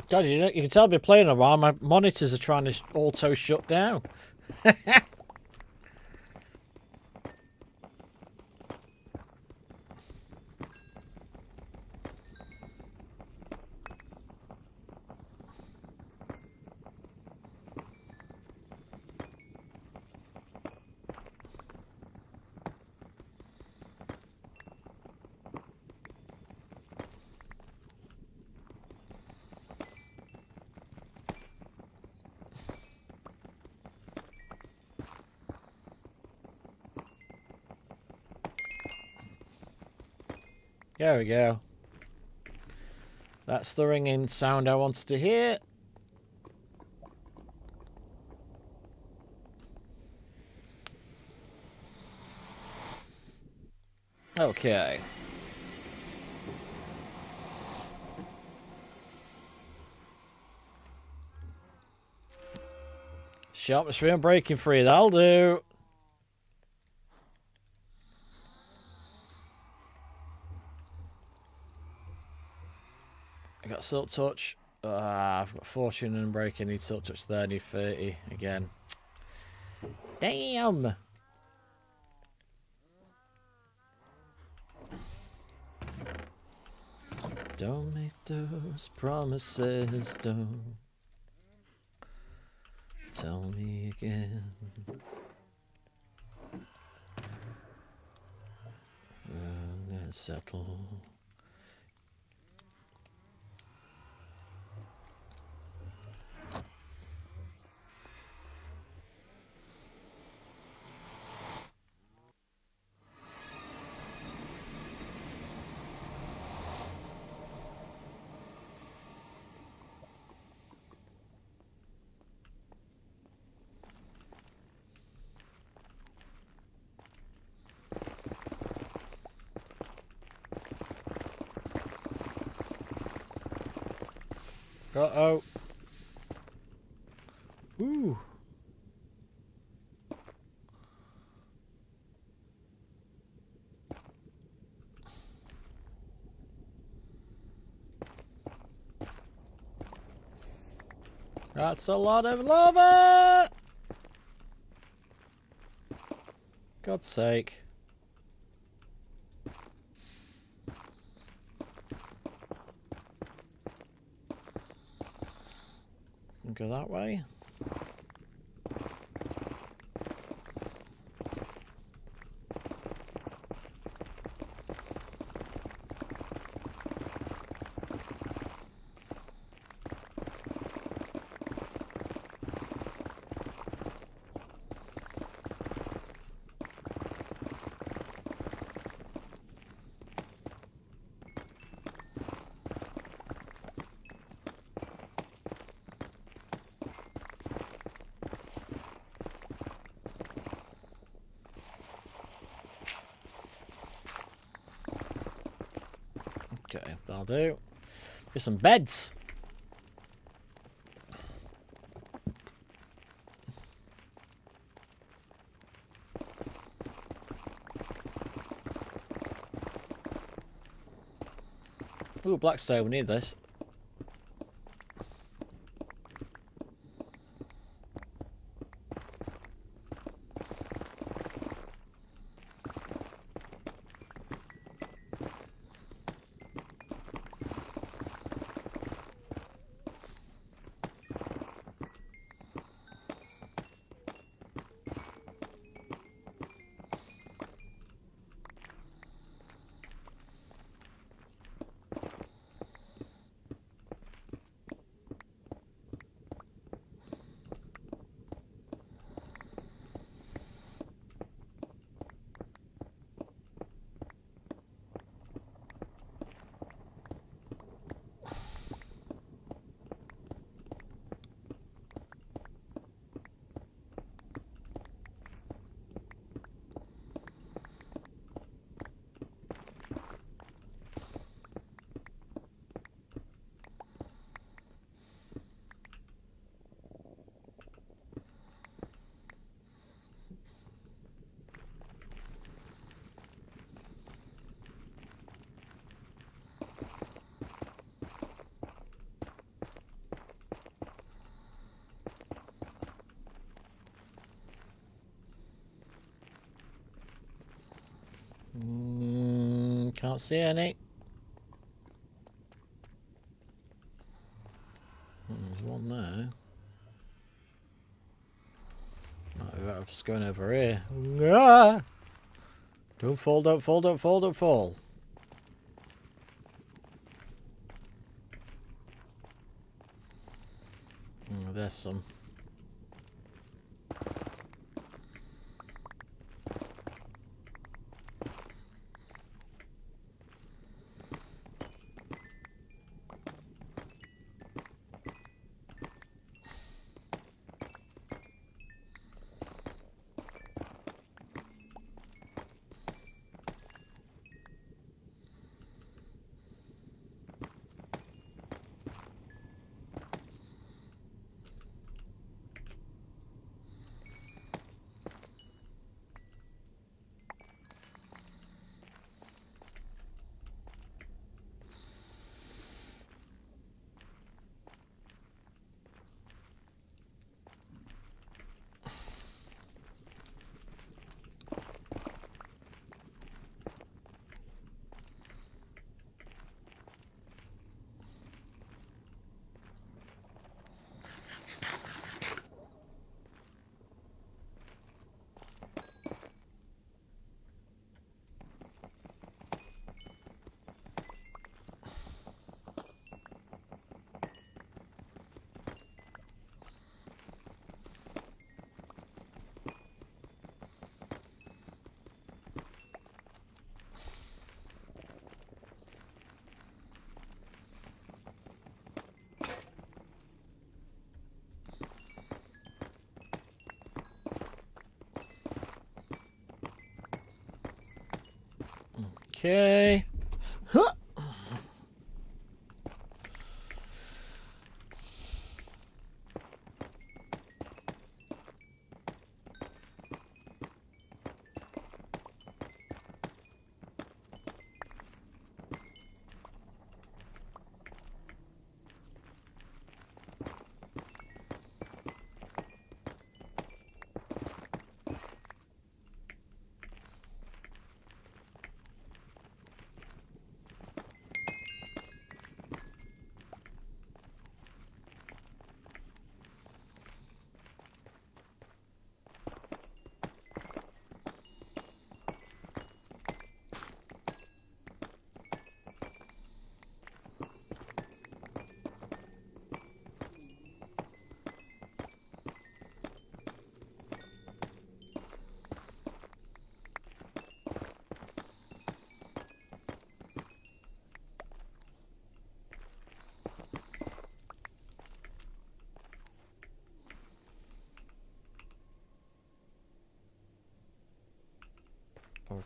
God, you can tell me playing a while. My monitors are trying to auto shut down. There we go. That's the ringing sound I wanted to hear. Okay. Sharpness 3 and braking 3, that'll do. I got silk touch. I've got fortune and braking. Need silk touch there. Need 30 again. Damn. Don't make those promises. Don't tell me again. Let's settle. Uh-oh. Ooh. That's a lot of lava! God's sake. Go that way. Okay, that'll do. Here's some beds. Ooh, blackstone, we need this. Can't see any. There's one there. Oh, I'm just going over here. Ah! Don't fall, don't fall, don't fall, don't fall. Oh, there's some. Okay. Huh.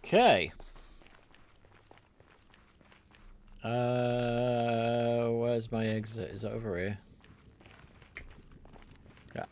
Okay. Where's my exit? Is it over here? Yeah.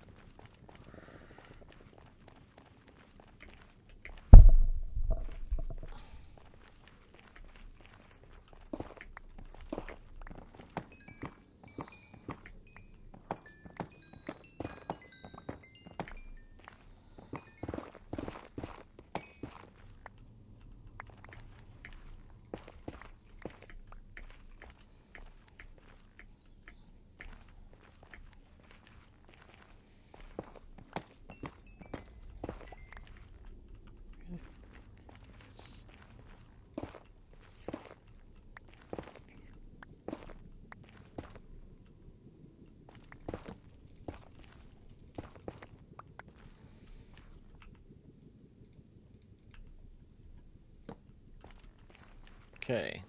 Okay.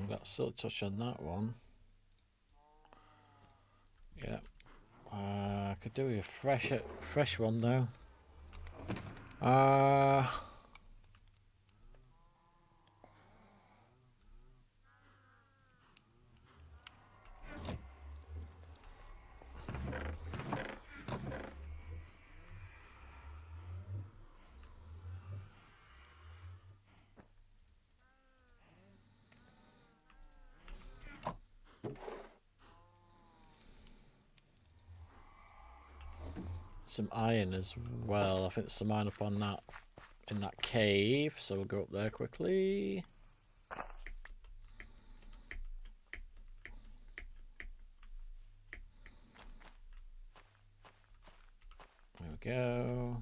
Got a silk touch on that one. Yeah. I could do with a fresh one though. Uh... Some iron as well. I think there's some iron up on that, in that cave, so we'll go up there quickly. There we go.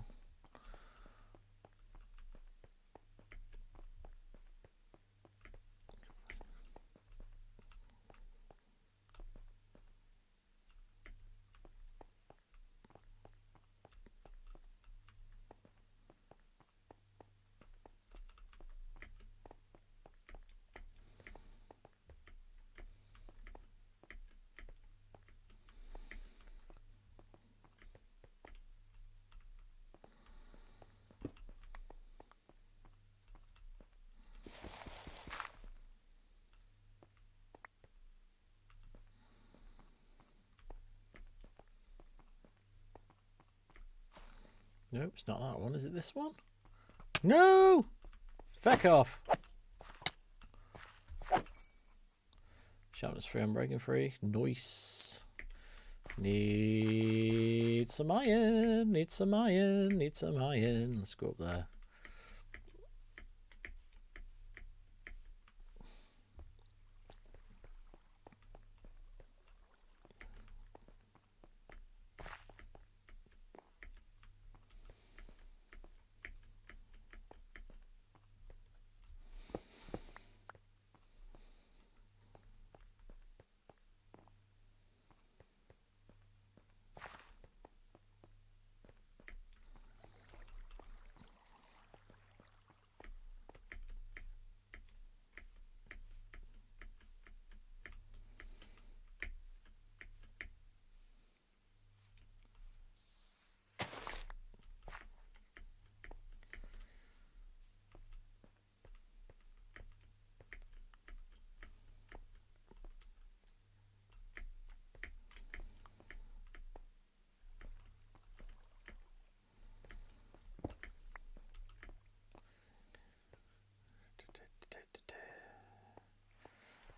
Nope, it's not that one. Is it this one? No! Feck off! Sharpness free, I'm breaking free. Nice. Need some iron. Need some iron. Need some iron. Let's go up there.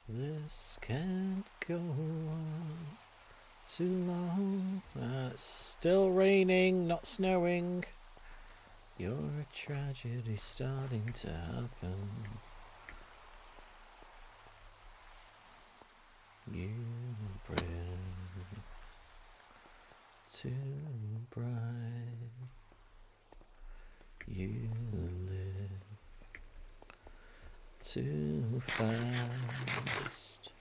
This can't go on too long. It's still raining, not snowing. You're a tragedy starting to happen. You bring too bright. You live too fast.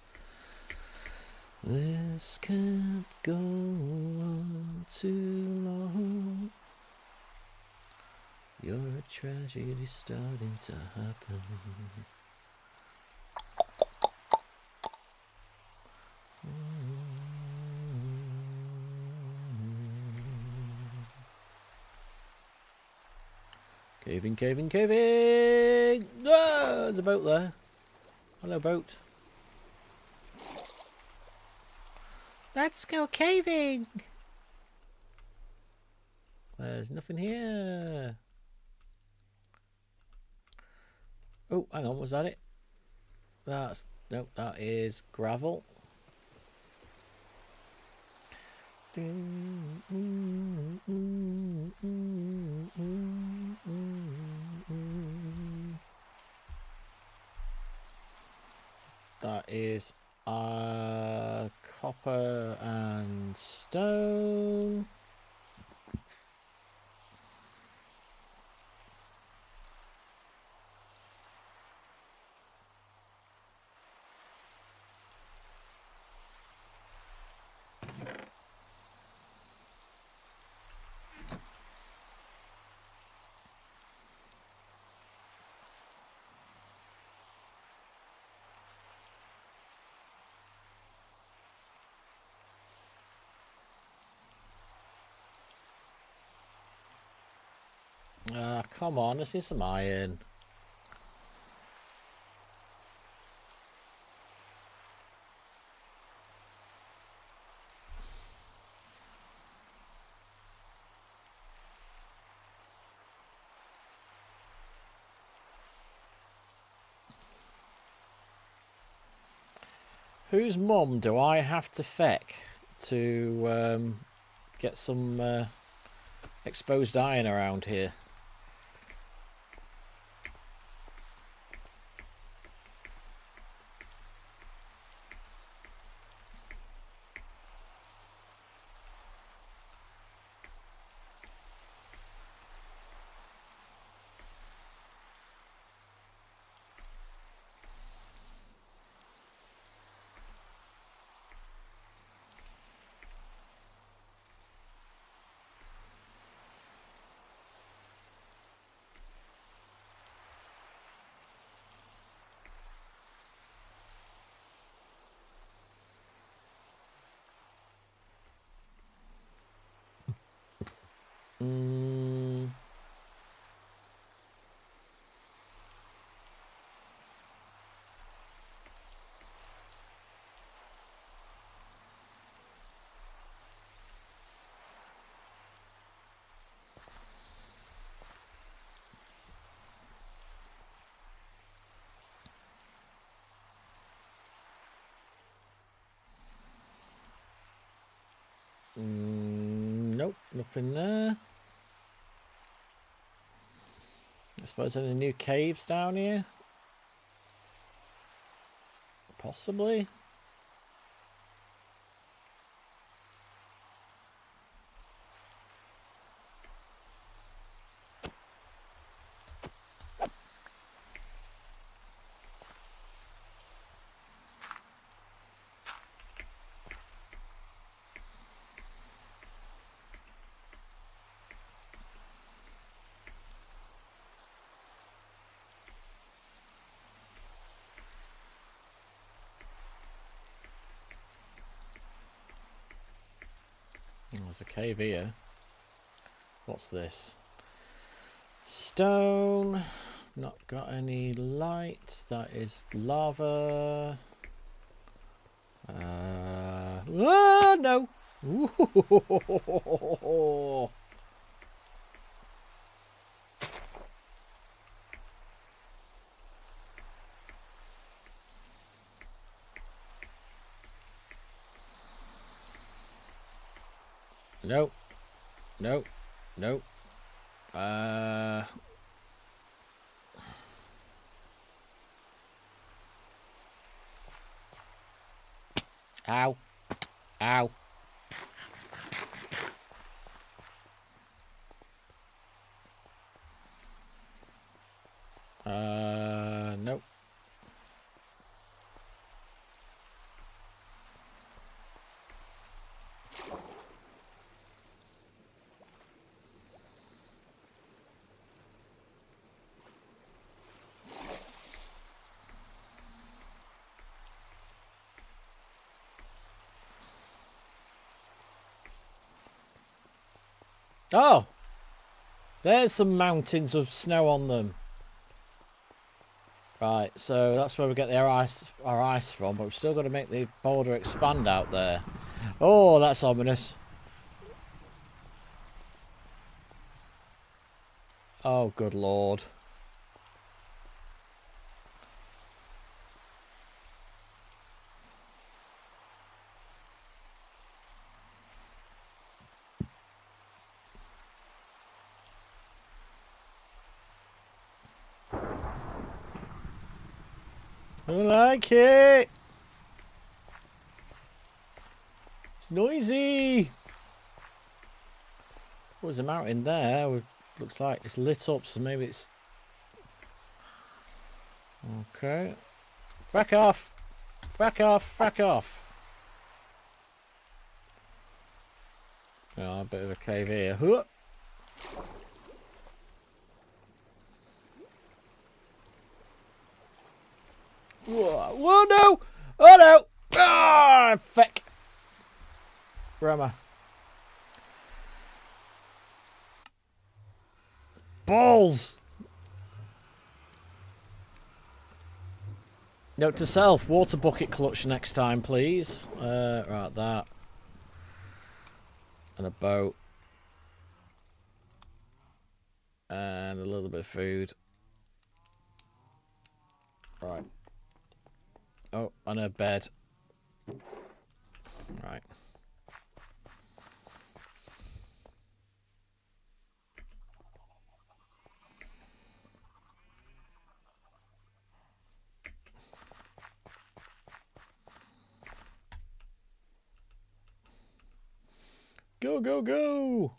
This can't go on too long. You're a tragedy starting to happen. Caving, caving, caving! Ah, there's a boat there. Hello, boat. Let's go caving! There's nothing here. Oh, hang on, was that it? That's... nope, that is gravel. That is copper and stone. Ah, come on, let's see some iron. Whose mum do I have to feck to get some exposed iron around here? Nope, nothing there. I suppose any new caves down here? Possibly. There's a cave here. What's this? Stone. Not got any light. That is lava. No. Nope. Nope. Nope. Ow. Ow. Nope. Oh! There's some mountains with snow on them. Right, so that's where we get our ice from, but we've still got to make the border expand out there. Oh, that's ominous. Oh, good lord. I don't like it. It's noisy. Oh, there's a mountain there. Looks like it's lit up, so maybe it's... Okay. Back off. Back off. Back off. Oh, a bit of a cave here. Huh. Whoa, whoa, no! Oh, no! Ah, feck. Where am I? Balls! Note to self, water bucket clutch next time, please. Right, that. And a boat. And a little bit of food. Right. Oh, and a bed. Right. Go, go, go!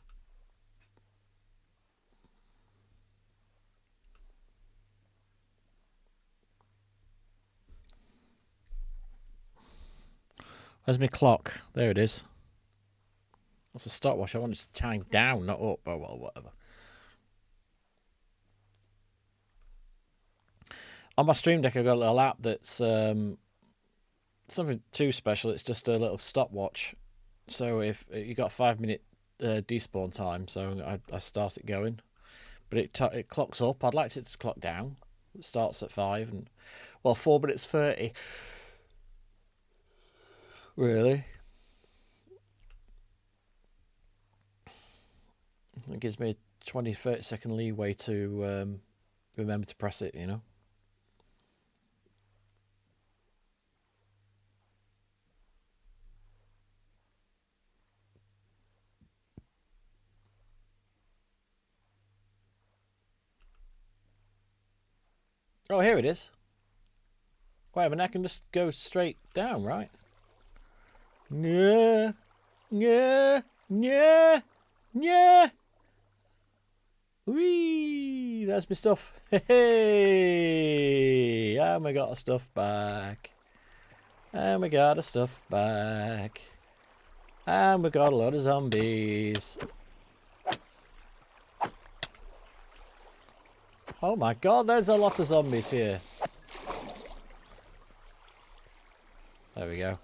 Where's my clock? There it is. That's a stopwatch. I want it to time down, not up. Oh, well, whatever. On my Stream Deck, I've got a little app that's something too special. It's just a little stopwatch. So if you got a 5-minute despawn time, so I start it going. But it clocks up. I'd like it to clock down. It starts at 5 and, well, 4 minutes 30. Really? It gives me a 20-30 second leeway to remember to press it, you know? Oh, here it is. Wait a minute, I can just go straight down, right? Yeah, yeah, yeah, yeah. Whee! That's my stuff. Hey! And we got our stuff back. And we got our stuff back. And we got a lot of zombies. Oh my god, there's a lot of zombies here. There we go.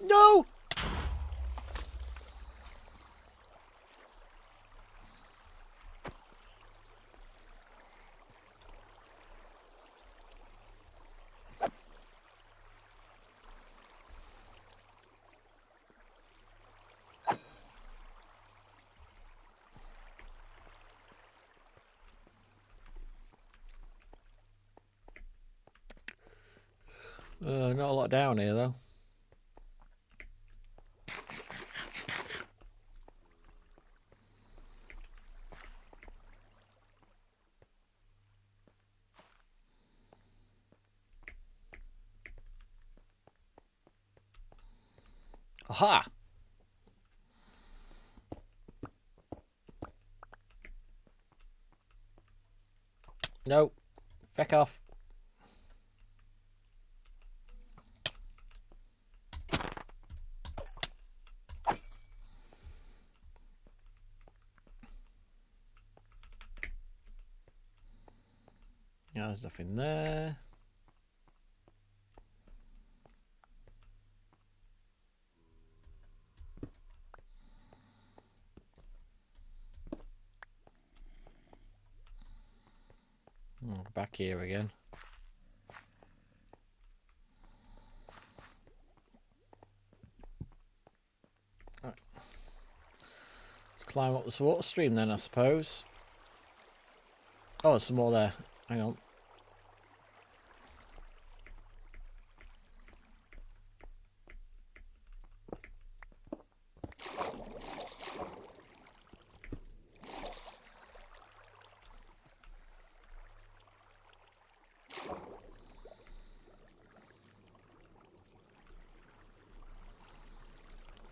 No! Not a lot down here though. Aha! No. Feck off. Yeah, there's nothing there. Back here again. Right. Let's climb up this water stream then, I suppose. Oh, there's some more there. Hang on.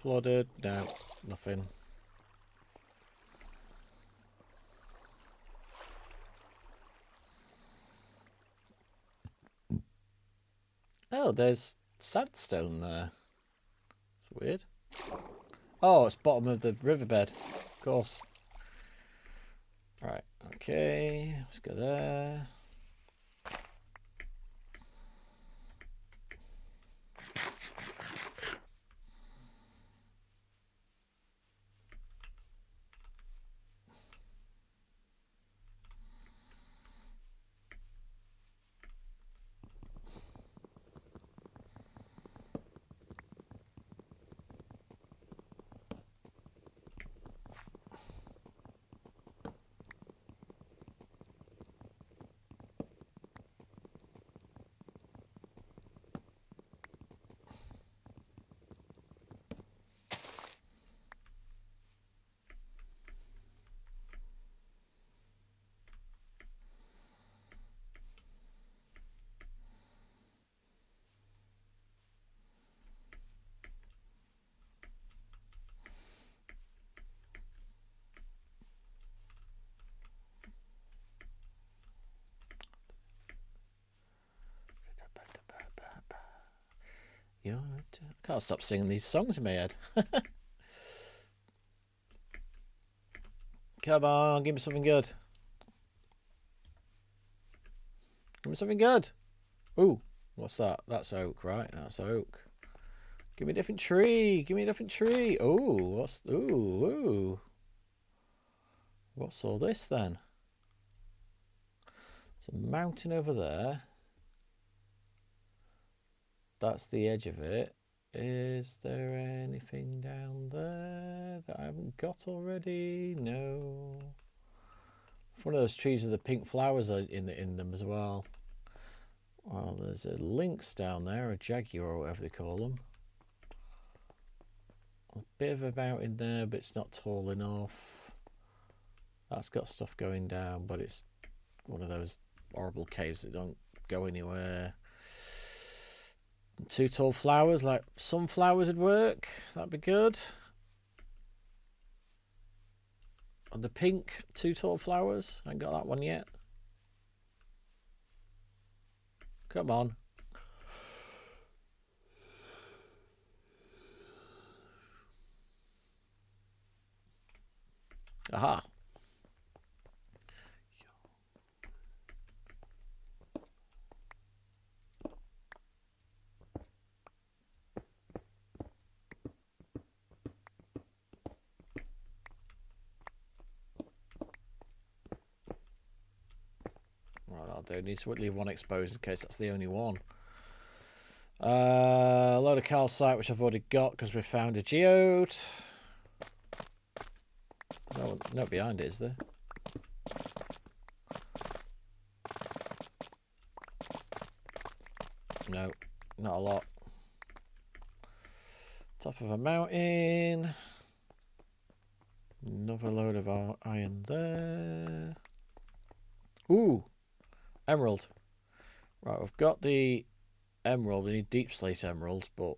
Flooded? No, nothing. Oh, there's sandstone there. Weird. Oh, it's bottom of the riverbed. Of course. Right, okay. Let's go there. I can't stop singing these songs in my head. Come on, give me something good. Give me something good. Ooh, what's that? That's oak, right? That's oak. Give me a different tree. Give me a different tree. Ooh, what's... Ooh. What's all this then? There's a mountain over there. That's the edge of it. Is there anything down there that I haven't got already? No. It's one of those trees with the pink flowers in them as well. Well, there's a lynx down there, a jaguar or whatever they call them. A bit of a mountain there, but it's not tall enough. That's got stuff going down, but it's one of those horrible caves that don't go anywhere. 2 tall flowers, like sunflowers would work. That'd be good. And the pink 2 tall flowers. I ain't got that one yet. Come on. Aha. Right, I'll do. Need to leave one exposed in case that's the only one. A load of calcite, which I've already got because we found a geode. No behind it, is there? No, not a lot. Top of a mountain. Another load of iron there. Ooh, emerald. Right, we've got the emerald. We need deep slate emeralds, but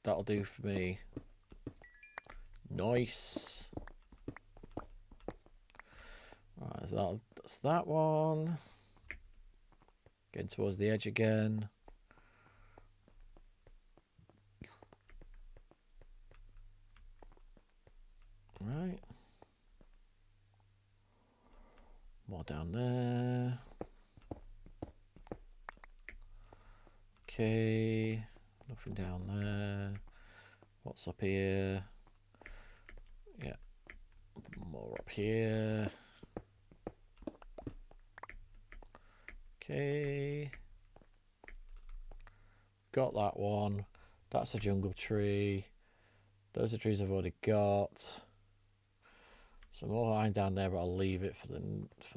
that'll do for me. Nice. Right, so that's that one. Getting towards the edge again. Right. More down there. Okay. Nothing down there. What's up here? Yeah. More up here. Okay. Got that one. That's a jungle tree. Those are trees I've already got. Some more iron down there, but I'll leave it for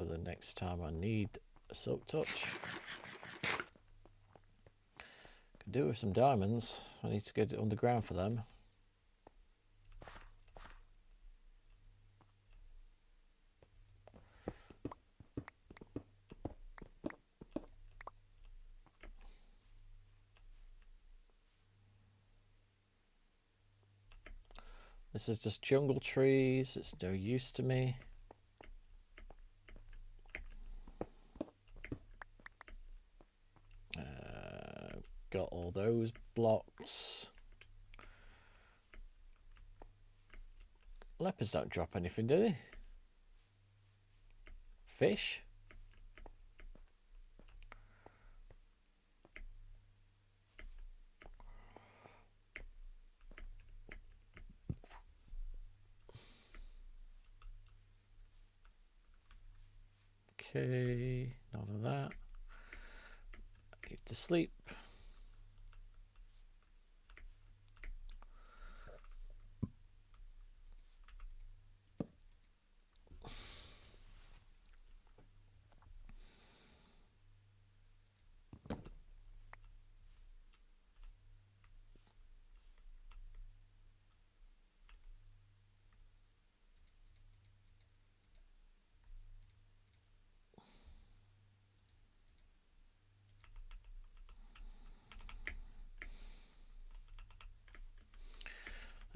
the next time I need a silk touch. Could do with some diamonds. I need to get underground for them. This is just jungle trees. It's no use to me. Got all those blocks. Leopards don't drop anything, do they? Fish? Okay, none of that. I need to sleep.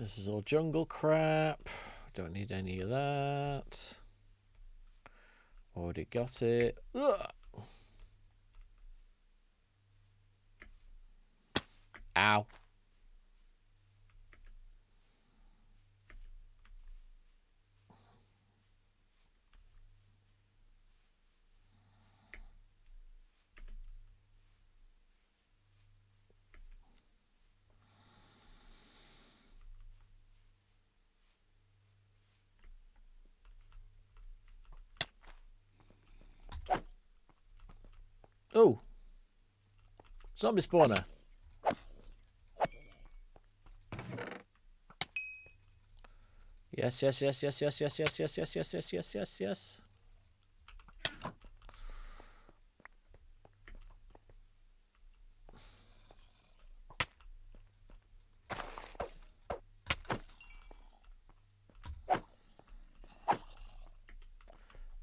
This is all jungle crap. Don't need any of that. Already got it. Ugh. Ow. Oh. Zombie spawner. Yes, yes, yes, yes, yes, yes, yes, yes, yes, yes, yes, yes, yes, yes.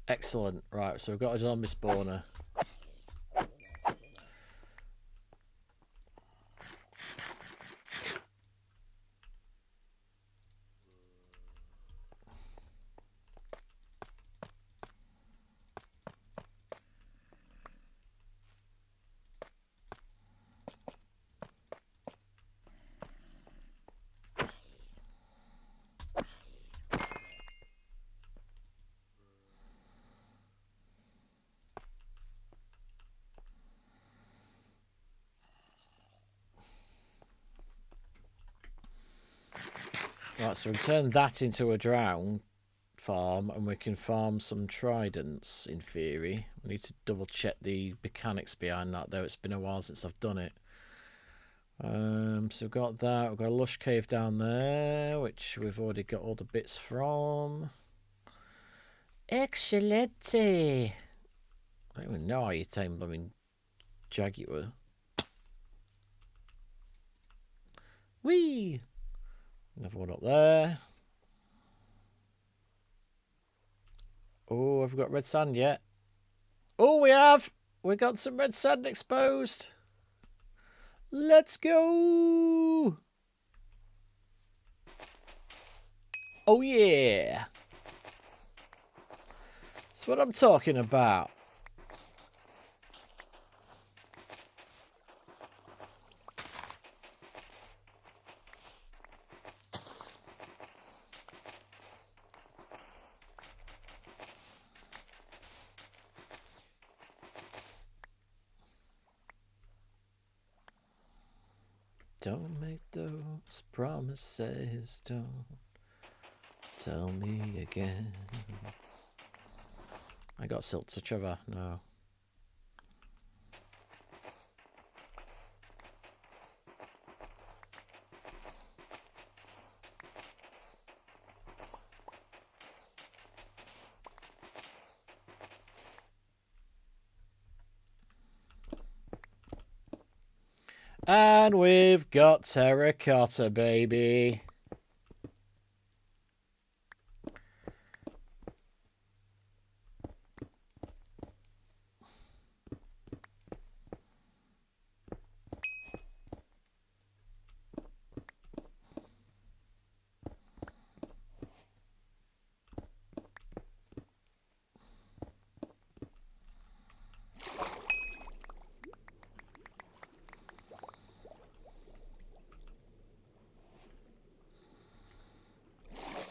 Excellent. Right, so we've got a zombie spawner. Right, so we turn that into a drown farm and we can farm some tridents in theory. We need to double check the mechanics behind that though. It's been a while since I've done it. So we've got that. We've got a lush cave down there, which we've already got all the bits from. Excellent. I don't even know how you tame blooming jaguar. Whee! Another one up there. Oh, have we got red sand yet? Oh, we have! We got some red sand exposed. Let's go! Oh, yeah! That's what I'm talking about. Don't make those promises, don't tell me again. I got silk to Trevor, no. And we've got terracotta, baby.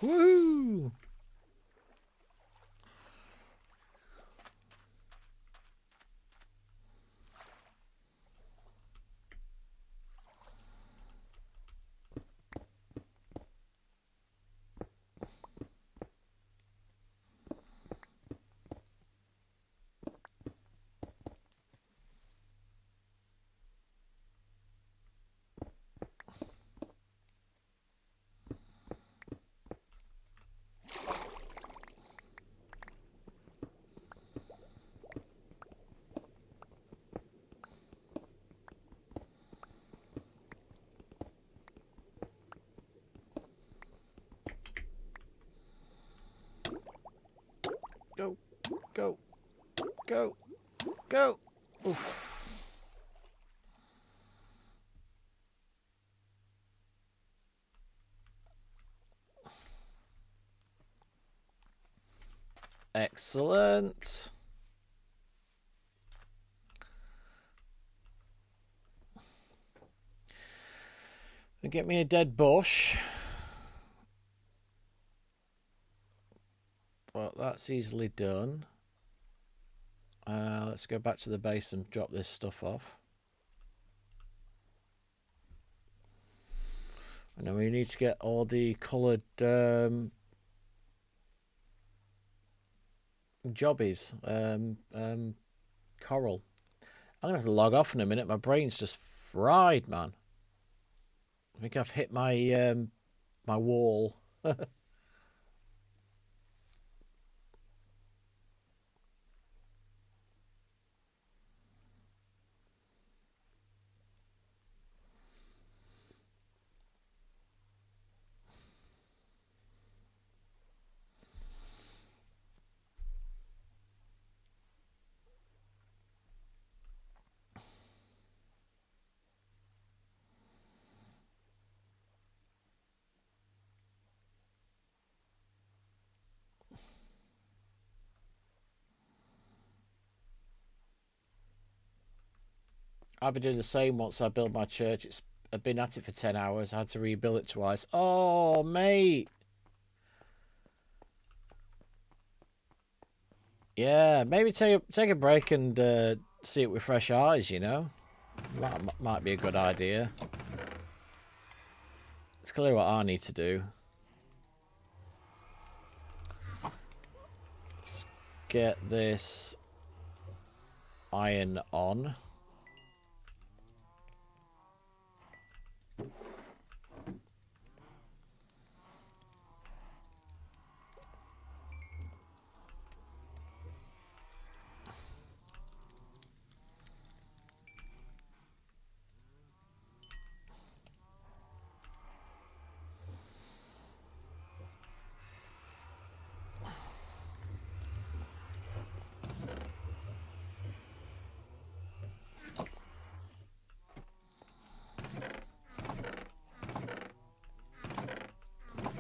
Woo! Go, go, go, go. Oof. Excellent. And get me a dead bush. Well, that's easily done. Let's go back to the base and drop this stuff off. And then we need to get all the coloured jobbies. Coral. I'm going to have to log off in a minute. My brain's just fried, man. I think I've hit my my wall. I've been doing the same once I built my church. I've been at it for 10 hours. I had to rebuild it twice. Oh, mate. Yeah, maybe take a break and see it with fresh eyes, you know? Might be a good idea. It's clear what I need to do. Let's get this iron on.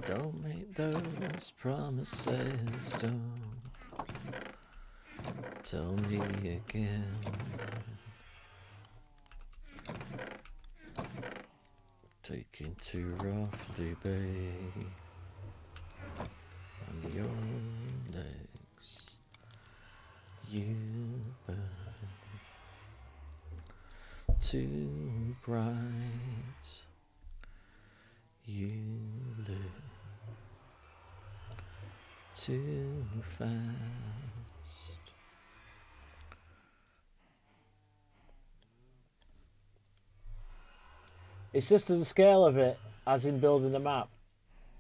Don't make those promises, don't tell me again. Taking too roughly, babe, on your legs, you burn too bright, you live too fast. It's just to the scale of it, as in building the map.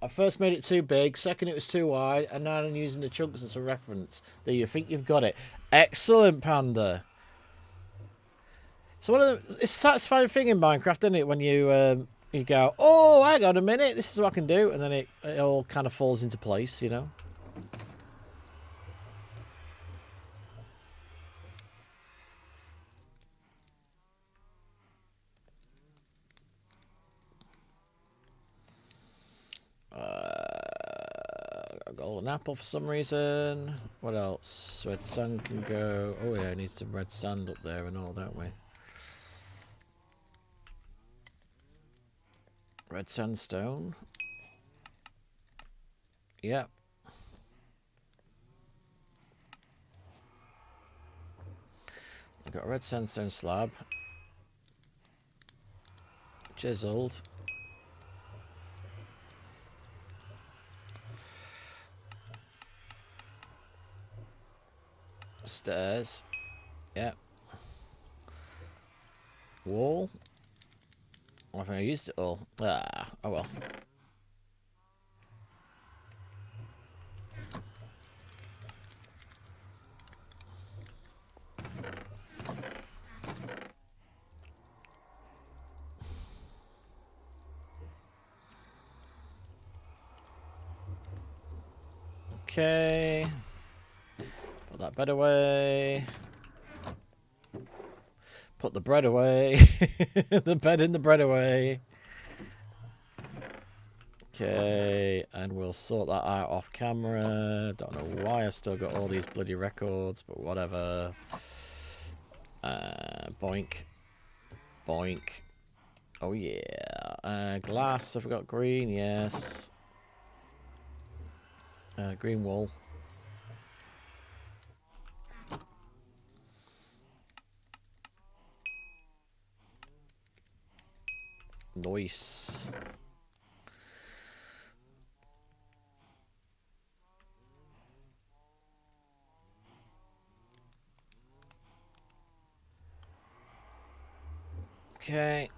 I first made it too big, second it was too wide, and now I'm using the chunks as a reference. There, you think you've got it. Excellent, Panda. So it's a satisfying thing in Minecraft, isn't it, when you go, oh, hang on a minute, this is what I can do, and then it all kind of falls into place, you know? A golden apple for some reason. What else? Red sand can go. Oh yeah, I need some red sand up there and all, don't we? Red sandstone. Yep. I've got a red sandstone slab. Chiseled. Stairs. Yep. Wall. I think I used it all. Ah, oh well. Okay. Put that bed away. Put the bread away. The bed and the bread away. Okay, and we'll sort that out off camera. Don't know why I've still got all these bloody records, but whatever. Boink. Boink. Oh yeah. Glass, I've got green, yes. Green wool. Nice. Okay.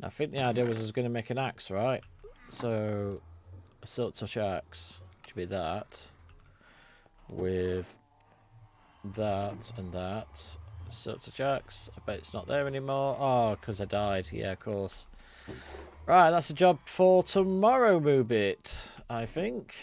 Now, I think the idea was I was going to make an axe, right? So, a silk touch axe should be that. With that and that. Silk touch axe. I bet it's not there anymore. Oh, because I died. Yeah, of course. Right, that's a job for tomorrow, Moobit, I think.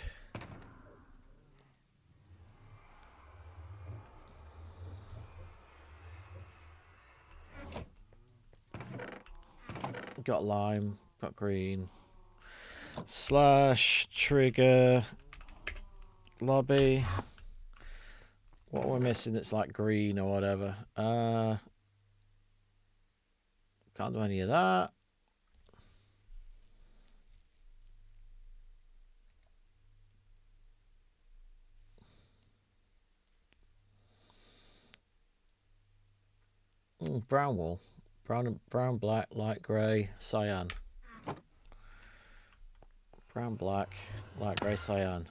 Got lime, got green. Slash, trigger, lobby. What we're missing that's like green or whatever. Can't do any of that. Brown wool. Brown, black, light grey, cyan. Brown, black, light grey, cyan.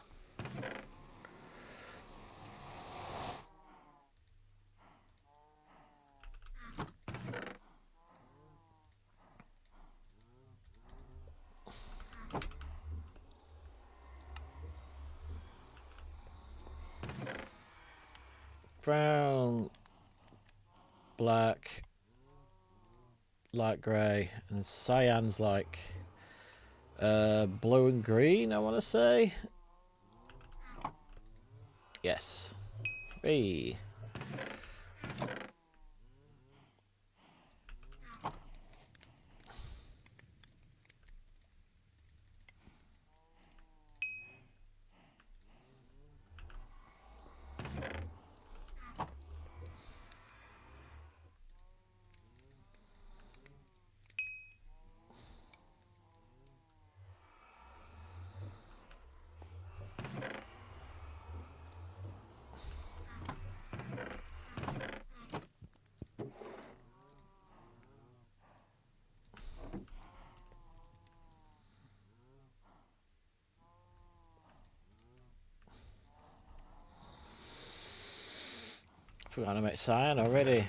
Brown, black, light grey, and cyan's like blue and green, I want to say. Yes. Hey. Forgot to make cyan already.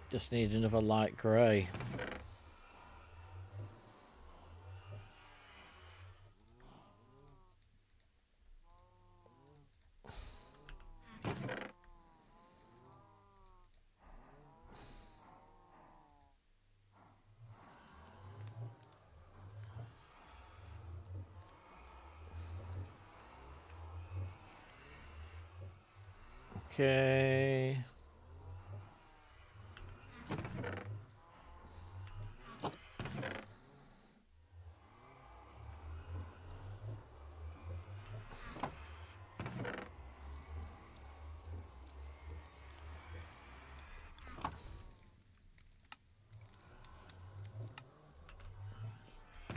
Just need another light grey. Okay.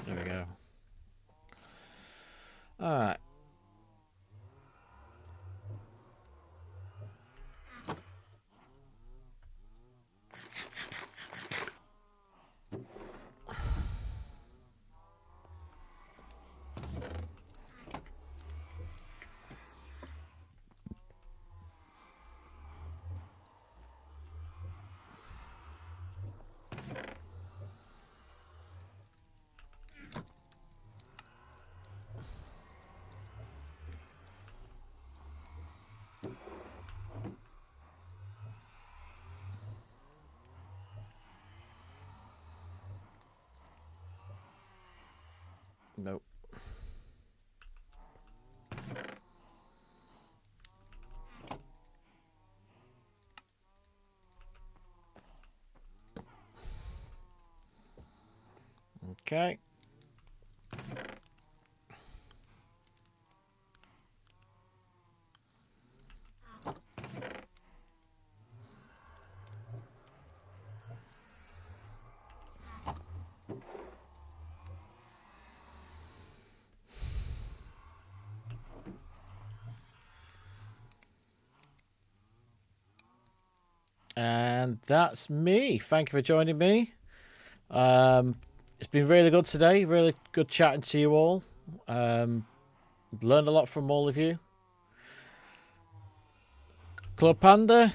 There we go. All right. Nope. Okay. And that's me. Thank you for joining me. It's been really good today. Really good chatting to you all. Learned a lot from all of you. Club Panda,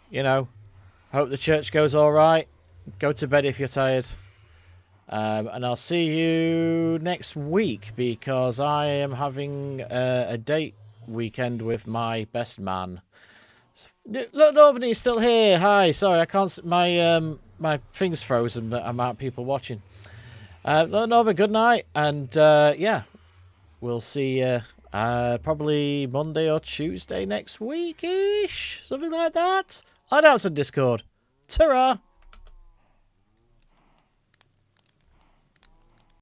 you know, hope the church goes all right. Go to bed if you're tired. And I'll see you next week because I am having a date weekend with my best man. Look, Northern is still here. Hi, sorry, I can't. My thing's frozen, but I'm out. People watching. Look, Northern, good night, and yeah, we'll see you probably Monday or Tuesday next week ish, something like that. I'll announce on Discord. Ta-ra!